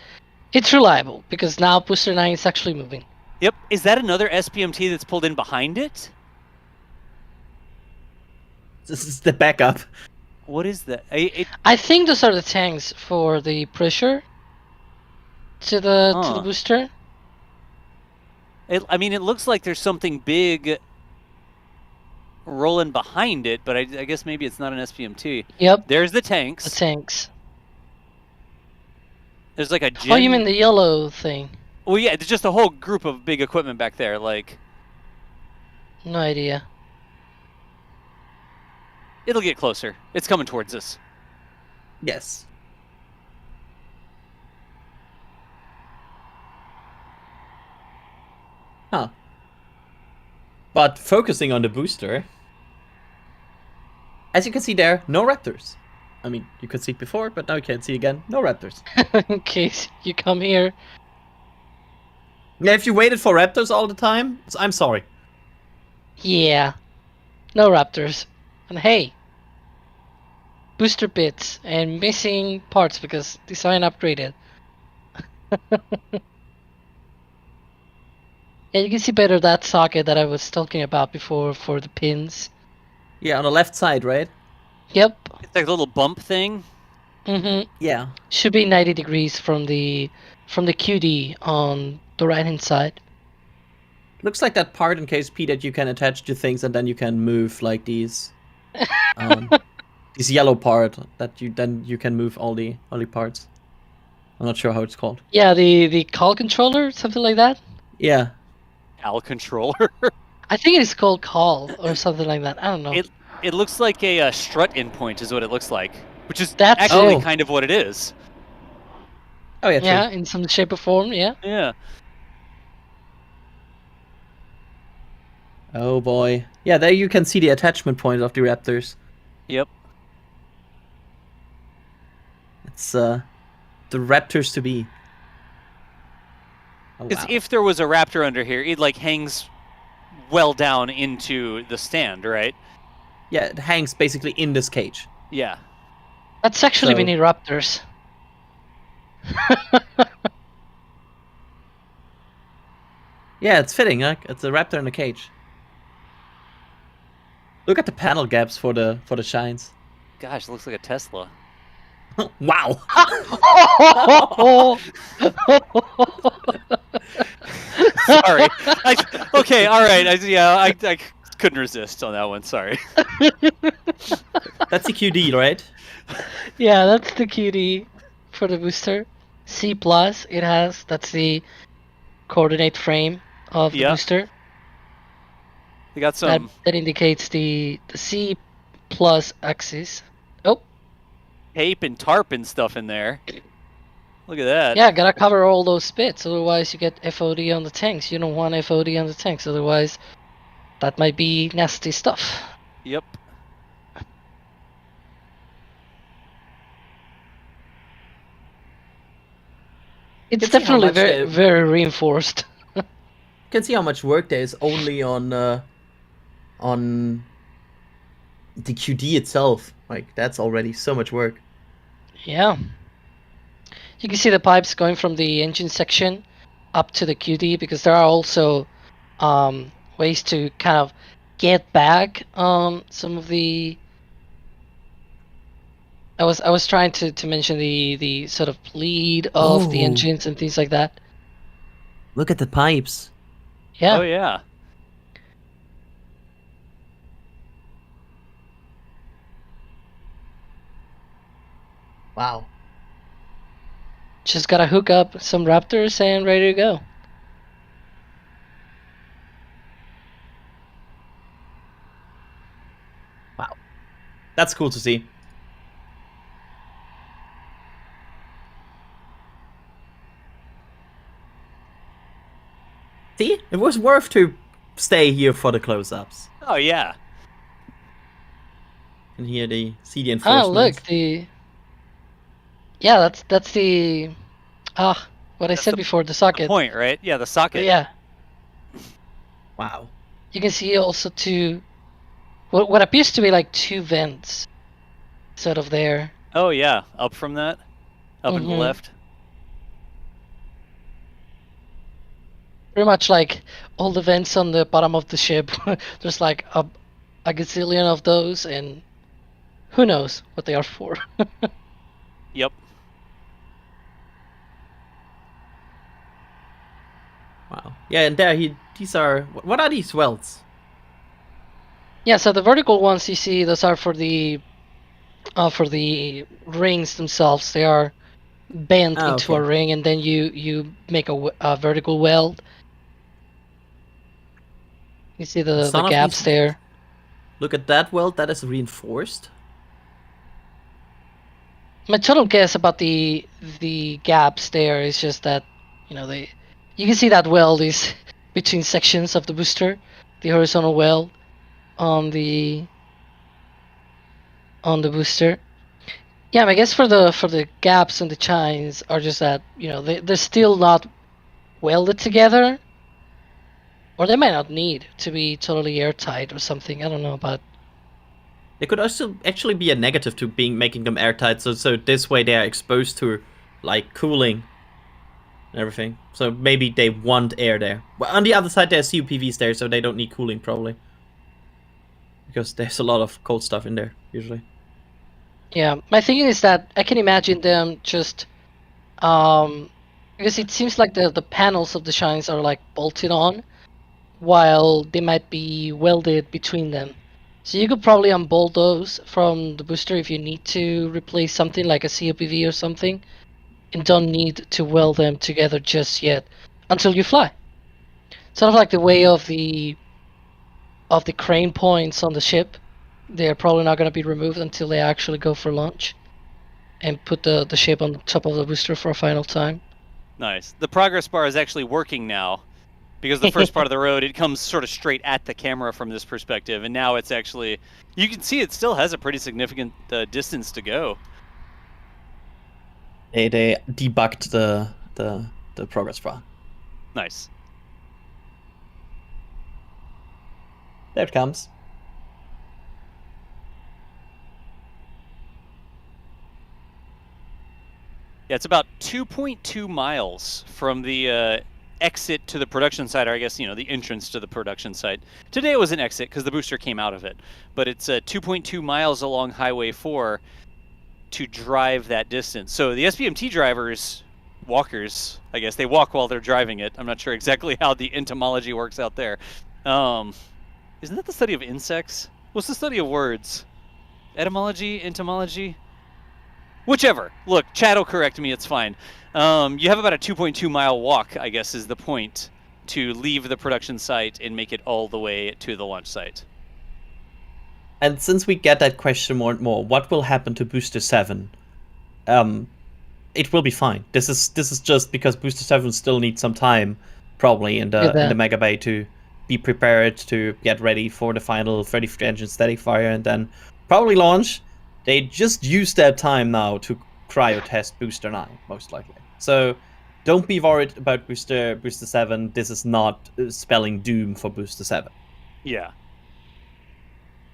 reliable because now booster 9 is actually moving. Yep. Is that another SPMT that's pulled in behind it? This is the backup. What is that? I think those are the tanks for the pressure to the booster. I mean, it looks like there's something big rolling behind it, but I guess maybe it's not an SPMT. Yep. There's the tanks. The tanks. There's like a Oh, you mean the yellow thing? Well, yeah, there's just a whole group of big equipment back there, like... No idea. It'll get closer. It's coming towards us. Yes. Huh. But focusing on the booster, as you can see there, no raptors. I mean, you could see it before, but now you can't see again. No raptors. In case you come here. Yeah, if you waited for raptors all the time, I'm sorry. Yeah. No raptors. And hey, booster bits and missing parts because these aren't upgraded. Yeah, you can see better that socket that I was talking about before for the pins. Yeah, on the left side, right? Yep. It's like a little bump thing. Mm-hmm. Yeah. Should be 90 degrees from the QD on the right hand side. Looks like that part in case P that you can attach to things and then you can move like these. This yellow part that you can move all the parts. I'm not sure how it's called. Yeah, the call controller, something like that. Yeah. Al controller. I think it's called call or something like that. I don't know. It looks like a strut endpoint is what it looks like, which is That's actually kind of what it is. Oh yeah. True. Yeah, in some shape or form. Yeah. Yeah. Oh boy. Yeah, there you can see the attachment point of the Raptors. Yep. It's the Raptors to be. Oh, Because wow. if there was a Raptor under here, it like hangs well down into the stand, right? Yeah, it hangs basically in this cage. Yeah. That's actually So- mini raptors. Yeah, it's fitting, huh? It's a Raptor in a cage. Look at the panel gaps for the shines. Gosh, it looks like a Tesla. Wow. Sorry. Okay, all right. I couldn't resist on that one. Sorry. That's the QD, right? Yeah, that's the QD for the booster. C+, it has. That's the coordinate frame of the Yeah. booster. We got some. That indicates the C plus axis. Oh, Tape and tarp and stuff in there. Look at that. yeah, gotta cover all those bits, otherwise you get FOD on the tanks. You don't want FOD on the tanks, otherwise that might be nasty stuff. Yep. It's can see how definitely much very, they- very reinforced. You can see how much work there is only on the QD itself. Like, that's already so much work. Yeah. You can see the pipes going from the engine section up to the QD because there are also ways to kind of get back some of the. I was trying to mention the sort of bleed of the Oh. engines and things like that. Look at the pipes. Yeah. Oh yeah. Wow. Just gotta hook up some Raptors and ready to go. That's cool to see. See? It was worth to stay here for the close-ups. Oh yeah. And here they see the enforcement. Oh, look, the. Yeah, that's the. What I said the- before, the socket. Point, right? Yeah, the socket. Yeah. Wow. You can see also two, what appears to be like two vents. instead of there. Oh yeah, up from that, up and Mhm. left. Pretty much like all the vents on the bottom of the ship. There's like a gazillion of those, and who knows what they are for. Yep. Wow. Yeah, and there these are, what are these welds? Yeah, so the vertical ones you see, those are for the rings themselves. They are bent Ah, into a okay. ring, and then you make a vertical weld. You see the Some of gaps these- there. Look at that weld, that is reinforced. My total guess about the gaps there is just that, you know, you can see that weld is between sections of the booster, the horizontal weld on the booster. Yeah, I guess for the gaps and the chines are just that, you know, they're still not welded together, or they might not need to be totally airtight or something. I don't know, but They could also actually be a negative to making them airtight, so this way they are exposed to like cooling and everything. So maybe they want air there. Well, on the other side there's CUPVs there, so they don't need cooling probably. Because there's a lot of cold stuff in there, usually. yeah, my thinking is that I can imagine them just because it seems like the panels of the shines are like bolted on, while they might be welded between them. So you could probably unbolt those from the booster if you need to replace something like a COPV or something, and don't need to weld them together just yet until you fly. Sort of like the way of the crane points on the ship. They're probably not going to be removed until they actually go for launch and put the ship on the top of the booster for a final time. Nice. The progress bar is actually working now, because the first part of the road, it comes sort of straight at the camera from this perspective, and now it's actually, you can see it still has a pretty significant distance to go. They debugged the progress bar. Nice. There it comes. Yeah, it's about 2.2 miles from the exit to the production site, or I guess, you know, the entrance to the production site. Today it was an exit because the booster came out of it, but it's 2.2 miles along Highway 4 to drive that distance. So the SBMT drivers, walkers, I guess, they walk while they're driving it. I'm not sure exactly how the entomology works out there. Isn't that the study of insects? What's the study of words? Etymology? Entomology? Whichever. Look, chat will correct me, it's fine. You have about a 2.2 mile walk, I guess, is the point, to leave the production site and make it all the way to the launch site. And since we get that question more and more, what will happen to Booster 7? It will be fine. This is just because Booster 7 still needs some time, probably, in the Mega Bay to be prepared to get ready for the final 33 engine static fire and then probably launch. They just use that time now to cryo test Booster 9, most likely. So don't be worried about Booster 7. This is not spelling doom for Booster 7. Yeah.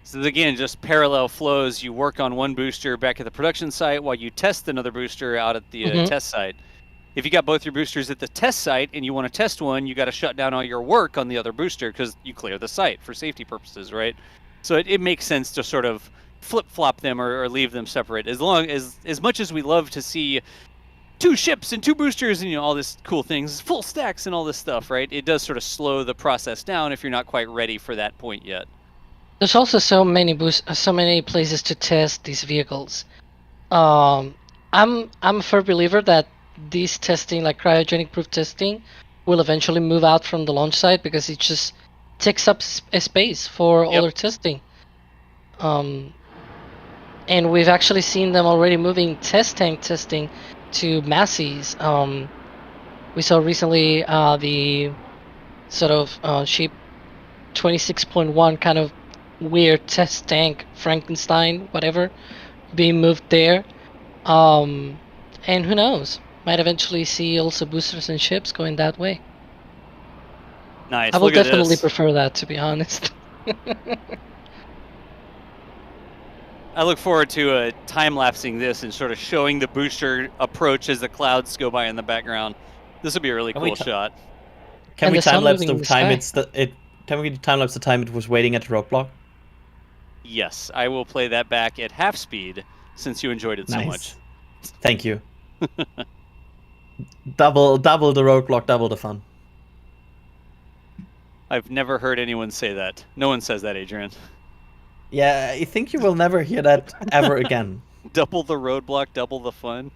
So again, just parallel flows. You work on one booster back at the production site while you test another booster out at the test site. If you got both your boosters at the test site and you want to test one, you got to shut down all your work on the other booster because you clear the site for safety purposes, right? So it makes sense to sort of flip-flop them or leave them separate. As much as we love to see 2 ships and 2 boosters and, you know, all this cool things, full stacks and all this stuff, right? It does sort of slow the process down if you're not quite ready for that point yet. There's also so many places to test these vehicles. I'm a firm believer that this testing, like cryogenic proof testing, will eventually move out from the launch site because it just takes up space for all their testing. And we've actually seen them already moving test tank testing to Massey's. We saw recently the sort of ship 26.1 kind of weird test tank Frankenstein, whatever, being moved there. And who knows? Might eventually see also boosters and ships going that way. Nice. I will Look at definitely this. prefer that, to be honest. I look forward to time-lapsing this and sort of showing the booster approach as the clouds go by in the background. This would be a really Can we cool shot. Can And we the sun time lapse moving the in the time sky. Can we time lapse the time it was waiting at the roadblock? Yes, I will play that back at half speed since you enjoyed it so much. Thank you. double the roadblock, double the fun. I've never heard anyone say that. No one says that, Adrian. Yeah, I think you will never hear that ever again. Double the roadblock, double the fun.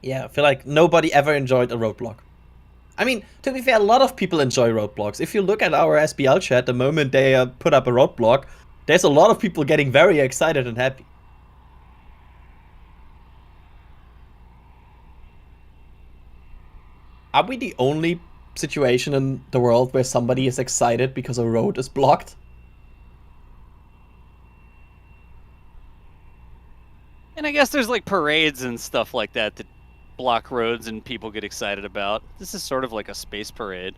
Yeah, I feel like nobody ever enjoyed a roadblock. I mean, to be fair, a lot of people enjoy roadblocks. If you look at our SBL chat, the moment they put up a roadblock, there's a lot of people getting very excited and happy. Are we the only situation in the world where somebody is excited because a road is blocked? And I guess there's like parades and stuff like that that block roads and people get excited about. This is sort of like a space parade.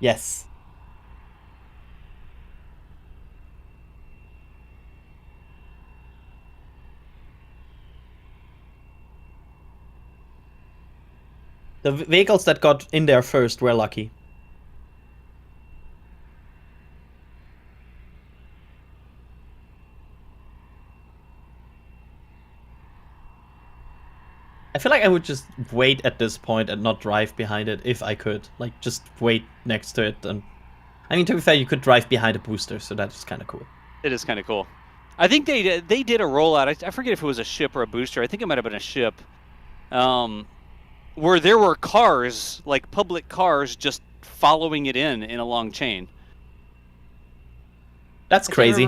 Yes. The vehicles that got in there first were lucky. I feel like I would just wait at this point and not drive behind it if I could. Like, just wait next to it. And I mean, to be fair, you could drive behind a booster, so that's kind of cool. It is kind of cool. I think they did a rollout. I forget if it was a ship or a booster. I think it might have been a ship. Where there were cars, like public cars, just following it in a long chain. That's crazy.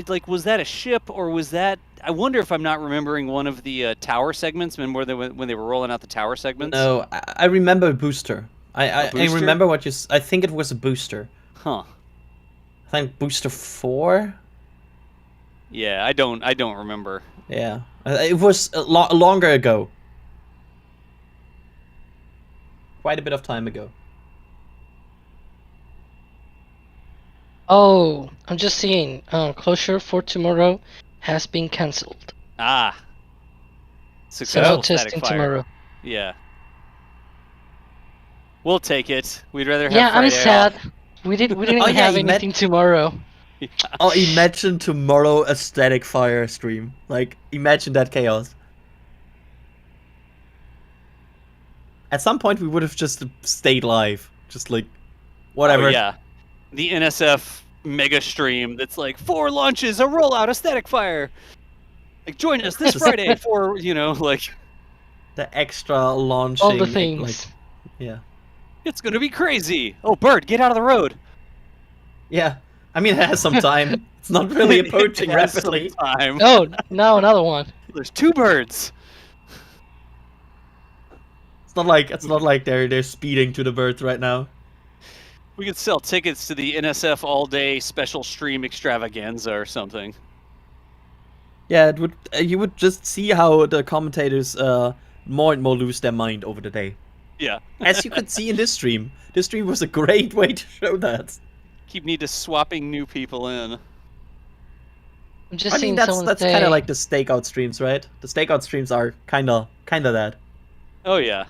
Like, was that a ship or was that? I wonder if I'm not remembering one of the tower segments when they were rolling out the tower segments. No, I remember a booster. I booster? remember what you. I think it was a booster. Huh. I think booster 4. Yeah, I don't remember. Yeah, it was longer ago. Quite a bit of time ago. Oh, I'm just seeing. Closure for tomorrow has been cancelled. Ah. So Successful no static testing fire. tomorrow. Yeah. We'll take it. We'd rather have Yeah, I'm Friday sad. off. We didn't Oh, yeah, have anything tomorrow. Oh, imagine tomorrow a static fire stream. Like, imagine that chaos. At some point, we would have just stayed live. Just like, whatever. Oh, yeah. The NSF mega stream that's like 4 launches, a rollout, a static fire. Like, join us this Friday for, like... The extra launching. All the things. Like, yeah. It's gonna be crazy. Oh, bird, get out of the road. Yeah. I mean, it has some time. It's not really approaching It has some rapidly. time. Oh, now another one. There's 2 birds. It's not like they're speeding to the birds right now. We could sell tickets to the NSF all-day special stream extravaganza or something. Yeah, it would. You would just see how the commentators more and more lose their mind over the day. Yeah. As you could see in this stream. This stream was a great way to show that. Keep need to swapping new people in. I'm just I mean, seeing that's someone say. kind of like the stakeout streams, right? The stakeout streams are kind of that. Oh yeah.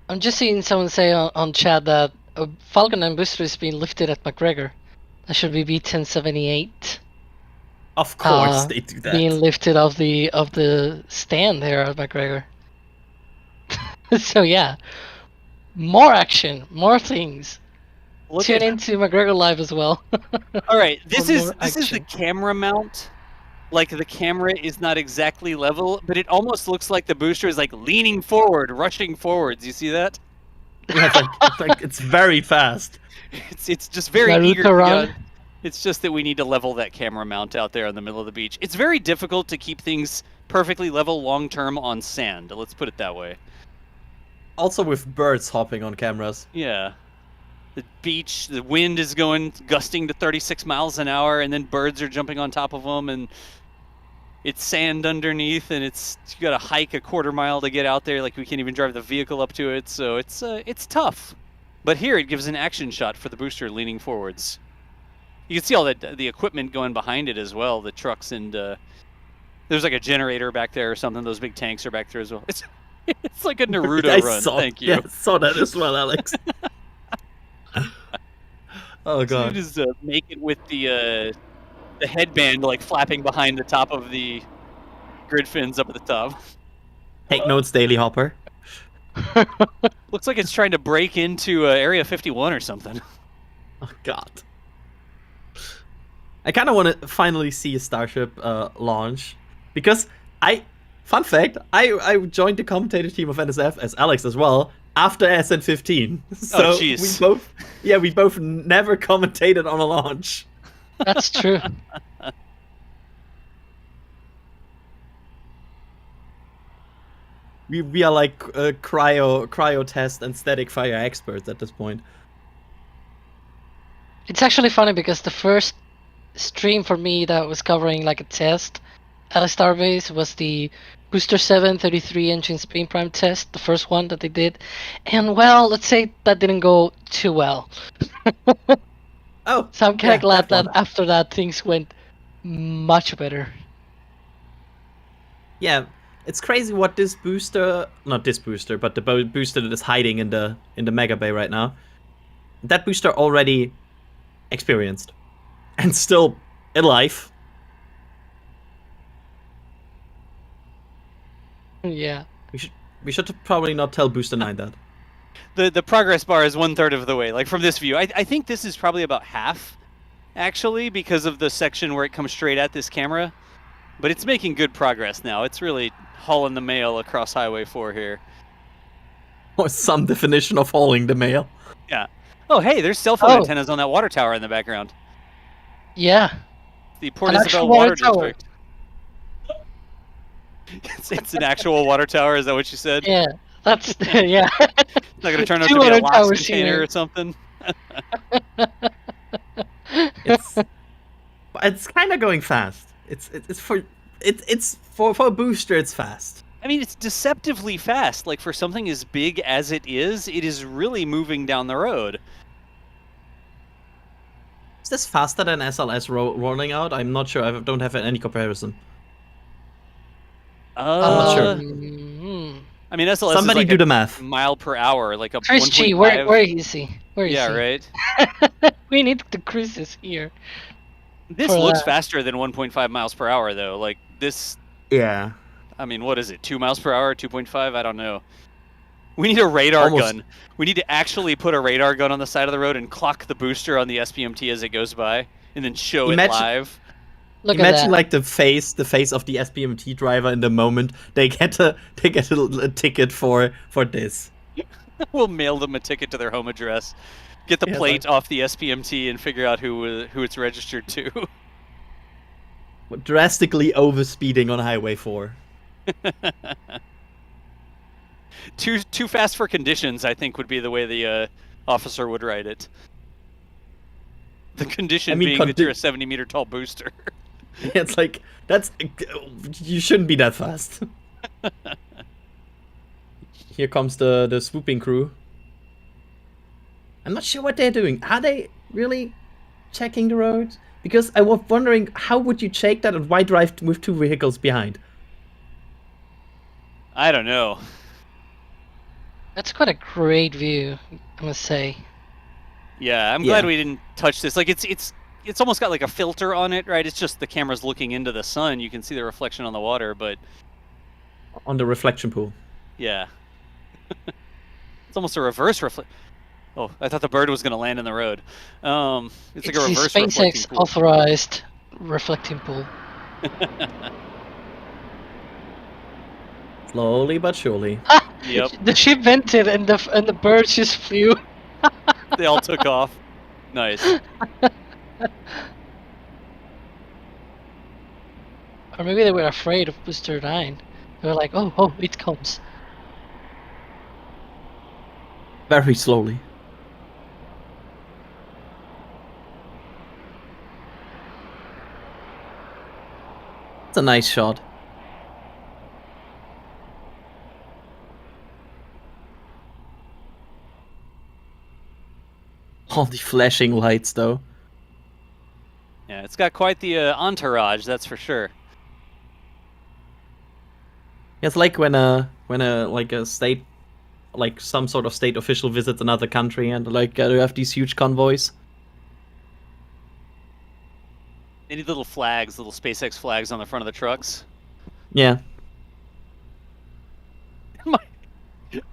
I'm just seeing someone say on chat that a Falcon and booster is being lifted at McGregor. That should be B1078. Of course they do that. Being lifted off the stand there at McGregor. So yeah, more action, more things. Tune into McGregor Live as well. All right, this For is more the action. camera mount. Like, the camera is not exactly level, but it almost looks like the booster is like leaning forward, rushing forwards. You see that? Yeah, it's very fast. It's just very Naruto eager to run. go. It's just that we need to level that camera mount out there in the middle of the beach. It's very difficult to keep things perfectly level long term on sand. Let's put it that way. Also with birds hopping on cameras. Yeah. The beach, the wind is gusting to 36 miles an hour, and then birds are jumping on top of them, and it's sand underneath, and you got to hike a quarter mile to get out there. Like, we can't even drive the vehicle up to it, so it's tough. But here it gives an action shot for the booster leaning forwards. You can see all the equipment going behind it as well, the trucks, and there's like a generator back there or something. Those big tanks are back there as well. It's like a Naruto run. Thank you. Yeah, I saw that as well, Alex. Oh So god. you just make it with the headband like flapping behind the top of the grid fins up at the top. Take notes, Daily Hopper. Looks like it's trying to break into Area 51 or something. Oh god. I kind of want to finally see a Starship launch, because fun fact, I joined the commentator team of NSF, as Alex as well, after SN15. So we both never commentated on a launch. That's true. We are like cryo test and static fire experts at this point. It's actually funny because the first stream for me that was covering like a test at a Starbase was the Booster 7 33 engine spin prime test, the first one that they did, and well, let's say that didn't go too well. Oh, So I'm kind of glad that one. after that things went much better. Yeah, it's crazy what this booster, not this booster, but the booster that is hiding in the Mega Bay right now. That booster already experienced and still alive. Yeah. We should probably not tell Booster 9 that. The progress bar is 1/3 of the way. Like from this view, I think this is probably about half, actually, because of the section where it comes straight at this camera. But it's making good progress now. It's really hauling the mail across Highway 4 here. Or some definition of hauling the mail. Yeah. Oh, hey, there's cell phone antennas on that water tower in the background. Yeah. The Port An Isabel actual Water water tower. District. It's an actual water tower. Is that what you said? Yeah. That's yeah. It's not gonna turn out Two to be a water lost towers container here. or something. It's kind of going fast. It's for a booster. It's fast. I mean, it's deceptively fast. Like for something as big as it is really moving down the road. Is this faster than SLS rolling out? I'm not sure. I don't have any comparison. not sure. I mean, SLS Somebody is like do the math. mile per hour, like a Chris G, 1.5. where is he? Where is Yeah, he? right. We need the Chris's here. This For looks that. faster than 1.5 miles per hour, though. Like this, Yeah. I mean, what is it? 2 miles per hour? 2.5? I don't know. We need a radar Almost. gun. We need to actually put a radar gun on the side of the road and clock the booster on the SPMT as it goes by, and then show Imagine- it live. Look Imagine at that. like the face of the SPMT driver in the moment they get a ticket for this. We'll mail them a ticket to their home address, get the Yeah, plate off the SPMT, and figure out who it's registered to. Drastically overspeeding on Highway 4. Too fast for conditions, I think, would be the way the officer would write it. The condition being that you're a 70-meter tall booster. It's like you shouldn't be that fast. Here comes the swooping crew. I'm not sure what they're doing. Are they really checking the road? Because I was wondering, how would you check that and why drive with two vehicles behind? I don't know. That's quite a great view, I must say. Yeah, I'm glad we didn't touch this. Like it's almost got like a filter on it, right? It's just the camera's looking into the sun. You can see the reflection on the water, but On the reflection pool. yeah. It's almost a reverse reflect. Oh, I thought the bird was going to land in the road. It's like a reverse the reflecting SpaceX pool. authorized reflecting pool. Slowly but surely. Yep, The ship vented and the birds just flew. they all took off. Nice. Or maybe they were afraid of Booster 9. They were like, oh, it comes. Very slowly. It's a nice shot. All the flashing lights, though. it's got quite the entourage, that's for sure. It's like when a state, like some sort of state official visits another country and like you have these huge convoys. They need little flags, little SpaceX flags on the front of the trucks. Yeah.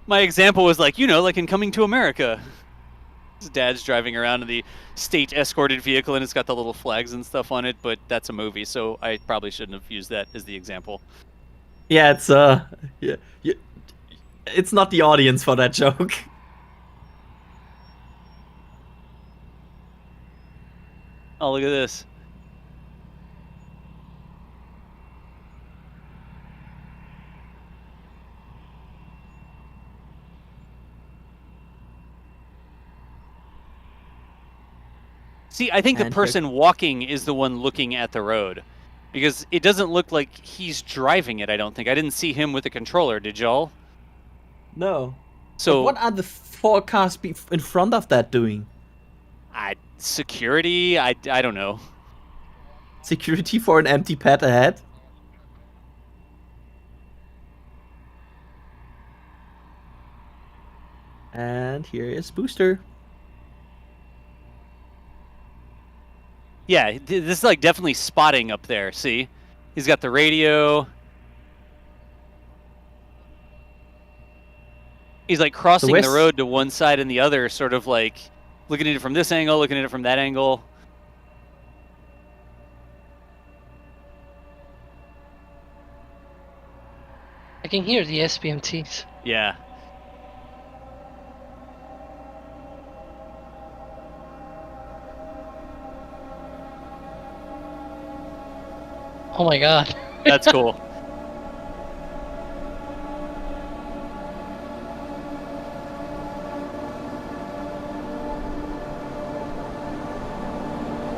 My example was like, like in Coming to America. His dad's driving around in the state escorted vehicle and it's got the little flags and stuff on it, but that's a movie, so I probably shouldn't have used that as the example. Yeah, it's it's not the audience for that joke. Oh, look at this. See, I think the person walking is the one looking at the road. Because it doesn't look like he's driving it, I don't think. I didn't see him with the controller, did y'all? No. So But what are the 4 cars in front of that doing? Security? I don't know. Security for an empty pad ahead? And here is Booster. Yeah, this is like definitely spotting up there, see? He's got the radio. He's like crossing the road to one side and the other, sort of like looking at it from this angle, looking at it from that angle. I can hear the SPMTs. Yeah. Oh my god. That's cool.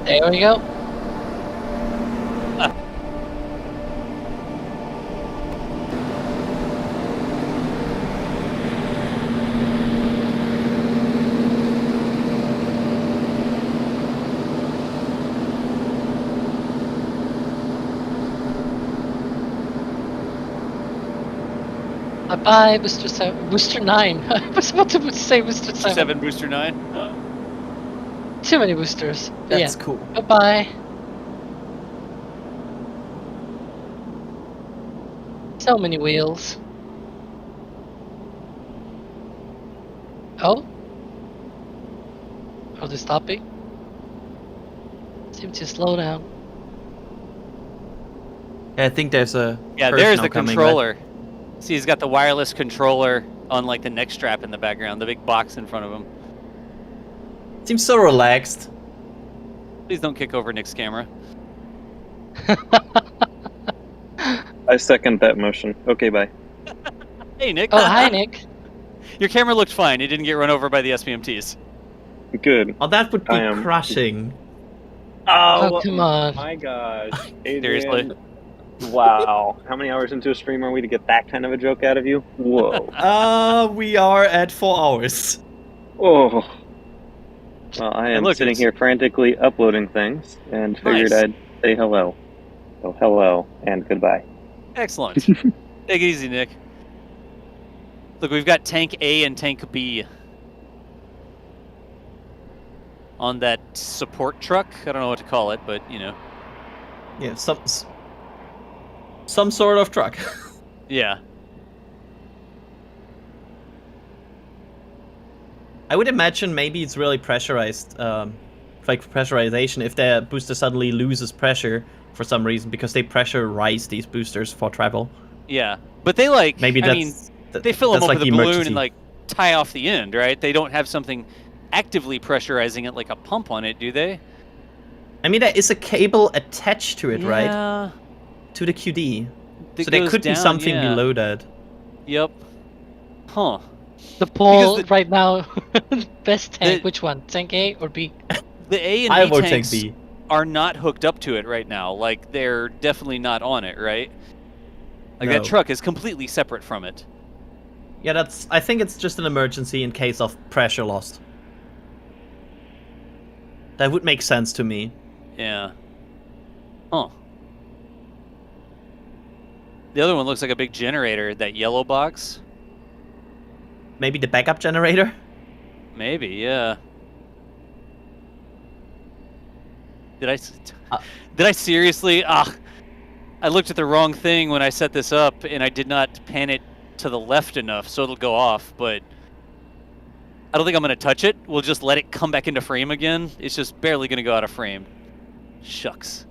There we go. Bye, Booster 7, Booster 9. I was about to say Booster 7. 7, Booster 9. Too many boosters. But That's yeah. cool. Goodbye. So many wheels. Oh? Are they stopping? Seem to slow down. Yeah, I think there's a there's the controller. See, he's got the wireless controller on like the neck strap in the background, the big box in front of him. Seems so relaxed. Please don't kick over Nick's camera. I second that motion. Okay, bye. Hey, Nick. Oh, hi, Nick. Your camera looked fine. It didn't get run over by the SPMTs. Good. Oh, that would be crushing. Oh, come on. My gosh. Seriously? Wow. How many hours into a stream are we to get that kind of a joke out of you? Whoa. We are at 4 hours. Oh. Well, I am sitting here frantically uploading things and figured I'd say hello. So hello and goodbye. Excellent. Take it easy, Nick. Look, we've got Tank A and Tank B on that support truck. I don't know what to call it, but you know. Yeah, some sort of truck. Yeah. I would imagine maybe it's really pressurized, like pressurization, if the booster suddenly loses pressure for some reason, because they pressurize these boosters for travel. Yeah, but they like, maybe they fill them up like with a balloon and like tie off the end, right? They don't have something actively pressurizing it like a pump on it, do they? I mean, there is a cable attached to it, Yeah. right? To the QD. That so there goes could be down, something yeah. below that. Yep. Huh. The poll right now, best tank, which one? Tank A or B? The A and B tanks are not hooked up to it right now. Like, they're definitely not on it, right? Like, that truck is completely separate from it. Yeah, I think it's just an emergency in case of pressure lost. That would make sense to me. Yeah. Huh. The other one looks like a big generator, that yellow box. Maybe the backup generator? Maybe, yeah. Did I seriously? I looked at the wrong thing when I set this up, and I did not pan it to the left enough, so it'll go off, but I don't think I'm going to touch it. We'll just let it come back into frame again. It's just barely going to go out of frame. Shucks.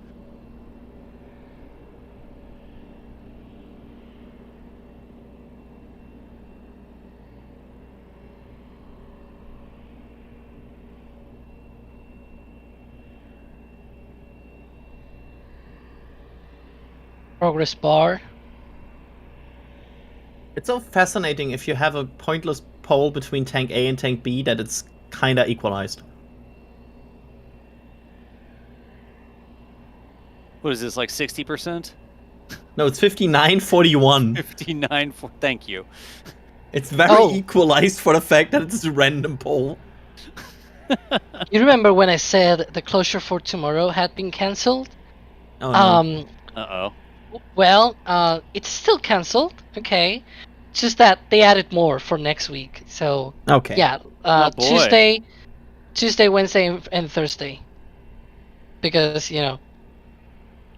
Progress bar. It's so fascinating if you have a pointless pole between tank A and tank B that it's kinda equalized. What is this, like 60%? No, it's 59-41. 59, thank you. It's very equalized for the fact that it's a random pole. You remember when I said the closure for tomorrow had been cancelled? Oh, no. Uh-oh. Well, it's still cancelled, okay. It's just that they added more for next week. So, okay. Yeah, Tuesday, Wednesday, and Thursday. Because, you know,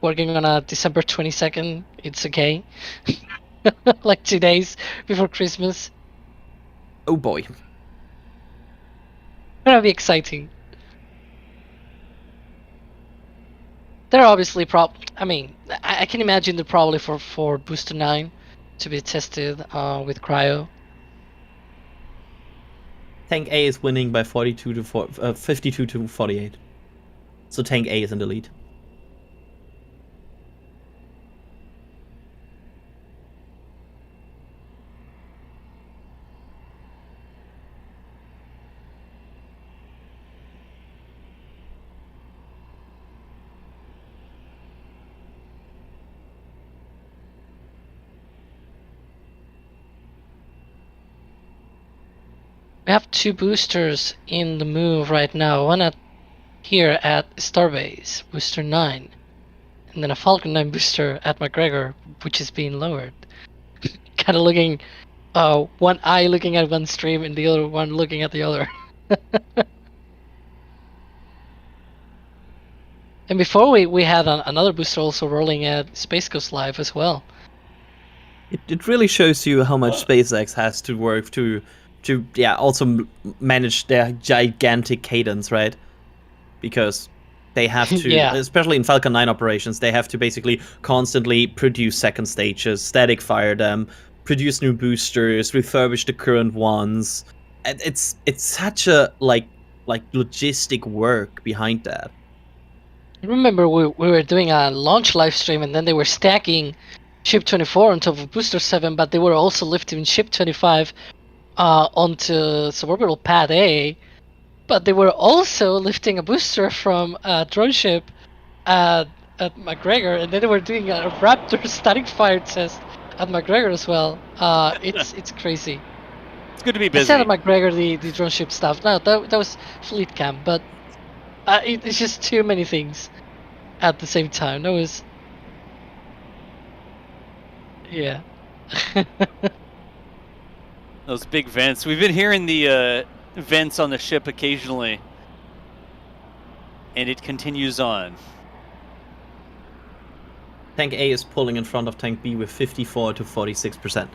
working on December 22nd, it's okay. Like 2 days before Christmas. Oh boy. Gonna be exciting. They're obviously I mean, I can imagine they're probably for Booster 9 to be tested with cryo. Tank A is winning by 52 to 48. So tank A is in the lead. We have 2 boosters in the move right now. One here at Starbase, Booster 9. And then a Falcon 9 booster at McGregor, which is being lowered. Kind of looking, one eye looking at one stream and the other one looking at the other. And before we had another booster also rolling at Space Coast Live as well. It really shows you how much SpaceX has to work to also manage their gigantic cadence, right? Because they have to, especially in Falcon 9 operations, they have to basically constantly produce second stages, static fire them, produce new boosters, refurbish the current ones. And it's such a like logistic work behind that. I remember we were doing a launch live stream and then they were stacking Ship 24 on top of Booster 7, but they were also lifting Ship 25 onto Suborbital Pad A, but they were also lifting a booster from a drone ship at McGregor, and then they were doing a Raptor static fire test at McGregor as well. It's crazy. It's good to be busy. Instead of McGregor, the drone ship stuff. No, that was fleet camp, but it's just too many things at the same time. That was, yeah. Those big vents. We've been hearing the vents on the ship occasionally. And it continues on. Tank A is pulling in front of Tank B with 54 to 46%.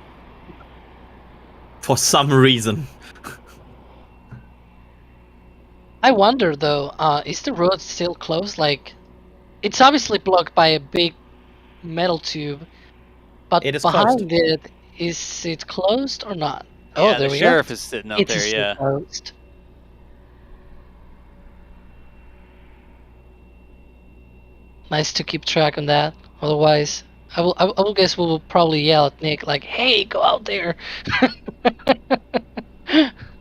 For some reason. I wonder though, is the road still closed? Like, it's obviously blocked by a big metal tube, but it is behind it, is it closed or not? Yeah, Oh, there the we sheriff go. is sitting up It's there, still yeah. Closed. Nice to keep track on that. Otherwise, I will guess we'll probably yell at Nick like, "Hey, go out there!"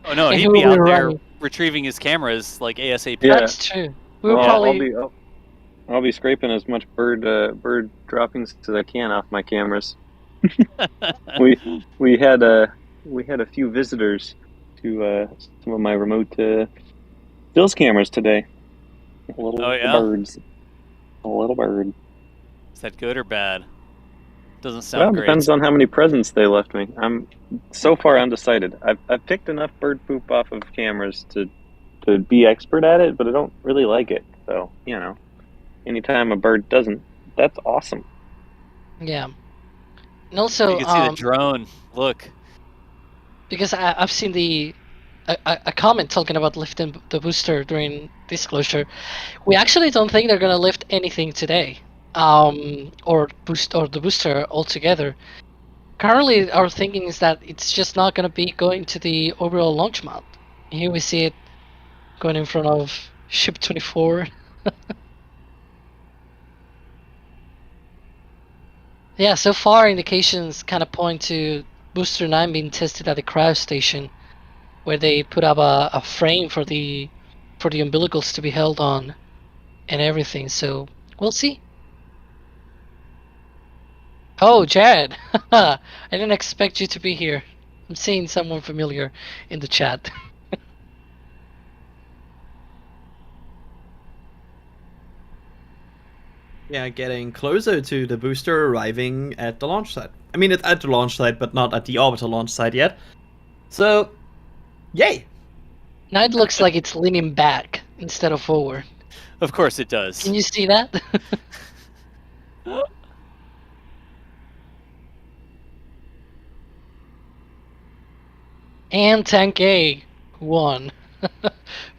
Oh no, And he'd be out there running. retrieving his cameras like ASAP. Yeah. That's true. We were Well, probably. I'll be scraping as much bird droppings as I can off my cameras. we had a few visitors to some of my remote stills cameras today. Little birds. A little bird. that good or bad? Doesn't sound Well, great. depends on how many presents they left me. I'm so far undecided. I've picked enough bird poop off of cameras to be expert at it, but I don't really like it. So, you know, anytime a bird doesn't, that's awesome. Yeah. And also, you can see the drone. Look. Because I've seen a comment talking about lifting the booster during disclosure. We actually don't think they're gonna lift anything today, or the booster altogether. Currently, our thinking is that it's just not gonna be going to the orbital launch mount. Here we see it going in front of ship 24. Yeah, so far indications kind of point to Booster 9 being tested at the cryo station, where they put up a frame for the umbilicals to be held on and everything, so we'll see. Oh, Jared! I didn't expect you to be here. I'm seeing someone familiar in the chat. Yeah, getting closer to the booster arriving at the launch site. I mean, it's at the launch site, but not at the orbital launch site yet. So, yay! Now it looks like it's leaning back instead of forward. Of course it does. Can you see that? And Tank A won.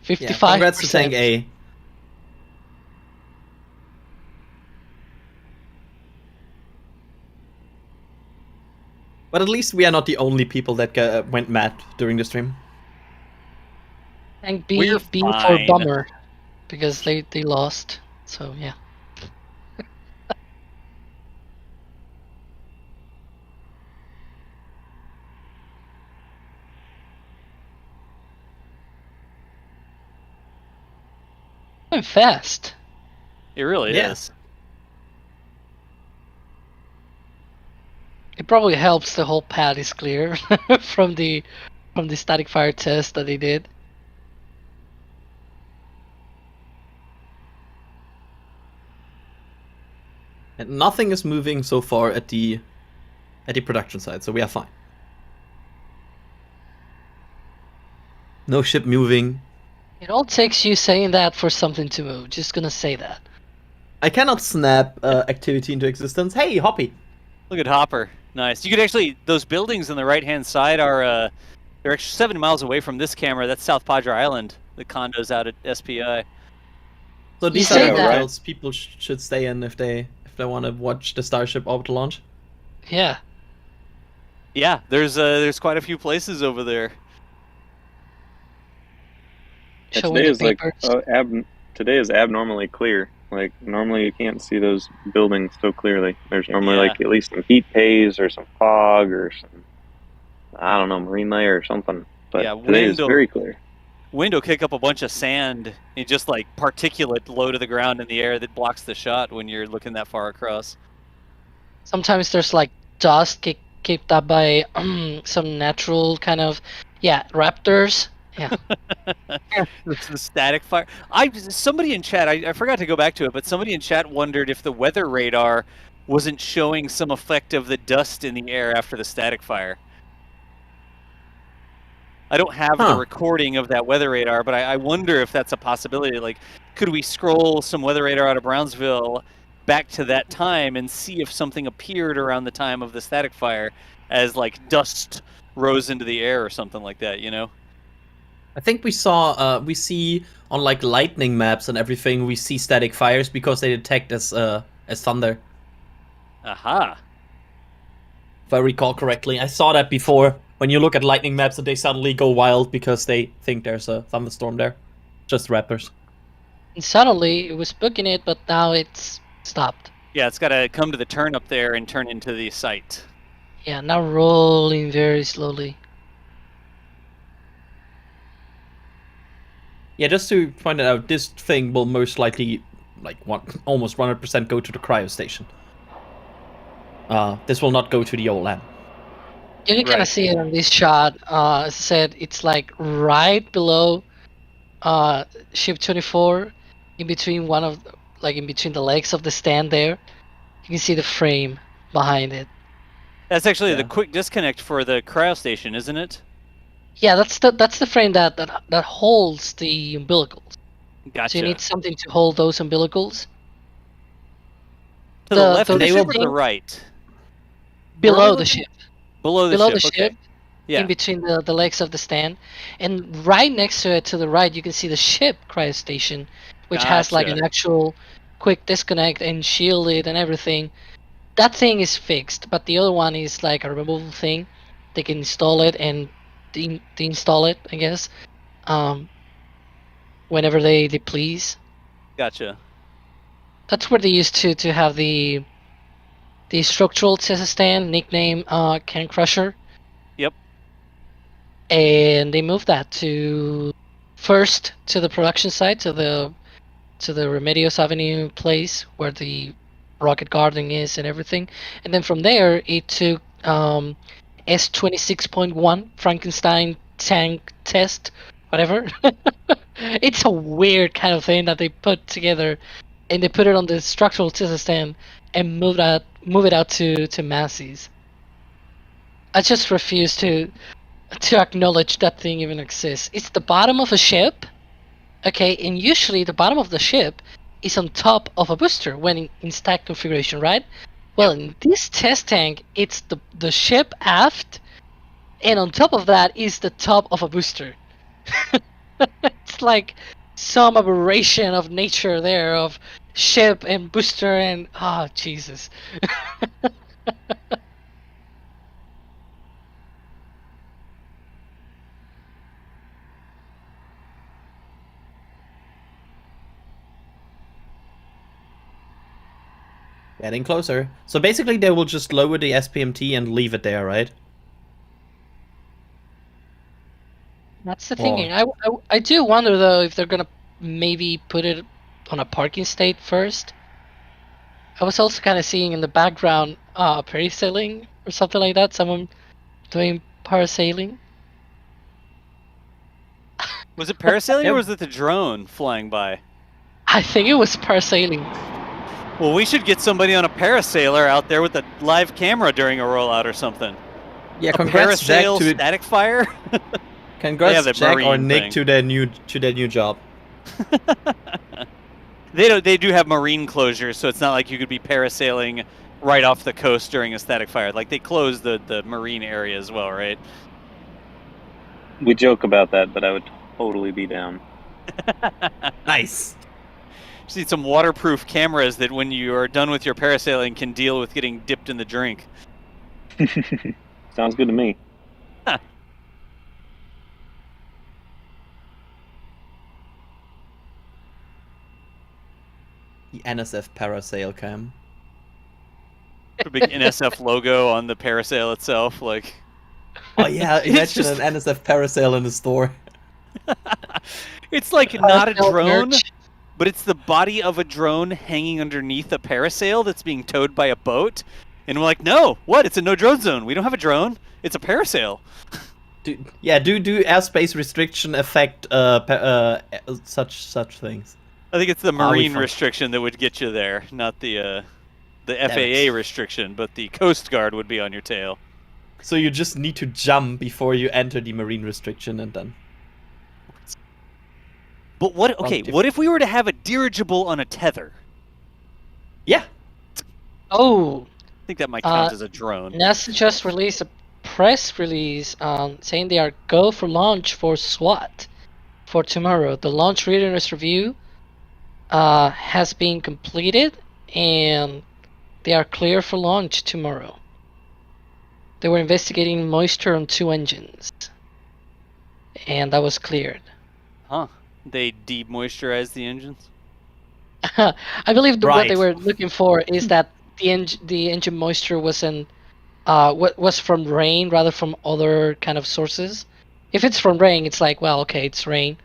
55%. Yeah, congrats to Tank A. But at least we are not the only people that went mad during the stream. Tank B, We're B for fine. bummer, because they lost. So yeah. Going fast. It really Yeah. is. It probably helps the whole pad is clear from the static fire test that they did. And nothing is moving so far at the production site, so we are fine. No ship moving. It all takes you saying that for something to move. Just gonna say that. I cannot snap activity into existence. Hey, Hoppy! Look at Hopper. Nice. You could actually, those buildings on the right-hand side are, they're actually 7 miles away from this camera. That's South Padre Island, the condos out at SPI. So these say are that. hotels people should stay in if they want to watch the Starship orbital launch. Yeah. Yeah, there's quite a few places over there. Showing Today the is like papers. today is abnormally clear. Like normally you can't see those buildings so clearly. There's normally Yeah. like at least some heat haze or some fog or some, I don't know, marine layer or something. But Yeah, today is very clear. Wind will kick up a bunch of sand and just like particulate low to the ground in the air that blocks the shot when you're looking that far across. Sometimes there's like dust kicked up by some natural kind of raptors. Yeah. It's the static fire. Somebody in chat, I forgot to go back to it, but somebody in chat wondered if the weather radar wasn't showing some effect of the dust in the air after the static fire. I don't have the recording of that weather radar, but I wonder if that's a possibility. Like, could we scroll some weather radar out of Brownsville back to that time and see if something appeared around the time of the static fire as like dust rose into the air or something like that, you know? I think we see on like lightning maps and everything, we see static fires because they detect as thunder. Aha. If I recall correctly, I saw that before. When you look at lightning maps, and they suddenly go wild because they think there's a thunderstorm there. Just raptors. And suddenly it was booking it, but now it's stopped. Yeah, it's got to come to the turn up there and turn into the site. Yeah, now rolling very slowly. Yeah, just to point it out, this thing will most likely, like, almost 100% go to the cryo station. This will not go to the OLM. You can kind of see it on this shot. As I said, it's like right below ship 24, in between in between the legs of the stand there. You can see the frame behind it. That's actually Yeah. the quick disconnect for the cryostation, isn't it? Yeah, that's the frame that holds the umbilicals. Gotcha. So you need something to hold those umbilicals. to the left of the they ship will- or the right? Below we the ship. Below the Below ship. the Okay. ship. Yeah. In between the legs of the stand, and right next to it to the right you can see the ship cryostation, which has like Gotcha. an actual quick disconnect and shielded and everything. That thing is fixed, but the other one is like a removable thing. They can install it and deinstall it, I guess, whenever they please. Gotcha. That's where they used to have the structural test stand, nickname Can Crusher. Yep. And they moved that to first to the production site, to the Remedios Avenue place where the rocket garden is and everything, and then from there it took S26.1 Frankenstein tank test, whatever. It's a weird kind of thing that they put together, and they put it on the structural test stand and move it out to Massey's. I just refuse to acknowledge that thing even exists. It's the bottom of a ship, okay, and usually the bottom of the ship is on top of a booster when in stack configuration, right? Well, in this test tank, it's the ship aft, and on top of that is the top of a booster. It's like some aberration of nature there, of ship and booster and Jesus. Getting closer. So basically they will just lower the SPMT and leave it there, right? That's the thinking. I do wonder though if they're gonna maybe put it on a parking state first. I was also kind of seeing in the background parasailing or something like that. Someone doing parasailing. Was it parasailing Yep. or was it the drone flying by? I think it was parasailing. Well, we should get somebody on a parasailer out there with a live camera during a rollout or something. Yeah, A congrats Jack parasail to static fire. congrats the Jack or marine Nick thing. to their new job. They do have marine closures, so it's not like you could be parasailing right off the coast during a static fire. Like they close the marine area as well, right? We joke about that, but I would totally be down. Nice. Just need some waterproof cameras that when you are done with your parasailing can deal with getting dipped in the drink. Sounds good to me. The NSF parasail cam. A big NSF logo on the parasail itself, like. Oh yeah, It's imagine just- an NSF parasail in the store. It's like not a Parasail drone, merch. but it's the body of a drone hanging underneath a parasail that's being towed by a boat. And we're like, no, what? It's a no drone zone. We don't have a drone. It's a parasail. Do airspace restriction affect such things? I think it's the we marine fun. restriction that would get you there, not the Damn FAA it. restriction, but the Coast Guard would be on your tail. So you just need to jump before you enter the marine restriction and then. But what? Okay, Well, what if we were to have a dirigible on a tether? Yeah. Oh, I think that might count as a drone. NASA just released a press release saying they are go for launch for SWAT for tomorrow. The launch readiness review has been completed and they are clear for launch tomorrow. They were investigating moisture on 2 engines and that was cleared. Huh? They demoisturize the engines? I believe what they Right. were looking for is that the engine moisture wasn't was from rain rather from other kind of sources. If it's from rain, it's like, well, okay, it's rain.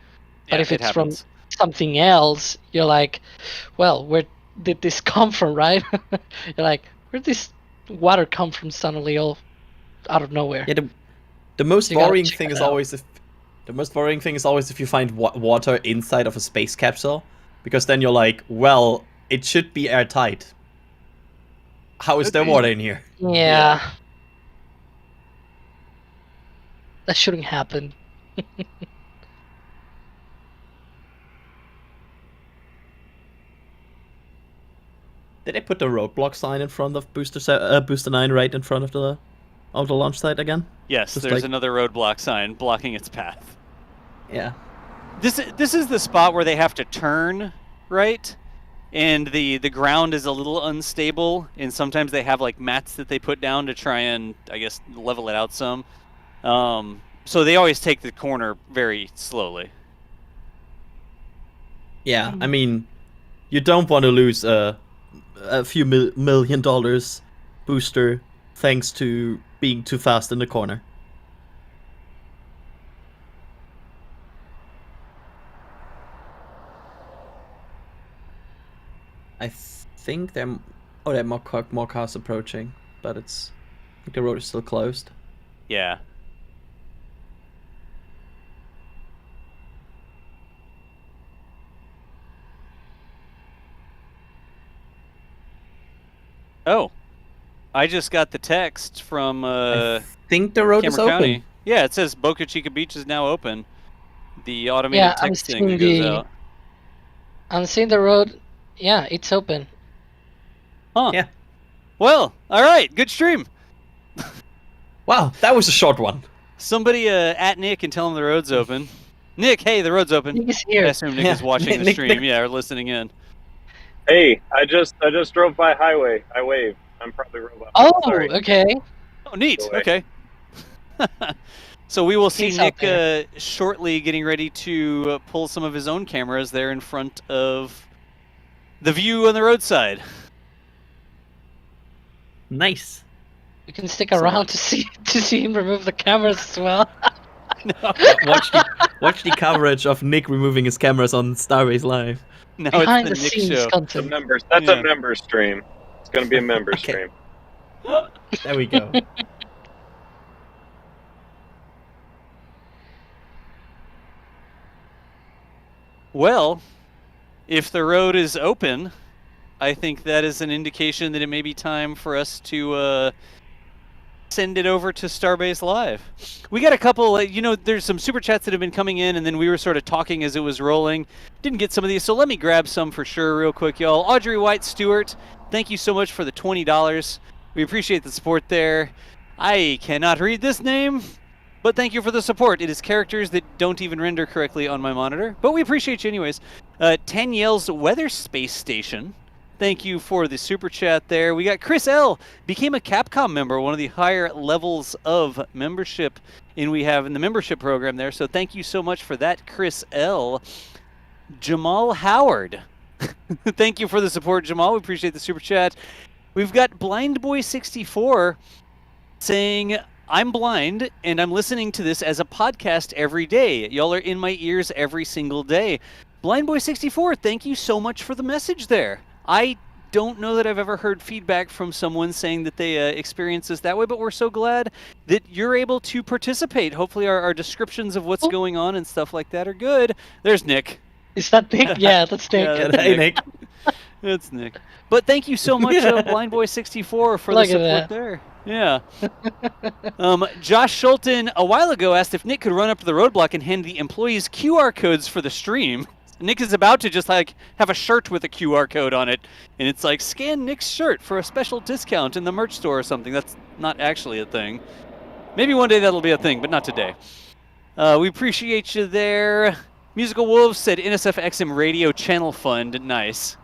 But Yeah, if it it's from happens. something else, you're like, well, where did this come from, right? You're like, where did this water come from suddenly all out of nowhere? Yeah. The most You gotta worrying check thing it is out. always if you find water inside of a space capsule, because then you're like, well, it should be airtight. How is there water in here? Yeah. That shouldn't happen. Did they put the roadblock sign in front of Booster 9 right in front of the launch site again? Yes, Just there's like- another roadblock sign blocking its path. Yeah. This is the spot where they have to turn, right? And the ground is a little unstable, and sometimes they have like mats that they put down to try and, I guess, level it out some. So they always take the corner very slowly. Yeah, I mean, you don't want to lose a few $1 million booster thanks to being too fast in the corner. I think there are more cars approaching, but I think the road is still closed. Yeah. Oh, I just got the text from I think the road is Cameron open. County. Yeah, it says Boca Chica Beach is now open. The automated Yeah, I'm text thing seeing that goes the- out. I'm seeing the road. Yeah, it's open. Huh. Yeah. Well, all right. Good stream. Wow, that was a short one. Somebody at Nick and tell him the road's open. Nick, hey, the road's open. Nick is I here. assume Nick Yeah. is watching the Nick- stream. Yeah, or listening in. Hey, I just drove by highway. I waved. I'm probably robot. Oh, Sorry. okay. Oh, neat. Go away. Okay. So we will see Peace out Nick there. shortly getting ready to pull some of his own cameras there in front of the view on the roadside. Nice. You can stick around to see him remove the cameras as well. Watch the coverage of Nick removing his cameras on Starbase Live. No, Behind it's the the Nick scenes show. That's content. a member stream. It's gonna be a member Okay. stream. There we go. Well, if the road is open, I think that is an indication that it may be time for us to send it over to Starbase Live. We got a couple, there's some super chats that have been coming in, and then we were sort of talking as it was rolling. Didn't get some of these, so let me grab some for sure real quick, y'all. Audrey White Stewart, thank you so much for the $20. We appreciate the support there. I cannot read this name, but thank you for the support. It is characters that don't even render correctly on my monitor, but we appreciate you anyways. Tanyel's Weather Space Station, thank you for the super chat there. We got Chris L. Became a Capcom member, one of the higher levels of membership we have in the membership program there. So thank you so much for that, Chris L. Jamal Howard. Thank you for the support, Jamal. We appreciate the super chat. We've got Blind Boy 64 saying, I'm blind and I'm listening to this as a podcast every day. Y'all are in my ears every single day. Blind Boy 64, thank you so much for the message there. I don't know that I've ever heard feedback from someone saying that they experience this that way, but we're so glad that you're able to participate. Hopefully our descriptions of what's going on and stuff like that are good. There's Nick. Is that Nick? Yeah, that's Nick. Yeah, that's Hey, Nick. That's Nick. But thank you so much, Blind Boy 64, for Look the at support there. Yeah. Josh Schulten a while ago asked if Nick could run up to the roadblock and hand the employees QR codes for the stream. Nick is about to just have a shirt with a QR code on it, and it's like, scan Nick's shirt for a special discount in the merch store or something. That's not actually a thing. Maybe one day that'll be a thing, but not today. We appreciate you there. Musical Wolves said NSF XM Radio Channel Fund. Nice.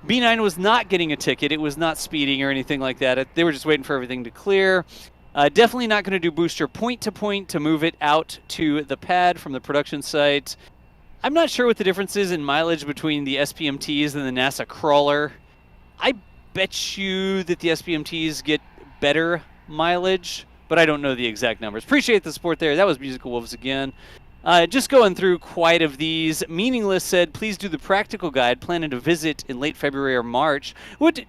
B9 was not getting a ticket. It was not speeding or anything like that. They were just waiting for everything to clear. Definitely not going to do booster point to point to move it out to the pad from the production site. I'm not sure what the difference is in mileage between the SPMTs and the NASA crawler. I bet you that the SPMTs get better mileage, but I don't know the exact numbers. Appreciate the support there. That was Musical Wolves again. Just going through quite of these. Meaningless said, please do the practical guide. Planning to visit in late February or March. Let's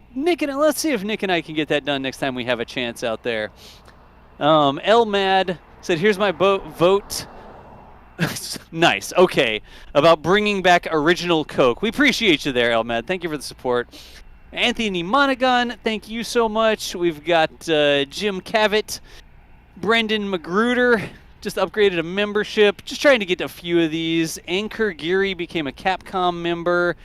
see if Nick and I can get that done next time we have a chance out there. El Mad said, here's my vote. Nice. Okay. About bringing back original Coke. We appreciate you there, El Mad. Thank you for the support. Anthony Monaghan, thank you so much. We've got Jim Cavett, Brendan Magruder, just upgraded a membership. Just trying to get a few of these. Anchor Geary became a Capcom member.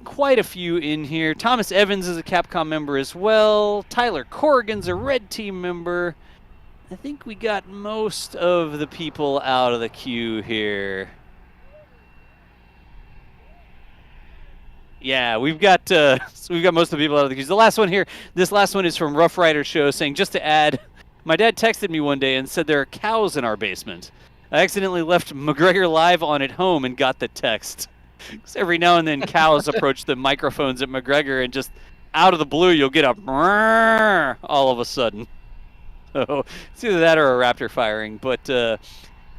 Quite a few in here. Thomas Evans is a Capcom member as well. Tyler Corrigan's a Red Team member. I think we got most of the people out of the queue here. Yeah, we've got most of the people out of the queue. The last one here, this last one is from Rough Rider Show saying, just to add, my dad texted me one day and said there are cows in our basement. I accidentally left McGregor Live on at home and got the text. Because every now and then cows approach the microphones at McGregor and just out of the blue you'll get a brrrr all of a sudden. So it's either that or a raptor firing. But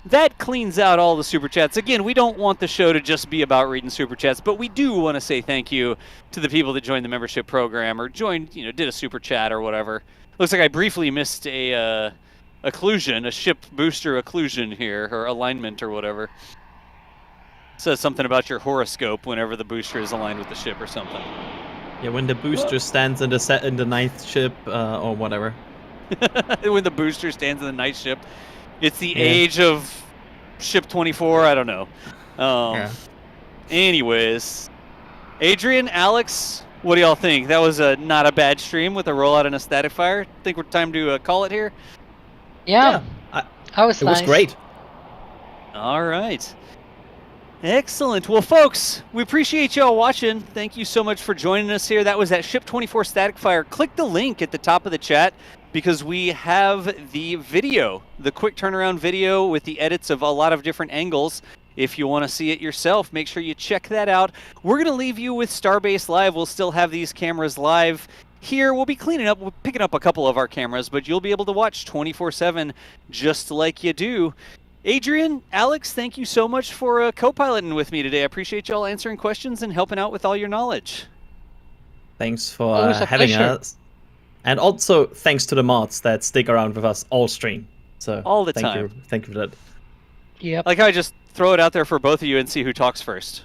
that cleans out all the super chats. Again, we don't want the show to just be about reading super chats, but we do want to say thank you to the people that joined the membership program or joined, did a super chat or whatever. Looks like I briefly missed a occlusion, a ship booster occlusion here, or alignment or whatever. Says something about your horoscope whenever the booster is aligned with the ship or something. Yeah, when the booster stands in the ninth ship or whatever. When the booster stands in the night ship. It's the age of ship 24, I don't know. Anyways. Adrian, Alex, what do y'all think? That was not a bad stream with a rollout and a static fire. Think we're time to call it here? Yeah. That was It nice. was great. All right. Excellent. Well, folks, we appreciate y'all watching. Thank you so much for joining us here. That was at Ship 24 Static Fire. Click the link at the top of the chat because we have the video, the quick turnaround video with the edits of a lot of different angles. If you want to see it yourself, make sure you check that out. We're going to leave you with Starbase Live. We'll still have these cameras live here. We'll be cleaning up, we're picking up a couple of our cameras, but you'll be able to watch 24/7 just like you do. Adrian, Alex, thank you so much for co-piloting with me today. I appreciate y'all answering questions and helping out with all your knowledge. Thanks for having us. And also thanks to the mods that stick around with us all stream. So all the thank time. You. Thank you for that. Yep. Like how I just throw it out there for both of you and see who talks first.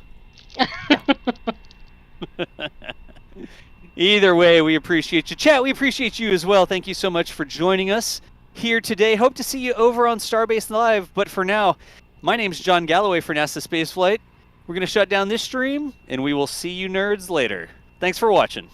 Either way, we appreciate you. Chat, we appreciate you as well. Thank you so much for joining us here today. Hope to see you over on Starbase Live. But for now, my name's John Galloway for NASA Spaceflight. We're going to shut down this stream, and we will see you nerds later. Thanks for watching.